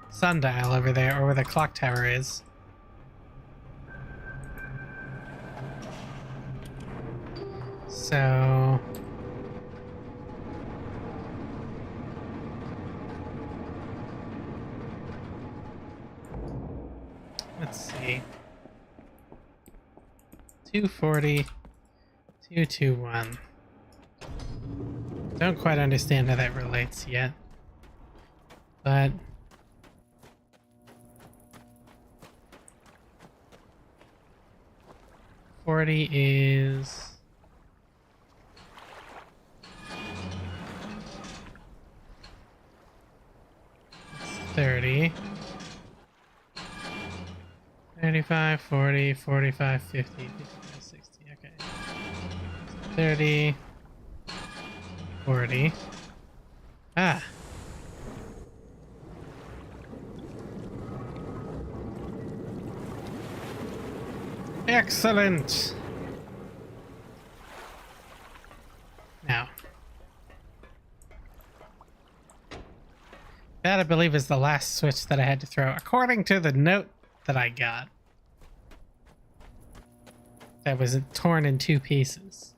sundial over there, or where the clock tower is. So... let's see. 240, 221. Don't quite understand how that relates yet. But... 40 is... 30. 35, 40, 45, 50, 55, 60. Okay. 30, 40. Ah. Excellent. Now, that I believe is the last switch that I had to throw, according to the note that I got. That was torn in 2 pieces.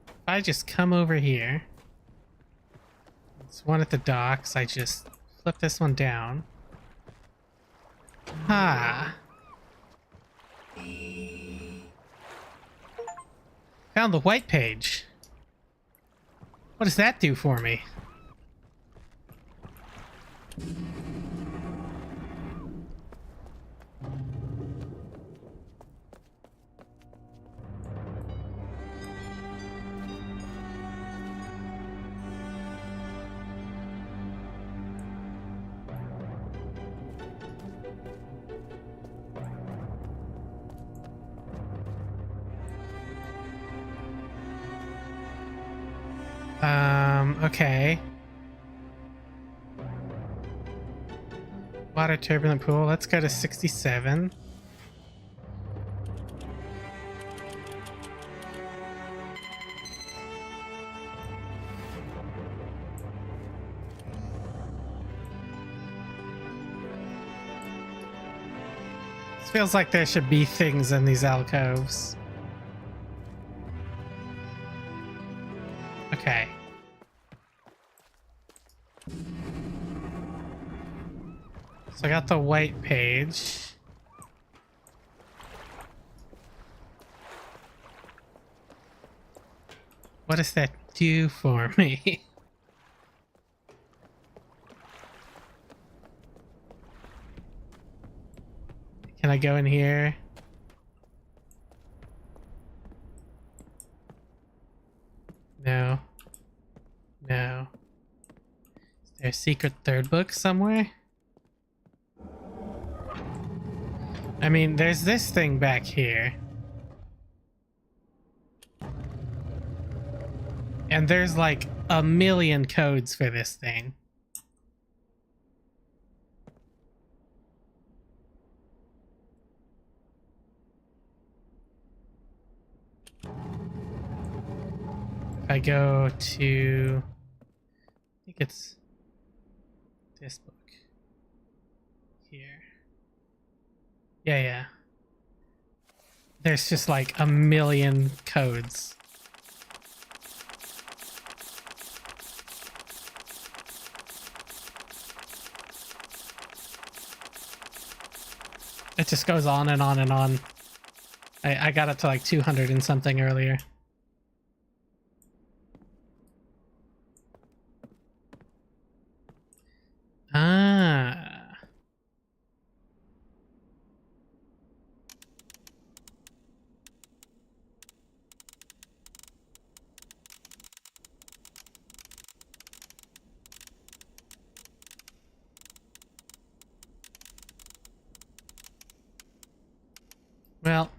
If I just come over here, it's one at the docks, I just flip this one down. Ah. Found the white page. What does that do for me? Okay. Water turbulent pool. Let's go to 67. This feels like there should be things in these alcoves. Okay. So I got the white page. What does that do for me? Can I go in here? No. No. Is there a secret third book somewhere? I mean, there's this thing back here. And there's like a million codes for this thing. If I go to... I think it's this book. Here. Yeah. There's just like a million codes. It just goes on and on and on. I got it to like 200 and something earlier. Ah. Well,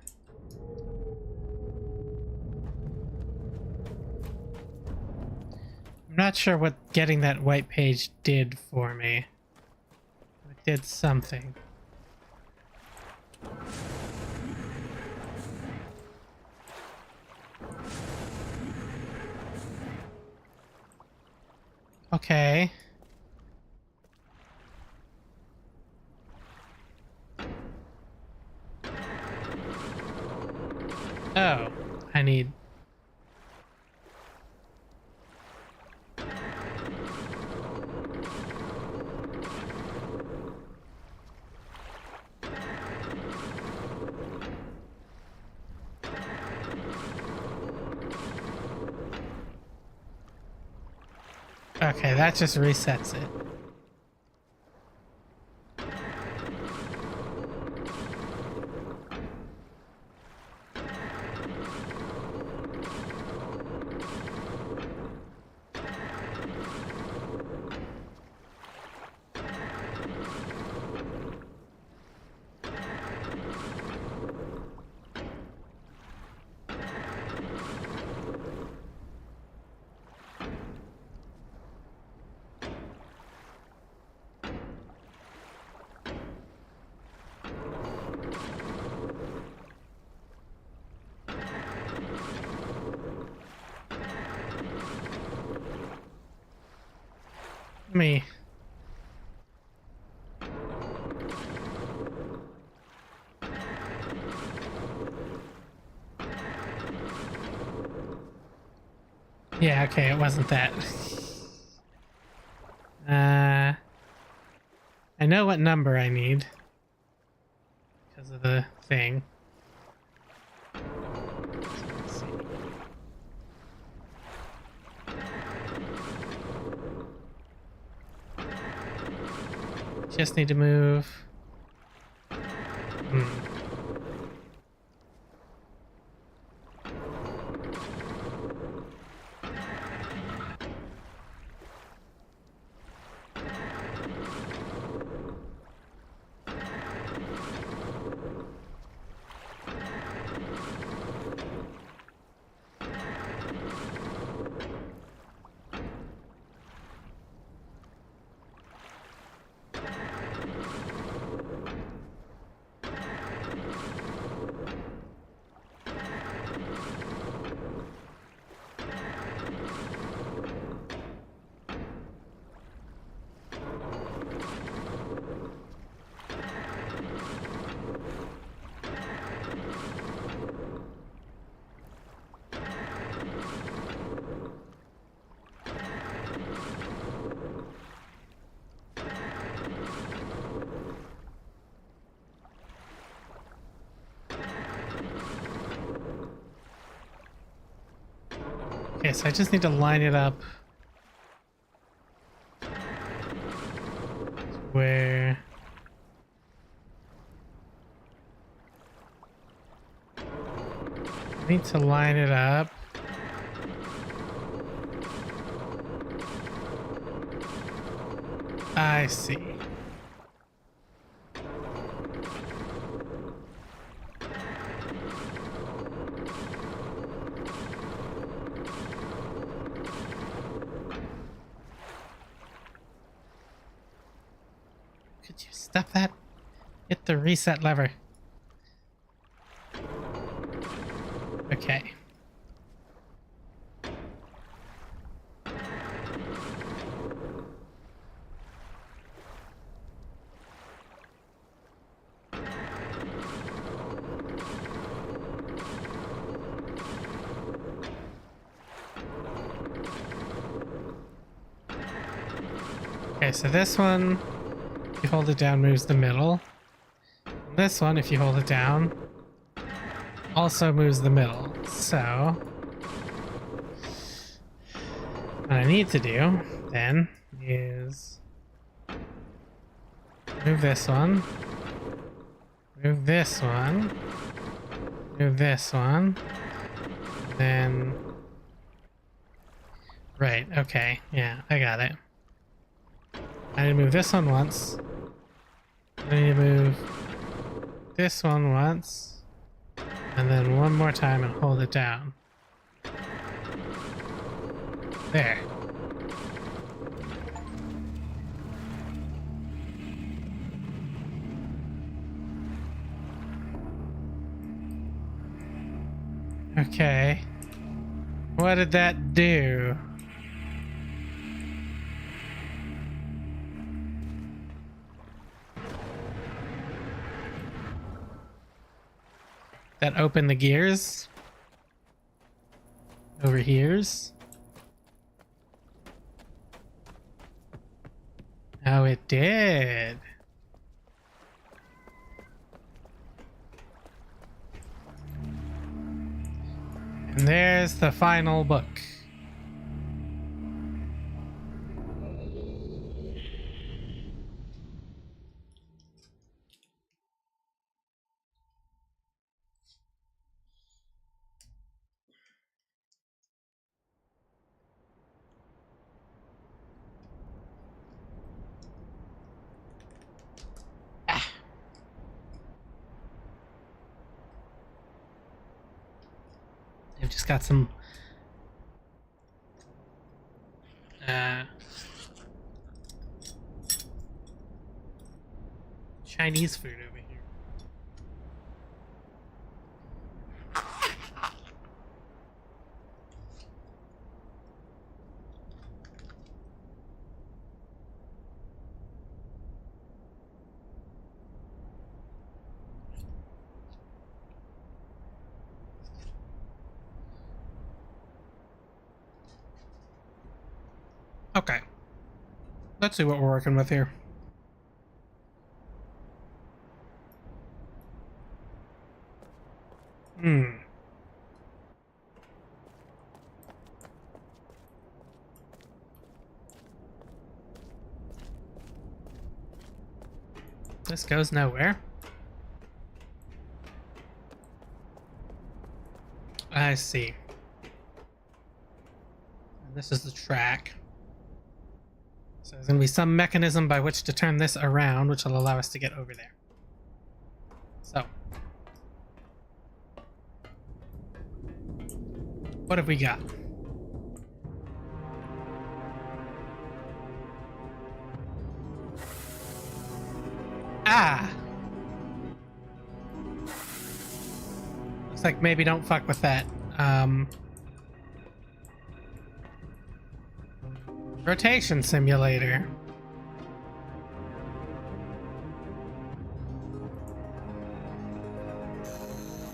I'm not sure what getting that white page did for me. It did something. Okay. Oh, I need... Okay, that just resets it. Let me. Yeah, okay, it wasn't that. I know what number I need because of the thing. Let's see. Just need to move. Okay, so I just need to line it up where I need to line it up. I see. Could you stop that? Hit the reset lever. Okay. Okay, so this one, if you hold it down, moves the middle. This one, if you hold it down, also moves the middle. So, what I need to do then is move this one, move this one, move this one, then... Right, okay, yeah, I got it. I need to move this one once. I need to move this one once. And then one more time and hold it down. There. Okay. What did that do? That opened the gears? Over here's? Oh, it did. And there's the final book. I've just got some Chinese food over here. Okay. Let's see what we're working with here. This goes nowhere. I see. And this is the track. So there's going to be some mechanism by which to turn this around, which will allow us to get over there. So. What have we got? Ah! Looks like maybe don't fuck with that. Rotation simulator.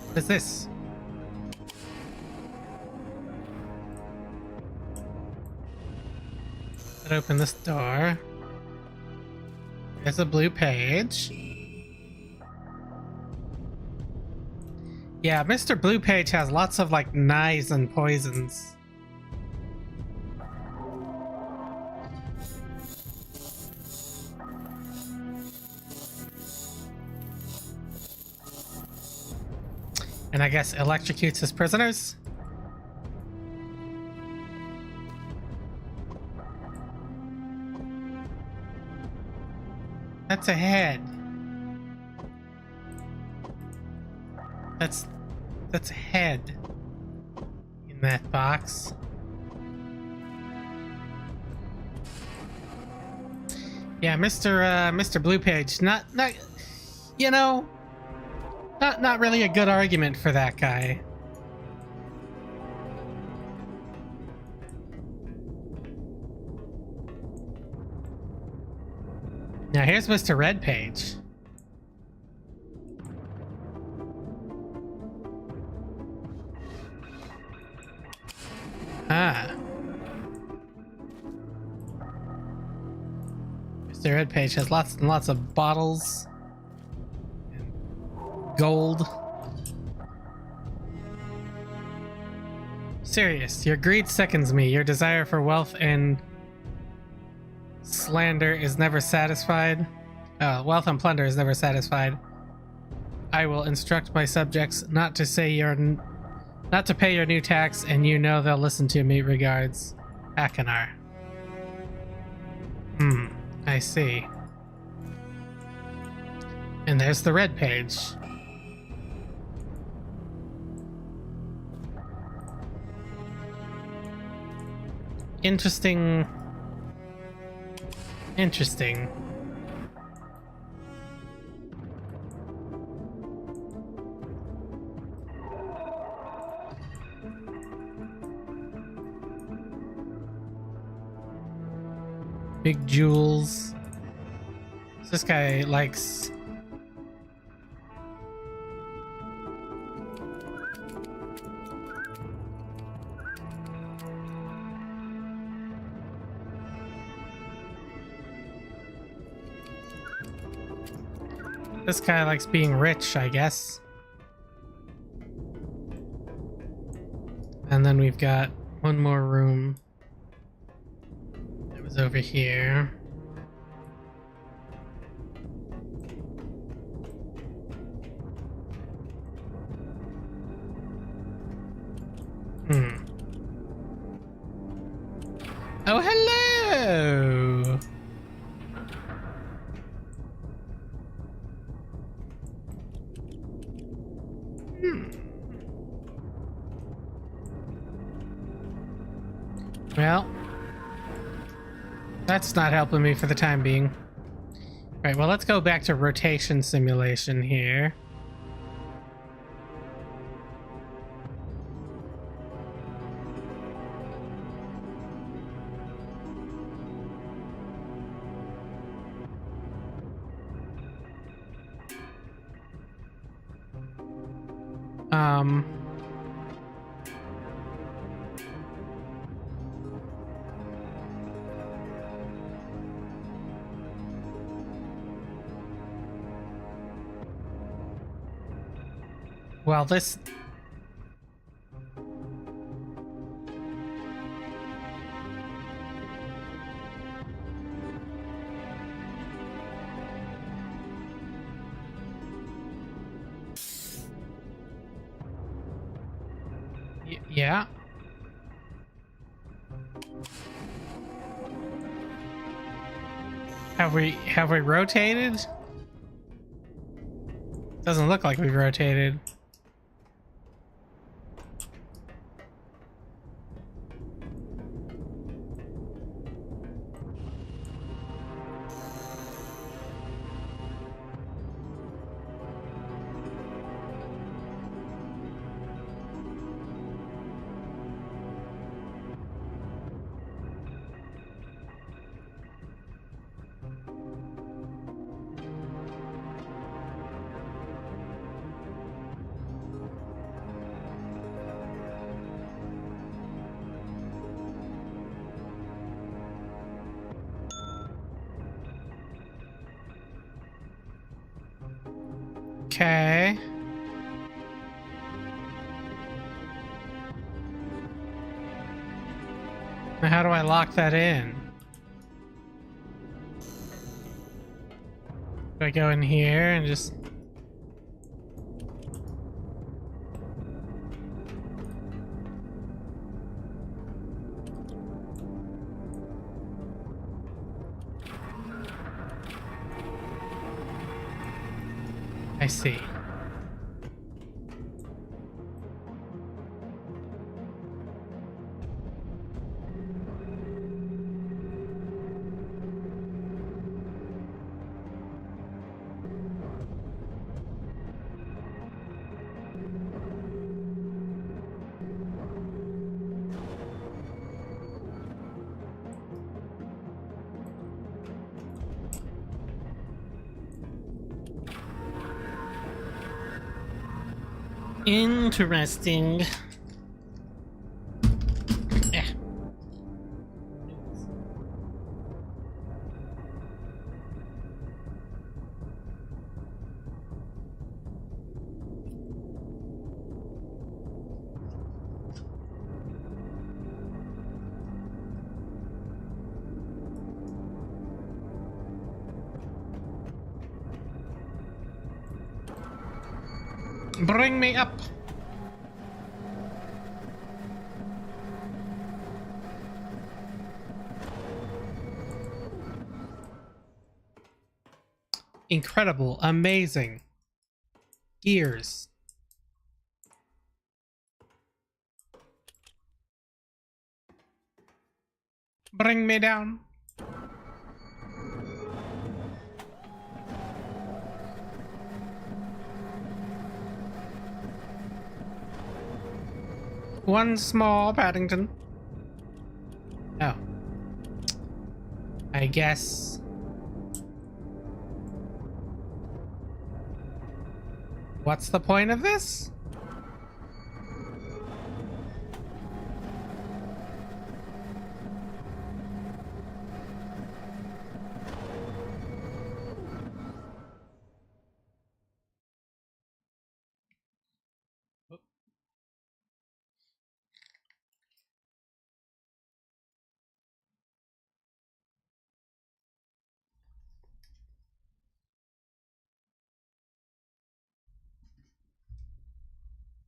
What is this? Let's open this door. There's a blue page. Yeah, Mr. Blue Page has lots of like knives and poisons. And I guess electrocutes his prisoners. That's a head. That's a head in that box. Yeah, Mr. Blue Page, not you know, not really a good argument for that guy. Now here's Mr. Red Page. Ah. Mr. Red Page has lots and lots of bottles. And gold. Serious, your greed sickens me. Your desire for wealth and slander is never satisfied. Wealth and plunder is never satisfied. I will instruct my subjects not to pay your new tax, and you know they'll listen to me. Regards, Akinar. I see. And there's the Red Page. Interesting. Big jewels. This guy likes... This guy likes being rich, I guess. And then we've got one more room. It was over here. Oh, hello! Well, that's not helping me for the time being. Right, well, let's go back to rotation simulation here. Well, this... yeah. Have we rotated? Doesn't look like we've rotated. Okay. Now how do I lock that in? Do I go in here and just... I see. Interesting. Yeah. Bring me up. Incredible, amazing. Gears. Bring me down. One small Paddington. Oh. I guess. What's the point of this?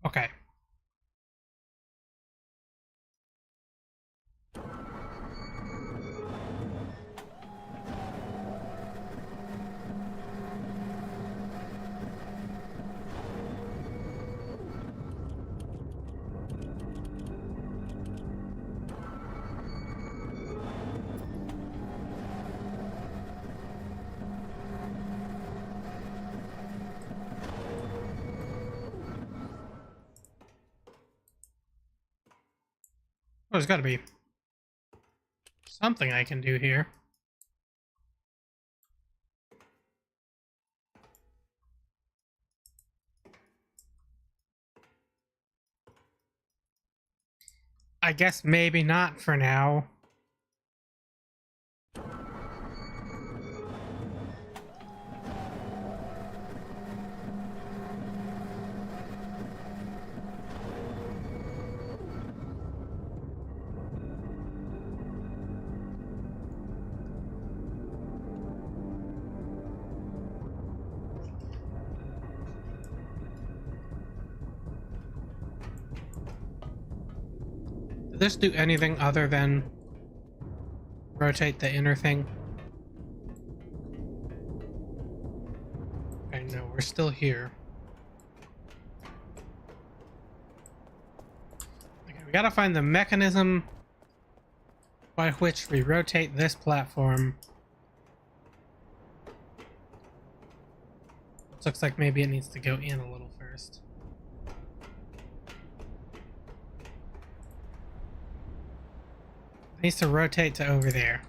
Okay. Well, there's gotta be something I can do here. I guess maybe not for now. Did this do anything other than rotate the inner thing? Okay, no, we're still here. Okay, we gotta find the mechanism by which we rotate this platform. Looks like maybe it needs to go in a little first. It needs to rotate to over there.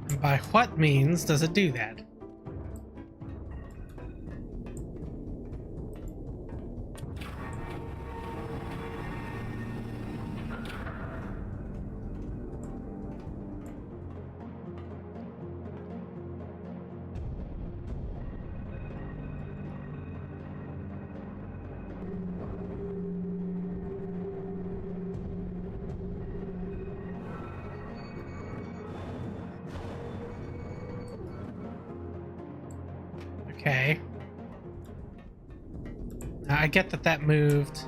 And by what means does it do that? Okay. Now, I get that that moved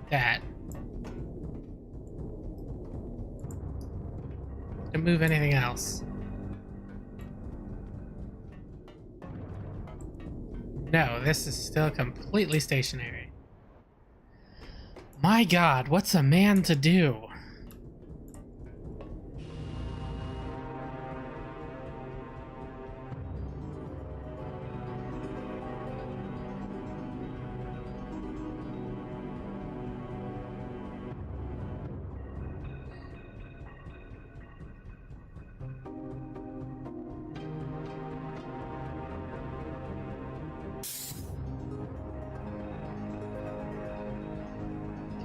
that. Did it move anything else? No, this is still completely stationary. My God, what's a man to do?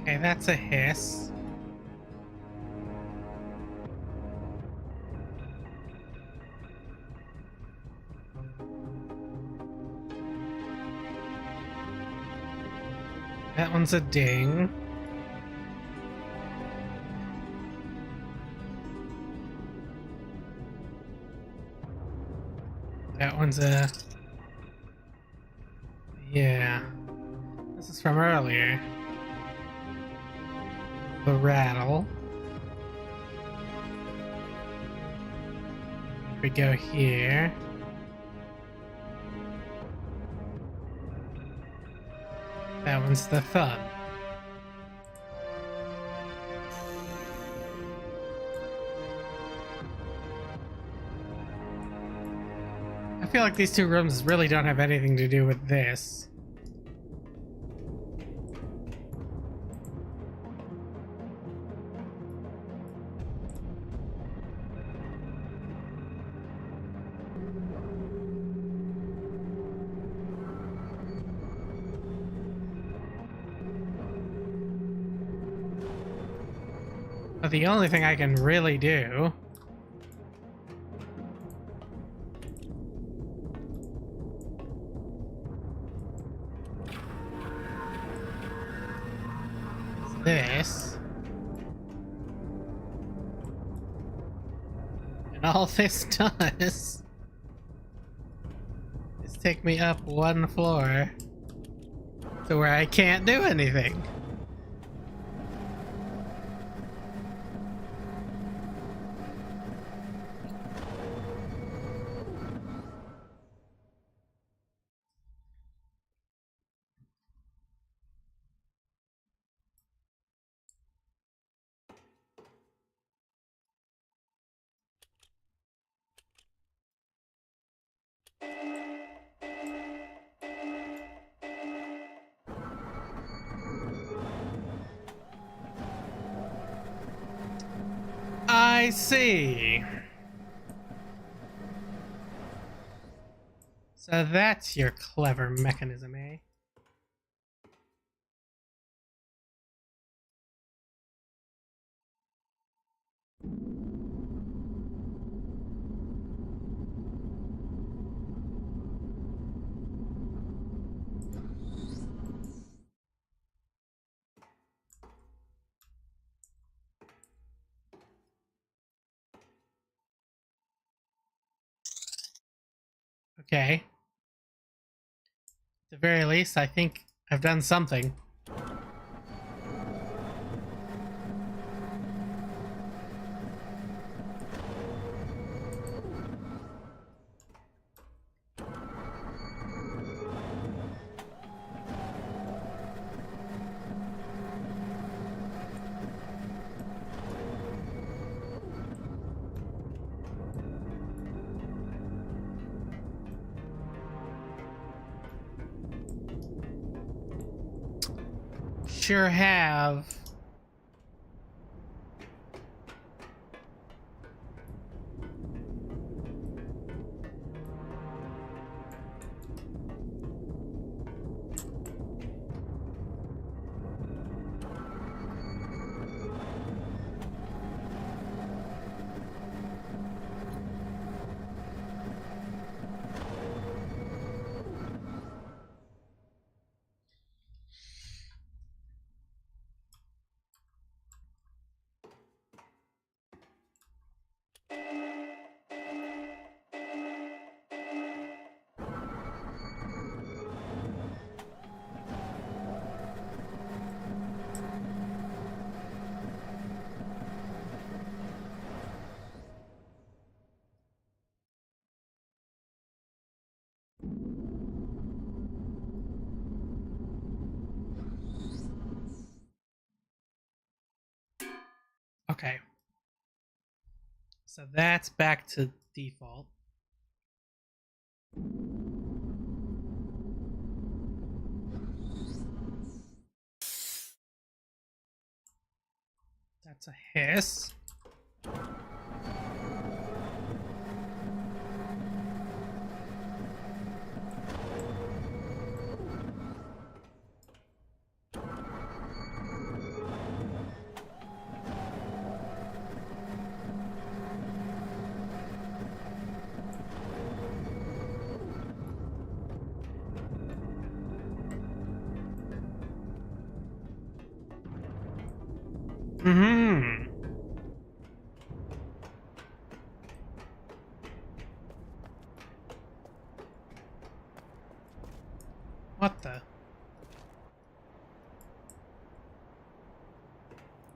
Okay, that's a hiss. That one's a ding. That one's a... Yeah. This is from earlier. The rattle. We go here. That one's the thud. I feel like these two rooms really don't have anything to do with this. But the only thing I can really do is this. And all this does is take me up one floor to where I can't do anything. I see. So that's your clever mechanism, eh? Okay. At the very least, I think I've done something. Sure have. Okay. So that's back to default. That's a hiss. Mm-hmm. What the?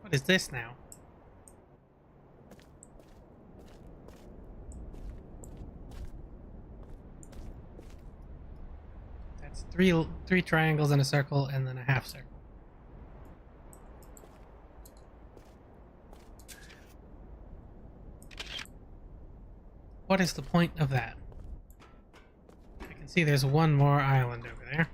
What is this now? That's three triangles in a circle and then a half circle. What is the point of that? I can see there's one more island over there.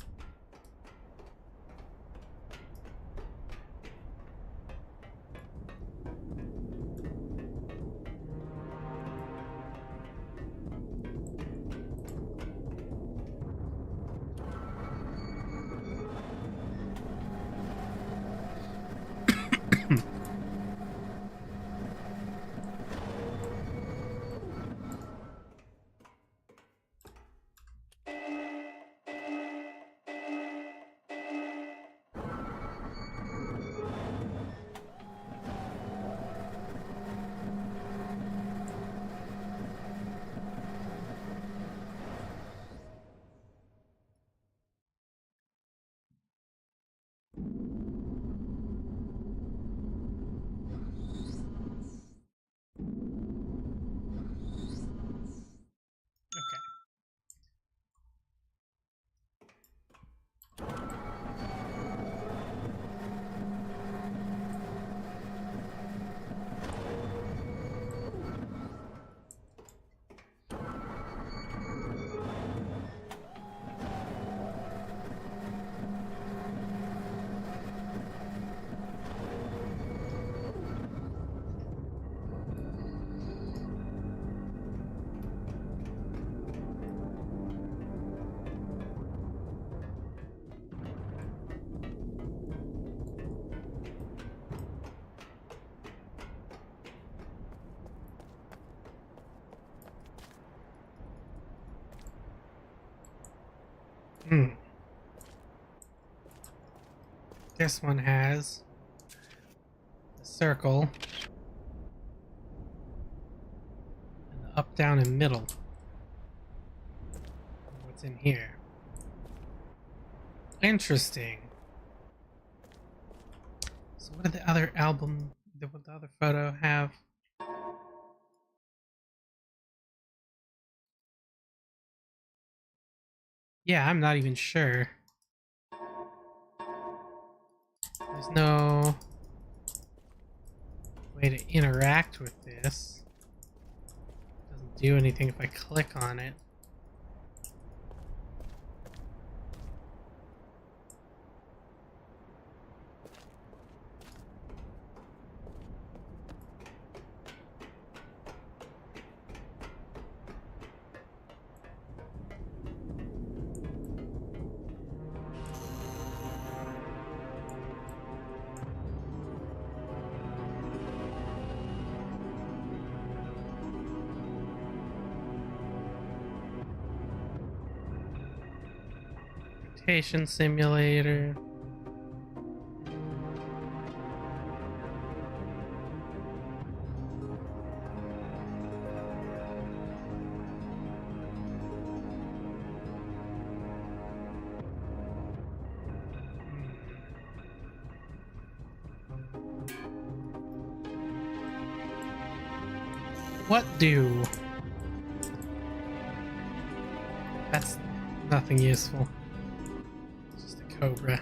Okay. Hmm. This one has a circle and the up, down, and middle. What's in here? Interesting. So what did the other album, the other photo have? Yeah, I'm not even sure. There's no way to interact with this. Doesn't do anything if I click on it. Rotation simulator. What do? That's nothing useful. It's just a cobra.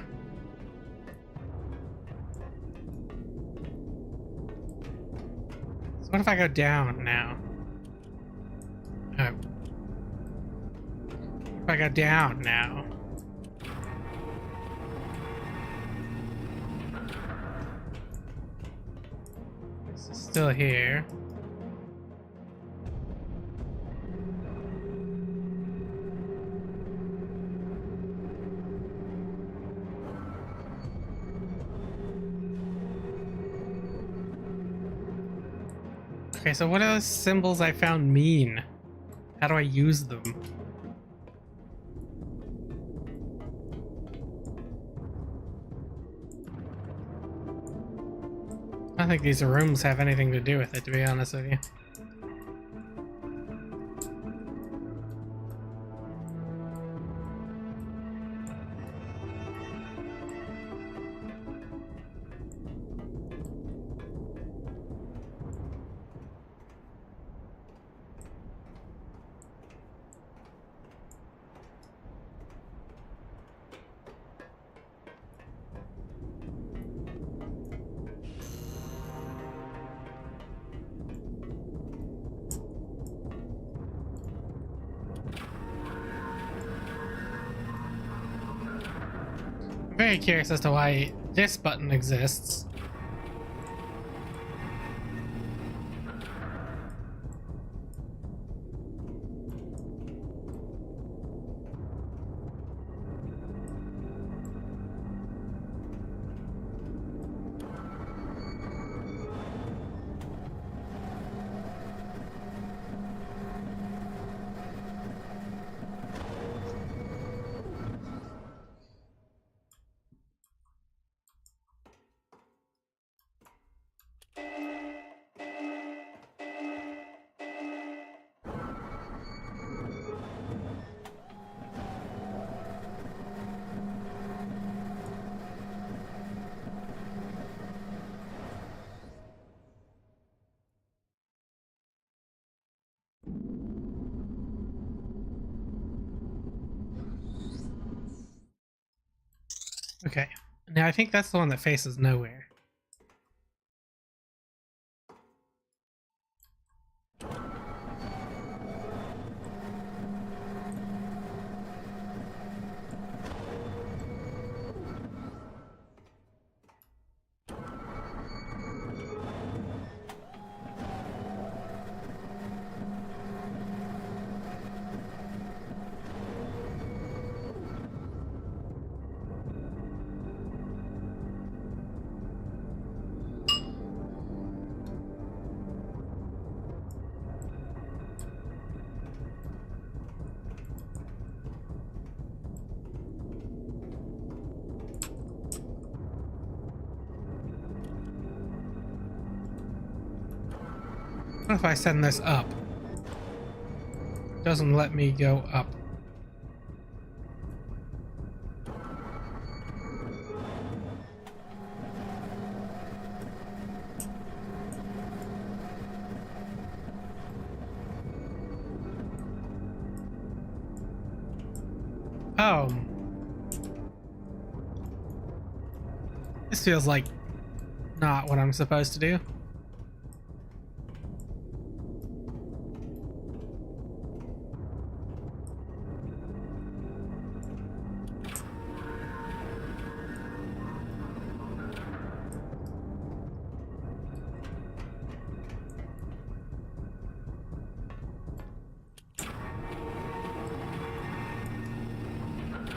So what if I go down now? Oh. What if I go down now? This is still here. Okay, so what do those symbols I found mean? How do I use them? I don't think these rooms have anything to do with it, to be honest with you. I'm very curious as to why this button exists. Okay, now I think that's the one that faces nowhere. What if I send this up? Doesn't let me go up. Oh. This feels like not what I'm supposed to do.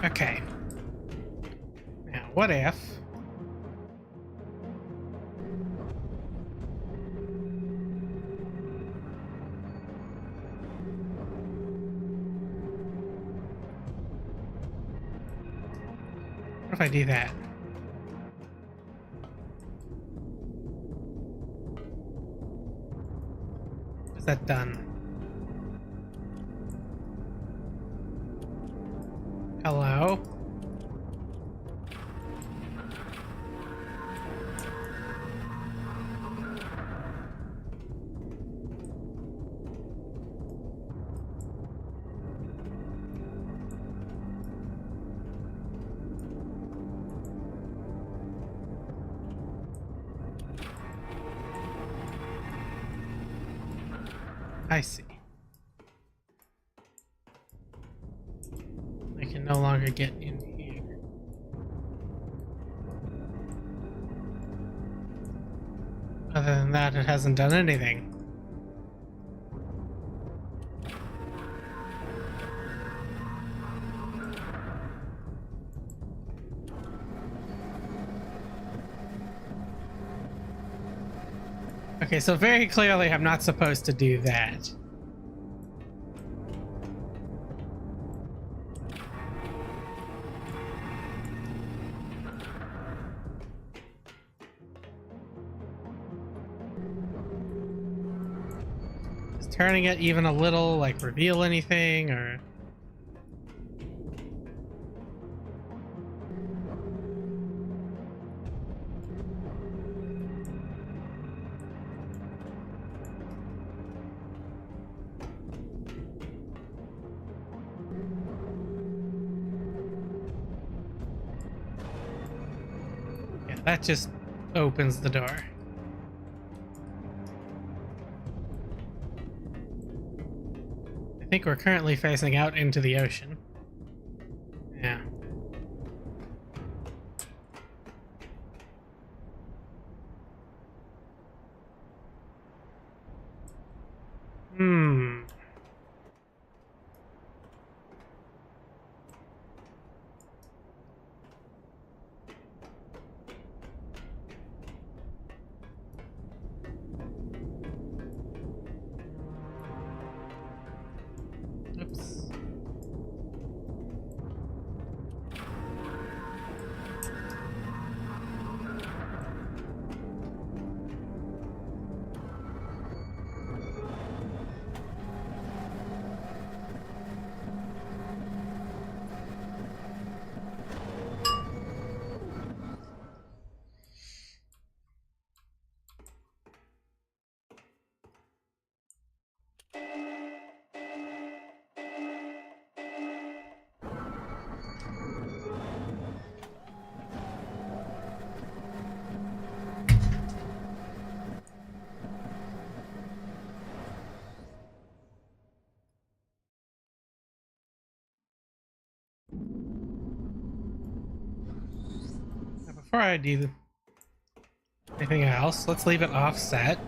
Okay. Now, what if... What if I do that? Is that done? Hello? I see. I can no longer get in here. Other than that, it hasn't done anything. Okay, so very clearly I'm not supposed to do that. Is turning it even a little, like, reveal anything, or... That just opens the door. I think we're currently facing out into the ocean. Yeah. Hmm. Oops. Now, before I do anything else, let's leave it offset.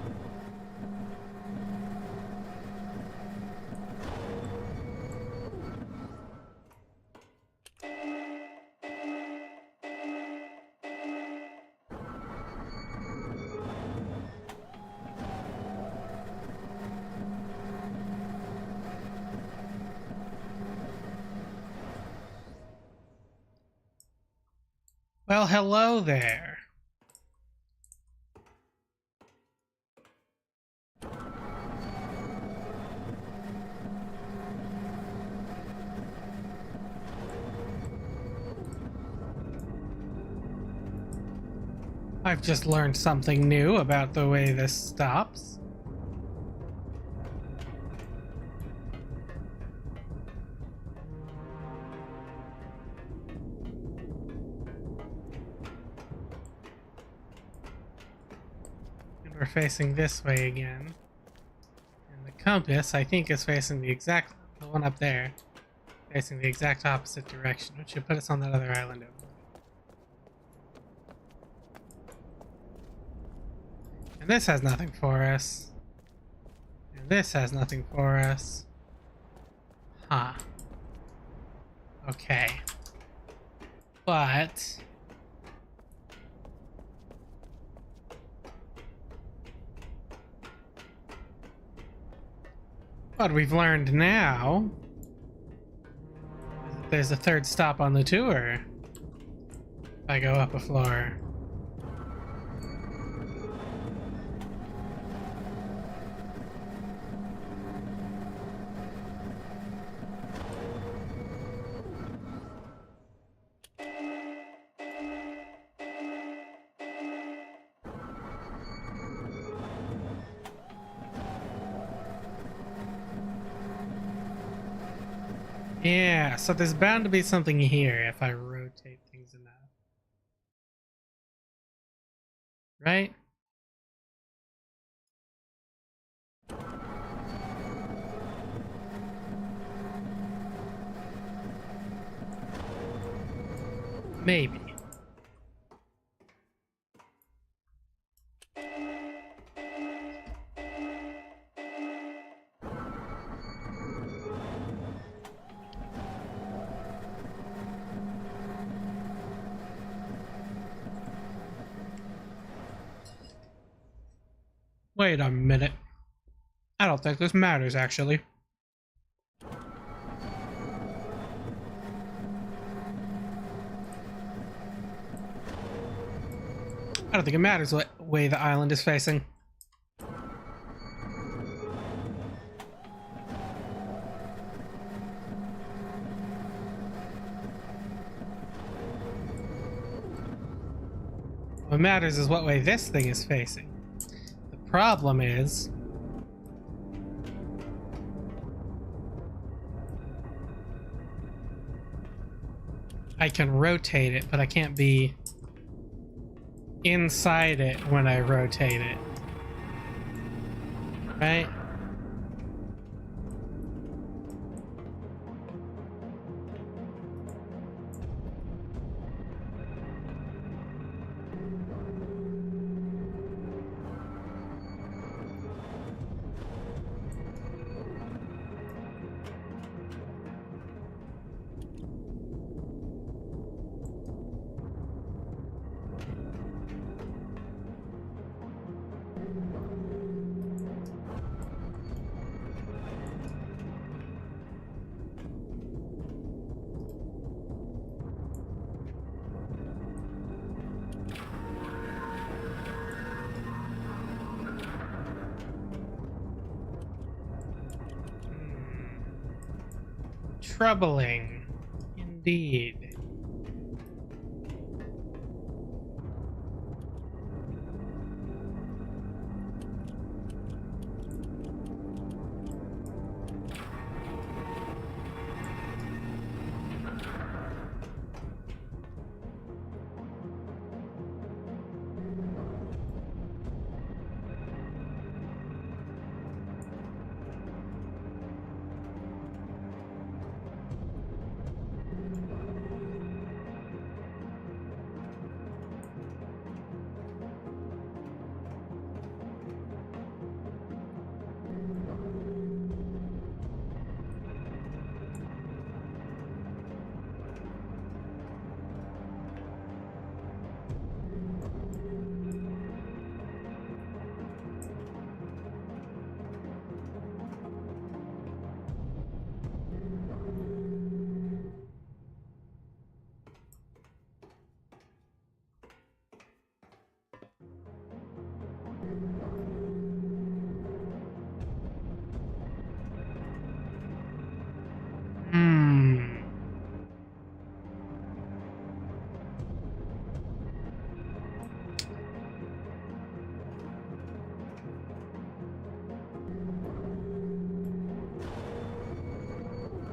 Well, hello there. I've just learned something new about the way this stops. we're facing this way again. And the compass, I think, is facing the one up there, facing the exact opposite direction, which should put us on that other island over there. And this has nothing for us. And this has nothing for us. Huh. Okay. But what we've learned now is that there's a third stop on the tour. If I go up a floor. Yeah, so there's bound to be something here if I rotate things enough. Right? Maybe. Wait a minute. I don't think this matters, actually. I don't think it matters what way the island is facing. What matters is what way this thing is facing. The problem is I can rotate it, but I can't be inside it when I rotate it. Right? Troubling, indeed.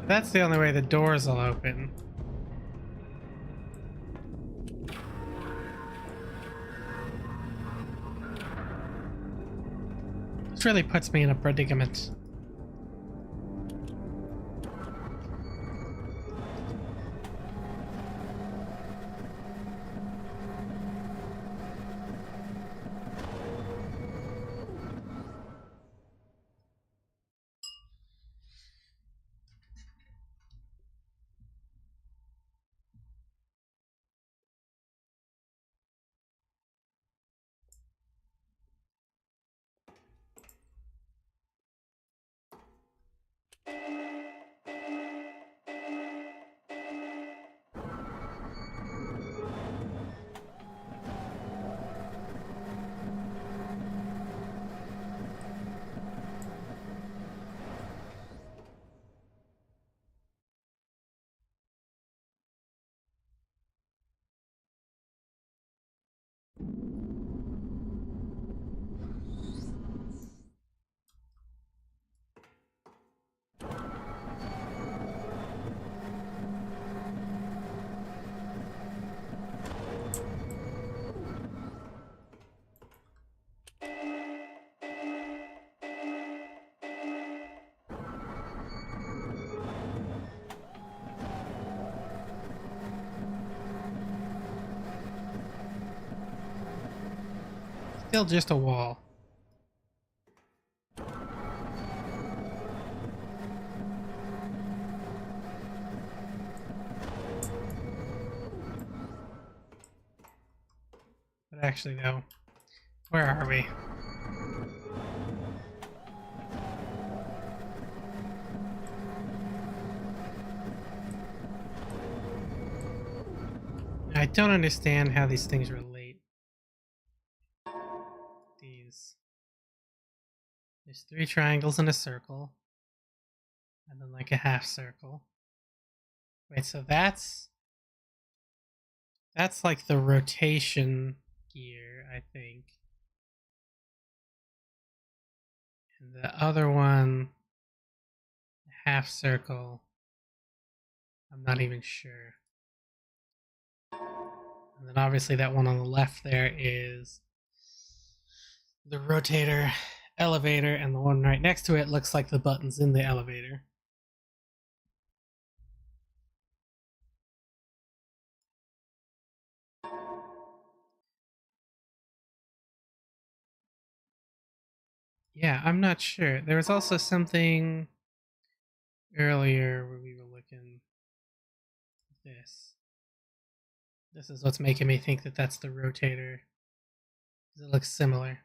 That's the only way the doors will open. This really puts me in a predicament. Still just a wall. But actually, no. Where are we? I don't understand how these things relate. There's 3 triangles in a circle. And then like a half circle. Wait, so that's like the rotation gear, I think. And the other one, half circle, I'm not even sure. And then obviously that one on the left there is the rotator elevator, and the one right next to it looks like the buttons in the elevator. Yeah, I'm not sure. There was also something earlier where we were looking at this. This is what's making me think that that's the rotator. It looks similar.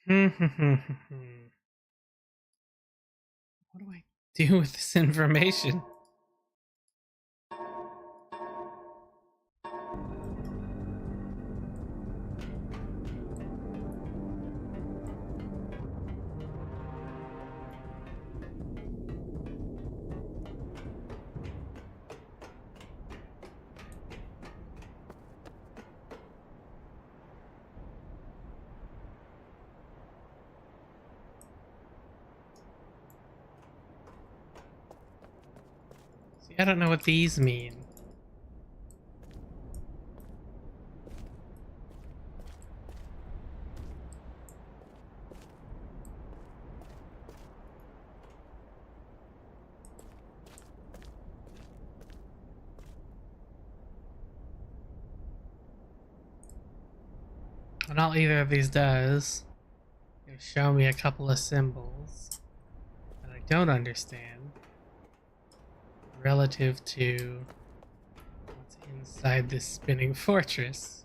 What do I do with this information? See, I don't know what these mean. And all either of these does is show me a couple of symbols that I don't understand relative to what's inside this spinning fortress.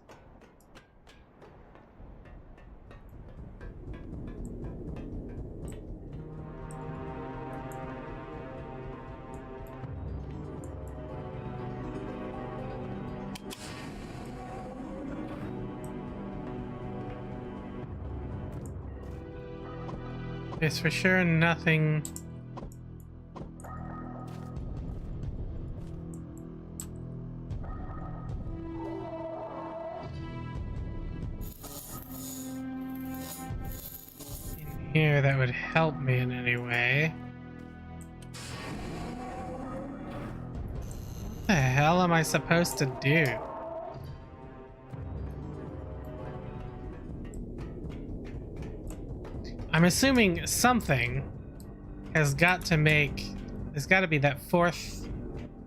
There's for sure nothing. here that would help me in any way. What the hell am I supposed to do? I'm assuming something has got to make... There's got to be that fourth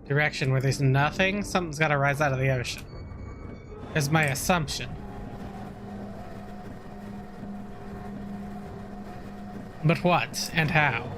direction where there's nothing. Something's got to rise out of the ocean. Is my assumption. But what and how?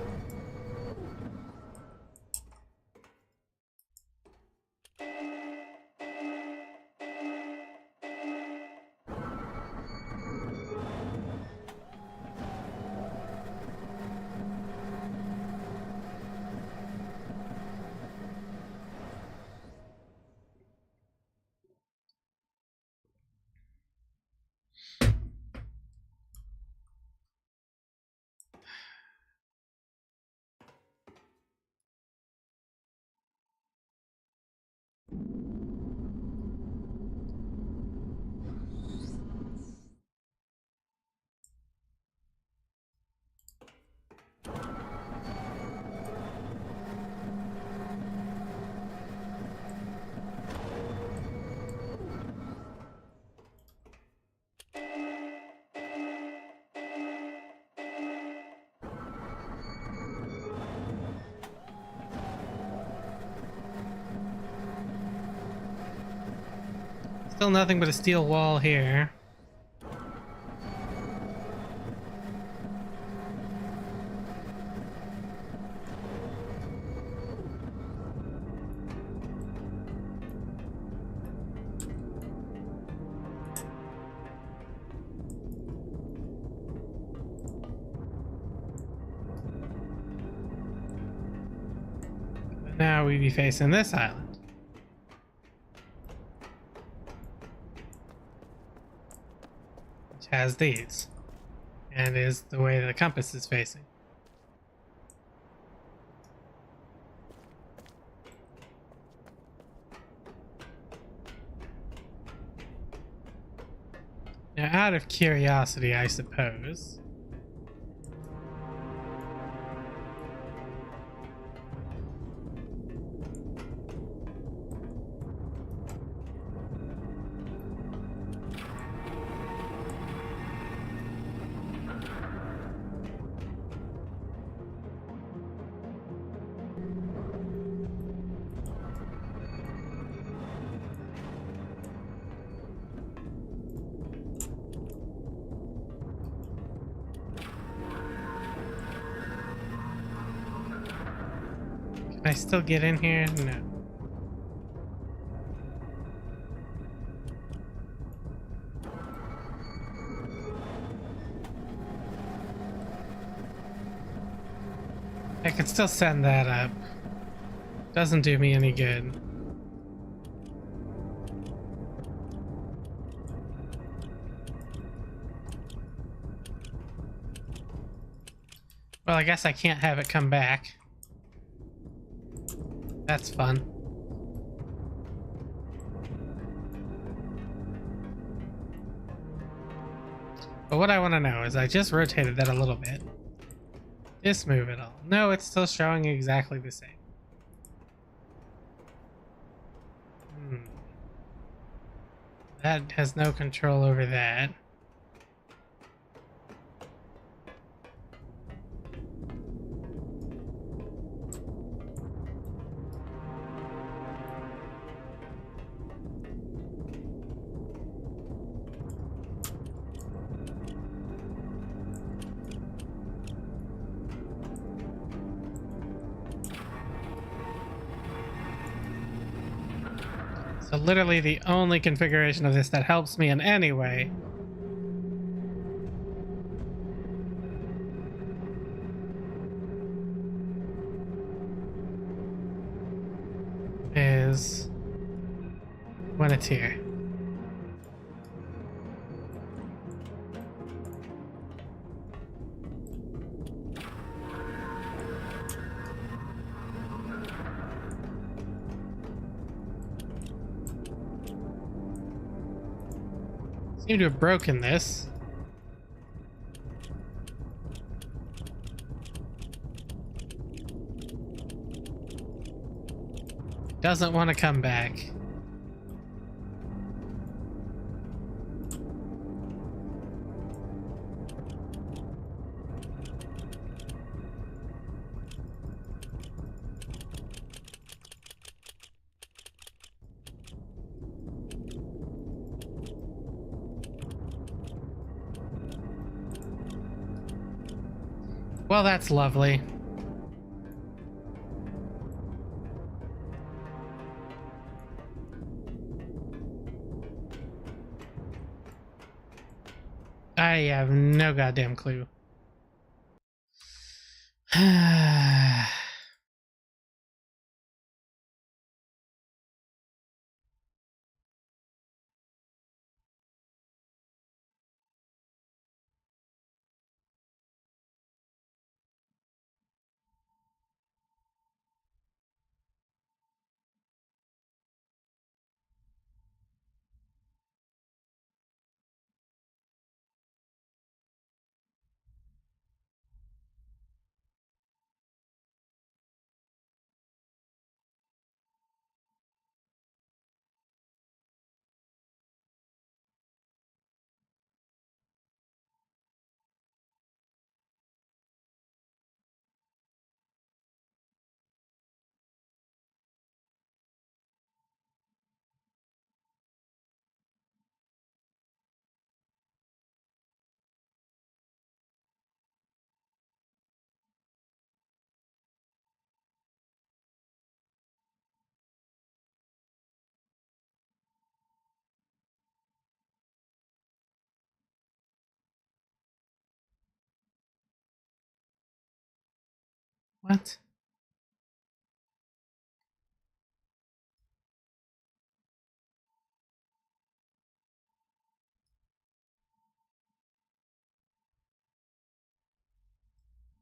Still nothing but a steel wall here. But now we'd be facing this island. Has these, and is the way the compass is facing. Now, out of curiosity, I suppose, can I still get in here? No. I can still send that up. Doesn't do me any good. Well, I guess I can't have it come back. That's fun. But what I want to know is I just rotated that a little bit. Just move it all. No, it's still showing exactly the same. That has no control over that. So literally the only configuration of this that helps me in any way is when it's here. Seem to have broken this. doesn't want to come back. Well, that's lovely. I have no goddamn clue. What?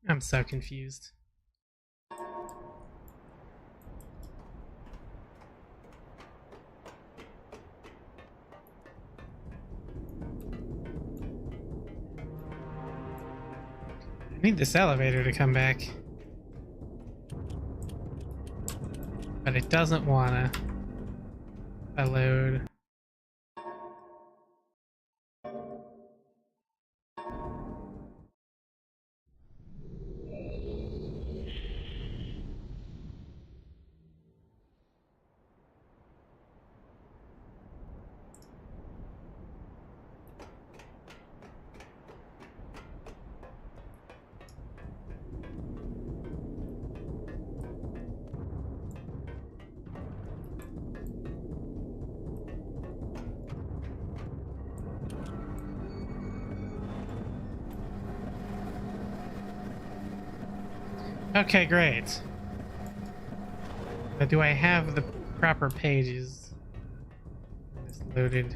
I'm so confused. I need this elevator to come back. But it doesn't wanna. I load. Okay, great. But do I have the proper pages? It's loaded.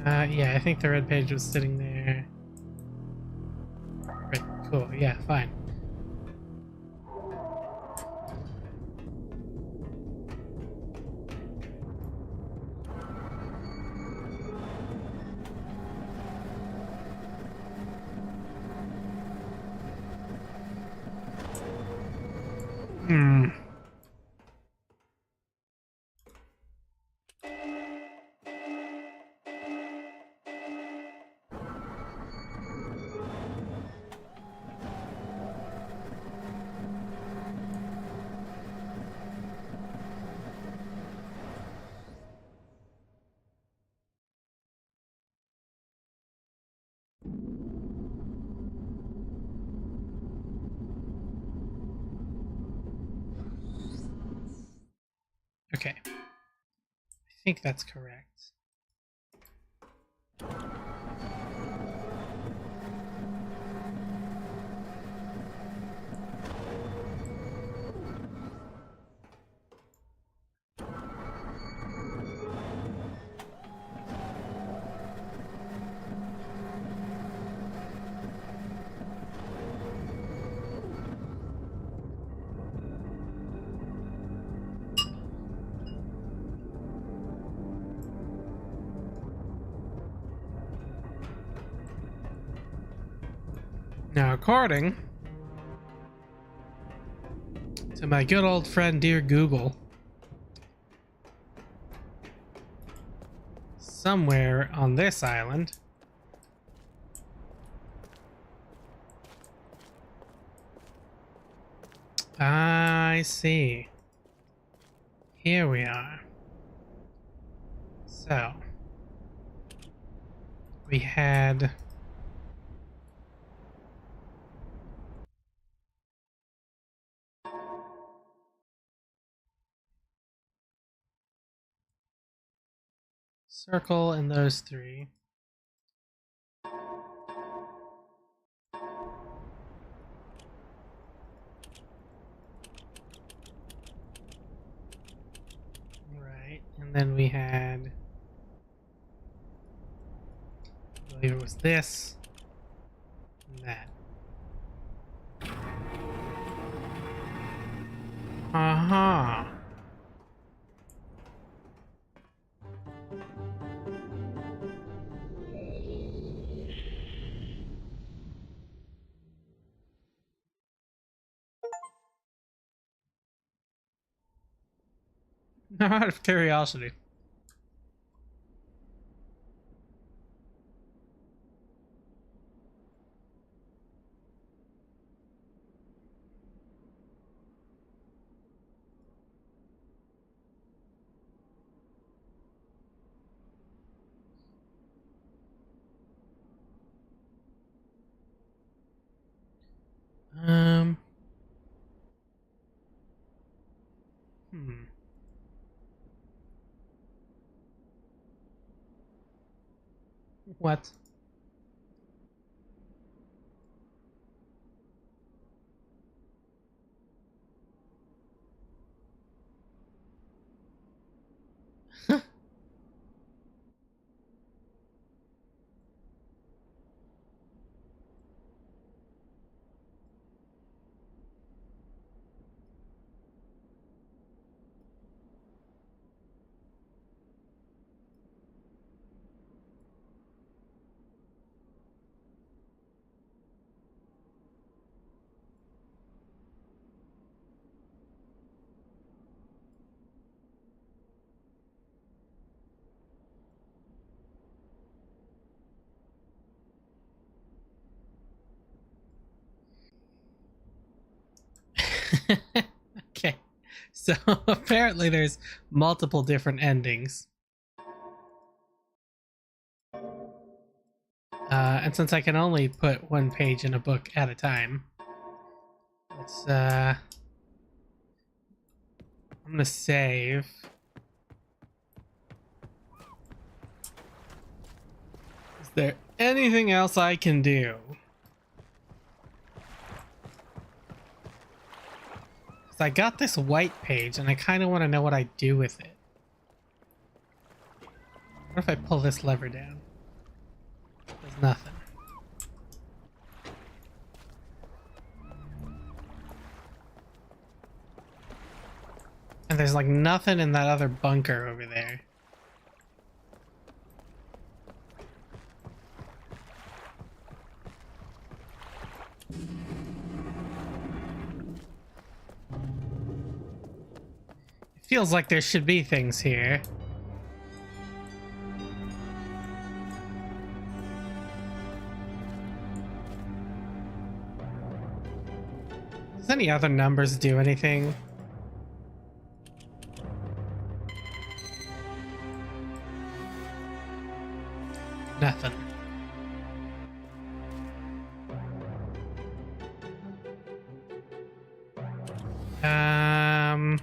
Yeah, I think the red page was sitting there. Right, cool. Yeah, fine. Hmm. Okay. I think that's correct. Now, according to my good old friend, dear Google, somewhere on this island, I see. Here we are. So, we had circle and those three. Right, and then we had, I believe it was this and that. Uh-huh. Out of curiosity. Um. Hmm. What? Okay. So apparently there's multiple different endings. And since I can only put one page in a book at a time, let's I'm gonna save. Is there anything else I can do? 'Cause I got this white page and I kind of want to know what I do with it. What if I pull this lever down? There's nothing. And there's like nothing in that other bunker over there. It feels like there should be things here. Does any other numbers do anything? Nothing. Um.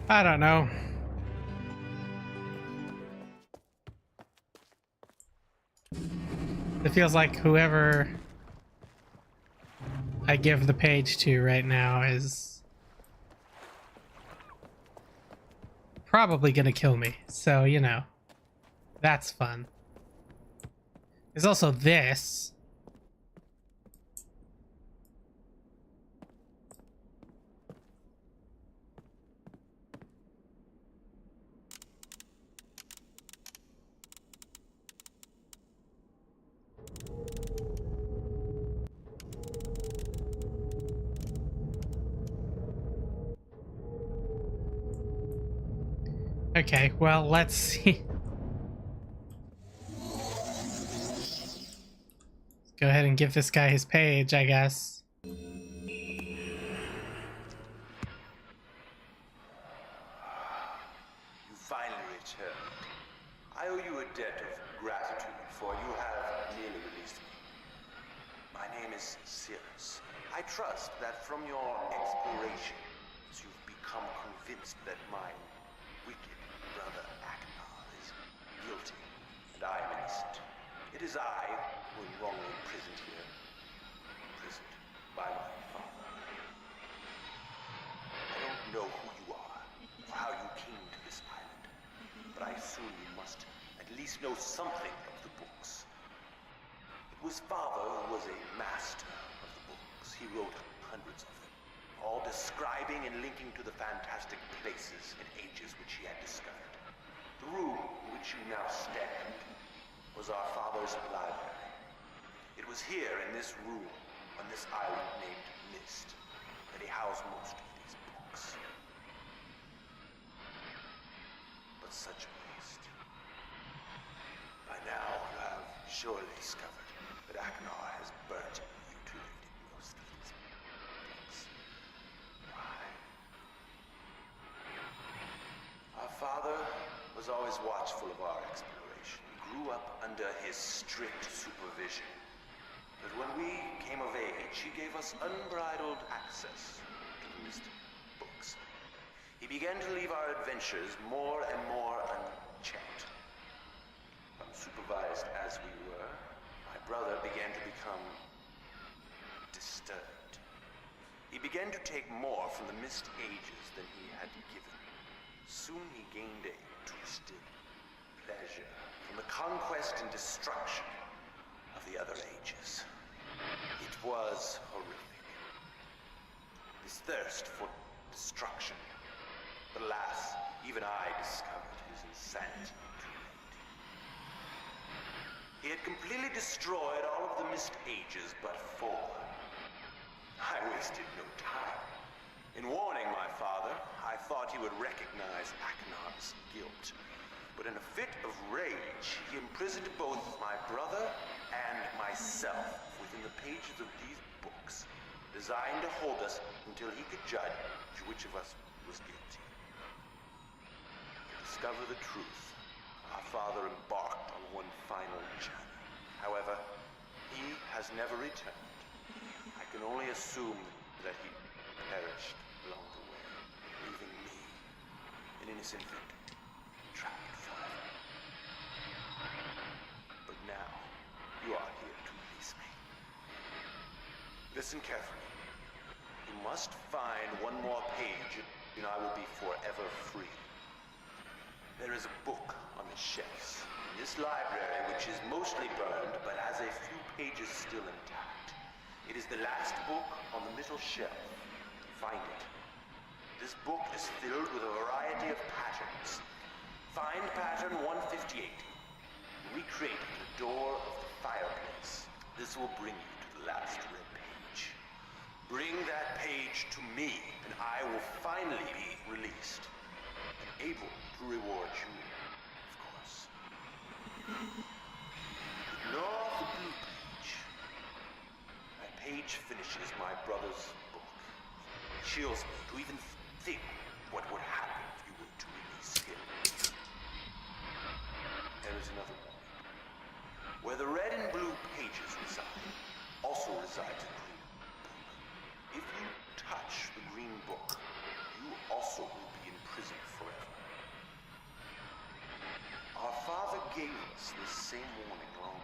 I don't know. It feels like whoever I give the page to right now is probably gonna kill me. So, you know, that's fun. There's also this. Okay, well, let's see. Go ahead and give this guy his page, I guess.
You finally returned. I owe you a debt of gratitude, for you have nearly released me. My name is Cirrus. I trust that from your explorations, you've become convinced that my wicked brother Aknar is guilty, and I am innocent. It is I who am wrongly imprisoned here. Imprisoned by my father. I don't know who you are, or how you came to this island, but I assume you must at least know something of the books. It was father who was a master of the books. He wrote hundreds of them, all describing and linking to the fantastic places and ages which he had discovered. The room in which you now stand was our father's library. It was here in this room, on this island named Myst, that he housed most of these books. But such a waste. By now, you have surely discovered that Aknar has burnt and mutilated most of these books. Why? Our father was always watchful of our exploration. We grew up under his strict supervision. But when we came of age, he gave us unbridled access to these books. He began to leave our adventures more and more unchecked. Unsupervised as we were, my brother began to become disturbed. He began to take more from the Myst ages than he had given. Soon he gained a twisted pleasure from the conquest and destruction of the other ages. It was horrific. This thirst for destruction. But alas, even I discovered his insanity too late. He had completely destroyed all of the Myst ages but 4. I wasted no time. In warning my father, I thought he would recognize Aknar's guilt. But in a fit of rage, he imprisoned both my brother and myself within the pages of these books, designed to hold us until he could judge which of us was guilty. To discover the truth, our father embarked on one final journey. However, he has never returned. I can only assume that he perished along the way, leaving me, an innocent victim, trapped forever. But now, you are here to release me. Listen carefully. You must find one more page, and I will be forever free. There is a book on the shelves in this library, which is mostly burned, but has a few pages still intact. It is the last book on the middle shelf. Find it. This book is filled with a variety of patterns. Find pattern 158. Recreate the door of the fireplace. This will bring you to the last red page. Bring that page to me, and I will finally be released. And able to reward you, of course. Ignore the blue page. That page finishes my brother's book. It chills me to even think what would happen if you were to release him. There is another warning. Where the red and blue pages reside, also resides a green book. If you touch the green book, you also will be imprisoned forever. Our father gave us this same warning long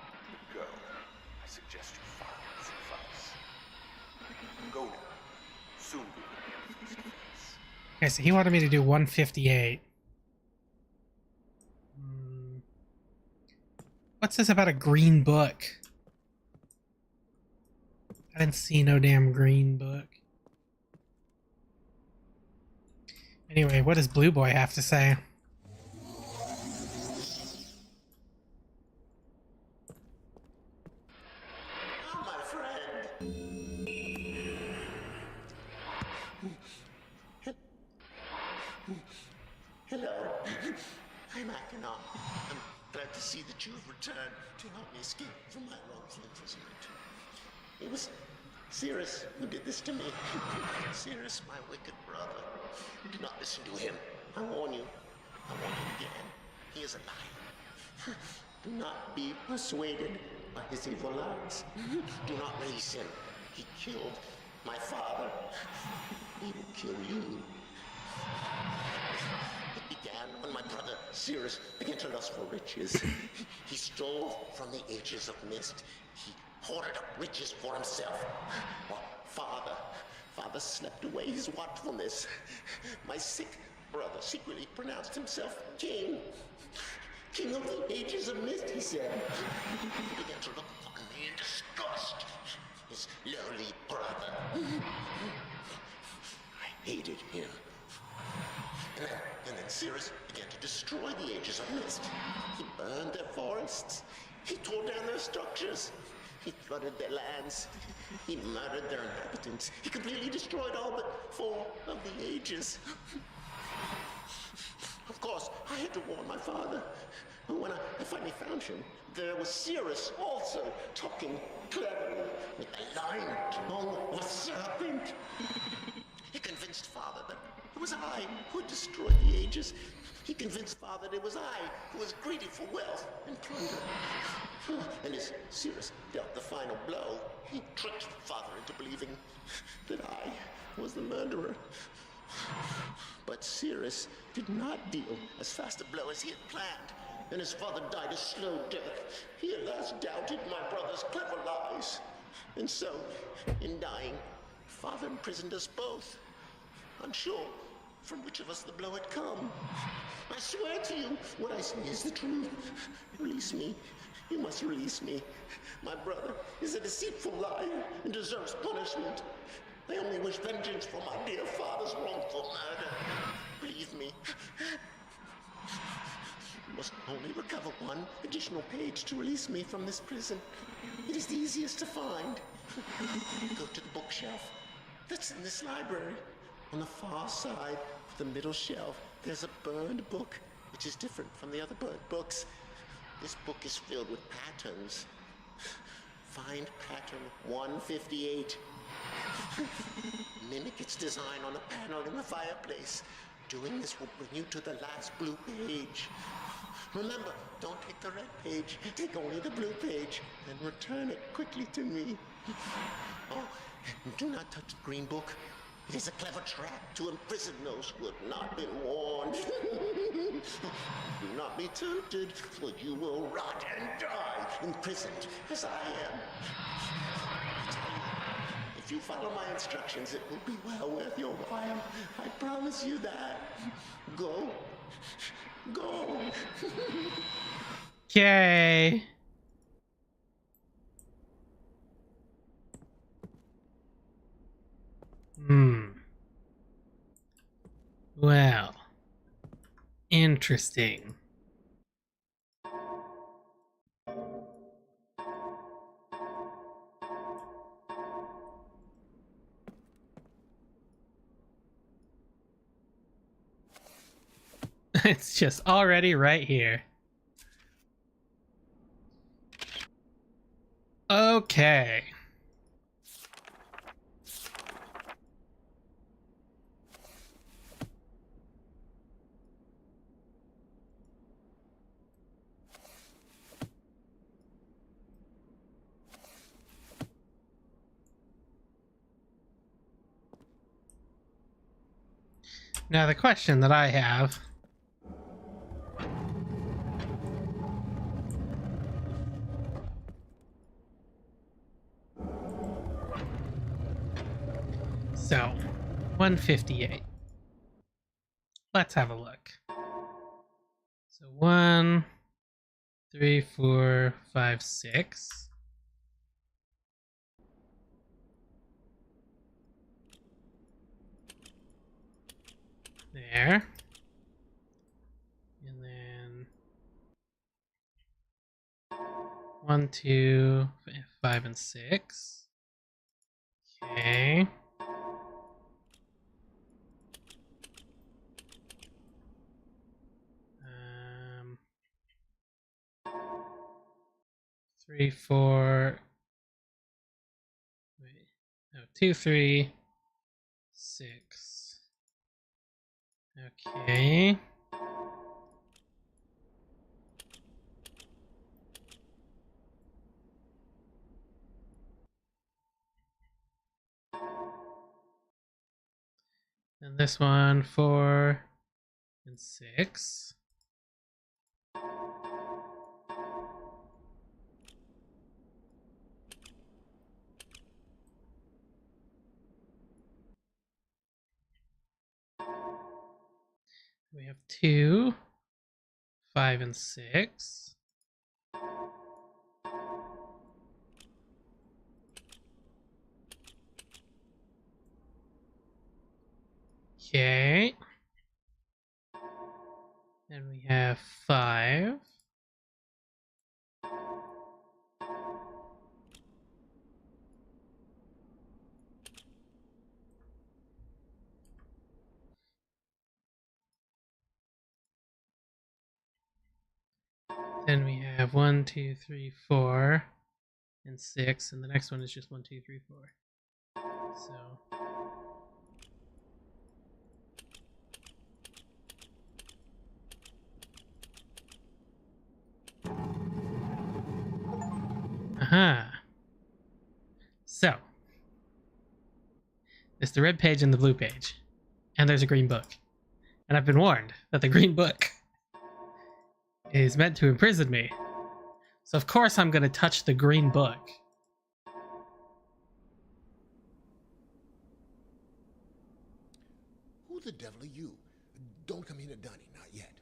ago. I suggest you follow his advice. Go now. Soon we will be face to face.
Okay, so he wanted me to do 158. What's this about a green book? I didn't see no damn green book. Anyway, what does Blue Boy have to say?
Oh, my friend. Hello. not. I'm glad to see that you have returned to help me escape from my wrongful imprisonment. It was Cirrus who did this to me. Cirrus, my wicked brother. Do not listen to him. I warn you. I warn you again. He is a liar. Do not be persuaded by his evil lies. Do not release him. He killed my father. He will kill you. It began when my brother Cirrus began to lust for riches. He stole from the ages of Myst. He hoarded up riches for himself. While father slept away his watchfulness. My sick brother secretly pronounced himself king. King of the ages of Myst, he said. He began to look upon me in disgust. His lowly brother. I hated him. And then Cirrus began to destroy the ages of Myst. He burned their forests. He tore down their structures. He flooded their lands. He murdered their inhabitants. He completely destroyed all but 4 of the ages. Of course, I had to warn my father. But when I finally found him, there was Cirrus also talking cleverly with the lying tongue of a serpent. He convinced father that it was I who had destroyed the ages. He convinced father that it was I who was greedy for wealth and plunder. And as Cirrus dealt the final blow, he tricked father into believing that I was the murderer. But Cirrus did not deal as fast a blow as he had planned, and his father died a slow death. He at last doubted my brother's clever lies. And so, in dying, father imprisoned us both, unsure from which of us the blow had come. I swear to you, what I say is the truth. Release me. You must release me. My brother is a deceitful liar and deserves punishment. I only wish vengeance for my dear father's wrongful murder. Believe me. You must only recover 1 additional page to release me from this prison. It is the easiest to find. Go to the bookshelf that's in this library. On the far side of the middle shelf, there's a burned book, which is different from the other burned books. This book is filled with patterns. Find pattern 158. Mimic its design on the panel in the fireplace. Doing this will bring you to the last blue page. Remember, don't take the red page. Take only the blue page and return it quickly to me. Oh, and do not touch the green book. It is a clever trap to imprison those who have not been warned. Do not be tempted, for you will rot and die, imprisoned as I am. I tell you, if you follow my instructions, it will be well worth your while. I promise you that. Go. Go.
Okay. Well, interesting. It's just already right here. Okay. Now the question that I have so 158. Let's have a look. So 1, 3, 4, 5, 6. There. And then 1, 2, 5, and 6. Okay. 3, 4. Wait. No, 2, 3, 6. Okay. And this one, 4 and 6. We have 2, 5, and 6. Okay. And we have 5. Then we have 1, 2, 3, 4, and 6. And the next one is just 1, 2, 3, 4. So. Aha. So. There's the red page and the blue page. And there's a green book. And I've been warned that the green book is meant to imprison me. So of course I'm going to touch the green book.
Who the devil are you? Don't come here to Dunny, not yet.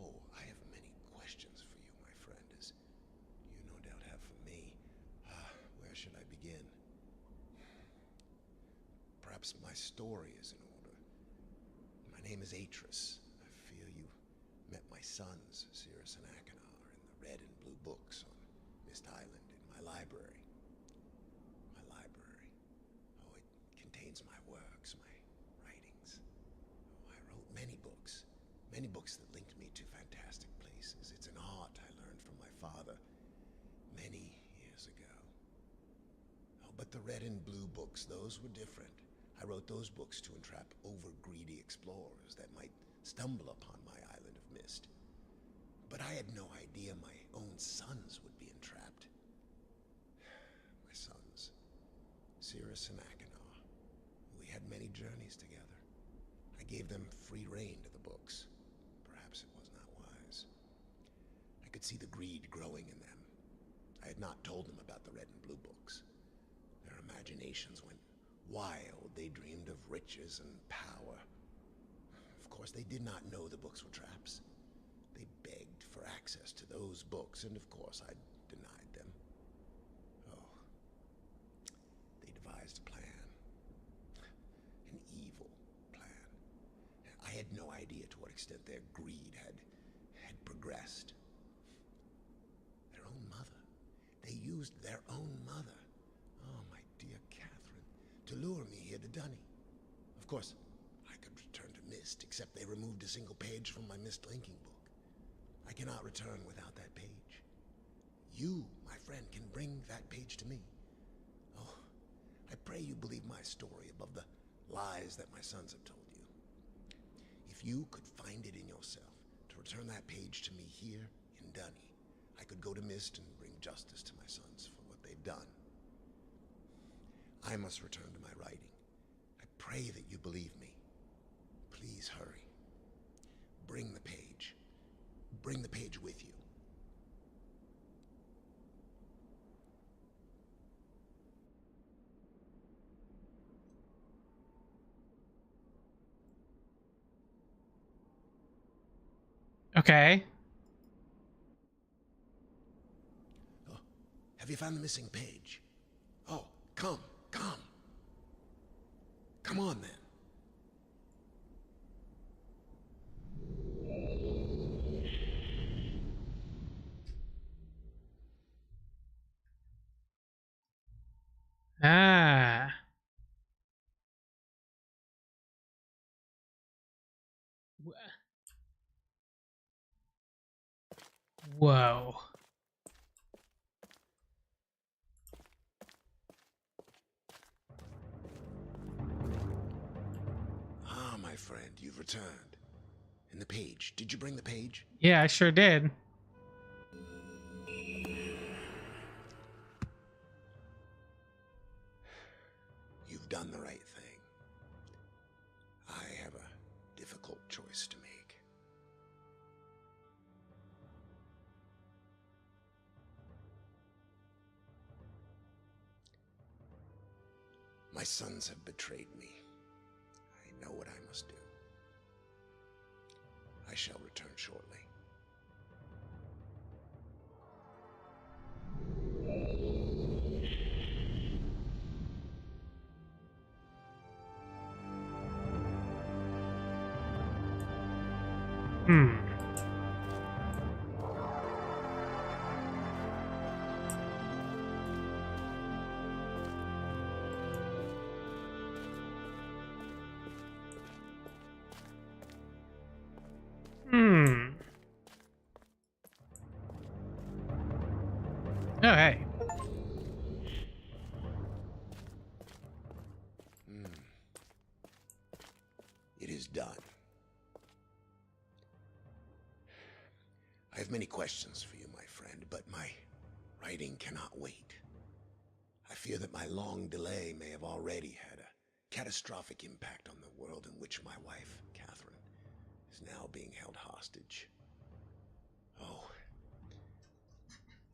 Oh, I have many questions for you, my friend, as you no doubt have for me. Where should I begin? Perhaps my story is in order. My name is Atris. I fear you met my sons, Cirrus and Achenar, in the red and blue books on Myst Island in my library. My library. Oh, it contains my works, my writings. Oh, I wrote many books that linked me to fantastic places. It's an art I learned from my father many years ago. Oh, but the red and blue books, those were different. I wrote those books to entrap over-greedy explorers that might stumble upon my island of Myst. But I had no idea my own sons would be entrapped. My sons, Cirrus and Achenar. We had many journeys together. I gave them free rein to the books. Perhaps it was not wise. I could see the greed growing in them. I had not told them about the red and blue books. Their imaginations went wild. They dreamed of riches and power. Of course, they did not know the books were traps. They begged for access to those books, and of course, I denied them. Oh, they devised a plan. An evil plan. I had no idea to what extent their greed had progressed. Their own mother. They used their own mother. Oh, my dear Catherine, to lure me here to Dunny. Of course, I could return to Myst, except they removed a single page from my Myst linking book. I cannot return without that page. You, my friend, can bring that page to me. Oh, I pray you believe my story above the lies that my sons have told you. If you could find it in yourself to return that page to me here in Dunny, I could go to Myst and bring justice to my sons for what they've done. I must return to my writing. I pray that you believe me. Please hurry. Bring the page. Bring the page with you.
Okay.
Oh, have you found the missing page? Oh, come. Come on, then.
Ah. Whoa.
my friend. You've returned. And the page. Did you bring the page?
Yeah, I sure did.
You've done the right thing. I have a difficult choice to make. My sons have betrayed me. I know what I must do. I shall return shortly.
Hmm. Hmm. Oh, hey.
It is done. I have many questions for you, my friend, but my writing cannot wait. I fear that my long delay may have already had a catastrophic impact on the world in which my wife, Catherine, is now being held hostage. Oh,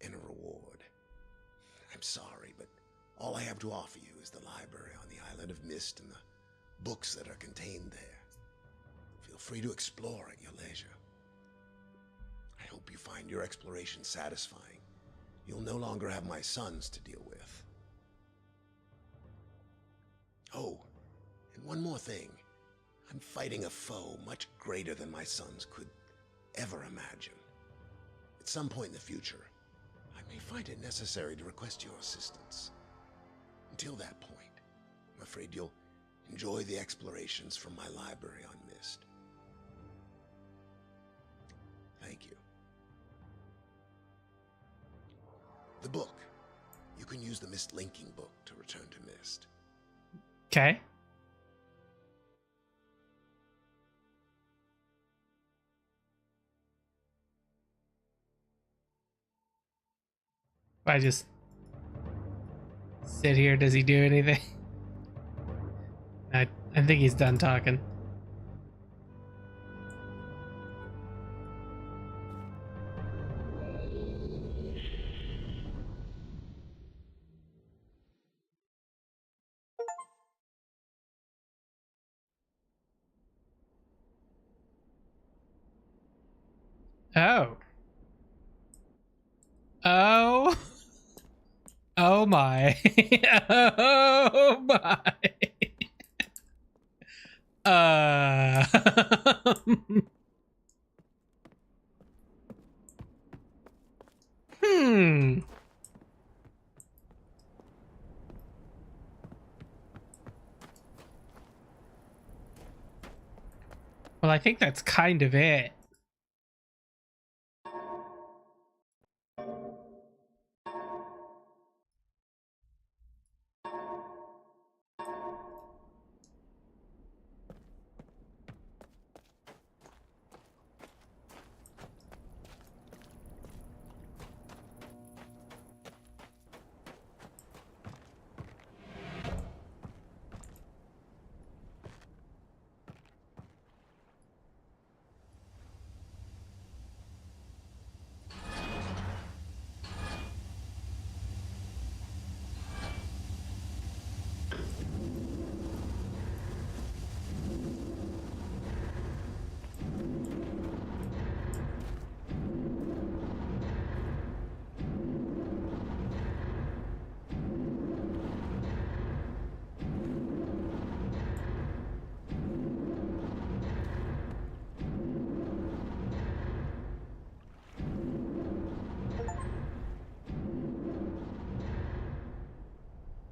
and a reward. I'm sorry, but all I have to offer you is the library on the island of Myst and the books that are contained there. Feel free to explore at your leisure. I hope you find your exploration satisfying. You'll no longer have my sons to deal with. Oh, and one more thing. I'm fighting a foe much greater than my sons could ever imagine. At some point in the future, I may find it necessary to request your assistance. Until that point, I'm afraid you'll enjoy the explorations from my library on Myst. Thank you. The book. You can use the Myst linking book to return to Myst.
Okay. I just sit here. Does he do anything? I think he's done talking. Oh. Oh. Oh my. Oh my. Uh. Hmm. Well, I think that's kind of it.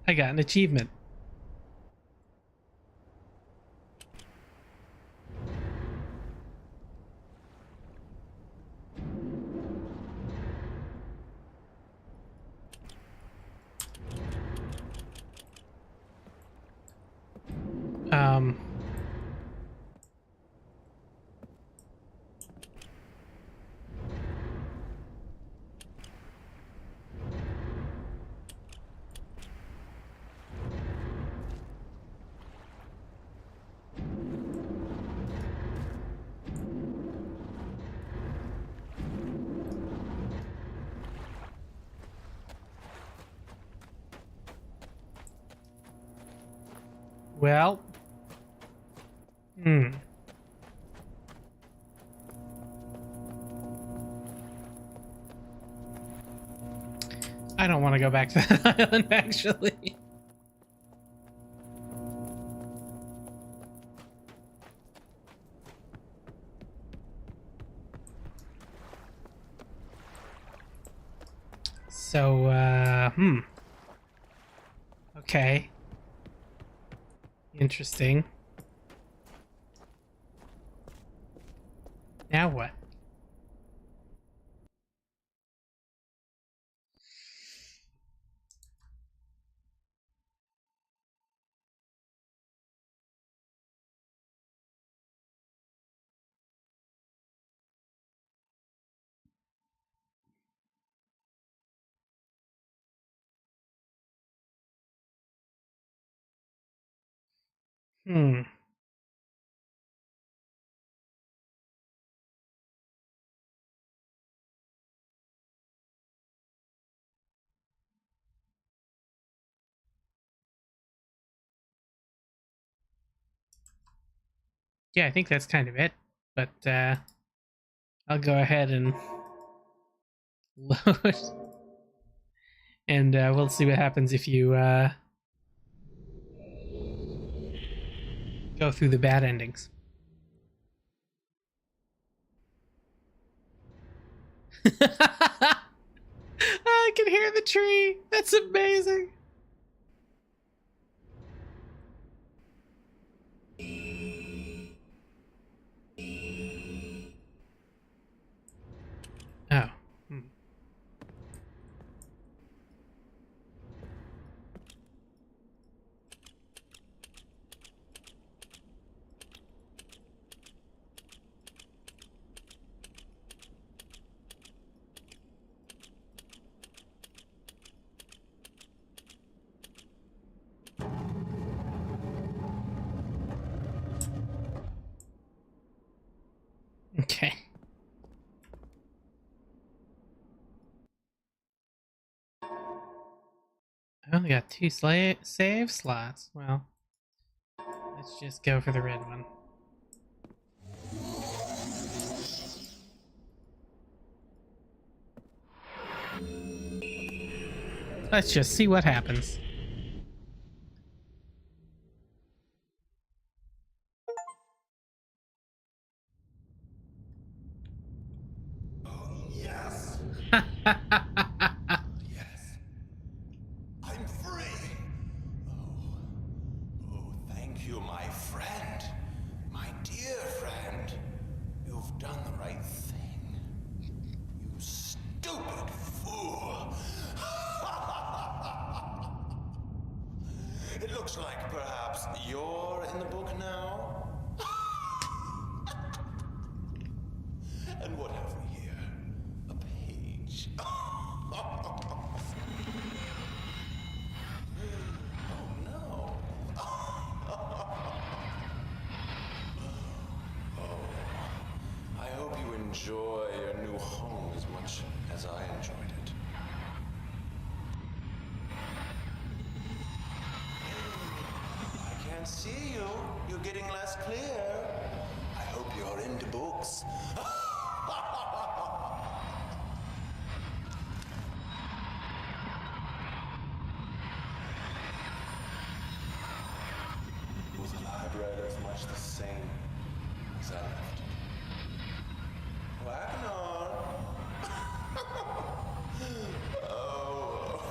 I got an achievement. Um. Well. I don't want to go back to that island, actually. So, okay. Interesting. Now what? Hmm. Yeah, I think that's kind of it. But I'll go ahead and load, and we'll see what happens if you go through the bad endings. I can hear the tree. That's amazing. Oh. Okay. I only got 2 save slots. Well, let's just go for the red one. Let's just see what happens.
Yes. Yes. I'm free. Oh, thank you, my friend. My dear friend. You've done the right thing. You stupid fool. It looks like perhaps you're in the book now. And what have we here? A page. Oh no. I hope you enjoy your new home as much as I enjoyed it. I can't see you. You're getting less clear. I hope you're into books. Was the library as much the same as I left it? Wagner! Oh.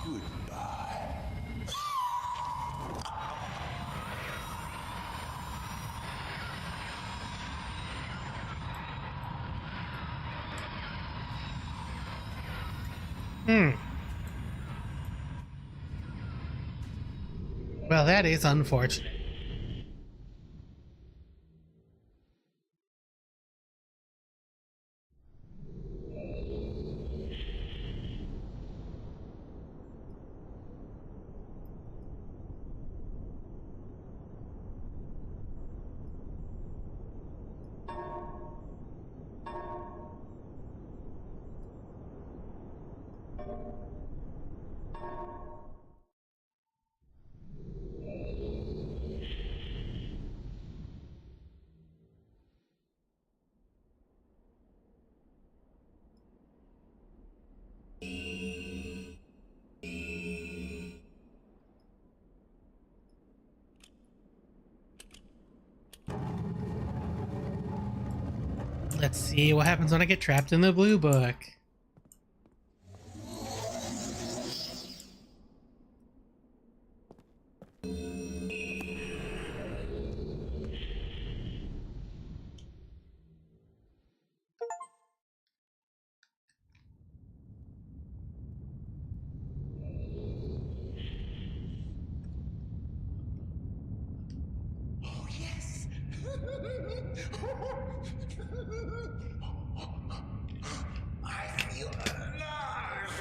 Goodbye.
Well, that is unfortunate. Let's see what happens when I get trapped in the blue book.
Oh, yes. I feel alive.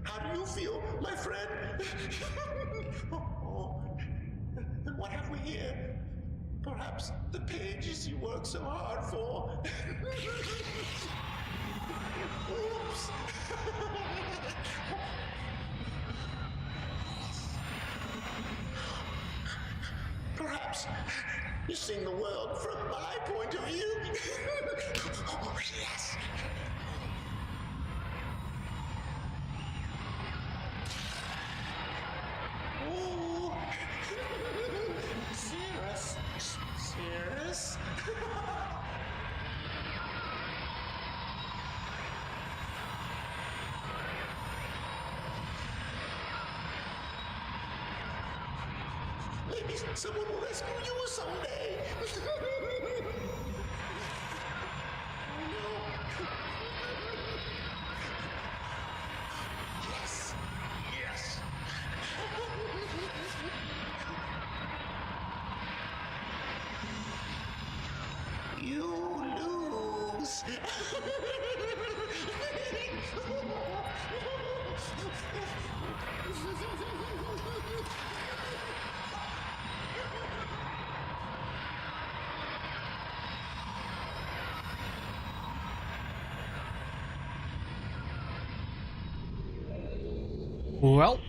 How do you feel, my friend? Oh, and what have we here? Perhaps the pages you worked so hard for. Oops. Perhaps you're seeing the world from my point of view. Oh, yes. Oh. Serious. Serious. Maybe someone will rescue you someday. Oh, no. Yes. Yes. You lose.
Well,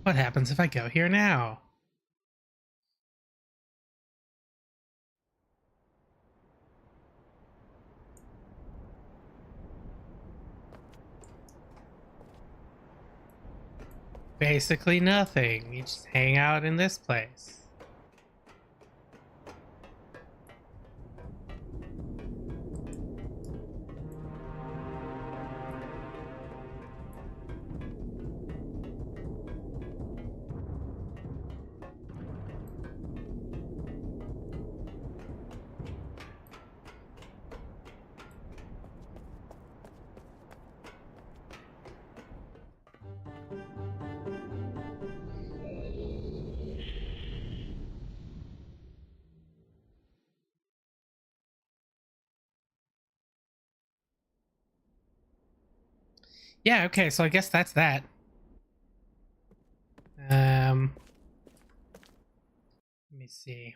what happens if I go here now? Basically nothing. You just hang out in this place. Yeah, okay, so I guess that's that. Let me see.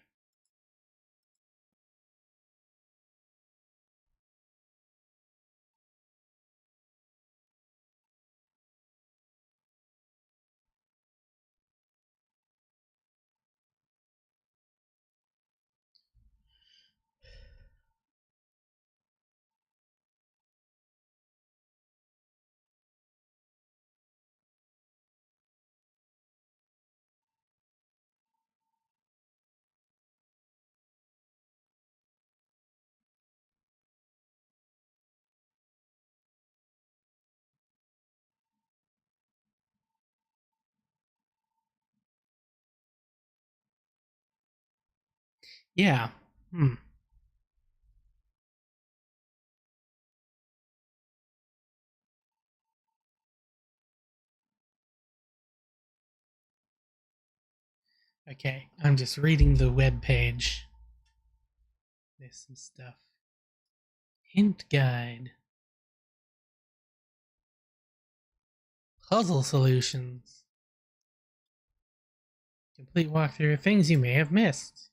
Yeah. Hmm. Okay, I'm just reading the web page. There's some stuff. Hint guide. Puzzle solutions. Complete walkthrough of things you may have missed.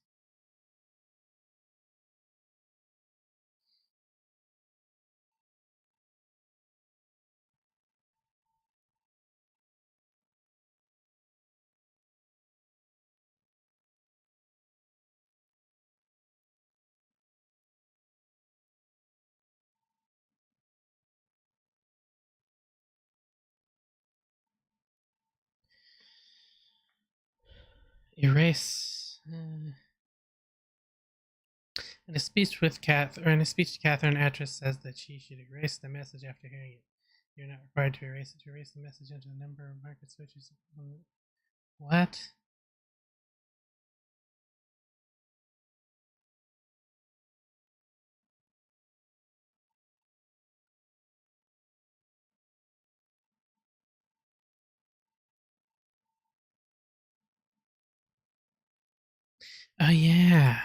Erase. In a speech with Catherine, actress says that she should erase the message after hearing it. You're not required to erase it. To erase the message into the number of market switches. What? Oh yeah.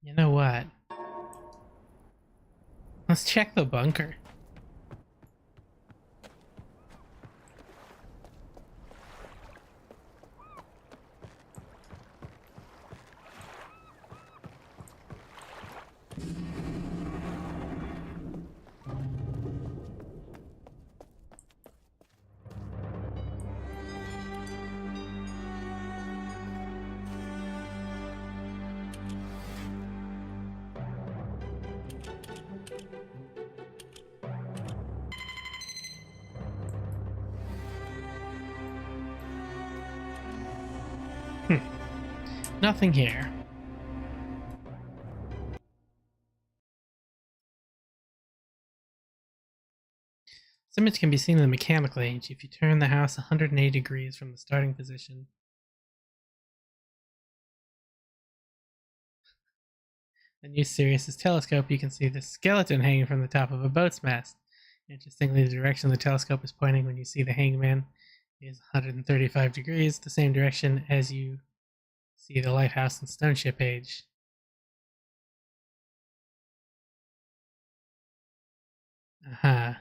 You know what? Let's check the bunker. Nothing here. This image can be seen in the mechanical age if you turn the house 180 degrees from the starting position. Then use Sirius's telescope, you can see the skeleton hanging from the top of a boat's mast. Interestingly, the direction the telescope is pointing when you see the hangman is 135 degrees, the same direction as you see the lighthouse and stone ship age. Uh-huh.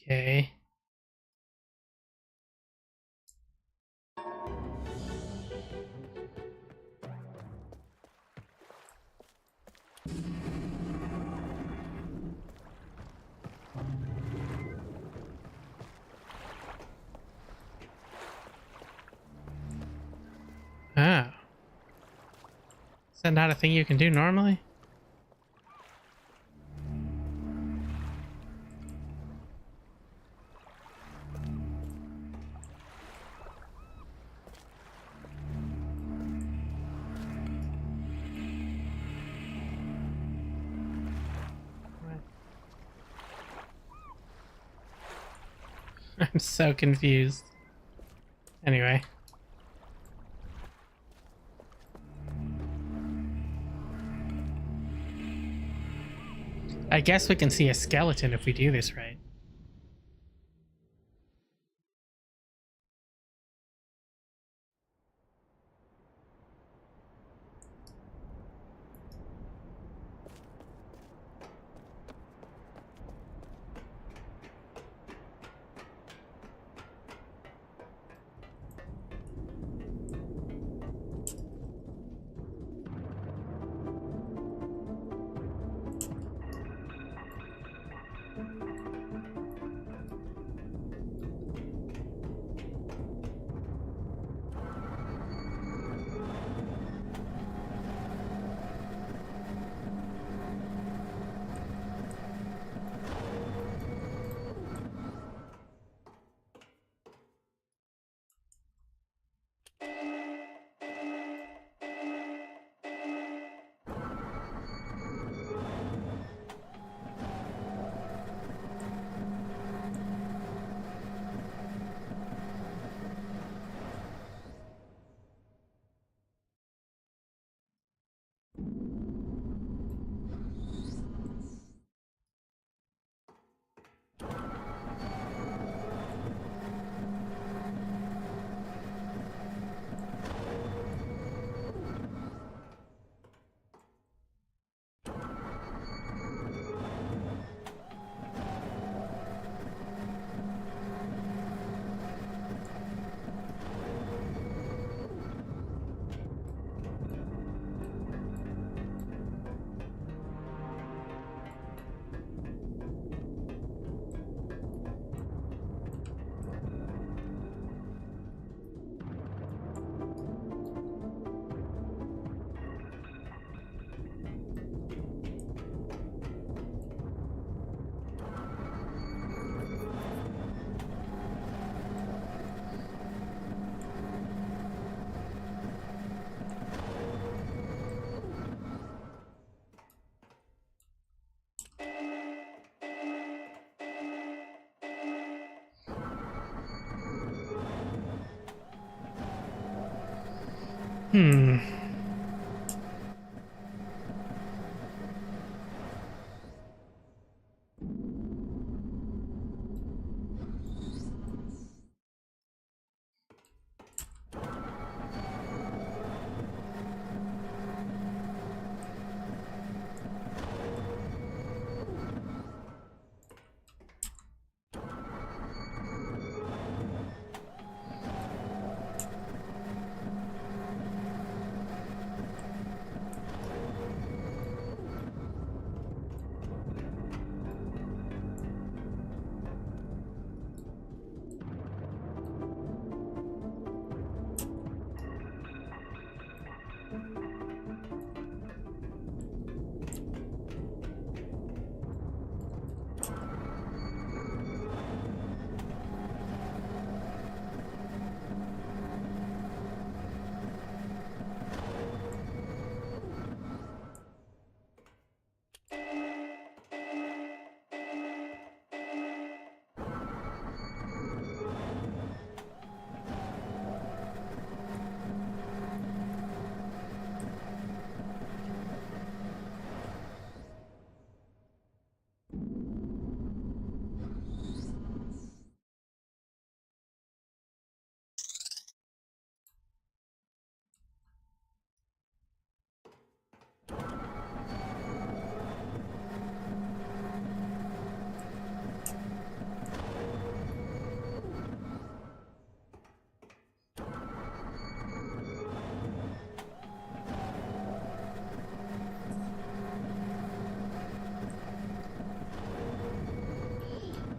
Okay. Oh. Is that not a thing you can do normally? What? I'm so confused. Anyway. I guess we can see a skeleton if we do this right. Hmm.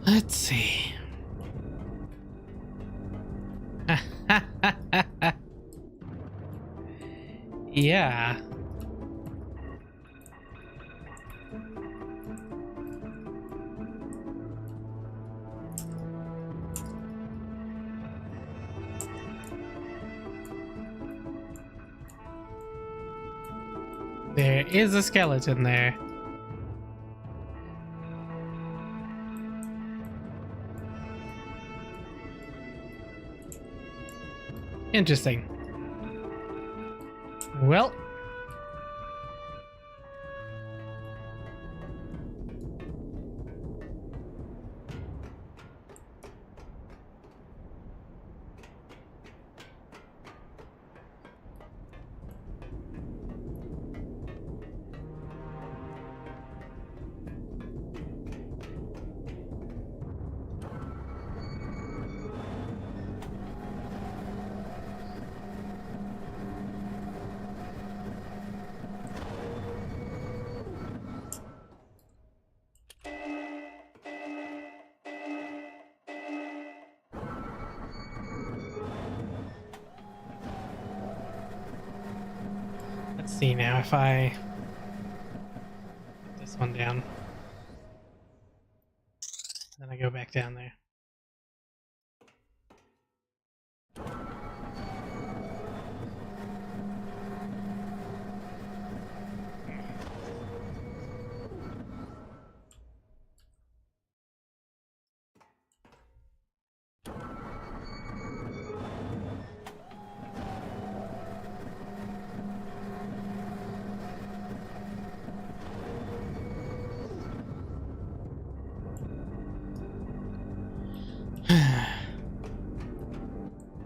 Let's see. Yeah. There is a skeleton there. Interesting. Well. Let's see now if I put this one down. Then I go back down there.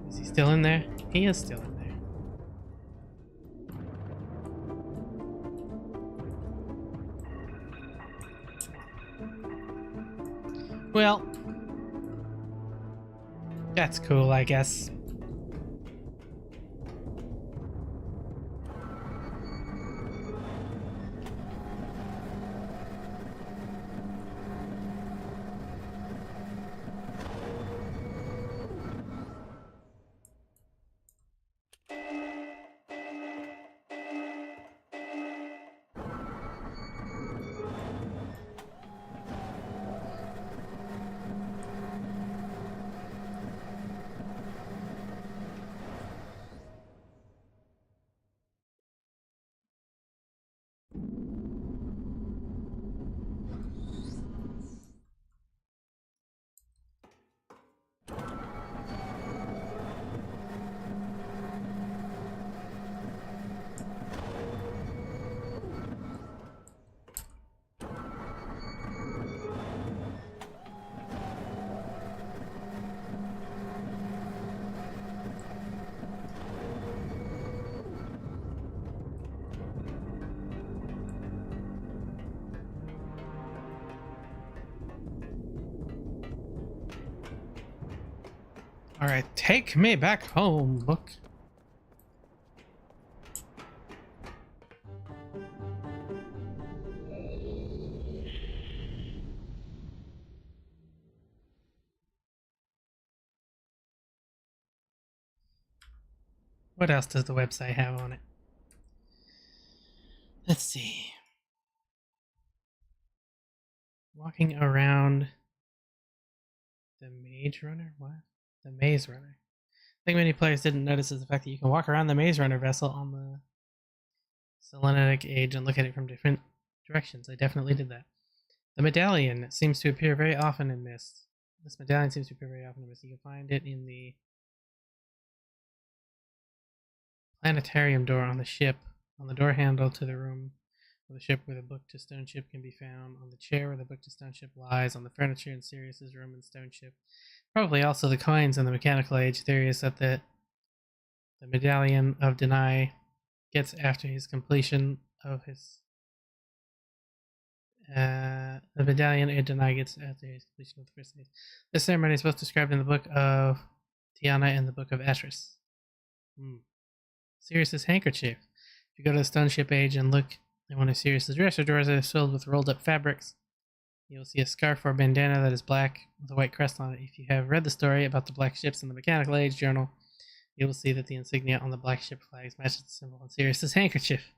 Is he still in there? He is still in there. Well, that's cool, I guess. Alright, take me back home, book. What else does the website have on it? Let's see. Walking around the Mage Runner? What? The Maze Runner. I think many players didn't notice is the fact that you can walk around the Maze Runner vessel on the Selenitic Age and look at it from different directions. I definitely did that. The medallion seems to appear very often in Myst. This medallion seems to appear very often in Myst. You can find it in the planetarium door on the ship, on the door handle to the room of the ship where the book to stone ship can be found, on the chair where the book to stone ship lies, on the furniture in Sirius's room in stone ship. Probably also the coins in the mechanical age. Theory is that the medallion of Deny gets after his completion of his the medallion of Deny gets after his completion of the first stage. This ceremony is both described in the book of Tiana and the book of Atris. Sirius's handkerchief. If you go to the stone ship age and look at one of Sirius's dresser drawers that is filled with rolled up fabrics, you'll see a scarf or bandana that is black with a white crest on it. If you have read the story about the black ships in the Mechanical Age journal, you will see that the insignia on the black ship flags matches the symbol on Sirius's handkerchief.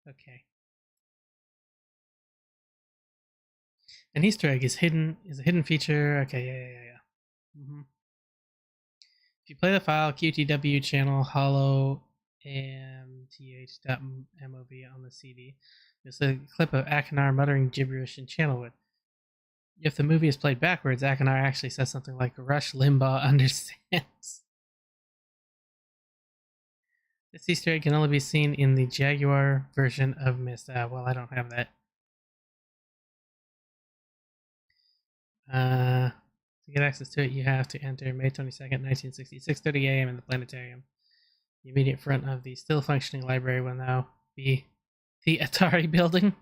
Okay. An Easter egg is a hidden feature. Okay, yeah. If you play the file qtw channel hollow mth.mov on the CD, you'll see a clip of Akanar muttering gibberish in Channelwood. If the movie is played backwards, Akanar actually says something like Rush Limbaugh understands. This Easter egg can only be seen in the Jaguar version of Myst. Well, I don't have that. To get access to it, you have to enter May 22nd, 1960, 6:30 a.m. in the planetarium. The immediate front of the still functioning library will now be the Atari building.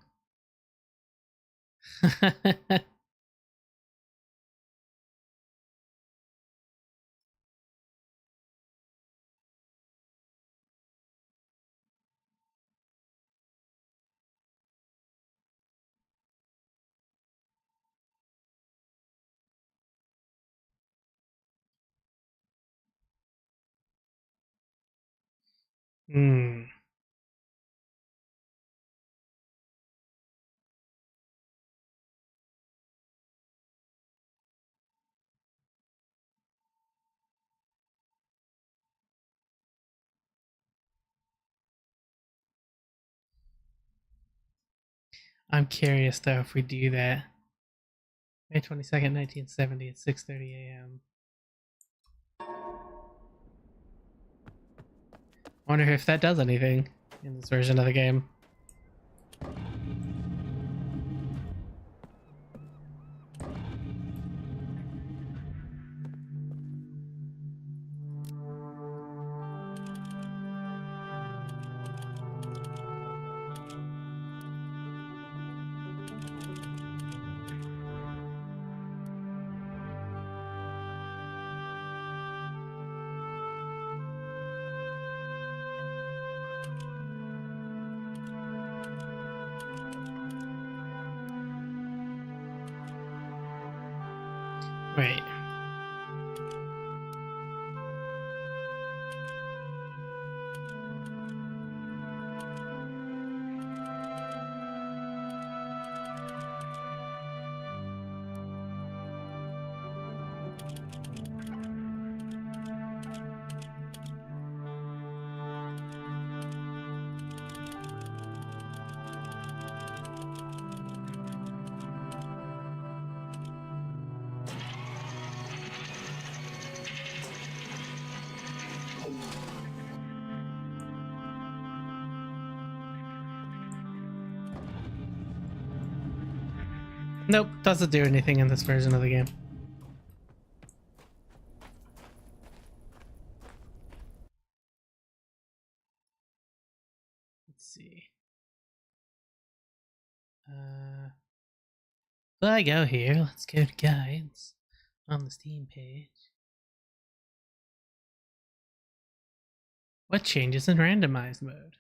I'm curious though if we do that. May 22nd, 1970 at 6:30 a.m. Wonder if that does anything in this version of the game. Wait. Nope, doesn't do anything in this version of the game. Let's see. Before I go here, let's go to guides on the Steam page. What changes in randomized mode?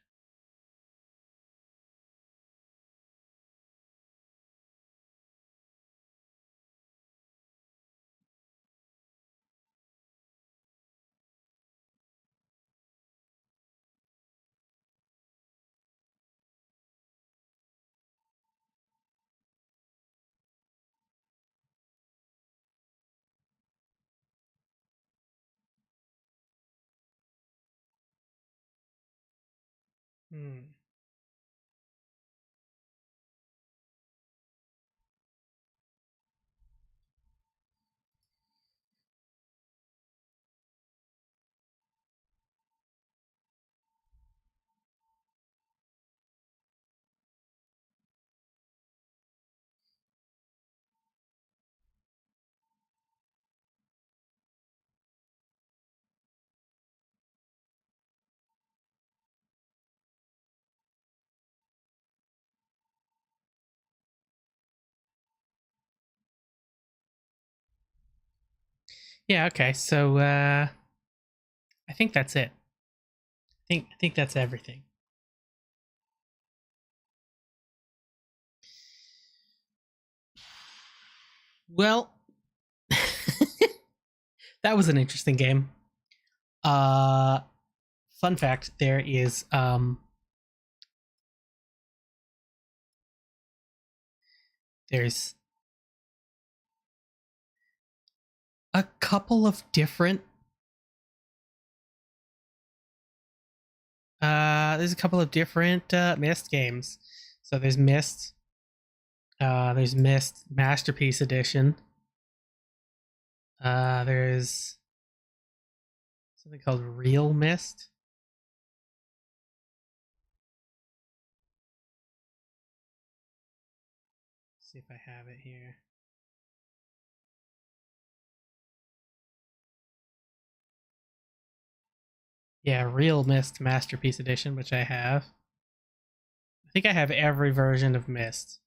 Hmm. Yeah, okay. So I think that's it. I think that's everything. Well, that was an interesting game. Uh Fun fact, there's a couple of different Myst games. So there's Myst Masterpiece Edition. There's something called Real Myst. Let's see if I have it here. Yeah, Real Myst Masterpiece Edition, which I have. I think I have every version of Myst.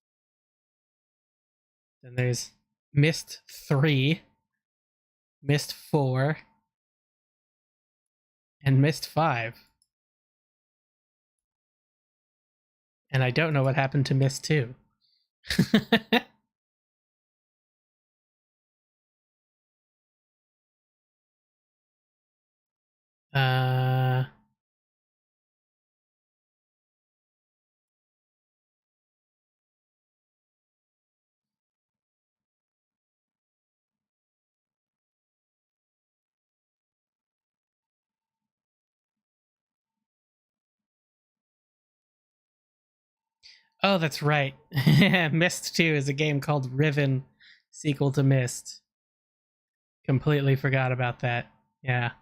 Then there's Myst 3, Myst 4, and Myst 5. And I don't know what happened to Myst 2. uh Oh, that's right. Myst 2 is a game called Riven, sequel to Myst. Completely forgot about that. Yeah.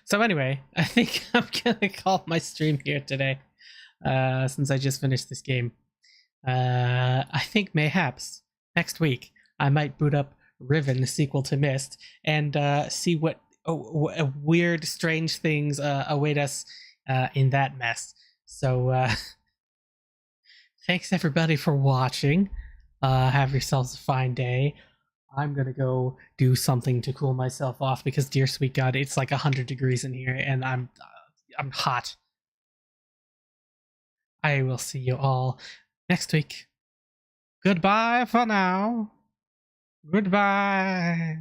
So anyway, I think I'm gonna call my stream here today, since I just finished this game. I think mayhaps next week I might boot up Riven, the sequel to Myst, and see what weird, strange things await us in that mess. So thanks everybody for watching. Have yourselves a fine day. I'm gonna go do something to cool myself off because, dear sweet God, it's like 100 degrees in here, and I'm hot. I will see you all next week. Goodbye for now. Goodbye.